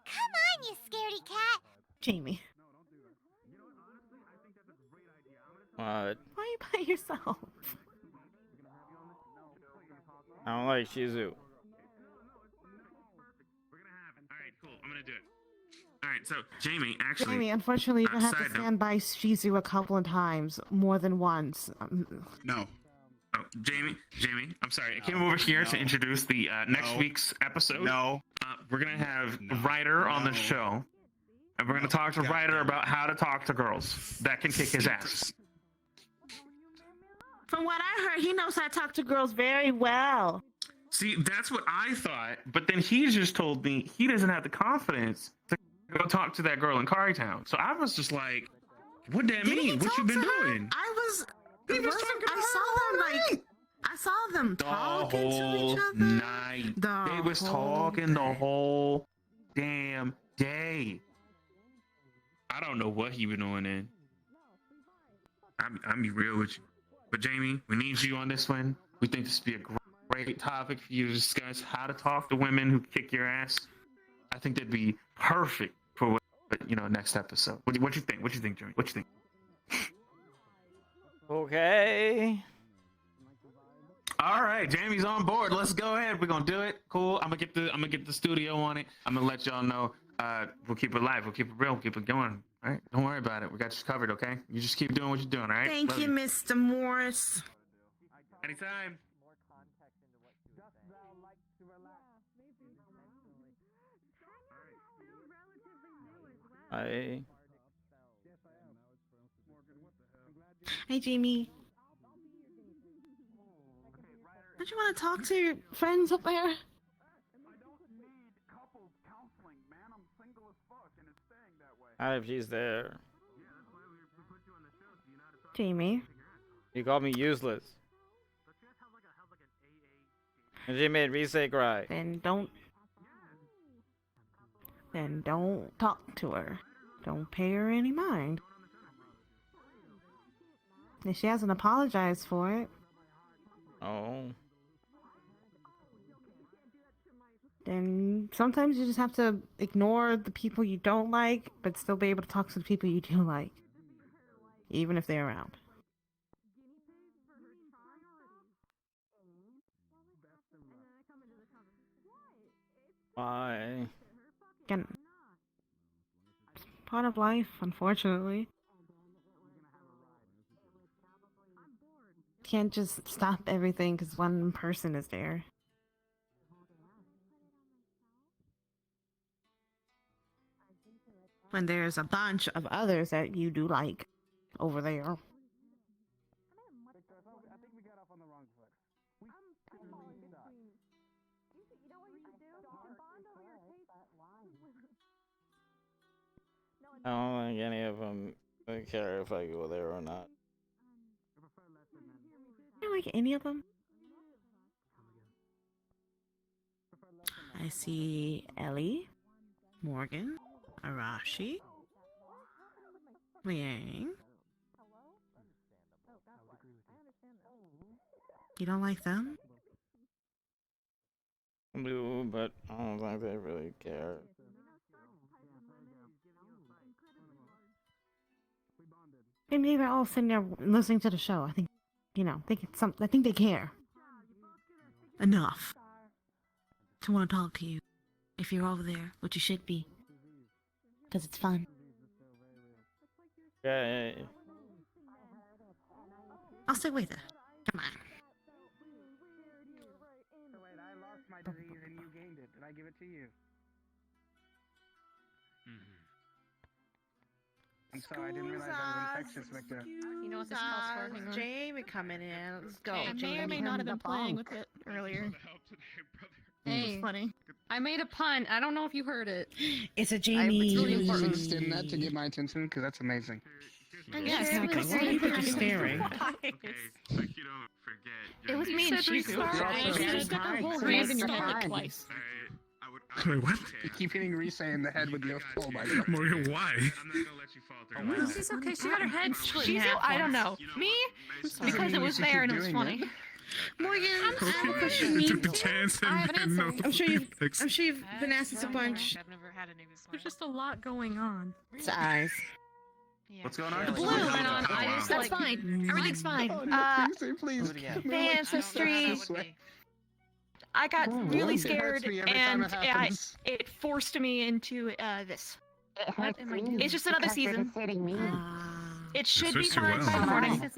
Come on, you scaredy cat. Jamie. What? Why are you by yourself? I don't like Shizu. Alright, cool. I'm gonna do it. Alright, so, Jamie, actually... Jamie, unfortunately, you're gonna have to side note. stand by Shizu a couple of times, more than once. No. Oh, Jamie, I'm sorry. I came over here to introduce the next week's episode. No. We're gonna have Ryder on the show, and we're gonna talk to Ryder about how to talk to girls that can kick his ass. From what I heard, he knows how to talk to girls very well. See, that's what I thought, but then he just told me he doesn't have the confidence to go talk to that girl in Carytown. So I was just like, what that mean? What you been doing? I was. He was talking I saw them like I saw them The talking to whole each other. night. They was talking the whole damn day. I don't know what he was doing then. I'm be real with you. But Jamie, we need you on this one. We think this would be a great topic for you to discuss how to talk to women who kick your ass. I think that'd be perfect for next episode. What you think? What you think, Jamie? What you think? Okay. All right, Jamie's on board. Let's go ahead. We're gonna do it. Cool. I'm gonna get the studio on it. I'm gonna let y'all know. We'll keep it live. We'll keep it real. We'll keep it going. All right. Don't worry about it. We got you covered. Okay. You just keep doing what you're doing. All right. Thank Love you, Mr. Morris. Anytime. I. Hey, Jamie. Don't you want to talk to your friends up there? If she's there. Jamie. You called me useless. And she made me say cry. Then don't talk to her. Don't pay her any mind. If she hasn't apologized for it, Oh. then sometimes you just have to ignore the people you don't like, but still be able to talk to the people you do like, even if they're around. Why? Again, it's part of life, unfortunately. Can't just stop everything because one person is there. When there's a bunch of others that you do like over there. I don't think any of them care if I go there or not. You don't like any of them? I see Ellie, Morgan, Arashi, Liang. You don't like them? I do, but I don't think they really care. Maybe they're all sitting there listening to the show. I think, I think they care enough to want to talk to you. If you're over there, which you should be, because it's fun. Yeah. I'll stay with her. Come on. So wait, I lost my disease and you gained it. Did I give it to you? I'm sorry, I didn't realize I was infectious, Victor. You know what this calls for? Hang on. Jamie coming in. Let's go. I may or may not have been playing with it earlier. Hey, funny. I made a pun. I don't know if you heard it. It's a Jamie. It's really important. Extend that to get my attention because that's amazing. Yes, because why are you staring? It was me and Shizu. I stuck her whole hand in your mouth twice. Wait, what? You keep hitting Risei in the head with your pole, by the way. Morgan, why? She's okay. She got her head split in half. I don't know. Me? Because it was there and it was funny. Morgan, I have a You question. took the chance and I have an no. answer. I'm sure you've been asked this a bunch. I've never had any before. There's just a lot going on. It's eyes. What's going on? The blue went on. I just That's fine. Everything's fine. Please. The ancestry. I got really scared, and it forced me into this. It's just another season. It should be fine by the morning.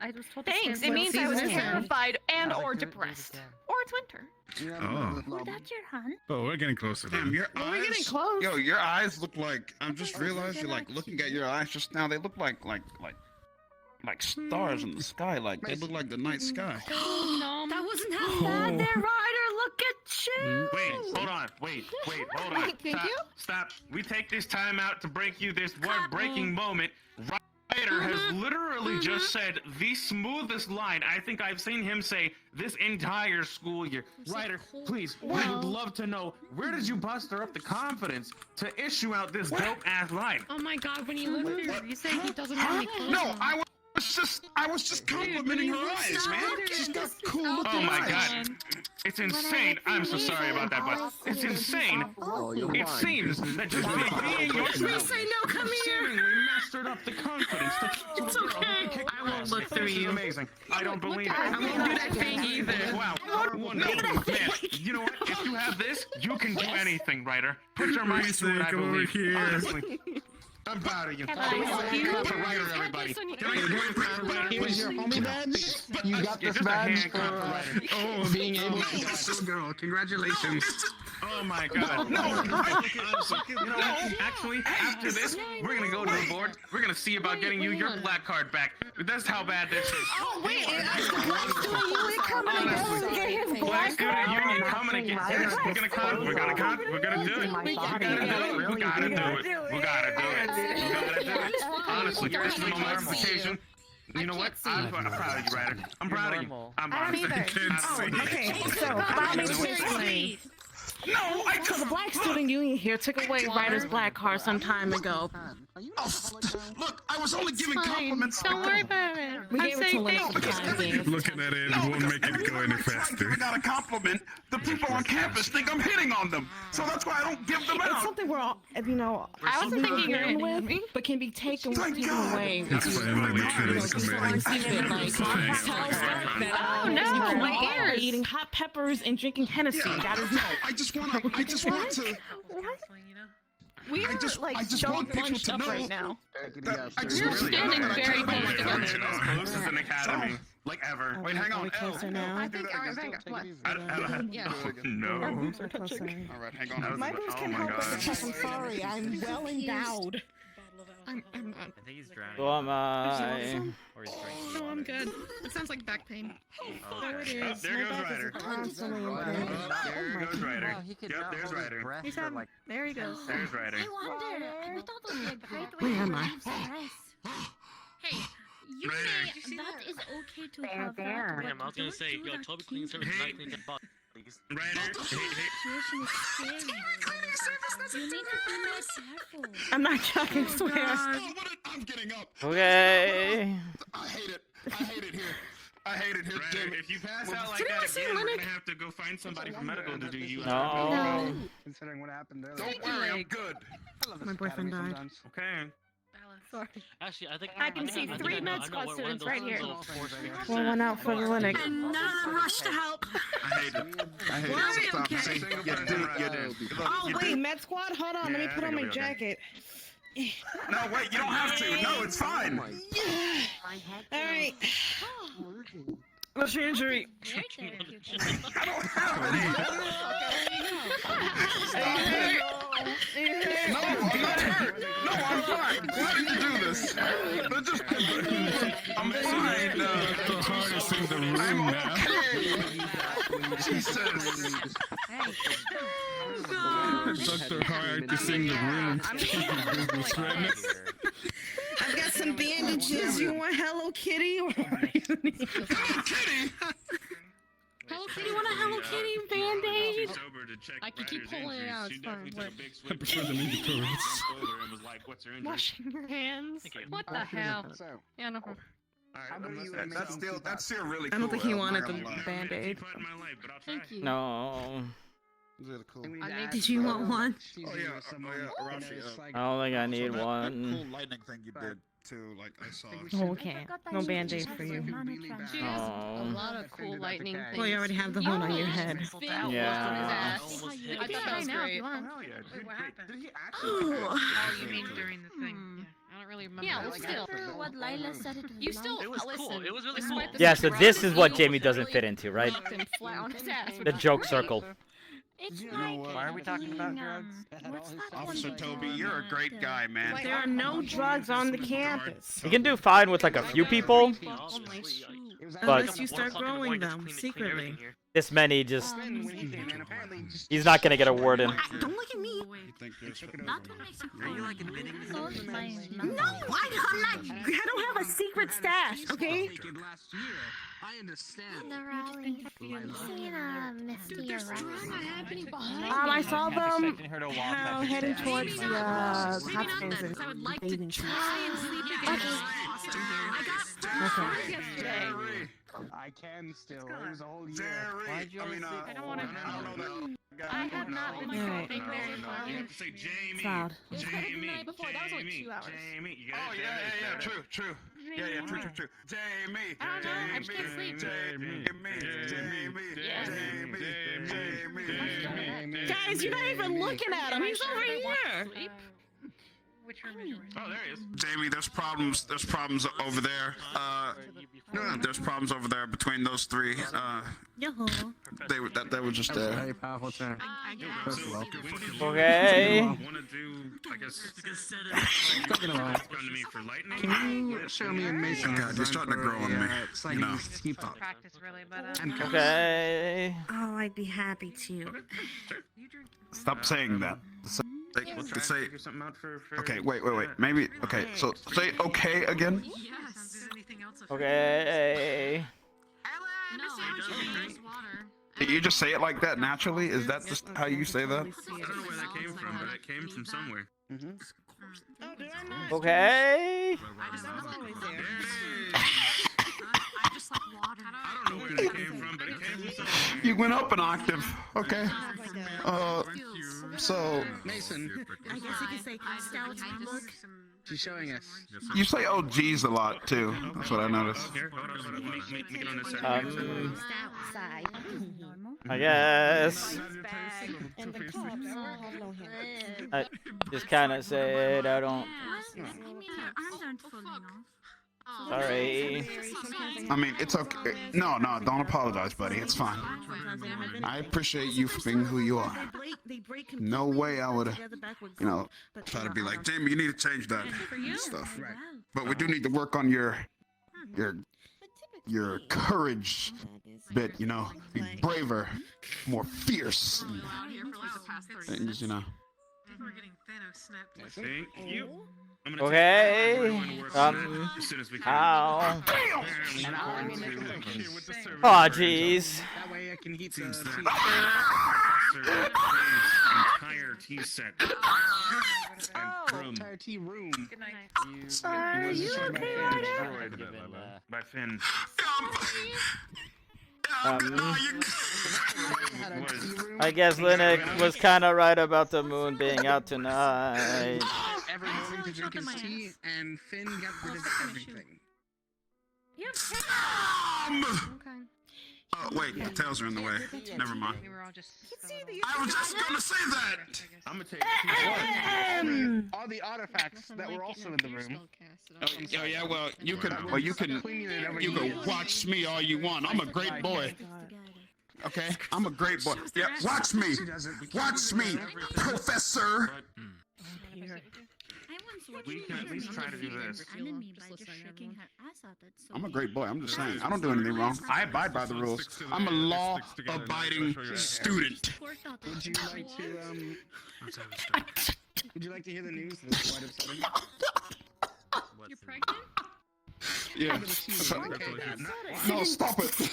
I was told. Thanks. It means I was terrified and or depressed. Or it's winter. Oh. Oh, that's your hun. Oh, we're getting closer. Damn, your eyes. we're getting close. Yo, your eyes look like. I'm just realized you're like looking at your eyes just now. They look like stars in the sky. Like they look like the night sky. That wasn't half bad there, Ryder. Look at you. Wait, hold on. Wait, hold on. Thank you. Stop. We take this time out to break you this one breaking moment. writer has literally just said the smoothest line I think I've seen him say this entire school year. Writer, please, we would love to know, where did you muster up the confidence to issue out this dope-ass line? Oh my god, when you look here, you say he doesn't have any clothes No, on. I was just complimenting her eyes, man. She's got cool looking Oh my eyes. god. It's insane. I'm so sorry about that, but it's insane. It seems that just being your say no, come here. seemingly mastered up the confidence. It's okay. I won't look through you. Amazing. I don't believe it. I won't do that thing either. Wow. Wonderful. Man, you know what? If you have this, you can do anything, writer. Put your mind to it, I believe. Honestly. I'm proud of you. Writer, everybody. He was your homie badge? You got this badge for being able to kill a girl. Congratulations. Oh my god. No, you know what? Actually, after this, we're gonna go to the board. We're gonna see about getting you your black card back. That's how bad this is. Oh, wait, that's the Black Student Union coming to get his Black black Student card? Union coming to get this. We're gonna cut. We're gonna cut. We're gonna do it. We gotta do it. We gotta do it. We gotta do it. We gotta do it. Honestly, this is a momentous occasion. You know what? I'm proud of you, Ryder. I'm proud of you. I'm I don't either. Oh, okay. So, allow me to explain. No, So the Black Student Union here took away Ryder's black card some time ago. Look, I was only giving compliments. Don't worry about it. We gave it to Lynn for time being. Looking at it won't make it go any faster. I got a compliment. The people on campus think I'm hitting on them, so that's why I don't give them It's out. something we're all, I wasn't thinking you're born with, but can be taken away. It's finally Oh no, my ears! Eating hot peppers and drinking Hennessy. That is not. I just want to. We are I just want people to know right now. You're standing very close together. Closest in academy, like ever. Wait, hang on. Closer now. I think what? Yeah. No. Our boobs are closer. All right, hang on. My boobs can help us because I'm sorry. I'm well endowed. I'm not. I think he's drowning. So am I. Or he's drinking. No, I'm good. It sounds like back pain. There it Oh, is. there goes Ryder. Constantly in Oh, pain. there goes Ryder. He could Yep, not there's hold his Ryder. breath He's for having, like there he goes. There's Ryder. I wonder. I thought that was like right Where am I? Hey, you say that is okay to have that. Damn, I was gonna say, yo, Toby clean service tonight, clean that box, please. Ryder, hey. Situation is scary. You need to be more careful. I'm not joking, swear. I'm getting up. Okay. I hate it. I hate it here. I hate it here, Ryder, Jim. if you pass out like that again, we're gonna have to go find somebody from medical to do you. No. Considering what happened earlier. Don't worry, I'm good. My boyfriend died. Okay. Sorry. Actually, I think I can see think three I know med where squad one of students those right here. little force fields One are. went out for the clinic. And none of them rushed to help. I hate it. I hate Why? it. Stop. Okay. See, you did. Oh wait, med squad. Hold on, let me Yeah, put I on think my it'll be okay. jacket. No, wait, you don't have to. No, it's fine. All right. What's your injury? I don't have any. No, I'm not hurt. No, I'm fine. Why did you do this? I'm fine. The hardest in the room I'm now. okay. Jesus. Dr. Hart is in the room. Business right now. I've got some bandages. You want Hello Kitty or what do you need? Hello Kitty. Hello Kitty. You want a Hello Kitty band-aid? I can keep pulling it out. It's fine. Look. I prefer the mandatories. Washing your hands. What the hell? Yeah, no. That's still really I cool. don't think he I'm wanted not the gonna lie. band-aid. Thank you. No. Did you want one? Oh yeah, Rashi. I don't think I need That one. cool lightning thing you did too, like I saw. Okay. No band-aid for you. She has a Oh. lot of cool lightning things. Well, you already have the one on your head. Yeah. I thought that was great. Wait, what happened? Did he Oh, you mean during the thing? Yeah. I don't really remember. Yeah, well, still. What Lila said it was You still It was cool. listen. It was really cool. Yeah, so this is what Jamie doesn't fit into, right? Knocked him flat on his ass with The a joke great. circle. It's Why are we talking about drugs? What's that Officer one Toby, called? you're a great guy, man. There are no drugs on the campus. You can do fine with like a few people. Unless you start growing them secretly. This many just he's not gonna get a word in. Don't look at me. Are you like admitting this? No, I'm not. I don't have a secret stash. Okay. I understand. The rally. You seen Misty or Rex? I saw them heading towards the hot springs and bathing. I can still. It was a whole year. I don't want to. I have not been sleeping very well. Say Jamie. Loud. Jamie. The night before, that was only 2 hours. Jamie. You Oh, yeah, true. Yeah, true. Jamie. I don't know, I just can't sleep. Guys, you're not even looking at him. He's over here. Which room is yours? Oh, there he is. Jamie, there's problems over there. No, there's problems over there between those three. They were just there. Very powerful turn. Okay. Want to do, I guess, come to me for lightning? Can you show me and Mason? God, you're starting to grow on me. You know. Practice really, but Okay. Oh, I'd be happy to. Stop saying that. Say. Something out for Okay, wait. Maybe. Okay, so say okay again. Okay. Did you just say it like that naturally? Is that just how you say that? I don't know where that came from, but it came from somewhere. Okay. I don't know where it came from, but it came from somewhere. You went up an octave. Okay. So Mason. I guess you could say stout look. She's showing us. you say "oh geez" a lot too. That's what I noticed. Here, hold on. Let me get on this side. Stout side. I guess. And the cops all have no hands. I just kind of said I don't. Sorry. I mean, it's okay. No, don't apologize, buddy. It's fine. I appreciate you for being who you are. No way I would, try to be like, Jamie, you need to change that and stuff. But we do need to work on your courage bit, be braver, more fierce. Things, Thank you. Okay. As soon as we can. Ow. Oh, Aw, jeez. That way I can heat the Entire tea set. entire tea room. Good night. Are you okay? By Finn. I guess Linux was kind of right about the moon being out tonight. Every morning to drink his tea, and Finn got rid of everything. Oh wait, the tails are in the way. Never mind. We were all just. I was just gonna say that. I'm gonna take all the artifacts that were also in the room. Oh yeah, well you can watch me all you want. I'm a great boy. Okay, I'm a great boy. Yeah, watch me, Professor. We can at least try to do this. I'm a great boy. I'm just saying. I don't do anything wrong. I abide by the rules. I'm a law-abiding student. Would you like to Would you like to hear the news? This is quite upsetting. You're pregnant? Yeah. No, stop it.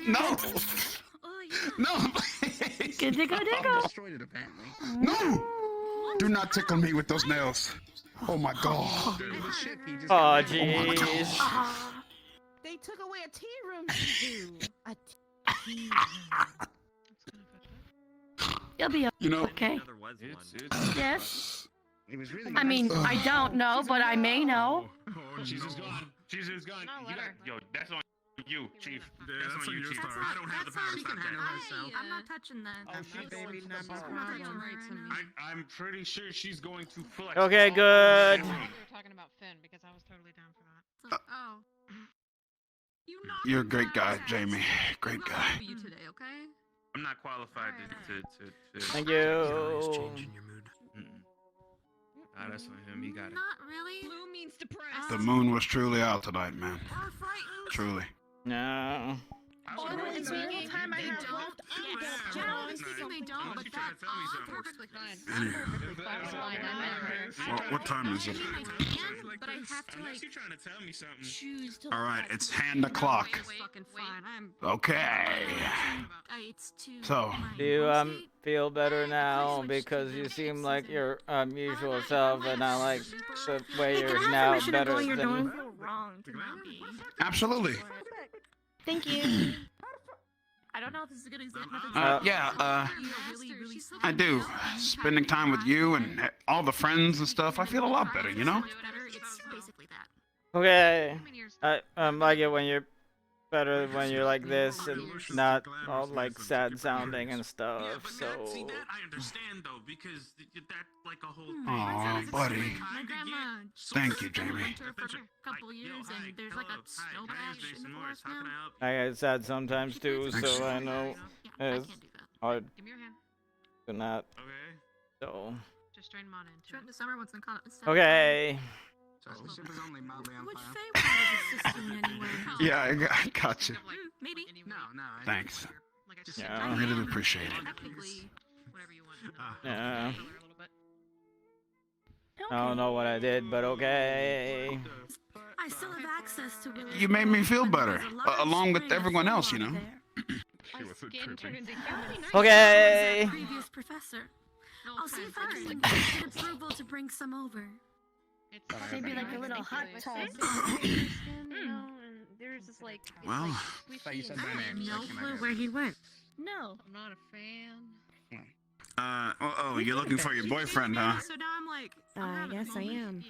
No. No. Destroyed it apparently. No. Do not tickle me with those nails. Oh my god. Oh jeez. They took away a tea room to do. A tea room. You'll be okay. Yes. It was really I mean, I don't know, but I may know. Jesus gone. Jesus gone. That's on you, Chief. That's on you, Chief. I don't have the power to stop that. I'm not touching that. Oh, baby, not my problem. I'm pretty sure she's going to flex. Okay, good. We were talking about Finn because I was totally down for that. You're a great guy, Jamie. Great guy. You today, okay? I'm not qualified to Thank you. That's for him. He got it. Not really. Blue means depressed. The moon was truly out tonight, man. Truly. No. Oh, no, it's the only time I have left. Generally speaking, they don't, but that perfectly fine. Anyhow. Perfectly fine. I met her. What time is it? But I have to Unless you're trying to tell me something. choose to. All right, it's hand o'clock. Fucking fine. I'm. Okay. It's too. So. Do you feel better now because you seem like your usual self, and I like the way you're now better than. Wrong to not be. Absolutely. Thank you. I don't know if this is a good example. Yeah. I do. Spending time with you and all the friends and stuff, I feel a lot better, you know? It's basically that. Okay. I like it when you're better when you're like this and not all like sad sounding and stuff. So. See that I understand though, because that's like a whole thing. Aw, buddy. My grandma. Thank you, Jamie. For a couple years, and there's like a snow patch in the forest now. I get sad sometimes too, so I know it's hard to not. So. Just drain Mana into the summer once in college. Okay. Ship is only mildly on Which fire. favorite is assisting anyway? Yeah, I got you. Maybe. No. Thanks. Yeah. I really appreciate it. Yeah. I don't know what I did, but okay. I still have access to Willow. You made me feel better, along with everyone else, you know? Okay. Previous professor. I'll see if I can get approval to bring some over. Maybe like a little hot tub. There's this like. Well, you said my name. No clue where he went. No. I'm not a fan. You're looking for your boyfriend, huh? So now I'm like. Yes, I am.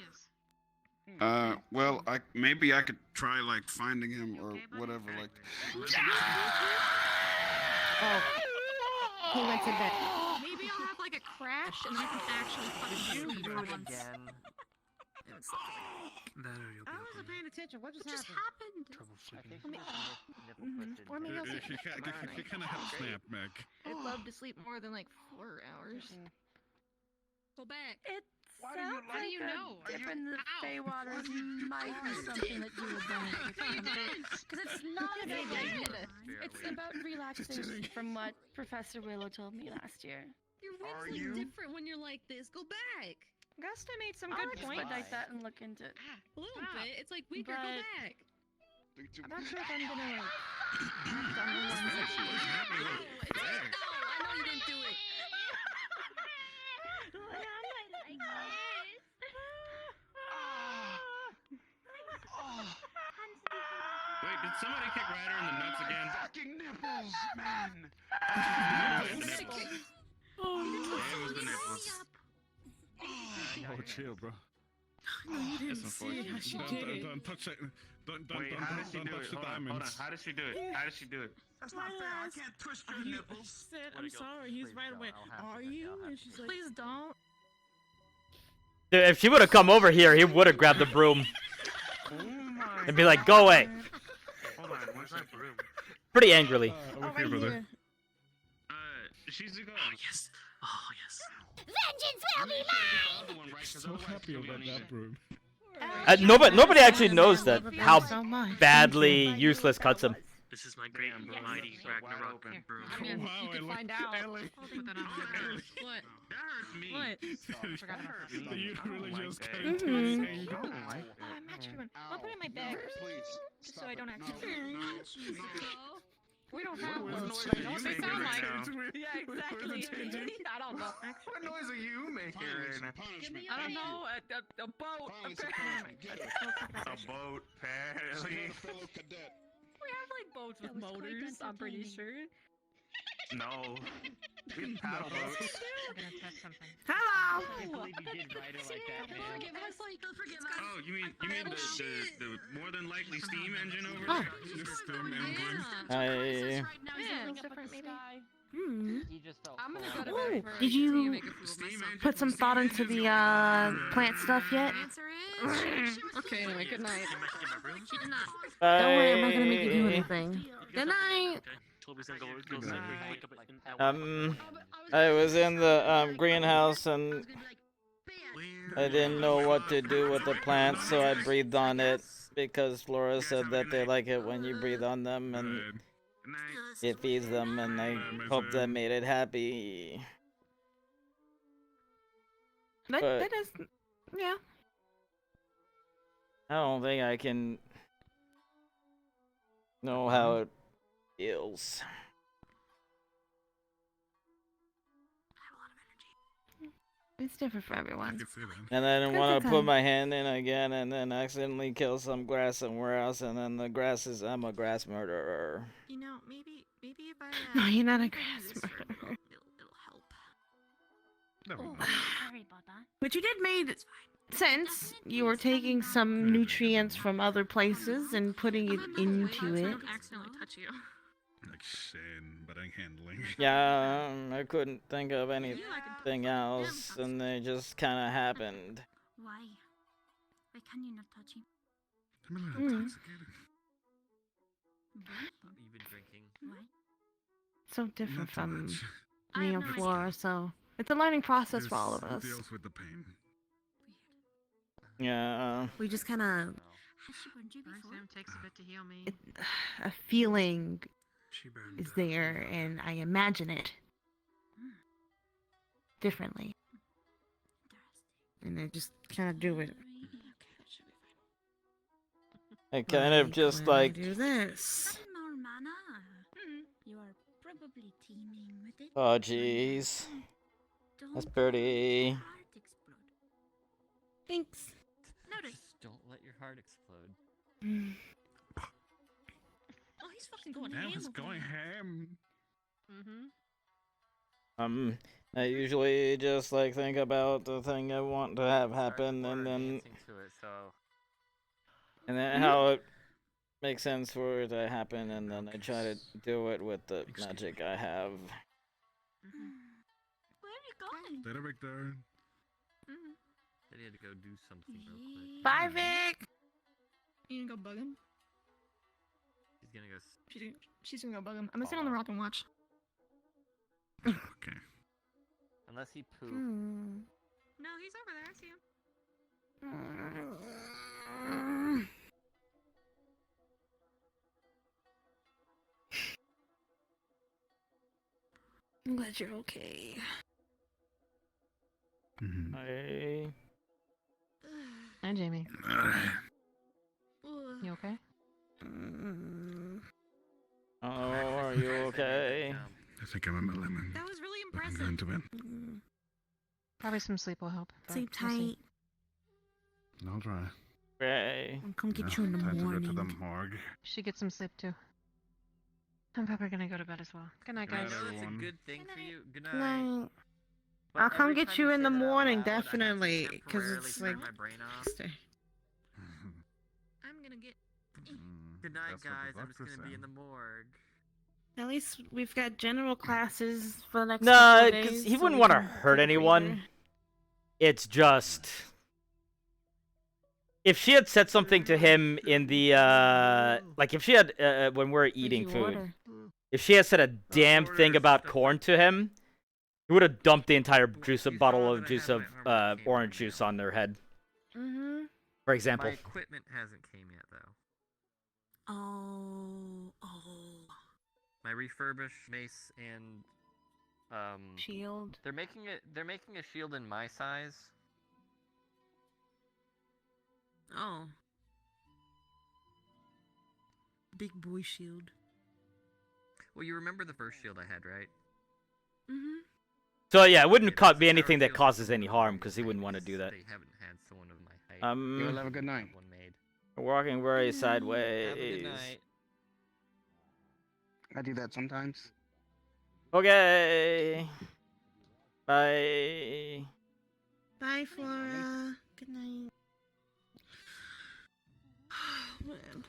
Well, maybe I could try, like, finding him or whatever, like... Oh. He went to bed. Maybe I'll have like a crash and then I can actually fucking shoot for once. That or you'll I wasn't paying attention. What just happened? Trouble sleeping. Or maybe I'll You kind of have to snap, Meg. I'd love to sleep more than like 4 hours. Go back. It How sounds do you like know? a dip in the Feywaters might be something that you would want. Because it's not a big idea. It's about relaxation from what Professor Willow told me last year. Your ribs look different when you're like this. Go back. Augusta made some I'll good points. expedite That and look into it. A little bit. It's like weaker. Go back. I'm not sure if I'm gonna like act on the ones that she was. I know you didn't do it. Wait, did somebody kick Ryder in the nuts again? Fucking nipples, man! It was the nipples. Oh, chill, bro. You didn't see how she did it. Don't touch it. Don't Wait, how did she do touch it? the Hold on. diamonds. How did she do it? How did she do it? That's not fair. I can't twist your nipples. Said, I'm sorry. He's right away. Are you? And she's like, Please don't. Dude, if she would have come over here, he would have grabbed the broom and be like, "Go away." Hold on, where's that broom? Pretty angrily. Over here, brother. She's the girl. Oh, yes. Oh, yes. Vengeance will be mine! So happy about that broom. Nobody actually knows that how badly useless Cutsum. This is my great and mighty Ragnarok broom. You can find out. Put that on her. What? That hurts me. What? Forgot about her. You really just Okay. can't do anything. I'm actually going. I'll put it in my bag. Just so I don't actually. We don't have What one. noise What are you does it making sound right like? now? Yeah, exactly. I don't know. What noise are you making right now? I don't know. A boat. A boat, apparently. We have like boats with motors. I'm pretty sure. No. We have paddle boats. I'm gonna test something. Hello. I can't believe you did write it like that, man. Oh, you mean the more than likely steam engine over Oh. there? Steam engine. Hi. Yeah, different maybe. He just felt I'm gonna full. go to bed first. Did you make a fool of myself. put some thought into the plant stuff yet? Okay, anyway, good night. She did not. Don't worry, I'm not gonna make you do anything. Good night. Toby's gonna go sleep. Wake up I was in the greenhouse and I didn't know what to do with the plants, so I breathed on it because Flora said that they like it when you breathe on them, and It feeds them, and I hope that made it happy. But That is, yeah. I don't think I can know how it feels. It's different for everyone. And I didn't Good want to put time. my hand in again and then accidentally kill some grass somewhere else, and then the grass is I'm a grass murderer. You know, maybe if I. No, you're not a maybe grass this room, murderer. It'll help. Sorry about that. But you did made sense. You were taking some nutrients from other places and putting it into it. Don't accidentally touch you. Like sin, but I'm handling. Yeah, I couldn't think of anything else, and they just kind of happened. Why? Why can you not touch him? I'm a little intoxicated. You've been drinking. Why? So different Not too from much. me and Flora, so it's a learning process for all of This us. deals with the pain. Yeah. We just kind of Has she burned you before? Sam takes a bit to heal me. a feeling She burned is there, and I imagine it differently, and I just kind of do it. I kind of just When I like, do this. More mana. You are probably teeming with it. oh jeez, that's pretty. Thanks. Notice. Just don't let your heart explode. Oh, he's fucking going Now ham. it's over going there. ham. Mm-hmm. I usually just like think about the thing I want to have happen, and then Dancing to it, so how it makes sense for it to happen, and then I try to do it with the magic I have. Where are you going? Later, Victor. they need to go do something real quick. Bye, Vic. You gonna go bug him? He's gonna go. She's gonna go bug him. I'm gonna sit on the rock and watch. Okay. Unless he pooped. No, he's over there. I see him. I'm glad you're okay. Hey. Hi, Jamie. You okay? Oh, are you okay? I think I'm in my lemon. That was really I'm impressive. going to bed. Probably some sleep will help. but Sleep we'll see. tight. I'll try. Ray. I'll come get you in the Time to go to the morning. morgue. Should get some sleep too. I'm probably gonna go to bed as well. Good night, I guys. know it's a everyone. good thing for you. Good night. Night. But I'll come every get time you in say the that out morning, loud, I have to definitely, because temporarily it's turn like my brain off. Tuesday. I'm gonna get. Good night, That's what the guys. I'm doctor just gonna be in said. the morgue. At least we've got general classes for the next No, couple of because days, he so wouldn't we want to can hurt take a anyone. breather. It's just if she had said something to him in the like if she had when we're eating you food, order? if she had said a damn thing about corn to him, he would have dumped the entire bottle of orange juice on their head. Mm-hmm. For example. My equipment hasn't came yet though. Oh. My refurbished mace and Shield. They're making a shield in my size. Oh. Big boy shield. Well, you remember the first shield I had, right? Mm-hmm. So yeah, it wouldn't be anything that causes any harm because he wouldn't want to do that. They haven't had someone of my height. You'll have a good night. One made. Walking very sideways. Have a good night. I do that sometimes. Okay. Bye. Bye, Flora. Good night. Man.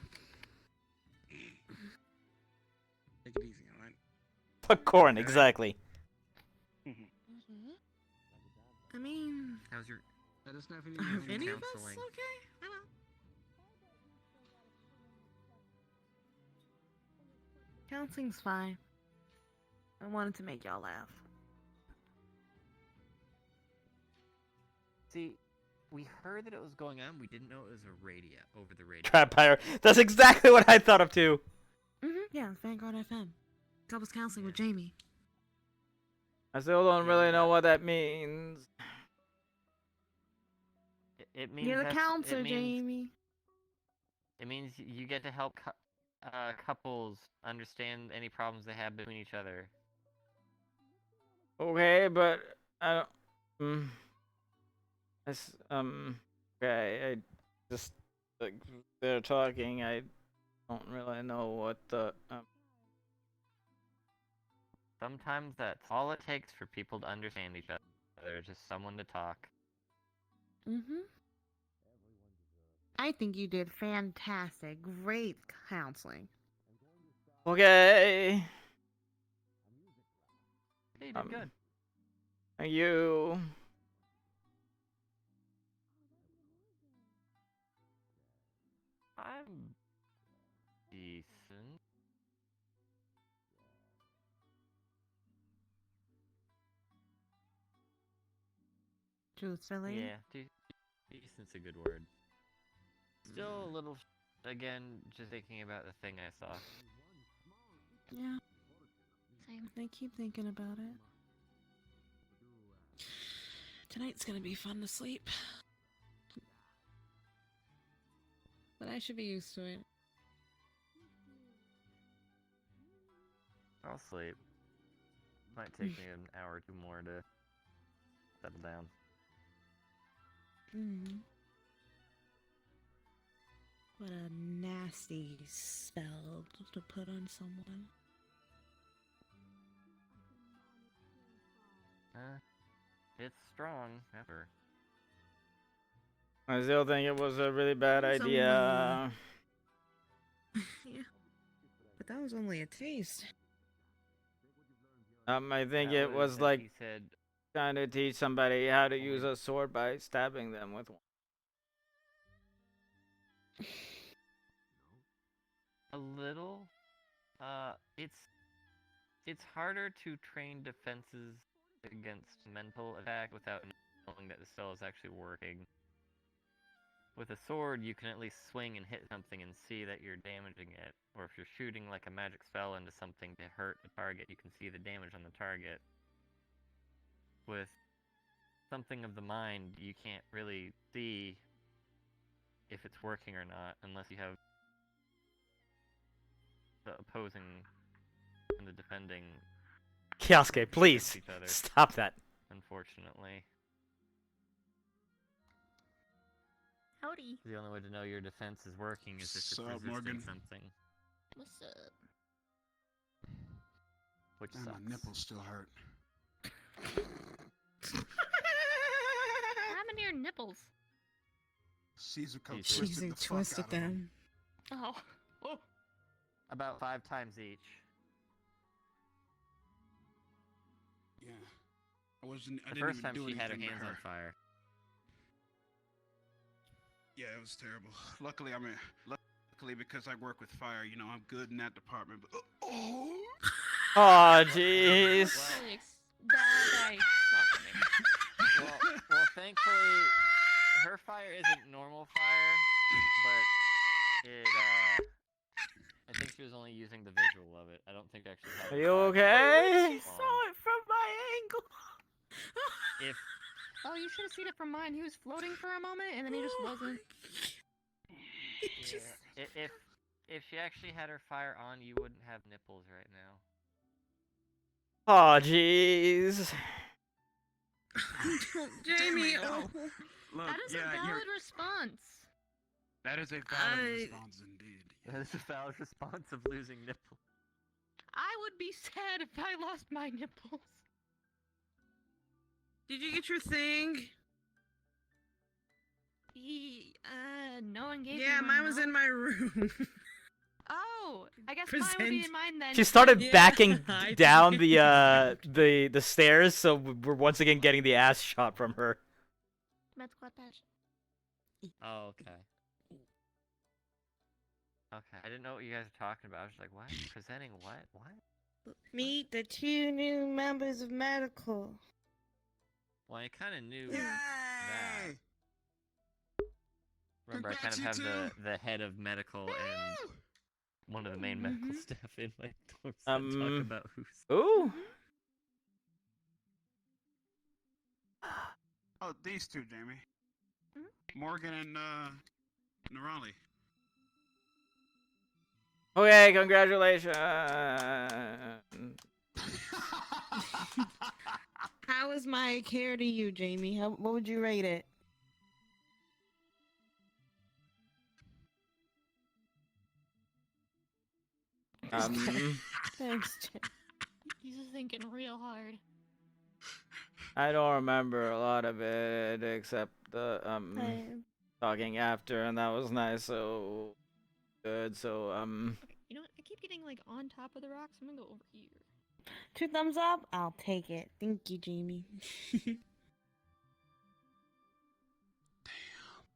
Take it easy, alright? Fuck corn, exactly. I mean, How's your Let us know if you are need any of us counseling? okay? I will. Counseling's fine. I wanted to make y'all laugh. See, we heard that it was going on. We didn't know it was a over the radio. Trap pyre. That's exactly what I thought of too. Yeah, Vanguard FM. Couples counseling with Jamie. I still don't really know what that means. It means You're the that's- counselor, it means, Jamie. It means you get to help couples understand any problems they have between each other. Okay, but I don't. Okay, I just like they're talking. I don't really know what the. Sometimes that's all it takes for people to understand each other. Just someone to talk. I think you did fantastic. Great counseling. Okay. Hey, you did good. Thank you. I'm decent. Truthfully. Yeah, decent's a good word. Still a little, again, just thinking about the thing I saw. Yeah. Same. I keep thinking about it. Tonight's gonna be fun to sleep. But I should be used to it. I'll sleep. Might take me an hour or two more to settle down. What a nasty spell to put on someone. It's strong, ever. I still think it was a really bad idea. Yeah. But that was only a taste. I think That it was as like he said, trying to teach somebody how to use a sword by stabbing them with one. a little. It's harder to train defenses against mental attack without knowing that the spell is actually working. With a sword, you can at least swing and hit something and see that you're damaging it. Or if you're shooting like a magic spell into something to hurt the target, you can see the damage on the target. With something of the mind, you can't really see if it's working or not unless you have the opposing and the defending. Kioske, please each other, stop that. Unfortunately. Howdy. The only way to know your defense is working is if it's resisting Morgan? something. What's up? Which Man, sucks. my nipples still hurt. What happened to your nipples? Caesar Coke Caesar twisted the fuck out of them. Oh. About 5 times each. Yeah. I The didn't first even time do she had her anything to hands on fire. Yeah, it was terrible. Luckily, luckily because I work with fire, you know, I'm good in that department. But Oh, jeez. Well, thankfully, her fire isn't normal fire, but I think she was only using the visual of it. I don't think actually had. Are you okay? She saw it from my angle. If Oh, you should have seen it from mine. He was floating for a moment, and then he just wasn't. yeah, if she actually had her fire on, you wouldn't have nipples right now. Oh, jeez. Jamie, look, That is a valid response. that is a valid response indeed. That is a valid response of losing nipples. I would be sad if I lost my nipples. Did you get your thing? No one gave me Yeah, one, mine was no. in my room. Oh, I guess mine would be in mine then. She started Yeah, backing I down did. the stairs, so we're once again getting the ass shot from her. Med squad patch. Oh, okay. Okay, I didn't know what you guys were talking about. I was like, what? Presenting what? What? Meet the 2 new members of medical. Well, I kind of knew that. Remember, I kind of have the head of medical and one of the main medical staff in my dorm said talk about who's. Ooh. Oh, these two, Jamie. Morgan and Nerali. Okay, congratulations. How is my care to you, Jamie? What would you rate it? Thanks, Jim. He's thinking real hard. I don't remember a lot of it except the talking after, and that was nice. So good. So You know what? I keep getting like on top of the rocks. I'm gonna go over here. 2 thumbs up. I'll take it. Thank you, Jamie.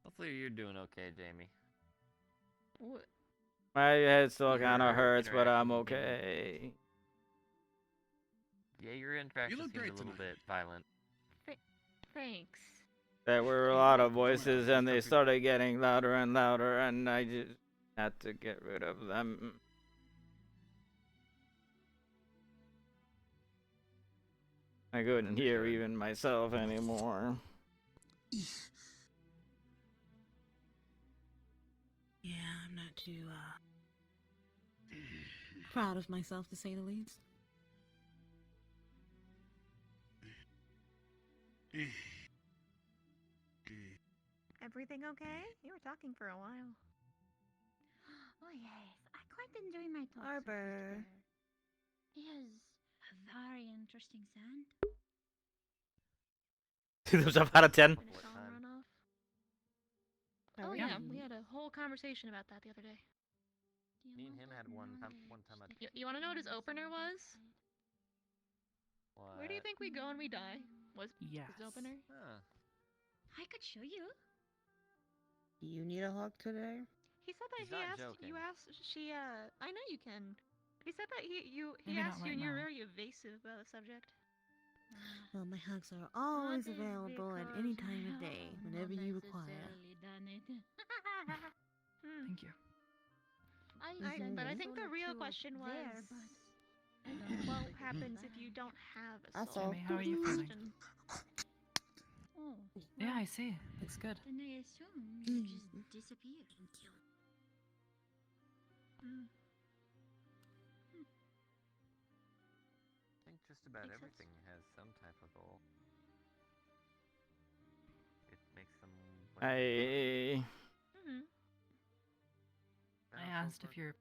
Hopefully you're doing okay, Jamie. What? my head still kind of Your hurts, but I'm interactions seem- okay. Yeah, your interaction look seems great a little tonight. bit violent. Thanks. There were a lot of voices, and they started getting louder and louder, and I just had to get rid of them. I couldn't hear even myself anymore. Yeah, I'm not too proud of myself, to say the least. Everything okay? You were talking for a while. Oh yes, I quite enjoy my talks. Arbor. He has a very interesting sound. 2 thumbs up out of 10. When it's all run off. Oh yeah, we had a whole conversation about that the other day. Me and him had one time. You want to know what his opener was? What? Where do you think we go when we die? Was Yes. his opener? Huh. I could show you. Do you need a hug today? He said that He's he not asked joking. you asked she I know you can. He said that he Maybe not asked you right and you were now. very evasive about the subject. Well, my hugs are always available at any time of day, whenever you require. Thank you. But I think the real question was what happens if you don't have a soul? Jimmy, how are you feeling? Oh. Yeah, I see. Looks good. Then I assume you just disappeared. Thank you. I think just about everything has some type of goal. It makes them. I asked if you're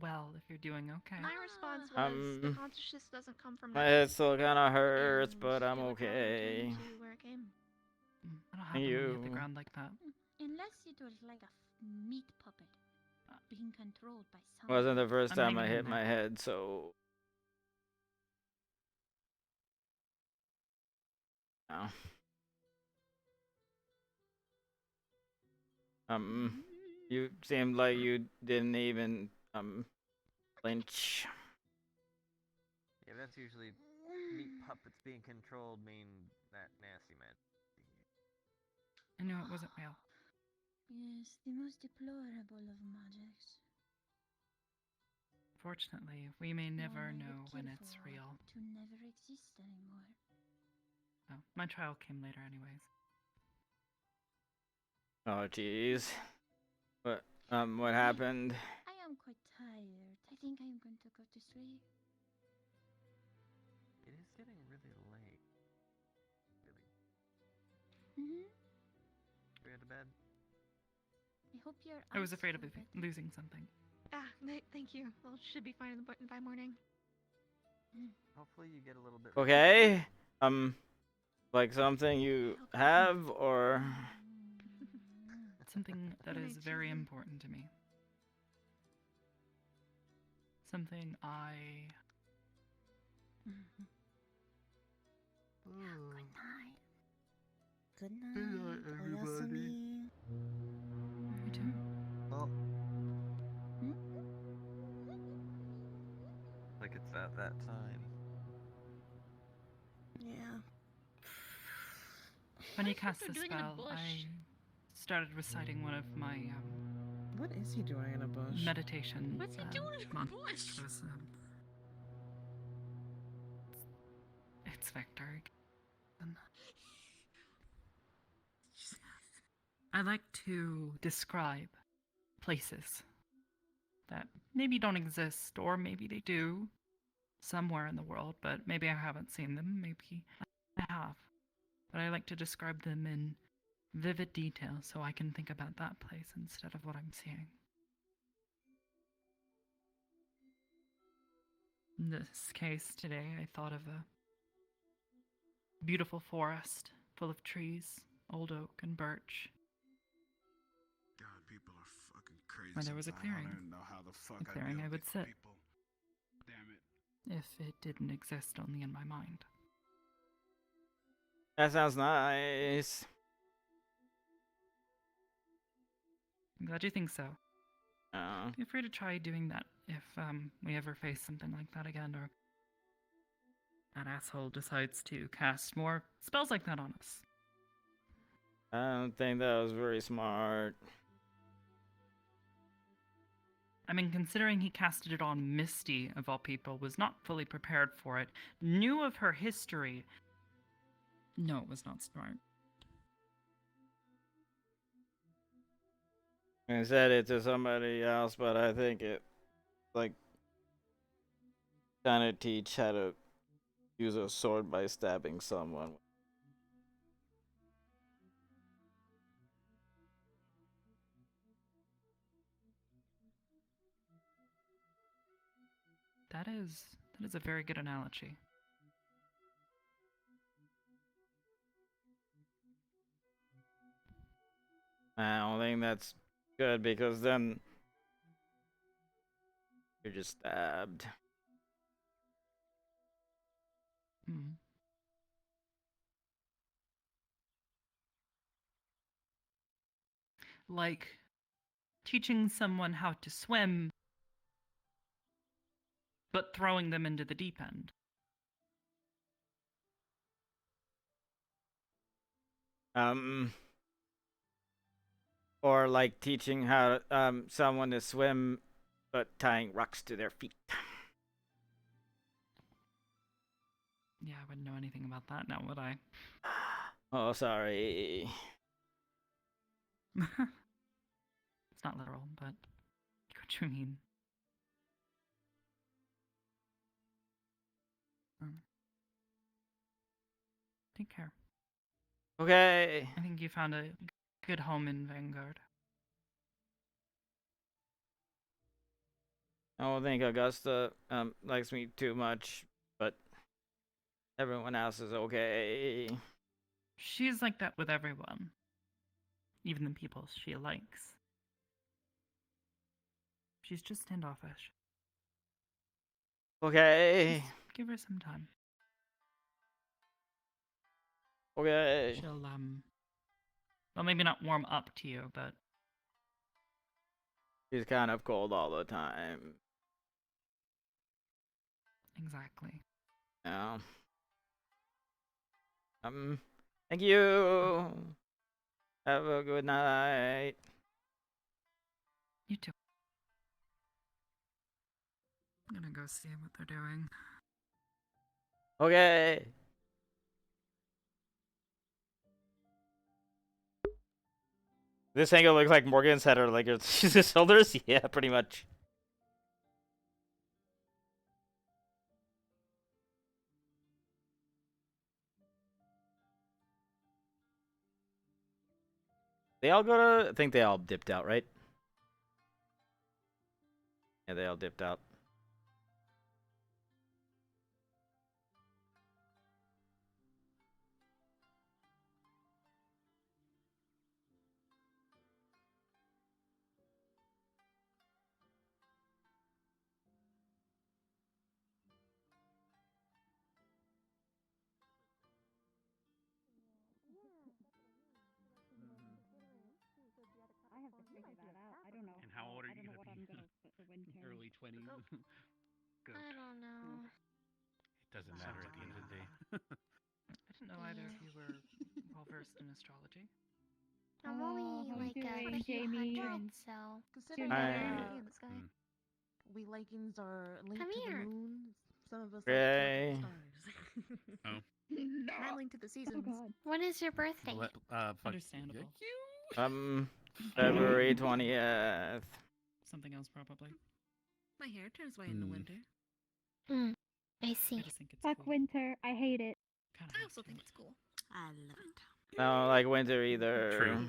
well, if you're doing okay. My response was the consciousness doesn't come from my head still kind of hurts, but I'm okay. to where it came. I don't have to lay at the ground like that. Unless it was like a meat puppet being controlled by someone. Wasn't the first I'm time I hanging in hit my there. head, so. No. You seemed like you didn't even flinch. Yeah, that's usually meat puppets being controlled mean that nasty man. I knew it wasn't real. Yes, the most deplorable of magics. Fortunately, we may never One I know would when kill it's for real. To never exist anymore. Oh, my trial came later anyways. Oh, jeez. What happened? I am quite tired. I think I am going to go to sleep. It is getting really late. Mm-hmm. Should we head to bed? I hope you're. I was afraid of losing something. Thank you. Well, should be fine by morning. Hopefully you get a little bit. Okay. Like something you have, or. It's something that is very important to me. Something I. Good night, everybody. You too. Oh. Like it's at that time. Yeah. When you cast the doing in a spell, bush? I started reciting one of my What is he doing in a bush? meditation. What's he doing in a monk bush? was, it's Victor. I like to describe places that maybe don't exist, or maybe they do somewhere in the world, but maybe I haven't seen them, maybe I have. But I like to describe them in vivid detail so I can think about that place instead of what I'm seeing. In this case today, I thought of a beautiful forest full of trees, old oak and birch. God, people are fucking crazy. Where there was a sometimes. clearing. I don't even know how the fuck A clearing deal I with would these sit. people. Damn it. If it didn't exist only in my mind. That sounds nice. I'm glad you think so. Oh. Feel free to try doing that if we ever face something like that again, or that asshole decides to cast more spells like that on us. I don't think that was very smart. I mean, considering he casted it on Misty, of all people, was not fully prepared for it, knew of her history. No, it was not smart. I said it to somebody else, but I think it, like, trying to teach how to use a sword by stabbing someone. That is a very good analogy. I don't think that's good because then you're just stabbed. Hmm. Like teaching someone how to swim, but throwing them into the deep end. Or like teaching how someone to swim, but tying rocks to their feet. Yeah, I wouldn't know anything about that now, would I? Oh, sorry. It's not literal, but I get what you mean. Take care. Okay. I think you found a good home in Vanguard. I don't think Augusta likes me too much, but everyone else is okay. She's like that with everyone. Even the people she likes. She's just standoffish. Okay. Just give her some time. Okay. She'll, well, maybe not warm up to you, but She's kind of cold all the time. exactly. Yeah. Thank you. Have a good night. You too. I'm gonna go see what they're doing. Okay. This angle looks like Morgan's head or like his shoulders. Yeah, pretty much. They all go to. I think they all dipped out, right? Yeah, they all dipped out. I have to figure that out. I don't know. And how old are you I don't know gonna what I'm be? gonna put for Windham. Early 20s. Go. I don't know. It doesn't matter at the end of the day. I didn't know either of you were well versed in astrology. I'm only you doing, a few Jamie? hundred, so. Considering Hi. in the sky. We Lycans are linked Come to here. the moon. Some of us Yay. like to look at stars. Oh. And I'm linked to the seasons. Oh god. When is your birthday? Understandable. February 20th. Something else, probably. My hair turns white in the winter. I see. Fuck winter. I hate it. I also think it's cool. I love it. I don't like winter either. True.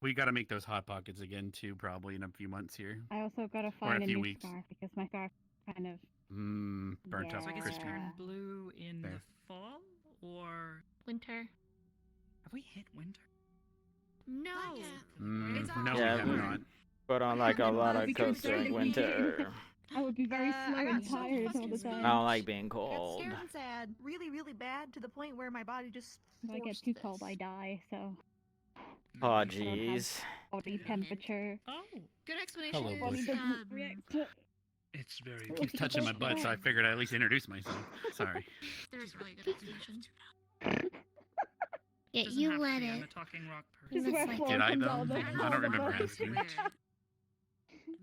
We got to make those hot pockets again too, probably in a few months here. I also gotta Or find a a few new weeks. scarf because my scarf kind of Burnt up. Yeah. So I guess crispy. it turned blue in Fair. the fall or winter. Have we hit winter? No. No, Yeah, we have not. Put on like a lot of Because coats during winter. I would be very slow and tired all the I time. don't like being I got cold. scared and sad, really, really bad, to the point where my body just. If I get forced too this. cold, I die. So. Oh I don't jeez. have body temperature. Oh, good explanation. Hello, Body Bush. doesn't react to. It's very. Keeps touching my butt, so I figured I'd at least introduce myself. Sorry. There's really good explanation. Yeah, Doesn't you have to let be, it. I'm a talking rock This person. is where Did I comes though? all the- I don't remember asking.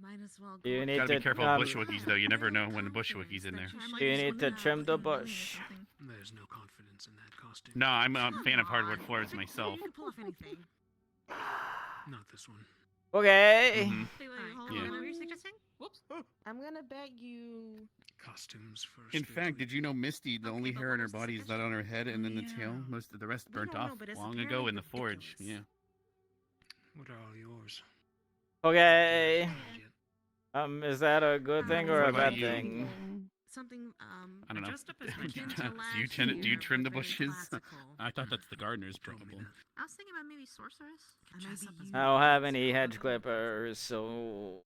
Might as well You need Gotta be to careful of bushwookies though. You never know when the bushwookie's in there. You need to trim the bush. There's no confidence in that costume. No, I'm a fan of hardwood floors myself. You can pull off anything. Not this one. Okay. Mhm. Wait, hold Yeah. on. What were you suggesting? Whoops. I'm gonna bet you. Costumes for. In fact, did you know Misty, the only hair on her body is that on her head and then the tail? Most of the rest burnt don't know, off but it's long ago in the apparently forge. Yeah. What are all yours? Okay. Is that a good thing or What a about bad you? thing? Something I don't know. dressed up as my do last you trim the very bushes? classical. I thought that's the gardener's problem. I was thinking about maybe sorceress. Maybe I don't have any hedge clippers, so.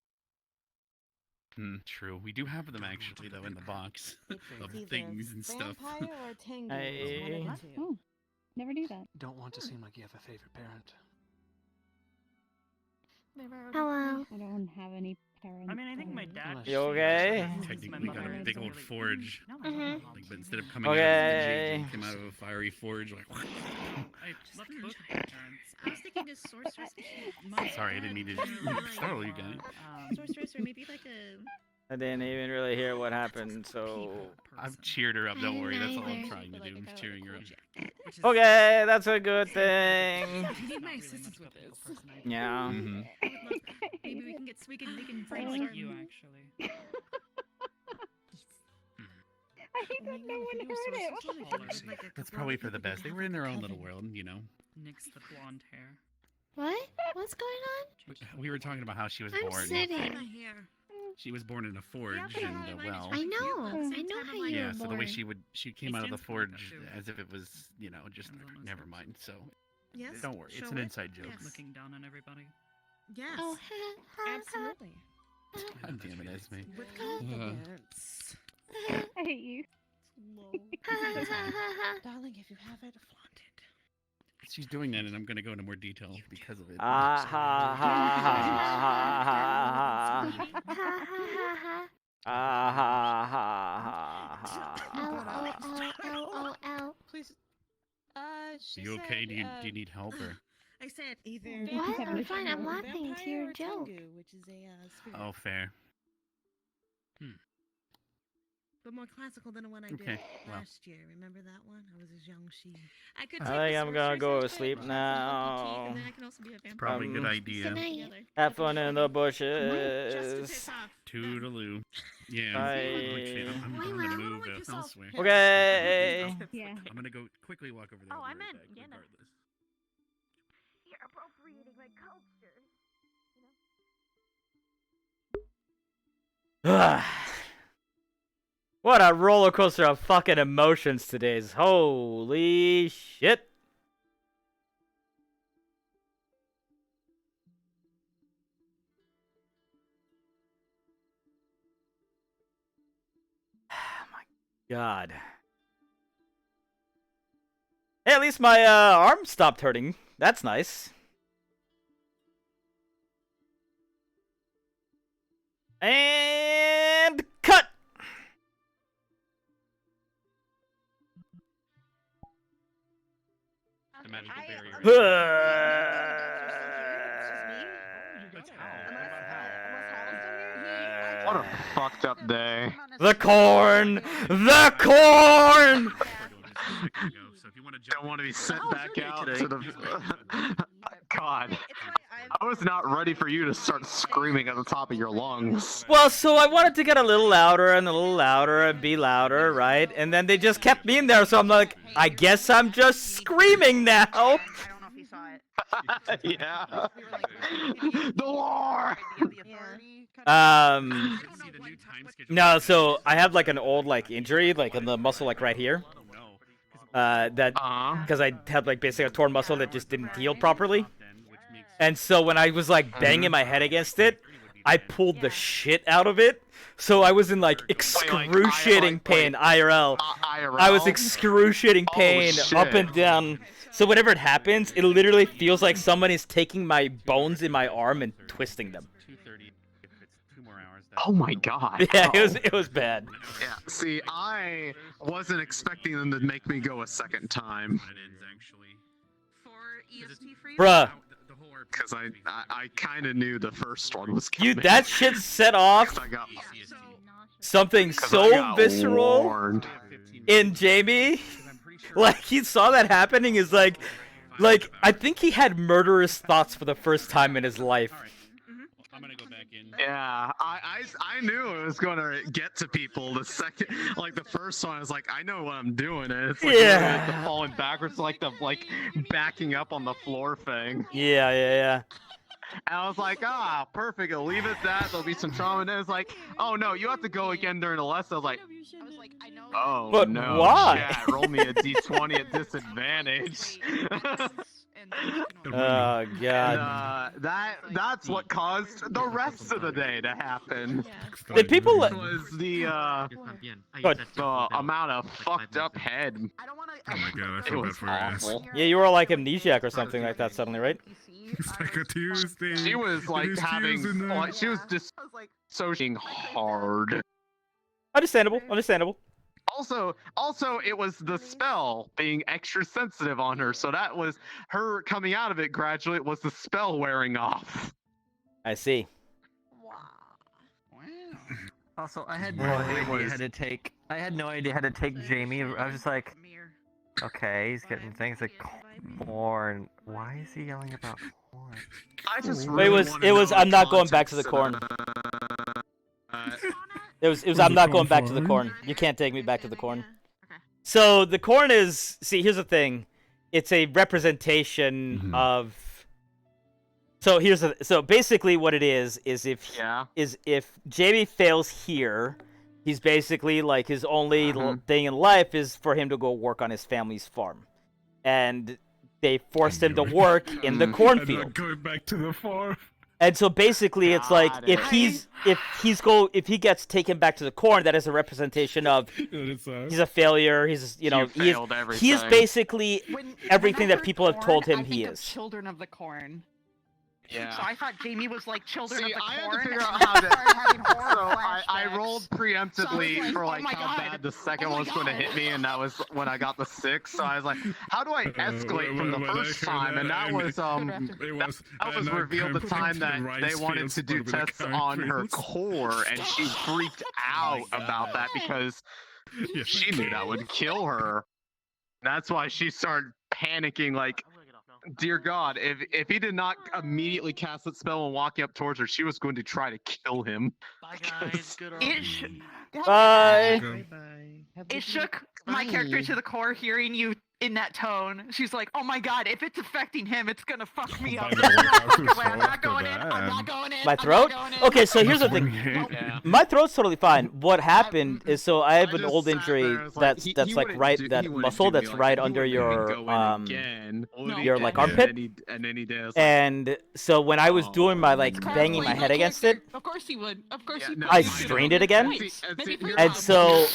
True. We do have them actually though in the box of either things and stuff. vampire or tango. Hey. Oh, never knew that. Don't want to seem like you have a favorite parent. Hello. I don't have any parents. I mean, I think my dad. Unless You okay? Technically got a big old forge. Mhm. Like, but instead of coming out Okay. of the came out of a fiery forge. Like, I love both of my parents. I was thinking a sorceress. sorry, I didn't mean to startle you guys. Sorceress, or maybe like a. I didn't even really hear what happened, so. I've cheered her up. Don't I worry. That's all I'm neither. trying to do. I'm cheering her up. Okay, that's a good thing. You need my assistance with this. Yeah. Mhm. Maybe we can get we can I brainstorm. like You actually. I hate that no one heard it. That's probably for the best. They were in their own little world, you know. Nix the blonde hair. What? What's going on? We were talking about how she was I'm born. sitting. She was born in a forge, and well. I know. I know how you Yeah, were so the born. way she came out of the forge as if it was, you know, just never mind. So Yes. don't worry, it's show an it. inside joke. Looking down on everybody. Yes. Oh, absolutely. God damn it, Esme. With confidence. I hate you. Darling, if you have it, flaunt it. She's doing that, and I'm going to go into more detail because of it. Ah ha ha ha ha ha. Ah ha ha ha ha. Ow. Please. Are you okay? Do you need help or? I said either. What? I'm fine. I'm laughing to your joke. Which is a spirit. Oh, fair. But more classical than the one I did Okay, well. last year. Remember that one? I was as young she. I could. I think I'm gonna go to sleep now. And then I can also be a vampire. Probably a good idea. Have fun in the bushes. Toodaloo. Yeah. Bye. I'm gonna move elsewhere. Okay. Yeah. I'm gonna go quickly walk over there. Oh, I I'll be right meant back, Yenna. regardless. You're appropriating my culture. What a roller coaster of fucking emotions today's. Holy shit. My God. Hey, at least my arm stopped hurting. That's nice. And cut. The magical barrier. What a fucked up day. The corn! The corn! Don't want to be sent back out to the. God, I was not ready for you to start screaming at the top of your lungs. Well, so I wanted to get a little louder and a little louder and be louder, right? And then they just kept me in there, so I'm like, I guess I'm just screaming now. Yeah. The war. No, so I have like an old like injury, like in the muscle, like right here. That because I had like basically a torn muscle that just didn't heal properly. And so when I was like banging my head against it, I pulled the shit out of it. So I was in like excruciating pain, IRL. I was excruciating pain up and down. So whenever it happens, it literally feels like someone is taking my bones in my arm and twisting them. Oh my god. Yeah, it was bad. Yeah. See, I wasn't expecting them to make me go a second time. Bruh. Because I kind of knew the first one was coming. Dude, that shit set off something so visceral in Jamie. Like, he saw that happening, is like, I think he had murderous thoughts for the first time in his life. I'm gonna go back in. Yeah, I knew it was gonna get to people the second, like the first one. I was like, I know what I'm doing. And it's like, Yeah. the falling backwards, like the backing up on the floor thing. Yeah. And I was like, perfect. I'll leave it at that. There'll be some trauma. And then it's like, oh no, you have to go again during the lesson. I was like, oh But no. why? Yeah, roll me a d20 at disadvantage. Oh god. And, that's what caused the rest of the day to happen. Did people was the amount of fucked up head. Oh my god, I It feel bad was for your ass. awful. Yeah, you were like amnesiac or something like that suddenly, right? It's like a Tuesday. She was like It is having, Tuesday night. like, she was just sociing hard. Understandable. Also, it was the spell being extra sensitive on her, so that was her coming out of it gradually. It was the spell wearing off. I see. Also, I had no idea how to take. I had no idea how to take Jamie. I was just like, okay, he's getting things like corn. Why is he yelling about corn? I just It was. I'm not going back to the corn. It was. I'm not going back to the corn. You can't take me back to the corn. So the corn is. See, here's the thing. It's a representation of. So basically what it is if Jamie fails here, he's basically like his only thing in life is for him to go work on his family's farm, and they forced him to work in the cornfield. Going back to the farm. And so basically, it's like if he gets taken back to the corn, that is a representation of he's a failure. He's he is basically everything that people have told him he is. Children of the Corn. Yeah. So I thought Jamie was like Children of the I Corn. had to figure out how to. So I rolled preemptively for like how bad the second one was going to hit me, and that was when I got the 6. So I was like, how do I escalate from the first time? And that was that was revealed the time that they wanted to do tests on her core, and she freaked out about that because she knew that would kill her. That's why she started panicking, like, dear God, if he did not immediately cast that spell and walking up towards her, she was going to try to kill him. Bye guys, good Bye. It shook my character to the core hearing you in that tone. She's like, oh my God, if it's affecting him, it's gonna fuck me up. I'm not going in. I'm not going in. My throat? Okay, so here's the thing. My throat's totally fine. What happened is, so I have an old injury that's like right, that muscle that's right under your like armpit. And so when I was doing my like banging my head against it, Of course he would. Of course he would. I strained it again. And so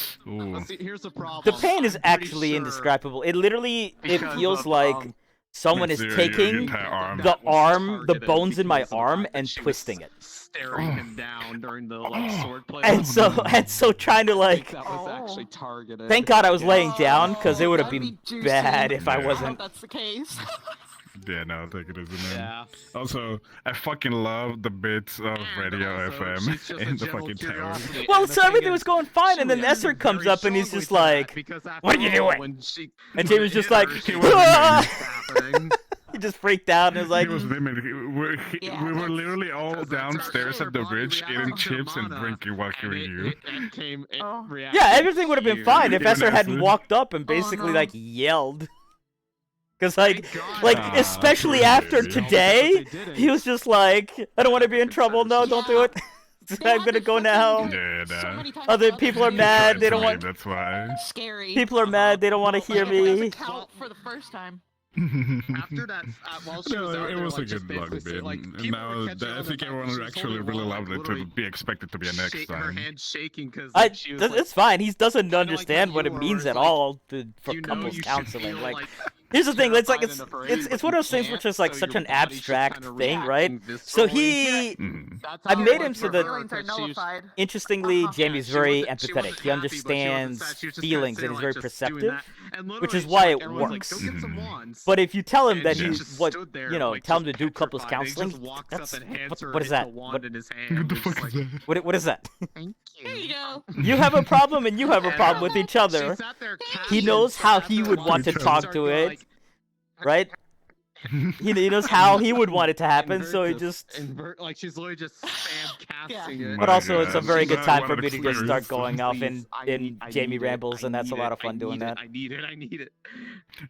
here's the problem. the pain is actually indescribable. It feels like someone is taking the bones in my arm and twisting it. Staring him down during the sword play. And so trying to like. That was actually targeted. Thank God I was laying down, because it would have been bad if I wasn't. That's the case. Yeah, no, I think it is. Yeah. Also, I fucking love the bits of Radio FM in the fucking tower. Well, so everything was going fine, and then Esser comes up and he's just like, "What are you doing?" And Jamie's just like, he just freaked out and was like, we were literally all downstairs at the bridge eating chips and drinking while hearing you. yeah, everything would have been fine if Esser hadn't walked up and basically like yelled. Cause like especially after today, he was just like, I don't want to be in trouble. No, don't do it. I'm gonna go now. Yeah, nah. Other people are mad. They don't want. That's why. Scary. People are mad. They don't want to hear me. Count for the first time. After that, while she was out it there, was like, a just good luck basically bit. say, like, And people now were catching I on think the everyone fact that actually she's really holding loved on, it to literally be expected to be a next her time. hand shaking because like, she was like, It's fine. He doesn't understand what it you means were, at like, all for you know couples you should counseling. feel, Like, like, here's the thing. It's like terrified and afraid, it's but one of those you things which can't, is like so such your an body's just abstract kinda thing, right? reacting So viscerally. he, That's I how made it him was so for her, that 'cause she was- interestingly, Jamie's very she wasn't empathetic. He happy, but she wasn't understands sad. She was just kinda feelings sitting, and he's like, very just doing perceptive, that. And which is literally, why like, it everyone's like, works. "Go get some wands." But if you tell him And that he he's just what stood there, you know, like, tell him to just do couples petrified. He counseling. just walks up and hands her What is his that? wand in his hand. What the It's fuck like, is that? What is that? Here you go. You have a problem and you have a problem with each other. She sat there He knows how he would want to talk to it, right? He knows how he would want it to happen, so he just. like she's literally just spam casting it. But also, it's a very good That's time one for of me the to just start clues. going off in I Jamie need it, rambles, and that's a need lot it, of fun doing that. I need it.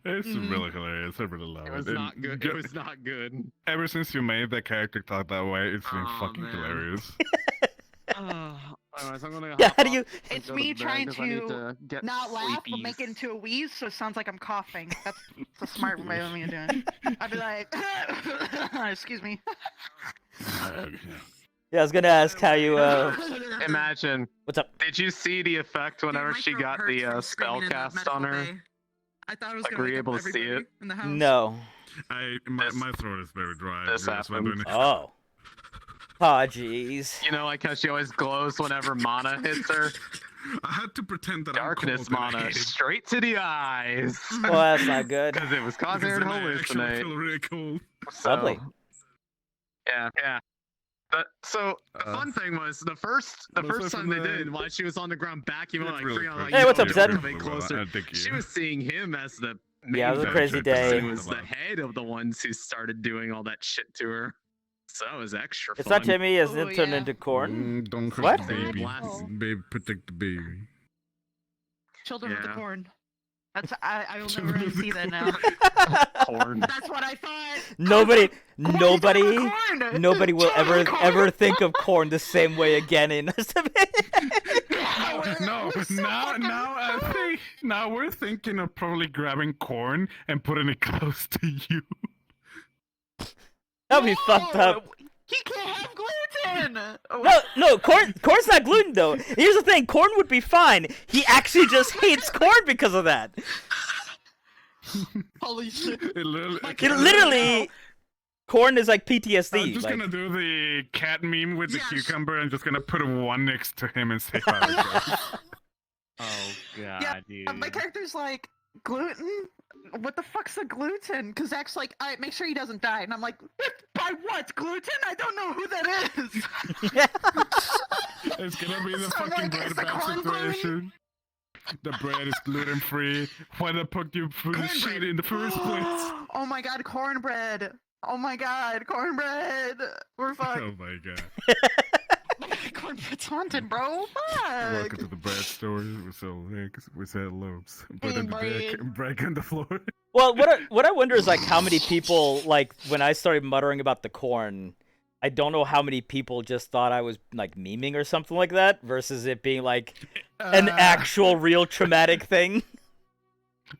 It's really hilarious. I really love it. It was And not good. It was not good. Ever since you made that character talk that way, it's been Oh, fucking man. hilarious. Anyways, I'm gonna Yeah, hop how do off you? and It's go me bed trying 'cause I need to get not laugh but sleepy. make it into a wheeze, so it sounds like I'm coughing. That's a smart way of me doing it. I'd be like, excuse me. Yeah, I was gonna ask how you. Imagine. What's up? Did you see the effect whenever she got the spell cast on her? I thought it was Like, gonna were you wake able up to see everybody it? in the house. No. My throat is very dry. This That's why I'm doing happened. it. Oh. Oh, jeez. You know, like how she always glows whenever mana hits her. I had to pretend that Darkness I'm cold mana and I straight to the eyes. Well, that's not good. Because it was causing her to hallucinate. feel really cold. So, Lovely. Yeah. But so the fun thing was the first Those time are they from the- did while she was on the ground vacuuming That's like really freaking out, like, quick. Hey, what's up, you're Zed? coming closer. Thank you. She was seeing him as the main Yeah, it was a villain. crazy day. He was the head of the ones who started doing all that shit to her. So that was extra It's fun. not Jimmy, isn't Oh, it turned yeah. into corn? Don't hurt What? the baby. Oh. Baby, protect the baby. Children of the Yeah. Corn. That's I will never unsee that now. Corn. That's what I thought. Nobody Corn! will ever think of corn the same way again in Now we're thinking of probably grabbing corn and putting it close to you. That'd be fucked up. He can't have gluten. No, corn's not gluten though. Here's the thing, corn would be fine. He actually just hates corn because of that. Holy shit! Literally, corn is like PTSD. I'm just like, gonna do the cat meme with the cucumber and just gonna put one next to him and say how it goes. Oh god, Yeah, dude. my character's like, gluten? What the fuck's a gluten? Because Zach's like, alright, make sure he doesn't die. And I'm like, by what? Gluten? I don't know who that is. It's gonna be the So I'm fucking like, bread is the bag corn gluten? situation. The bread is gluten free. Why the fuck you put the shit in the first place? Oh my god, cornbread. Oh my god, cornbread. We're fucked. Oh my god. Cornbread's haunted, bro. Fuck. Welcome to the bread store. We sell eggs. We sell loaves. Put in the bread. bread on the floor. well, what I wonder is like how many people like when I started muttering about the corn. I don't know how many people just thought I was like memeing or something like that, versus it being like an actual real traumatic thing.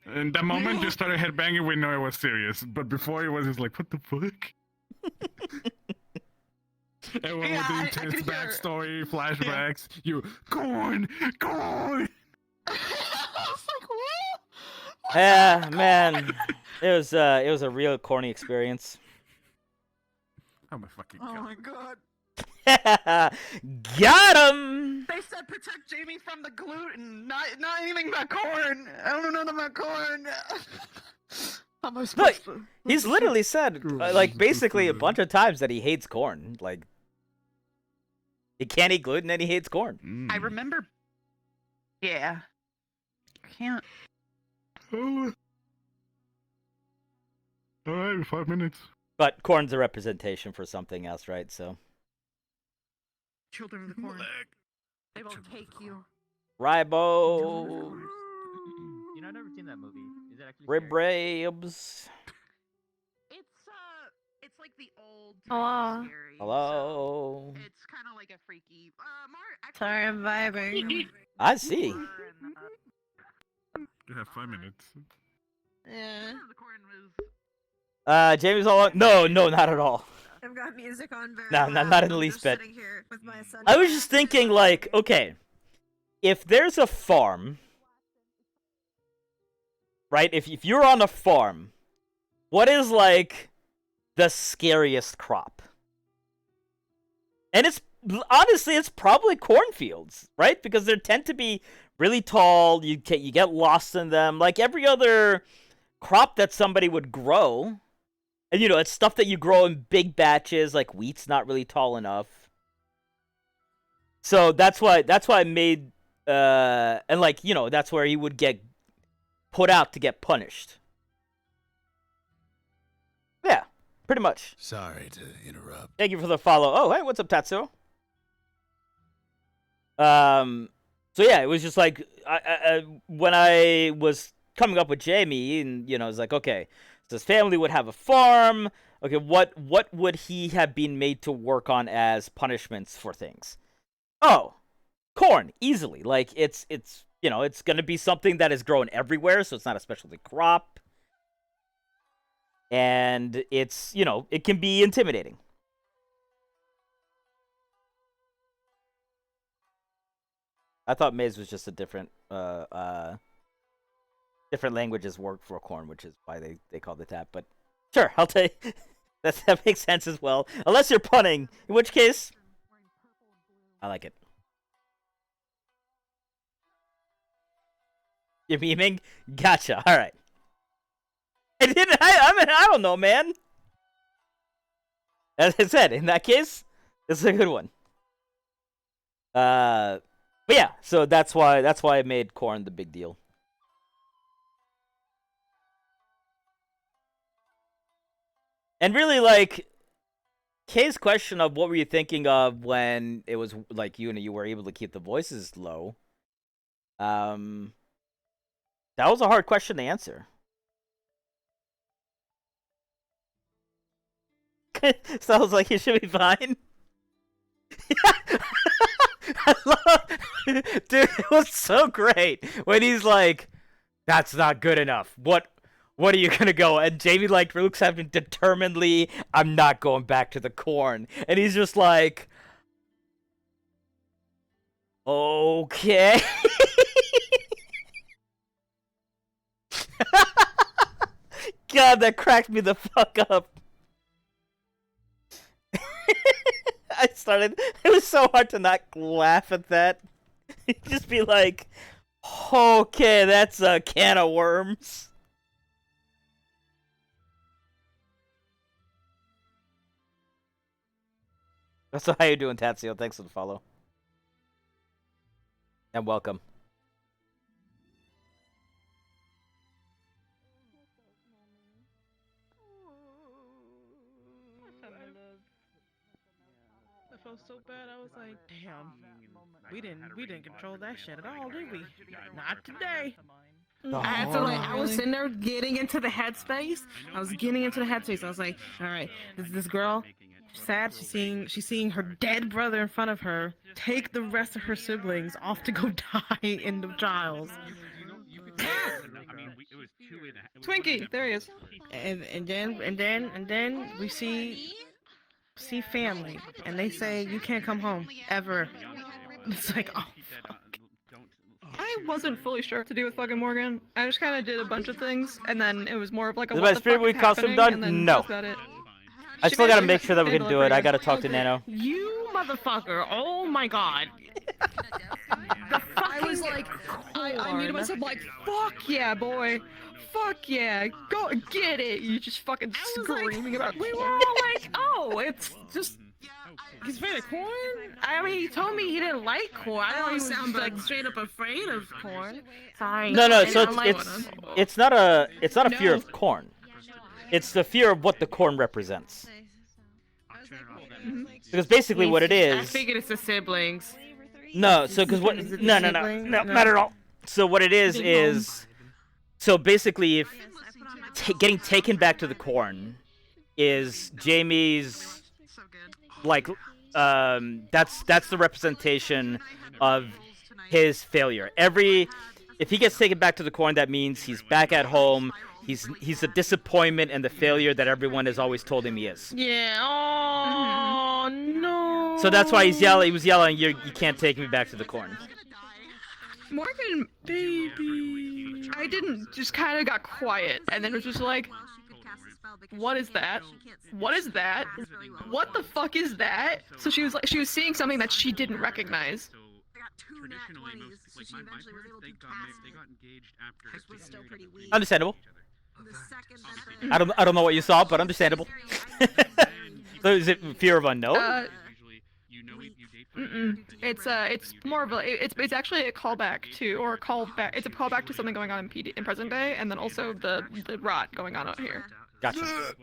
And the moment you started headbanging, we know it was serious. But before it was just like, what the fuck? Everyone with the intense backstory, flashbacks. You corn. I was like, what? Yeah, man, it was a real corny experience. Oh my fucking Oh god. my god. Got him. They said protect Jamie from the gluten, not anything about corn. I don't know nothing about corn. Look, he's literally said, like, basically a bunch of times that he hates corn. Like, he can't eat gluten and he hates corn. I remember. Yeah. I can't. Alright, 5 minutes. But corn's a representation for something else, right? So. Children of the corn. They will take you. Ribo. You know, I've never seen that movie. Is it actually Rib ribs. It's like the old. Hello. Scary, Hello. so it's kind of like a freaky. Sorry, I'm vibing. I see. You have 5 minutes. Yeah. Jamie's all no, not at all. I've got music on very No, loud. not in the I'm least just bit. sitting here with my son. I was just thinking, like, okay, if there's a farm, right? If you're on a farm, what is, like, the scariest crop? And it's, honestly, it's probably cornfields, right? Because they tend to be really tall, you get lost in them, like every other crop that somebody would grow. And, you know, it's stuff that you grow in big batches, like wheat's not really tall enough. So that's why I made, and, like, you know, that's where he would get put out to get punished. Yeah, pretty much. Sorry to interrupt. Thank you for the follow. Oh, hey, what's up, Tatsuo? So yeah, it was just like, when I was coming up with Jamie, and, you know, I was like, okay, so his family would have a farm. Okay, what would he have been made to work on as punishments for things? Oh, corn, easily. Like, it's you know, it's gonna be something that is grown everywhere, so it's not a specialty crop. And it's, you know, it can be intimidating. I thought maize was just a different languages work for corn, which is why they call it that. But sure, I'll tell you. that makes sense as well. Unless you're punning, in which case I like it. You're beaming? Gotcha. Alright. I don't know, man. As I said, in that case, this is a good one. But yeah, so that's why I made corn the big deal. And really, like, Kay's question of what were you thinking of when it was like you were able to keep the voices low. That was a hard question to answer. Sounds like you should be fine. I love, dude, it was so great when he's like, "That's not good enough. What are you gonna go?" And Jamie, like, looks at him determinedly. "I'm not going back to the corn." And he's just like, "Okay." God, that cracked me the fuck up. It was so hard to not laugh at that. Just be like, okay, that's a can of worms. So how you doing, Tatsuo? Thanks for the follow. And welcome. I felt so bad. I was like, damn, we didn't control that shit at all, did we? Not today. I feel like I was sitting there getting into the headspace. I was like, all right, this girl, sad. She's seeing her dead brother in front of her. Take the rest of her siblings off to go die in the trials. Twinkie, there he is. And then we see family, and they say you can't come home ever. It's like, oh fuck. I wasn't fully sure what to do with fucking Morgan. I just kind of did a bunch of things, and then it was more of like a Is what my the Spirit fuck Week is costume happening, done? and then No. that's about it. I still gotta make sure that we can do it. I gotta talk to Nano. You motherfucker! Oh my god! I was like, I muted myself like, fuck yeah, boy. Fuck yeah, go get it. You just fucking screaming about. We were all like, oh, it's just. He's afraid of corn? I mean, he told me he didn't like corn. I don't sound like straight up afraid of corn. Sorry. No, so it's not a fear of corn. It's the fear of what the corn represents. Because basically what it is. I figured it's the siblings. No, so because what? No, not at all. So what it is so basically, if getting taken back to the corn is Jamie's like that's the representation of his failure. If he gets taken back to the corn, that means he's back at home. He's a disappointment and the failure that everyone has always told him he is. Yeah. Oh no. So that's why he's yelling. He was yelling, "You can't take me back to the corn." Morgan, baby. I didn't. Just kind of got quiet, and then it was just like, "What is that? What is that? What the fuck is that?" So she was seeing something that she didn't recognize. Understandable. I don't know what you saw, but understandable. So is it fear of unknown? It's more of a it's actually a callback to it's a callback to something going on in present day, and then also the rot going on out here. Gotcha.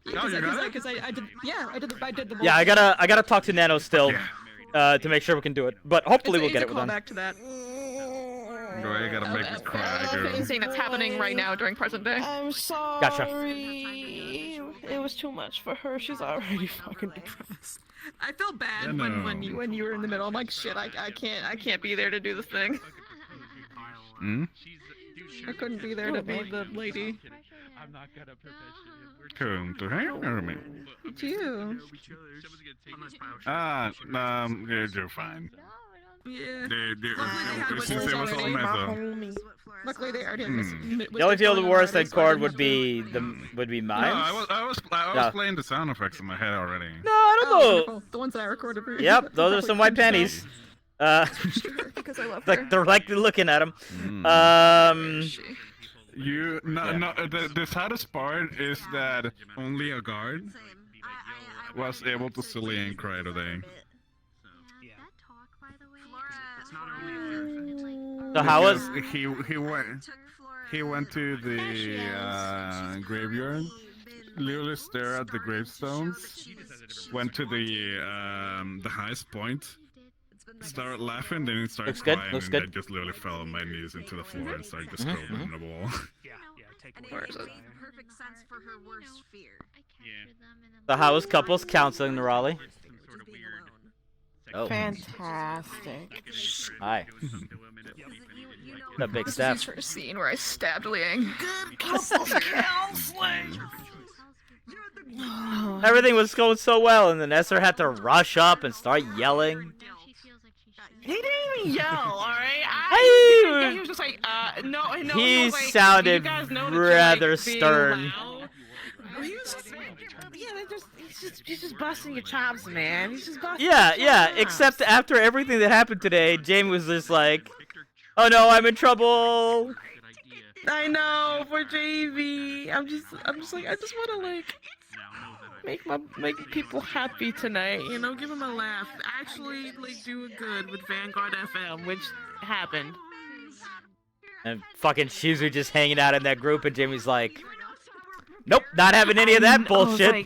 Because I did the Yeah, I gotta talk to Nano still to make sure we can do it, but hopefully we'll get it done. Back to that. Boy, you gotta make me cry, girl. Anything that's happening right now during present day. I'm sorry. Gotcha. It was too much for her. She's already fucking depressed. I felt bad when you were in the middle. I'm like, shit, I can't be there to do this thing. I couldn't be there to be the lady. I'm not gonna Come to hear me. To you. You're fine. Yeah. Luckily they already The only feel the worst that chord would be mine. No, I was playing the sound effects in my head already. No, I don't know. Wonderful. The ones that I recorded for you. Yep, those are some white panties. Because I love her. They're like looking at him. The saddest part is that only a guard was able to silly and cry today. So how was he went to the graveyard, literally stared at the gravestones, went to the highest point, started laughing, then he started crying, and I just literally fell on my knees into the floor and started just scrolling on the wall. Where is it? Perfect sense for her worst fear. So how was couples counseling, Raleigh? Oh. Fantastic. Hi. A big step. This is her scene where I stabbed Liang. Good couples counseling. Everything was going so well, and then Esther had to rush up and start yelling. He didn't even yell, alright? He was just like, no. He like, sounded rather stern. He was just, he's just busting your chops, man. He's just busting Yeah, your chops. except after everything that happened today, Jamie was just like, oh no, I'm in trouble. I know, for JV. I'm just like, I just want to like make people happy tonight, you know, give them a laugh. Actually, like, do it good with Vanguard FM, which happened. And fucking Shizu just hanging out in that group, and Jamie's like, nope, not having any of that bullshit. I was like,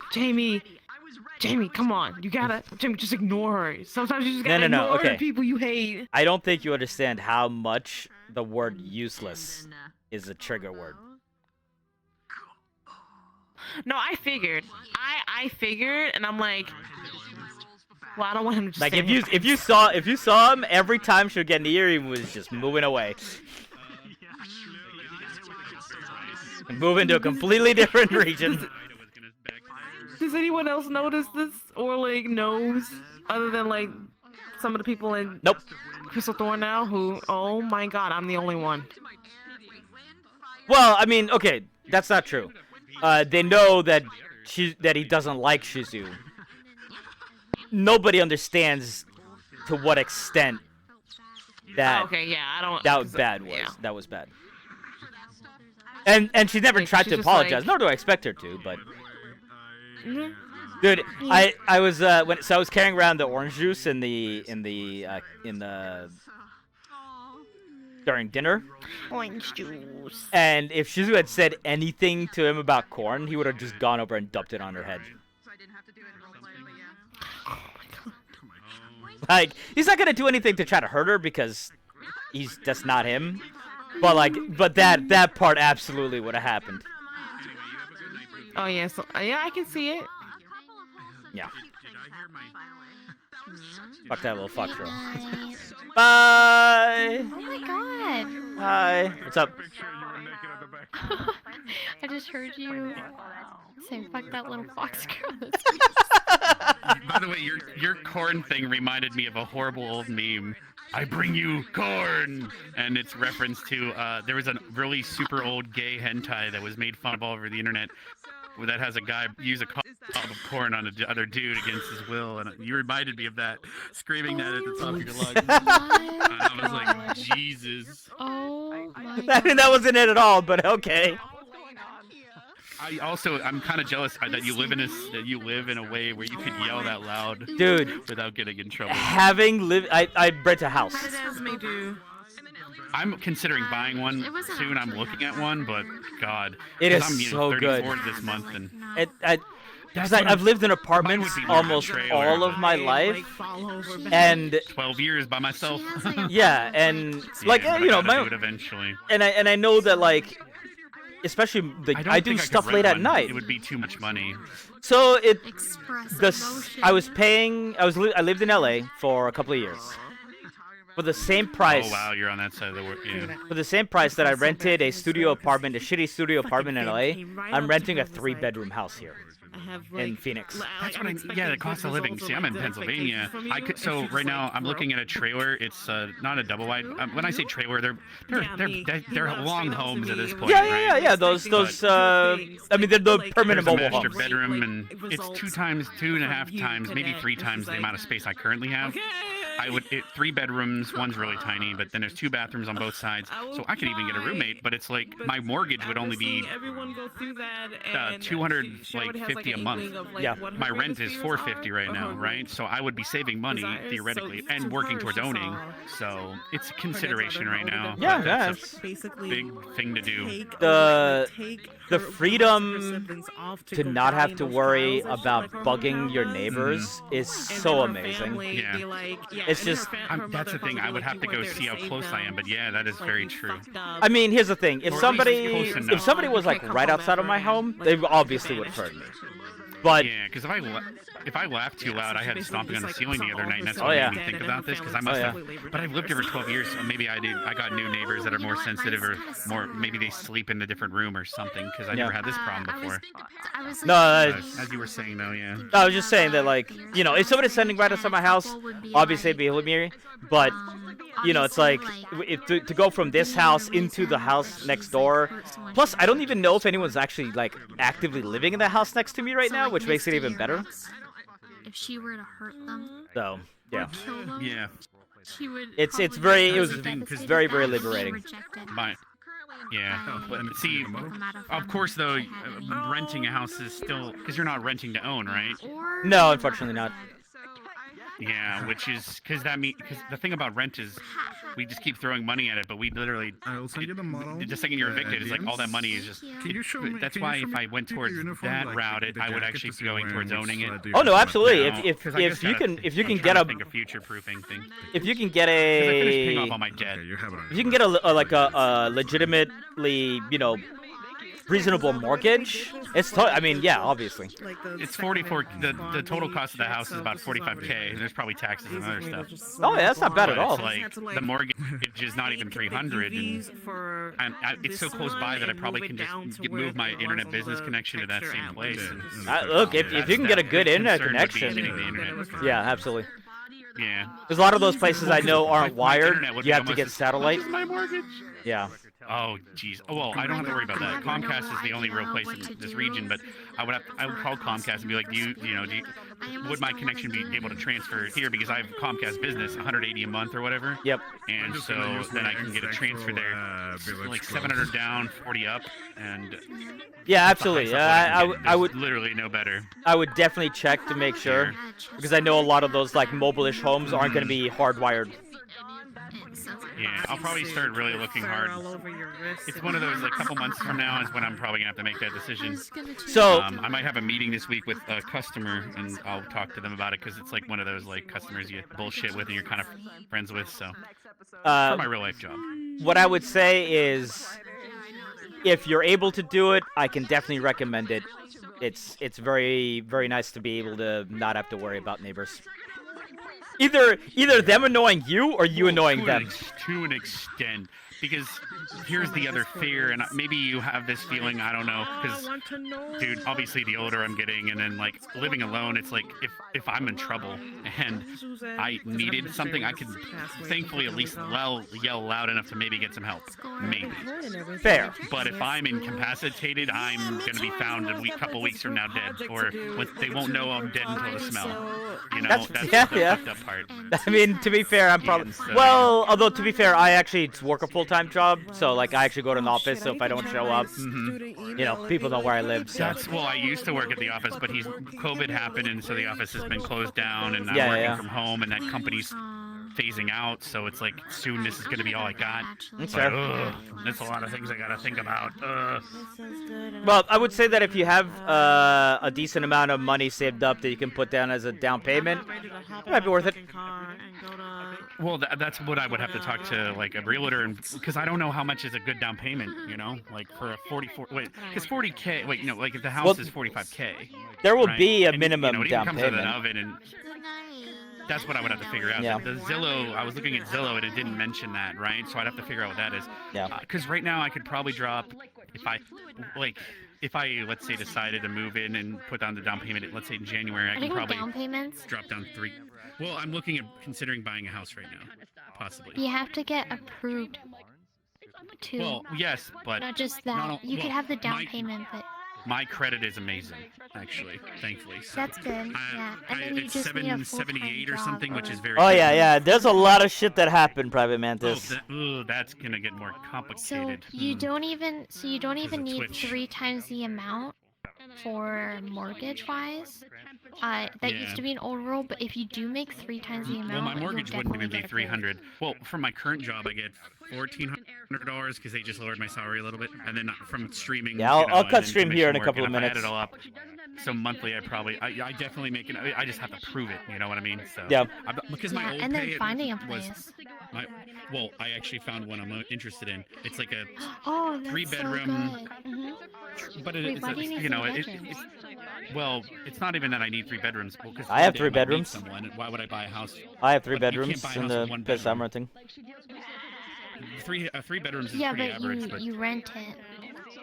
Jamie, come on, Jamie, just ignore her. Sometimes you just gotta ignore the people you hate. I don't think you understand how much the word useless is a trigger word. No, I figured, and I'm like, well, I don't want him to. Like if you saw him every time she would get near, he was just moving away. Moving to a completely different region. Does anyone else notice this or like knows, other than like some of the people in Crystal Thorn now who, oh my god, I'm the only one. Well, I mean, okay, that's not true. They know that he doesn't like Shizu. Nobody understands to what extent that Okay, yeah, I don't. that was bad was. Yeah. That was bad. And she never Like, tried she's to just apologize, like- nor do I expect her to, but. Mhm. Dude, I was I was carrying around the orange juice in the during dinner. Orange juice. And if Shizu had said anything to him about corn, he would have just gone over and dumped it on her head. Like, he's not gonna do anything to try to hurt her because that's not him. But that part absolutely would have happened. Oh yeah, so yeah, I can see it. Yeah. Fuck that little fuck girl. Bye. Oh my god. Hi. What's up? I just heard you say fuck that little fox girl. By the way, your corn thing reminded me of a horrible old meme. I bring you corn, and it's reference to there was a really super old gay hentai that was made fun of all over the internet. That has a guy use a cob of corn on another dude against his will, and you reminded me of that, screaming that at the top of your lungs. I was like, Jesus. Oh my I mean, that wasn't it at all, but okay. I'm kind of jealous that you live in a way where you could yell that loud, dude, without getting in trouble. Having lived, I rent a house. Me do. I'm considering buying one soon. I'm looking at one, but God, It is I'm so 34 good. this month, and Because I've lived in apartments almost all of my life, and 12 years by myself. Yeah, and like but you know, I gotta my do it eventually. and I know that like, especially like I do think could stuff rent late at one. night. It would be too much money. So I lived in LA for a couple of years. For the same price. Oh wow, you're on that side of the world. Yeah. For the same price that I rented a studio apartment, a shitty studio apartment in LA, I'm renting a 3-bedroom house here in Phoenix. That's what the cost of living. See, I'm in Pennsylvania. So right now I'm looking at a trailer. It's not a double wide. When I say trailer, they're long homes at this point. Yeah. Those I mean they're the permanent There's an mobile extra homes. bedroom, and it's 2.5 times, maybe 3 times the amount of space I currently have. 3 bedrooms, one's really tiny, but then there's 2 bathrooms on both sides, so I could even get a roommate. But it's like my mortgage would only be $250 a month. Yeah, my rent is $450 right now, right? So I would be saving money theoretically and working towards owning. So it's a consideration right now. Yeah, but that's a basically big thing to do. The freedom to not have to worry about bugging your neighbors is so amazing. Yeah. It's just that's the thing. I would have to go see how close I am, but yeah, that is very true. I mean, here's the thing: if somebody was like right outside of my home, they obviously would have heard me. But yeah, because if I laughed too loud, I had stomping on the ceiling the other night, and that's what made me think about this. Because I must have, but I've lived here for 12 years, so maybe I got new neighbors that are more sensitive, or more maybe they sleep in a different room or something. Because I never had this problem before. As you were saying though, yeah. I was just saying that, like, you know, if somebody's standing right outside my house, obviously it'd be with me. But you know, it's like to go from this house into the house next door. Plus, I don't even know if anyone's actually like actively living in the house next to me right now, which makes it even better. If she were to hurt them, So yeah. Yeah. she would. It was very liberating. Yeah, but see, of course though, renting a house is still, because you're not renting to own, right? No, unfortunately not. Yeah, which is because the thing about rent is we just keep throwing money at it, but we literally the second you're evicted, it's like all that money is just. That's why if I went towards that route, I would actually be going towards owning it. Oh no, absolutely. If you can get a future proofing thing. If you can get a I finished paying off all my debt. If you can get a legitimately, you know, reasonable mortgage, I mean, yeah, obviously. It's 44. The total cost of the house is about 45K, and there's probably taxes and other stuff. Oh yeah, that's not bad at all. It's like the mortgage is not even 300, and it's so close by that I probably can just move my internet business connection to that same place. Look, if you can get a good internet connection, yeah, absolutely. Yeah. There's a lot of those places I know aren't wired. You have to get satellite. My mortgage. Yeah. Oh, jeez. Oh, well, I don't have to worry about that. Comcast is the only real place in this region, but I would call Comcast and be like, would my connection be able to transfer here, because I have Comcast Business, 180 a month or whatever. Yep. And so then I can get a transfer there, like 700 down, 40 up, and yeah, absolutely. I would literally know better. I would definitely check to make sure, because I know a lot of those like mobile-ish homes aren't going to be hardwired. Yeah, I'll probably start really looking hard. It's one of those, like, couple months from now is when I'm probably gonna have to make that decision. So I might have a meeting this week with a customer, and I'll talk to them about it, because it's like one of those like customers you bullshit with and you're kind of friends with. So for my real life job. What I would say is, if you're able to do it, I can definitely recommend it. It's very, very nice to be able to not have to worry about neighbors. Either them annoying you or you annoying them. To an extent, because here's the other fear, and maybe you have this feeling, I don't know, because, dude, obviously the older I'm getting, and then, like, living alone, it's like, if I'm in trouble and I needed something, I could thankfully at least yell loud enough to maybe get some help. Maybe. Fair. But if I'm incapacitated, I'm going to be found a couple weeks from now dead, or they won't know I'm dead until the smell. You know, that's the fucked up part. I mean, to be fair, I'm probably... Well, although, to be fair, I actually work a full-time job, so, like, I actually go to an office, so if I don't show up, you know, people know where I live, so... Well, I used to work at the office, but COVID happened, and so the office has been closed down, and I'm working from home, and that company's phasing out, so it's like, soon this is going to be all I got. That's But, fair. that's a lot of things I got to think about. Well, I would say that if you have a decent amount of money saved up that you can put down as a down payment, it might be worth it. Well, that's what I would have to talk to, like, a realtor, and because I don't know how much is a good down payment, you know, like for a 40K. Wait, like if the house is 45K, there will right? be a And, minimum it even down comes with an payment. oven, and that's what I would have to figure out. Yeah. The Zillow, I was looking at Zillow, and it didn't mention that, right? So I'd have to figure out what that is. Yeah. Because right now I could probably drop, if I let's say decided to move in and put down the down payment, let's say in January, I can probably down payments? drop down 3. Well, I'm looking at considering buying a house right now, possibly. You have to get approved too. Well, yes, but not just that. You could have the down payment, but my credit is amazing, actually, thankfully. So, that's good. Yeah, and then you it's just need a full-time 778 or job something, which is very. Oh, good. yeah. There's a lot of shit that happened, Private Mantis. That's gonna get more So complicated. you don't even need Twitch. 3 times the amount for mortgage-wise. That used to be an old rule, but if you do make 3 times the amount, Well, my you'll mortgage wouldn't even definitely be get 300. Well, from my current job, I get $1,400 because they just lowered my salary a little bit, and then from streaming. Yeah, I'll and cut then stream here in a commission couple work, of and if I minutes. add it all up, so monthly, I definitely make it. I just have to prove it. You know what I mean? So Yeah. Because my old and then pay finding a was place. well, I actually found one I'm interested in. It's like a Oh, that's 3-bedroom. so good. Mhm. But Wait, it's why do you need you know, 3 it's bedrooms? well, it's not even that I need 3 bedrooms. Well, 'cause I have one day 3 might meet bedrooms. Someone, and why would I buy a house? I have 3 But you can't bedrooms buy a in house the with 1 place I'm bedroom. renting. 3 bedrooms is Yeah, pretty but average. But you rent it.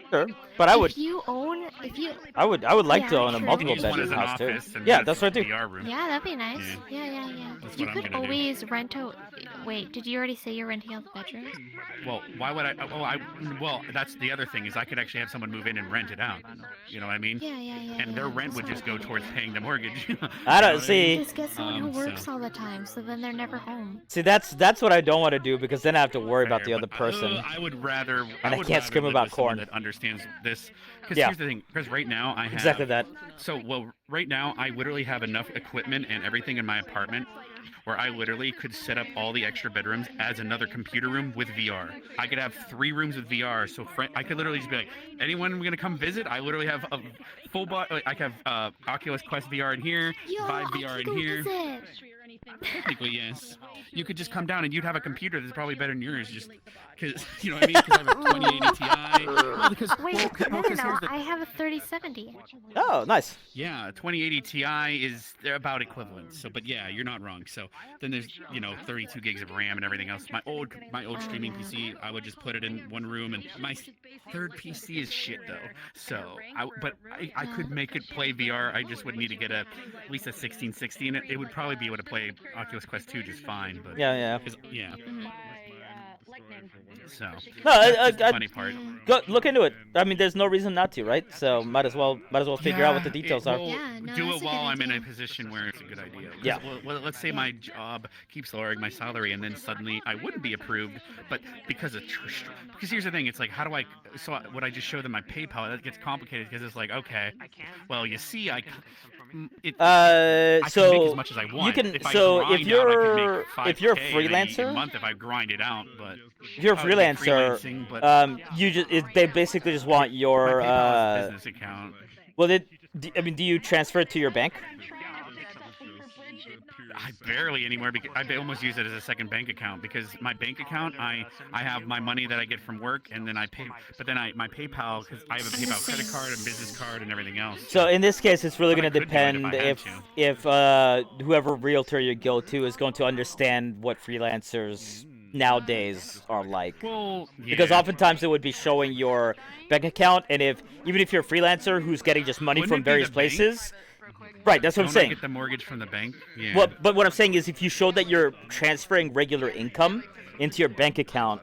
Sure, but I would. If you own, I would like Yeah, to own a true. multiple Use one bedroom as an house too. office and Yeah, use that's what I do. VR room. Yeah, that'd be nice. Yeah. Yeah. That's You what I'm could gonna do. always rent out. Wait, did you already say you're renting out the bedrooms? Well, why would I? Well, that's the other thing is I could actually have someone move in and rent it out. You know what I mean? Yeah. And their rent would just go towards paying the mortgage. I don't see. Just get someone who works all the time, so then they're never home. See, that's what I don't want to do because then I have to worry about the other person. I would rather. And I would can't rather scream live about with someone corn. That understands this. Because Yeah. here's the thing. Because right now I have Exactly that. So right now I literally have enough equipment and everything in my apartment where I literally could set up all the extra bedrooms as another computer room with VR. I could have 3 rooms with VR, so I could literally just be like, anyone gonna come visit? I literally have a full body. I could have Oculus Quest VR in here, Vive VR in here. Technically, yes. You could just come down and you'd have a computer that's probably better than yours, just because you know what I mean. Because I have a 2080 Ti. Well, because, Wait, well, no. here's the- I have a 3070. Oh, nice. Yeah, 2080 Ti they're about equivalent. So, but yeah, you're not wrong. So then there's 32 gigs of RAM and everything else. My old streaming PC, I would just put it in one room, and my third PC is shit though. So I could make it play VR. I just would need to get at least a 1660 in it. It would probably be able to play Oculus Quest 2 just fine. But Yeah. yeah. So No, that's the funny part. Go look into it. I mean, there's no reason not to, right? So might as well figure out what the details are. Do it while I'm in a position where it's a good idea. 'Cause, Yeah. Well, let's say my job keeps lowering my salary, and then suddenly I wouldn't be approved, but because here's the thing, it's like, how do I? So would I just show them my PayPal? That gets complicated because it's like, okay, well, you see, I can make as much as I want. If you're a a freelancer, month if I grind it out, but if you're a freelancer, they basically just want your business account. Well, do you transfer it to your bank? I barely anymore because I almost use it as a second bank account because my bank account I have my money that I get from work and then I pay, but then my PayPal, because I have a PayPal credit card and business card and everything else. So in this case, it's really going to depend if whoever realtor you go to is going to understand what freelancers nowadays are like. Well, yeah. Because oftentimes it would be showing your bank account, and even if you're a freelancer who's getting just money from various places. Right, that's what I'm saying. Don't I get the mortgage from the bank? Yeah. Well, but what I'm saying is if you show that you're transferring regular income into your bank account,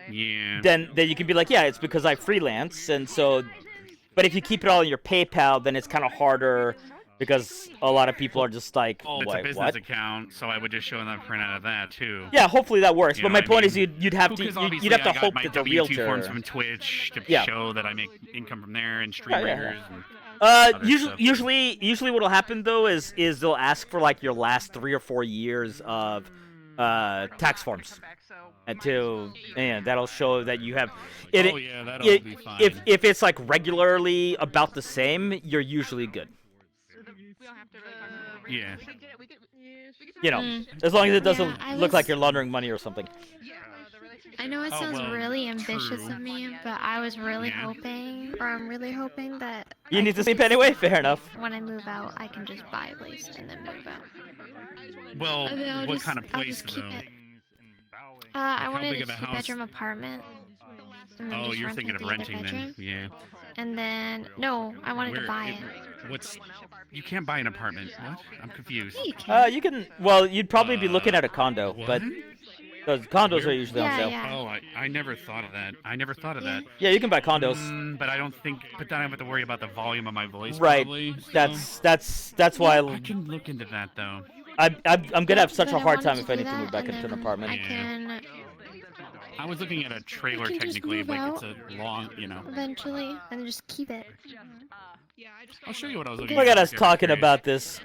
then you can be like, yeah, it's because I freelance, and so. But if you keep it all in your PayPal, then it's kind of harder because a lot of people are just like, it's a business account, so I would just show them a printout of that too. Yeah, hopefully that works. But my point is, you'd have Because to obviously hope I got that the W2 realtor. forms from Twitch to show that I make income from there and streamers. Usually what'll happen though is they'll ask for like your last 3 or 4 years of tax forms, and that'll show that you have. That'll be fine. If it's like regularly about the same, you're usually good. Yeah. You know, as long as it doesn't look like you're laundering money or something. I know it sounds really ambitious of me, but I was really hoping, or I'm really hoping that you need to sleep anyway. Fair enough. When I move out, I can just buy a place and then move out. Well, what kind of place though? I wanted a 2-bedroom apartment. Oh, you're thinking of renting then? Yeah. And then I wanted to buy it. You can't buy an apartment. What? I'm confused. You can. Well, you'd probably be looking at a condo, but those condos are usually on sale. Oh, I never thought of that. Yeah, you can buy condos. But I don't think. But then I have to worry about the volume of my voice. Right. Probably, that's why. I can look into that though. I'm gonna have such a hard time if I need to move back into an apartment. I was looking at a trailer technically, like it's a long, eventually, and just keep it. I'll show you what I was looking Look at. at us talking about this.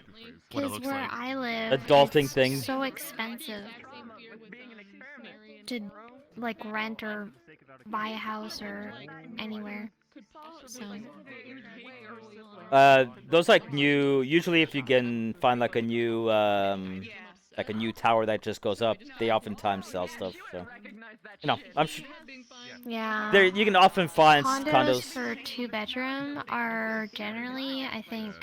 Because where I live, adulting it's thing. so expensive to like rent or buy a house or anywhere. So. Those like new. Usually, if you can find like a new tower that just goes up, they oftentimes sell stuff. So, I'm sure. Yeah. There, you can often find condos for 2-bedroom are generally, I think.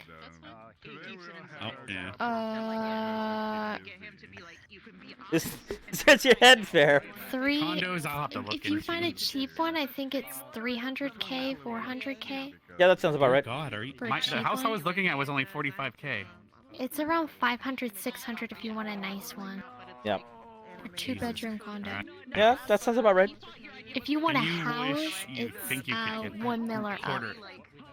Oh yeah. It's your head fair. Condos, I'll have to look If you find a cheap one, I think it's 300K, 400K. Yeah, that sounds about right. God, are you? For a The cheap house I one? was looking at was only 45K. It's around 500, 600 if you want a nice one. Yeah. A 2-bedroom condo. Yeah, that sounds about right. If you want a And you house, wish you it's think you could get 1 mil or up. quarter.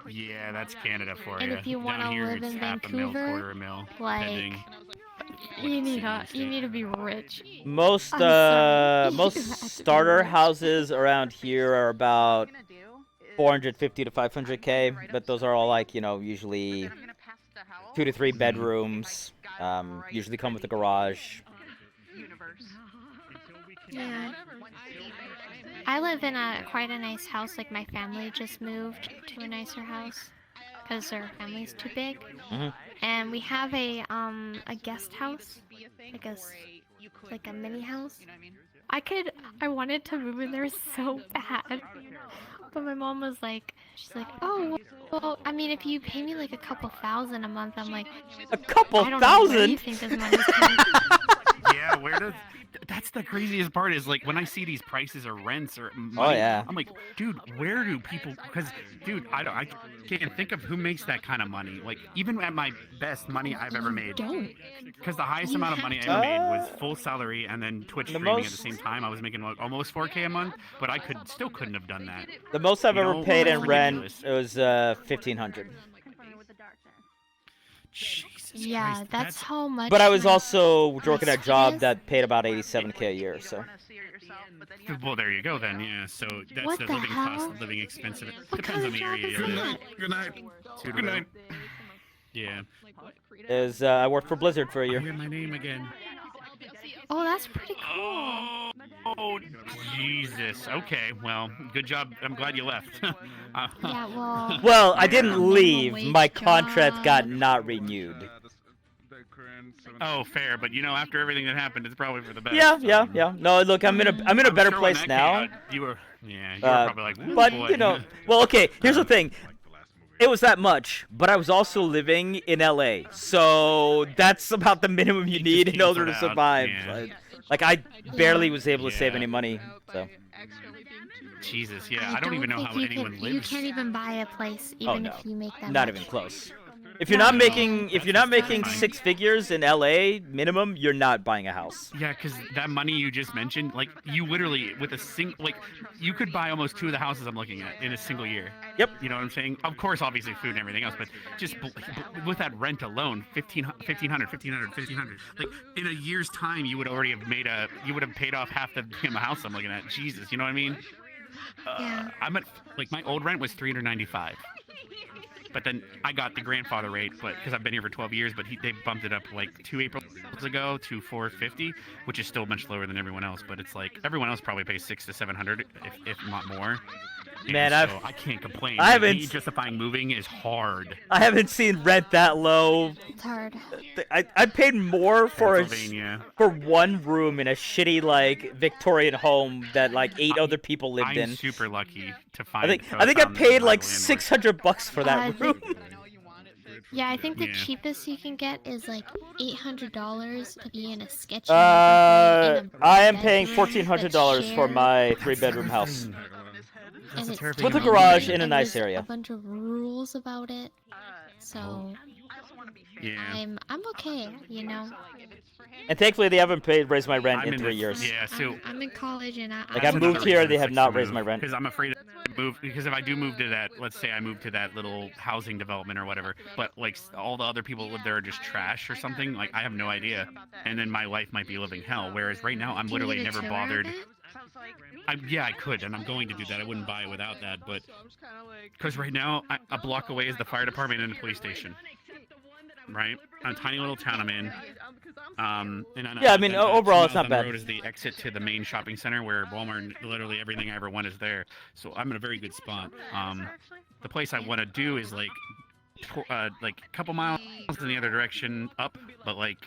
Yeah, that's Canada for And you. if you want Down to here, live it's in half a mil, Vancouver, quarter a mil, like depending. you need to be rich. Most I'm sorry. most starter houses around here are about 450 to 500K, but those are all like usually 2 to 3 bedrooms. Usually come with a garage. Yeah. I live in quite a nice house. Like my family just moved to a nicer house because their family's too big. And we have a guest house, like a mini house. I wanted to move in there so bad, but my mom was like, oh, well, I mean, if you pay me like a couple $1,000 a month, I'm like, a couple I don't know where thousand? you think this money's coming from. Yeah, where does that's the craziest part is like when I see these prices or rents or money, yeah. I'm like, dude, where do people? Because dude, I can't think of who makes that kind of money. Like even at my best money I've ever made. Because the highest amount of money I ever made was full salary and then Twitch streaming at the same time. I was making like, almost 4K a month, but I still couldn't have done that. The most I've ever paid in rent ridiculous. it was $1,500. Yeah, that's how much. But I was my also working a cost job is. that paid about $87K a year, so. Well, there you go then. Yeah, so that's What the the living cost, hell? living expense. It What depends kind on of the job area. is you're in. that? Good night. Super Good night. Yeah. I worked for Blizzard for a year. Hear my name again. Oh, that's pretty cool. Oh, Jesus. Okay, well, good job. I'm glad you left. Yeah, well. Well, I didn't leave. wage My contract job. got not renewed. Oh, fair, but you know, after everything that happened, it's probably for the best. Yeah. No, look, I'm in a better sure when place that now. came out, you were probably like, "Ooh, but boy." you know, well, okay. Here's the thing. It was that much, but I was also living in LA, so that's about the minimum you need in order to cancelled out, survive. yeah. Like I barely was able to save any money, so. Jesus, yeah, I don't even know think how you anyone could, lives. You can't even buy a place Oh, even no. if you make that Not much. even close. If you're not making six figures in LA minimum, you're not buying a house. Yeah, because that money you just mentioned, like, you literally, with a like, you could buy almost 2 of the houses I'm looking at in a single year. Yep. You know what I'm saying? Of course, obviously, food and everything else, but just with that rent alone, $1,500. Like, in a year's time, you would already have you would have paid off half the damn house I'm looking at. Jesus, you know what I mean? Yeah. I'm at, like, my old rent was $395. But then I got the grandfather rate, but because I've been here for 12 years, but they bumped it up like 2 Aprils ago to $450, which is still much lower than everyone else. But it's like everyone else probably pays $600 to $700, if not more. Man, and so I can't complain. I Like, haven't- me justifying moving is hard. I haven't seen rent that low. It's hard. I paid more for Pennsylvania. for one room in a shitty like Victorian home that like 8 other people lived I'm in. super lucky to I find. think so I think I found paid my like landlord. $600 for that room. Yeah, I think the Yeah. cheapest you can get is like $800 to be in a sketchy. I am bedroom paying that's $1,400 for shared. my 3-bedroom house. And it's With a tiny, garage in a and nice there's area. A bunch of rules about it, so Yeah. I'm okay, you know. And thankfully they haven't raised my rent in 3 years. Yeah, so I'm in college and Like I moved here, they have not raised my rent. Because I'm afraid to move. Because if I do move to that, let's say I move to that little housing development or whatever, but like all the other people that live there are just trash or something. Like I have no idea, and then my life might be living hell. Whereas right now I'm Can you literally get a never tour of bothered. it? Yeah, I could, and I'm going to do that. I wouldn't buy it without that, but because right now a block away is the fire department and the police station. Right, a tiny little town I'm in. Yeah, I mean, overall, it's not the bad. road is the exit to the main shopping center where Walmart, literally everything I ever want is there. So I'm in a very good spot. The place I want to do is like a couple miles in the other direction up, but like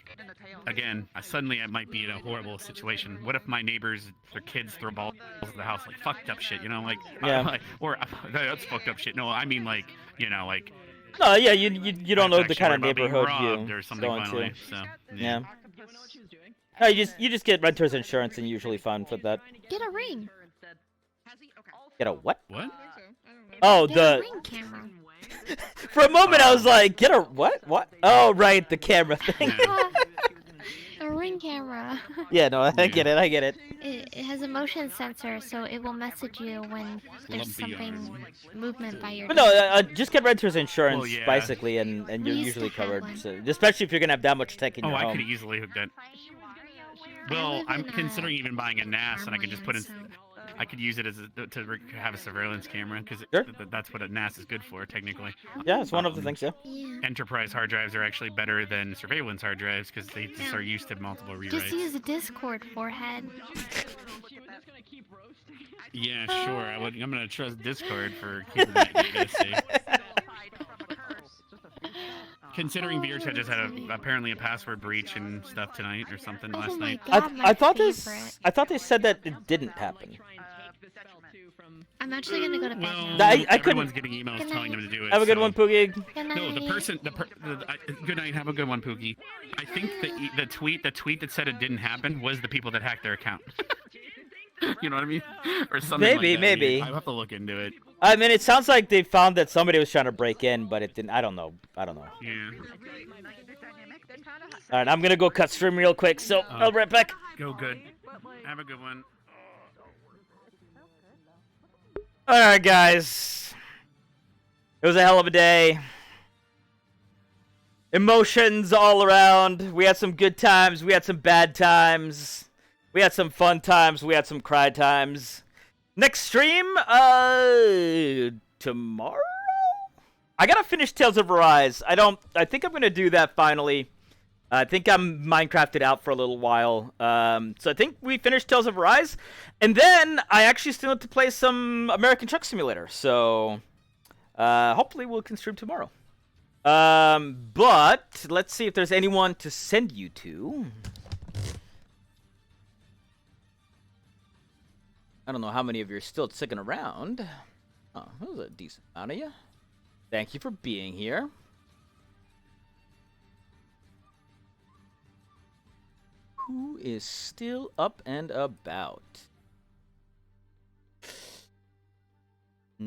again, suddenly I might be in a horrible situation. What if my neighbors, their kids throw balls at the house, like fucked up shit, you know, like Yeah. or that's fucked up shit. No, I mean like, you know, like. No, yeah, you don't know the kind of Actually, worried about being neighborhood robbed you or something go finally, into. so, Yeah. No, you just get renter's insurance and usually fine for that. Get a ring. Get a what? What? Oh, Get a the. ring camera. For a moment, I was like, get a what? What? Oh, right, the camera thing. A ring camera. Yeah, no, I get it. I get it. It has a motion sensor, so it will message you when there's something movement by your. But no, just get renter's insurance, Well, yeah. basically, and We you're used usually to have covered. one. So, especially if you're gonna have that much tech in Oh, your I home. could easily hook that. Well, I'm considering even buying a NAS, and I could just put in. I could use it as have a surveillance camera because that's what a NAS is good for, technically. Yeah, it's one of the things. Yeah. Enterprise hard drives are actually better than surveillance hard drives because they just are used to multiple rewrites. Just use a Discord, forehead. Yeah, sure. I'm gonna trust Discord for keeping my data safe. Considering VRChat just had apparently a password breach and stuff tonight or something last night. I thought they said that it didn't happen. I'm actually gonna go to bed now. Everyone's getting emails telling them to do it. Have a good one, Poogie. No, good night. Have a good one, Poogie. I think the tweet that said it didn't happen was the people that hacked their account. You know what I mean? Or something like that. Maybe. I have to look into it. I mean, it sounds like they found that somebody was trying to break in, but it didn't. I don't know. Yeah. All right, I'm gonna go cut stream real quick, so I'll be right back. Go good. Have a good one. All right, guys. It was a hell of a day. Emotions all around. We had some good times. We had some bad times. We had some fun times. We had some cry times. Next stream, tomorrow? I gotta finish Tales of Arise. I think I'm gonna do that finally. I think I'm Minecrafted out for a little while. So I think we finished Tales of Arise. And then I actually still have to play some American Truck Simulator. So hopefully we can stream tomorrow. But let's see if there's anyone to send you to. I don't know how many of you are still sticking around. Oh, that was a decent amount of you. Thank you for being here. Who is still up and about? Oh,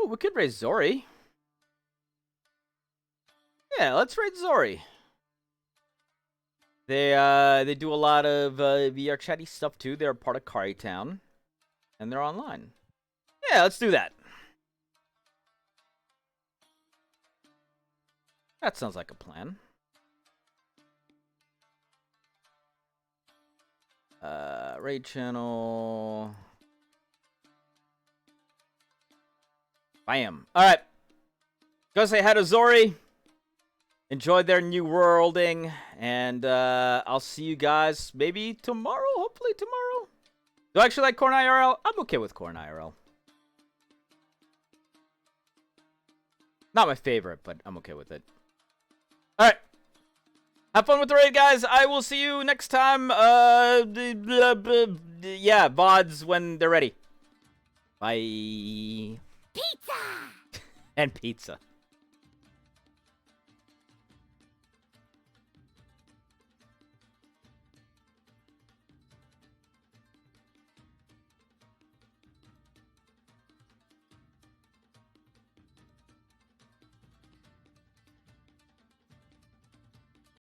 we could raise Zori. Yeah, let's raid Zori. They do a lot of VRChatty stuff too. They're a part of Kari Town, and they're online. Yeah, let's do that. That sounds like a plan. Raid channel. Bam. All right. Go say hi to Zori. Enjoy their new worlding, and I'll see you guys maybe tomorrow. Hopefully tomorrow. Do I actually like Corn IRL? I'm okay with Corn IRL. Not my favorite, but I'm okay with it. All right. Have fun with the raid, guys. I will see you next time. Yeah, VODs when they're ready. Bye. Pizza! And pizza.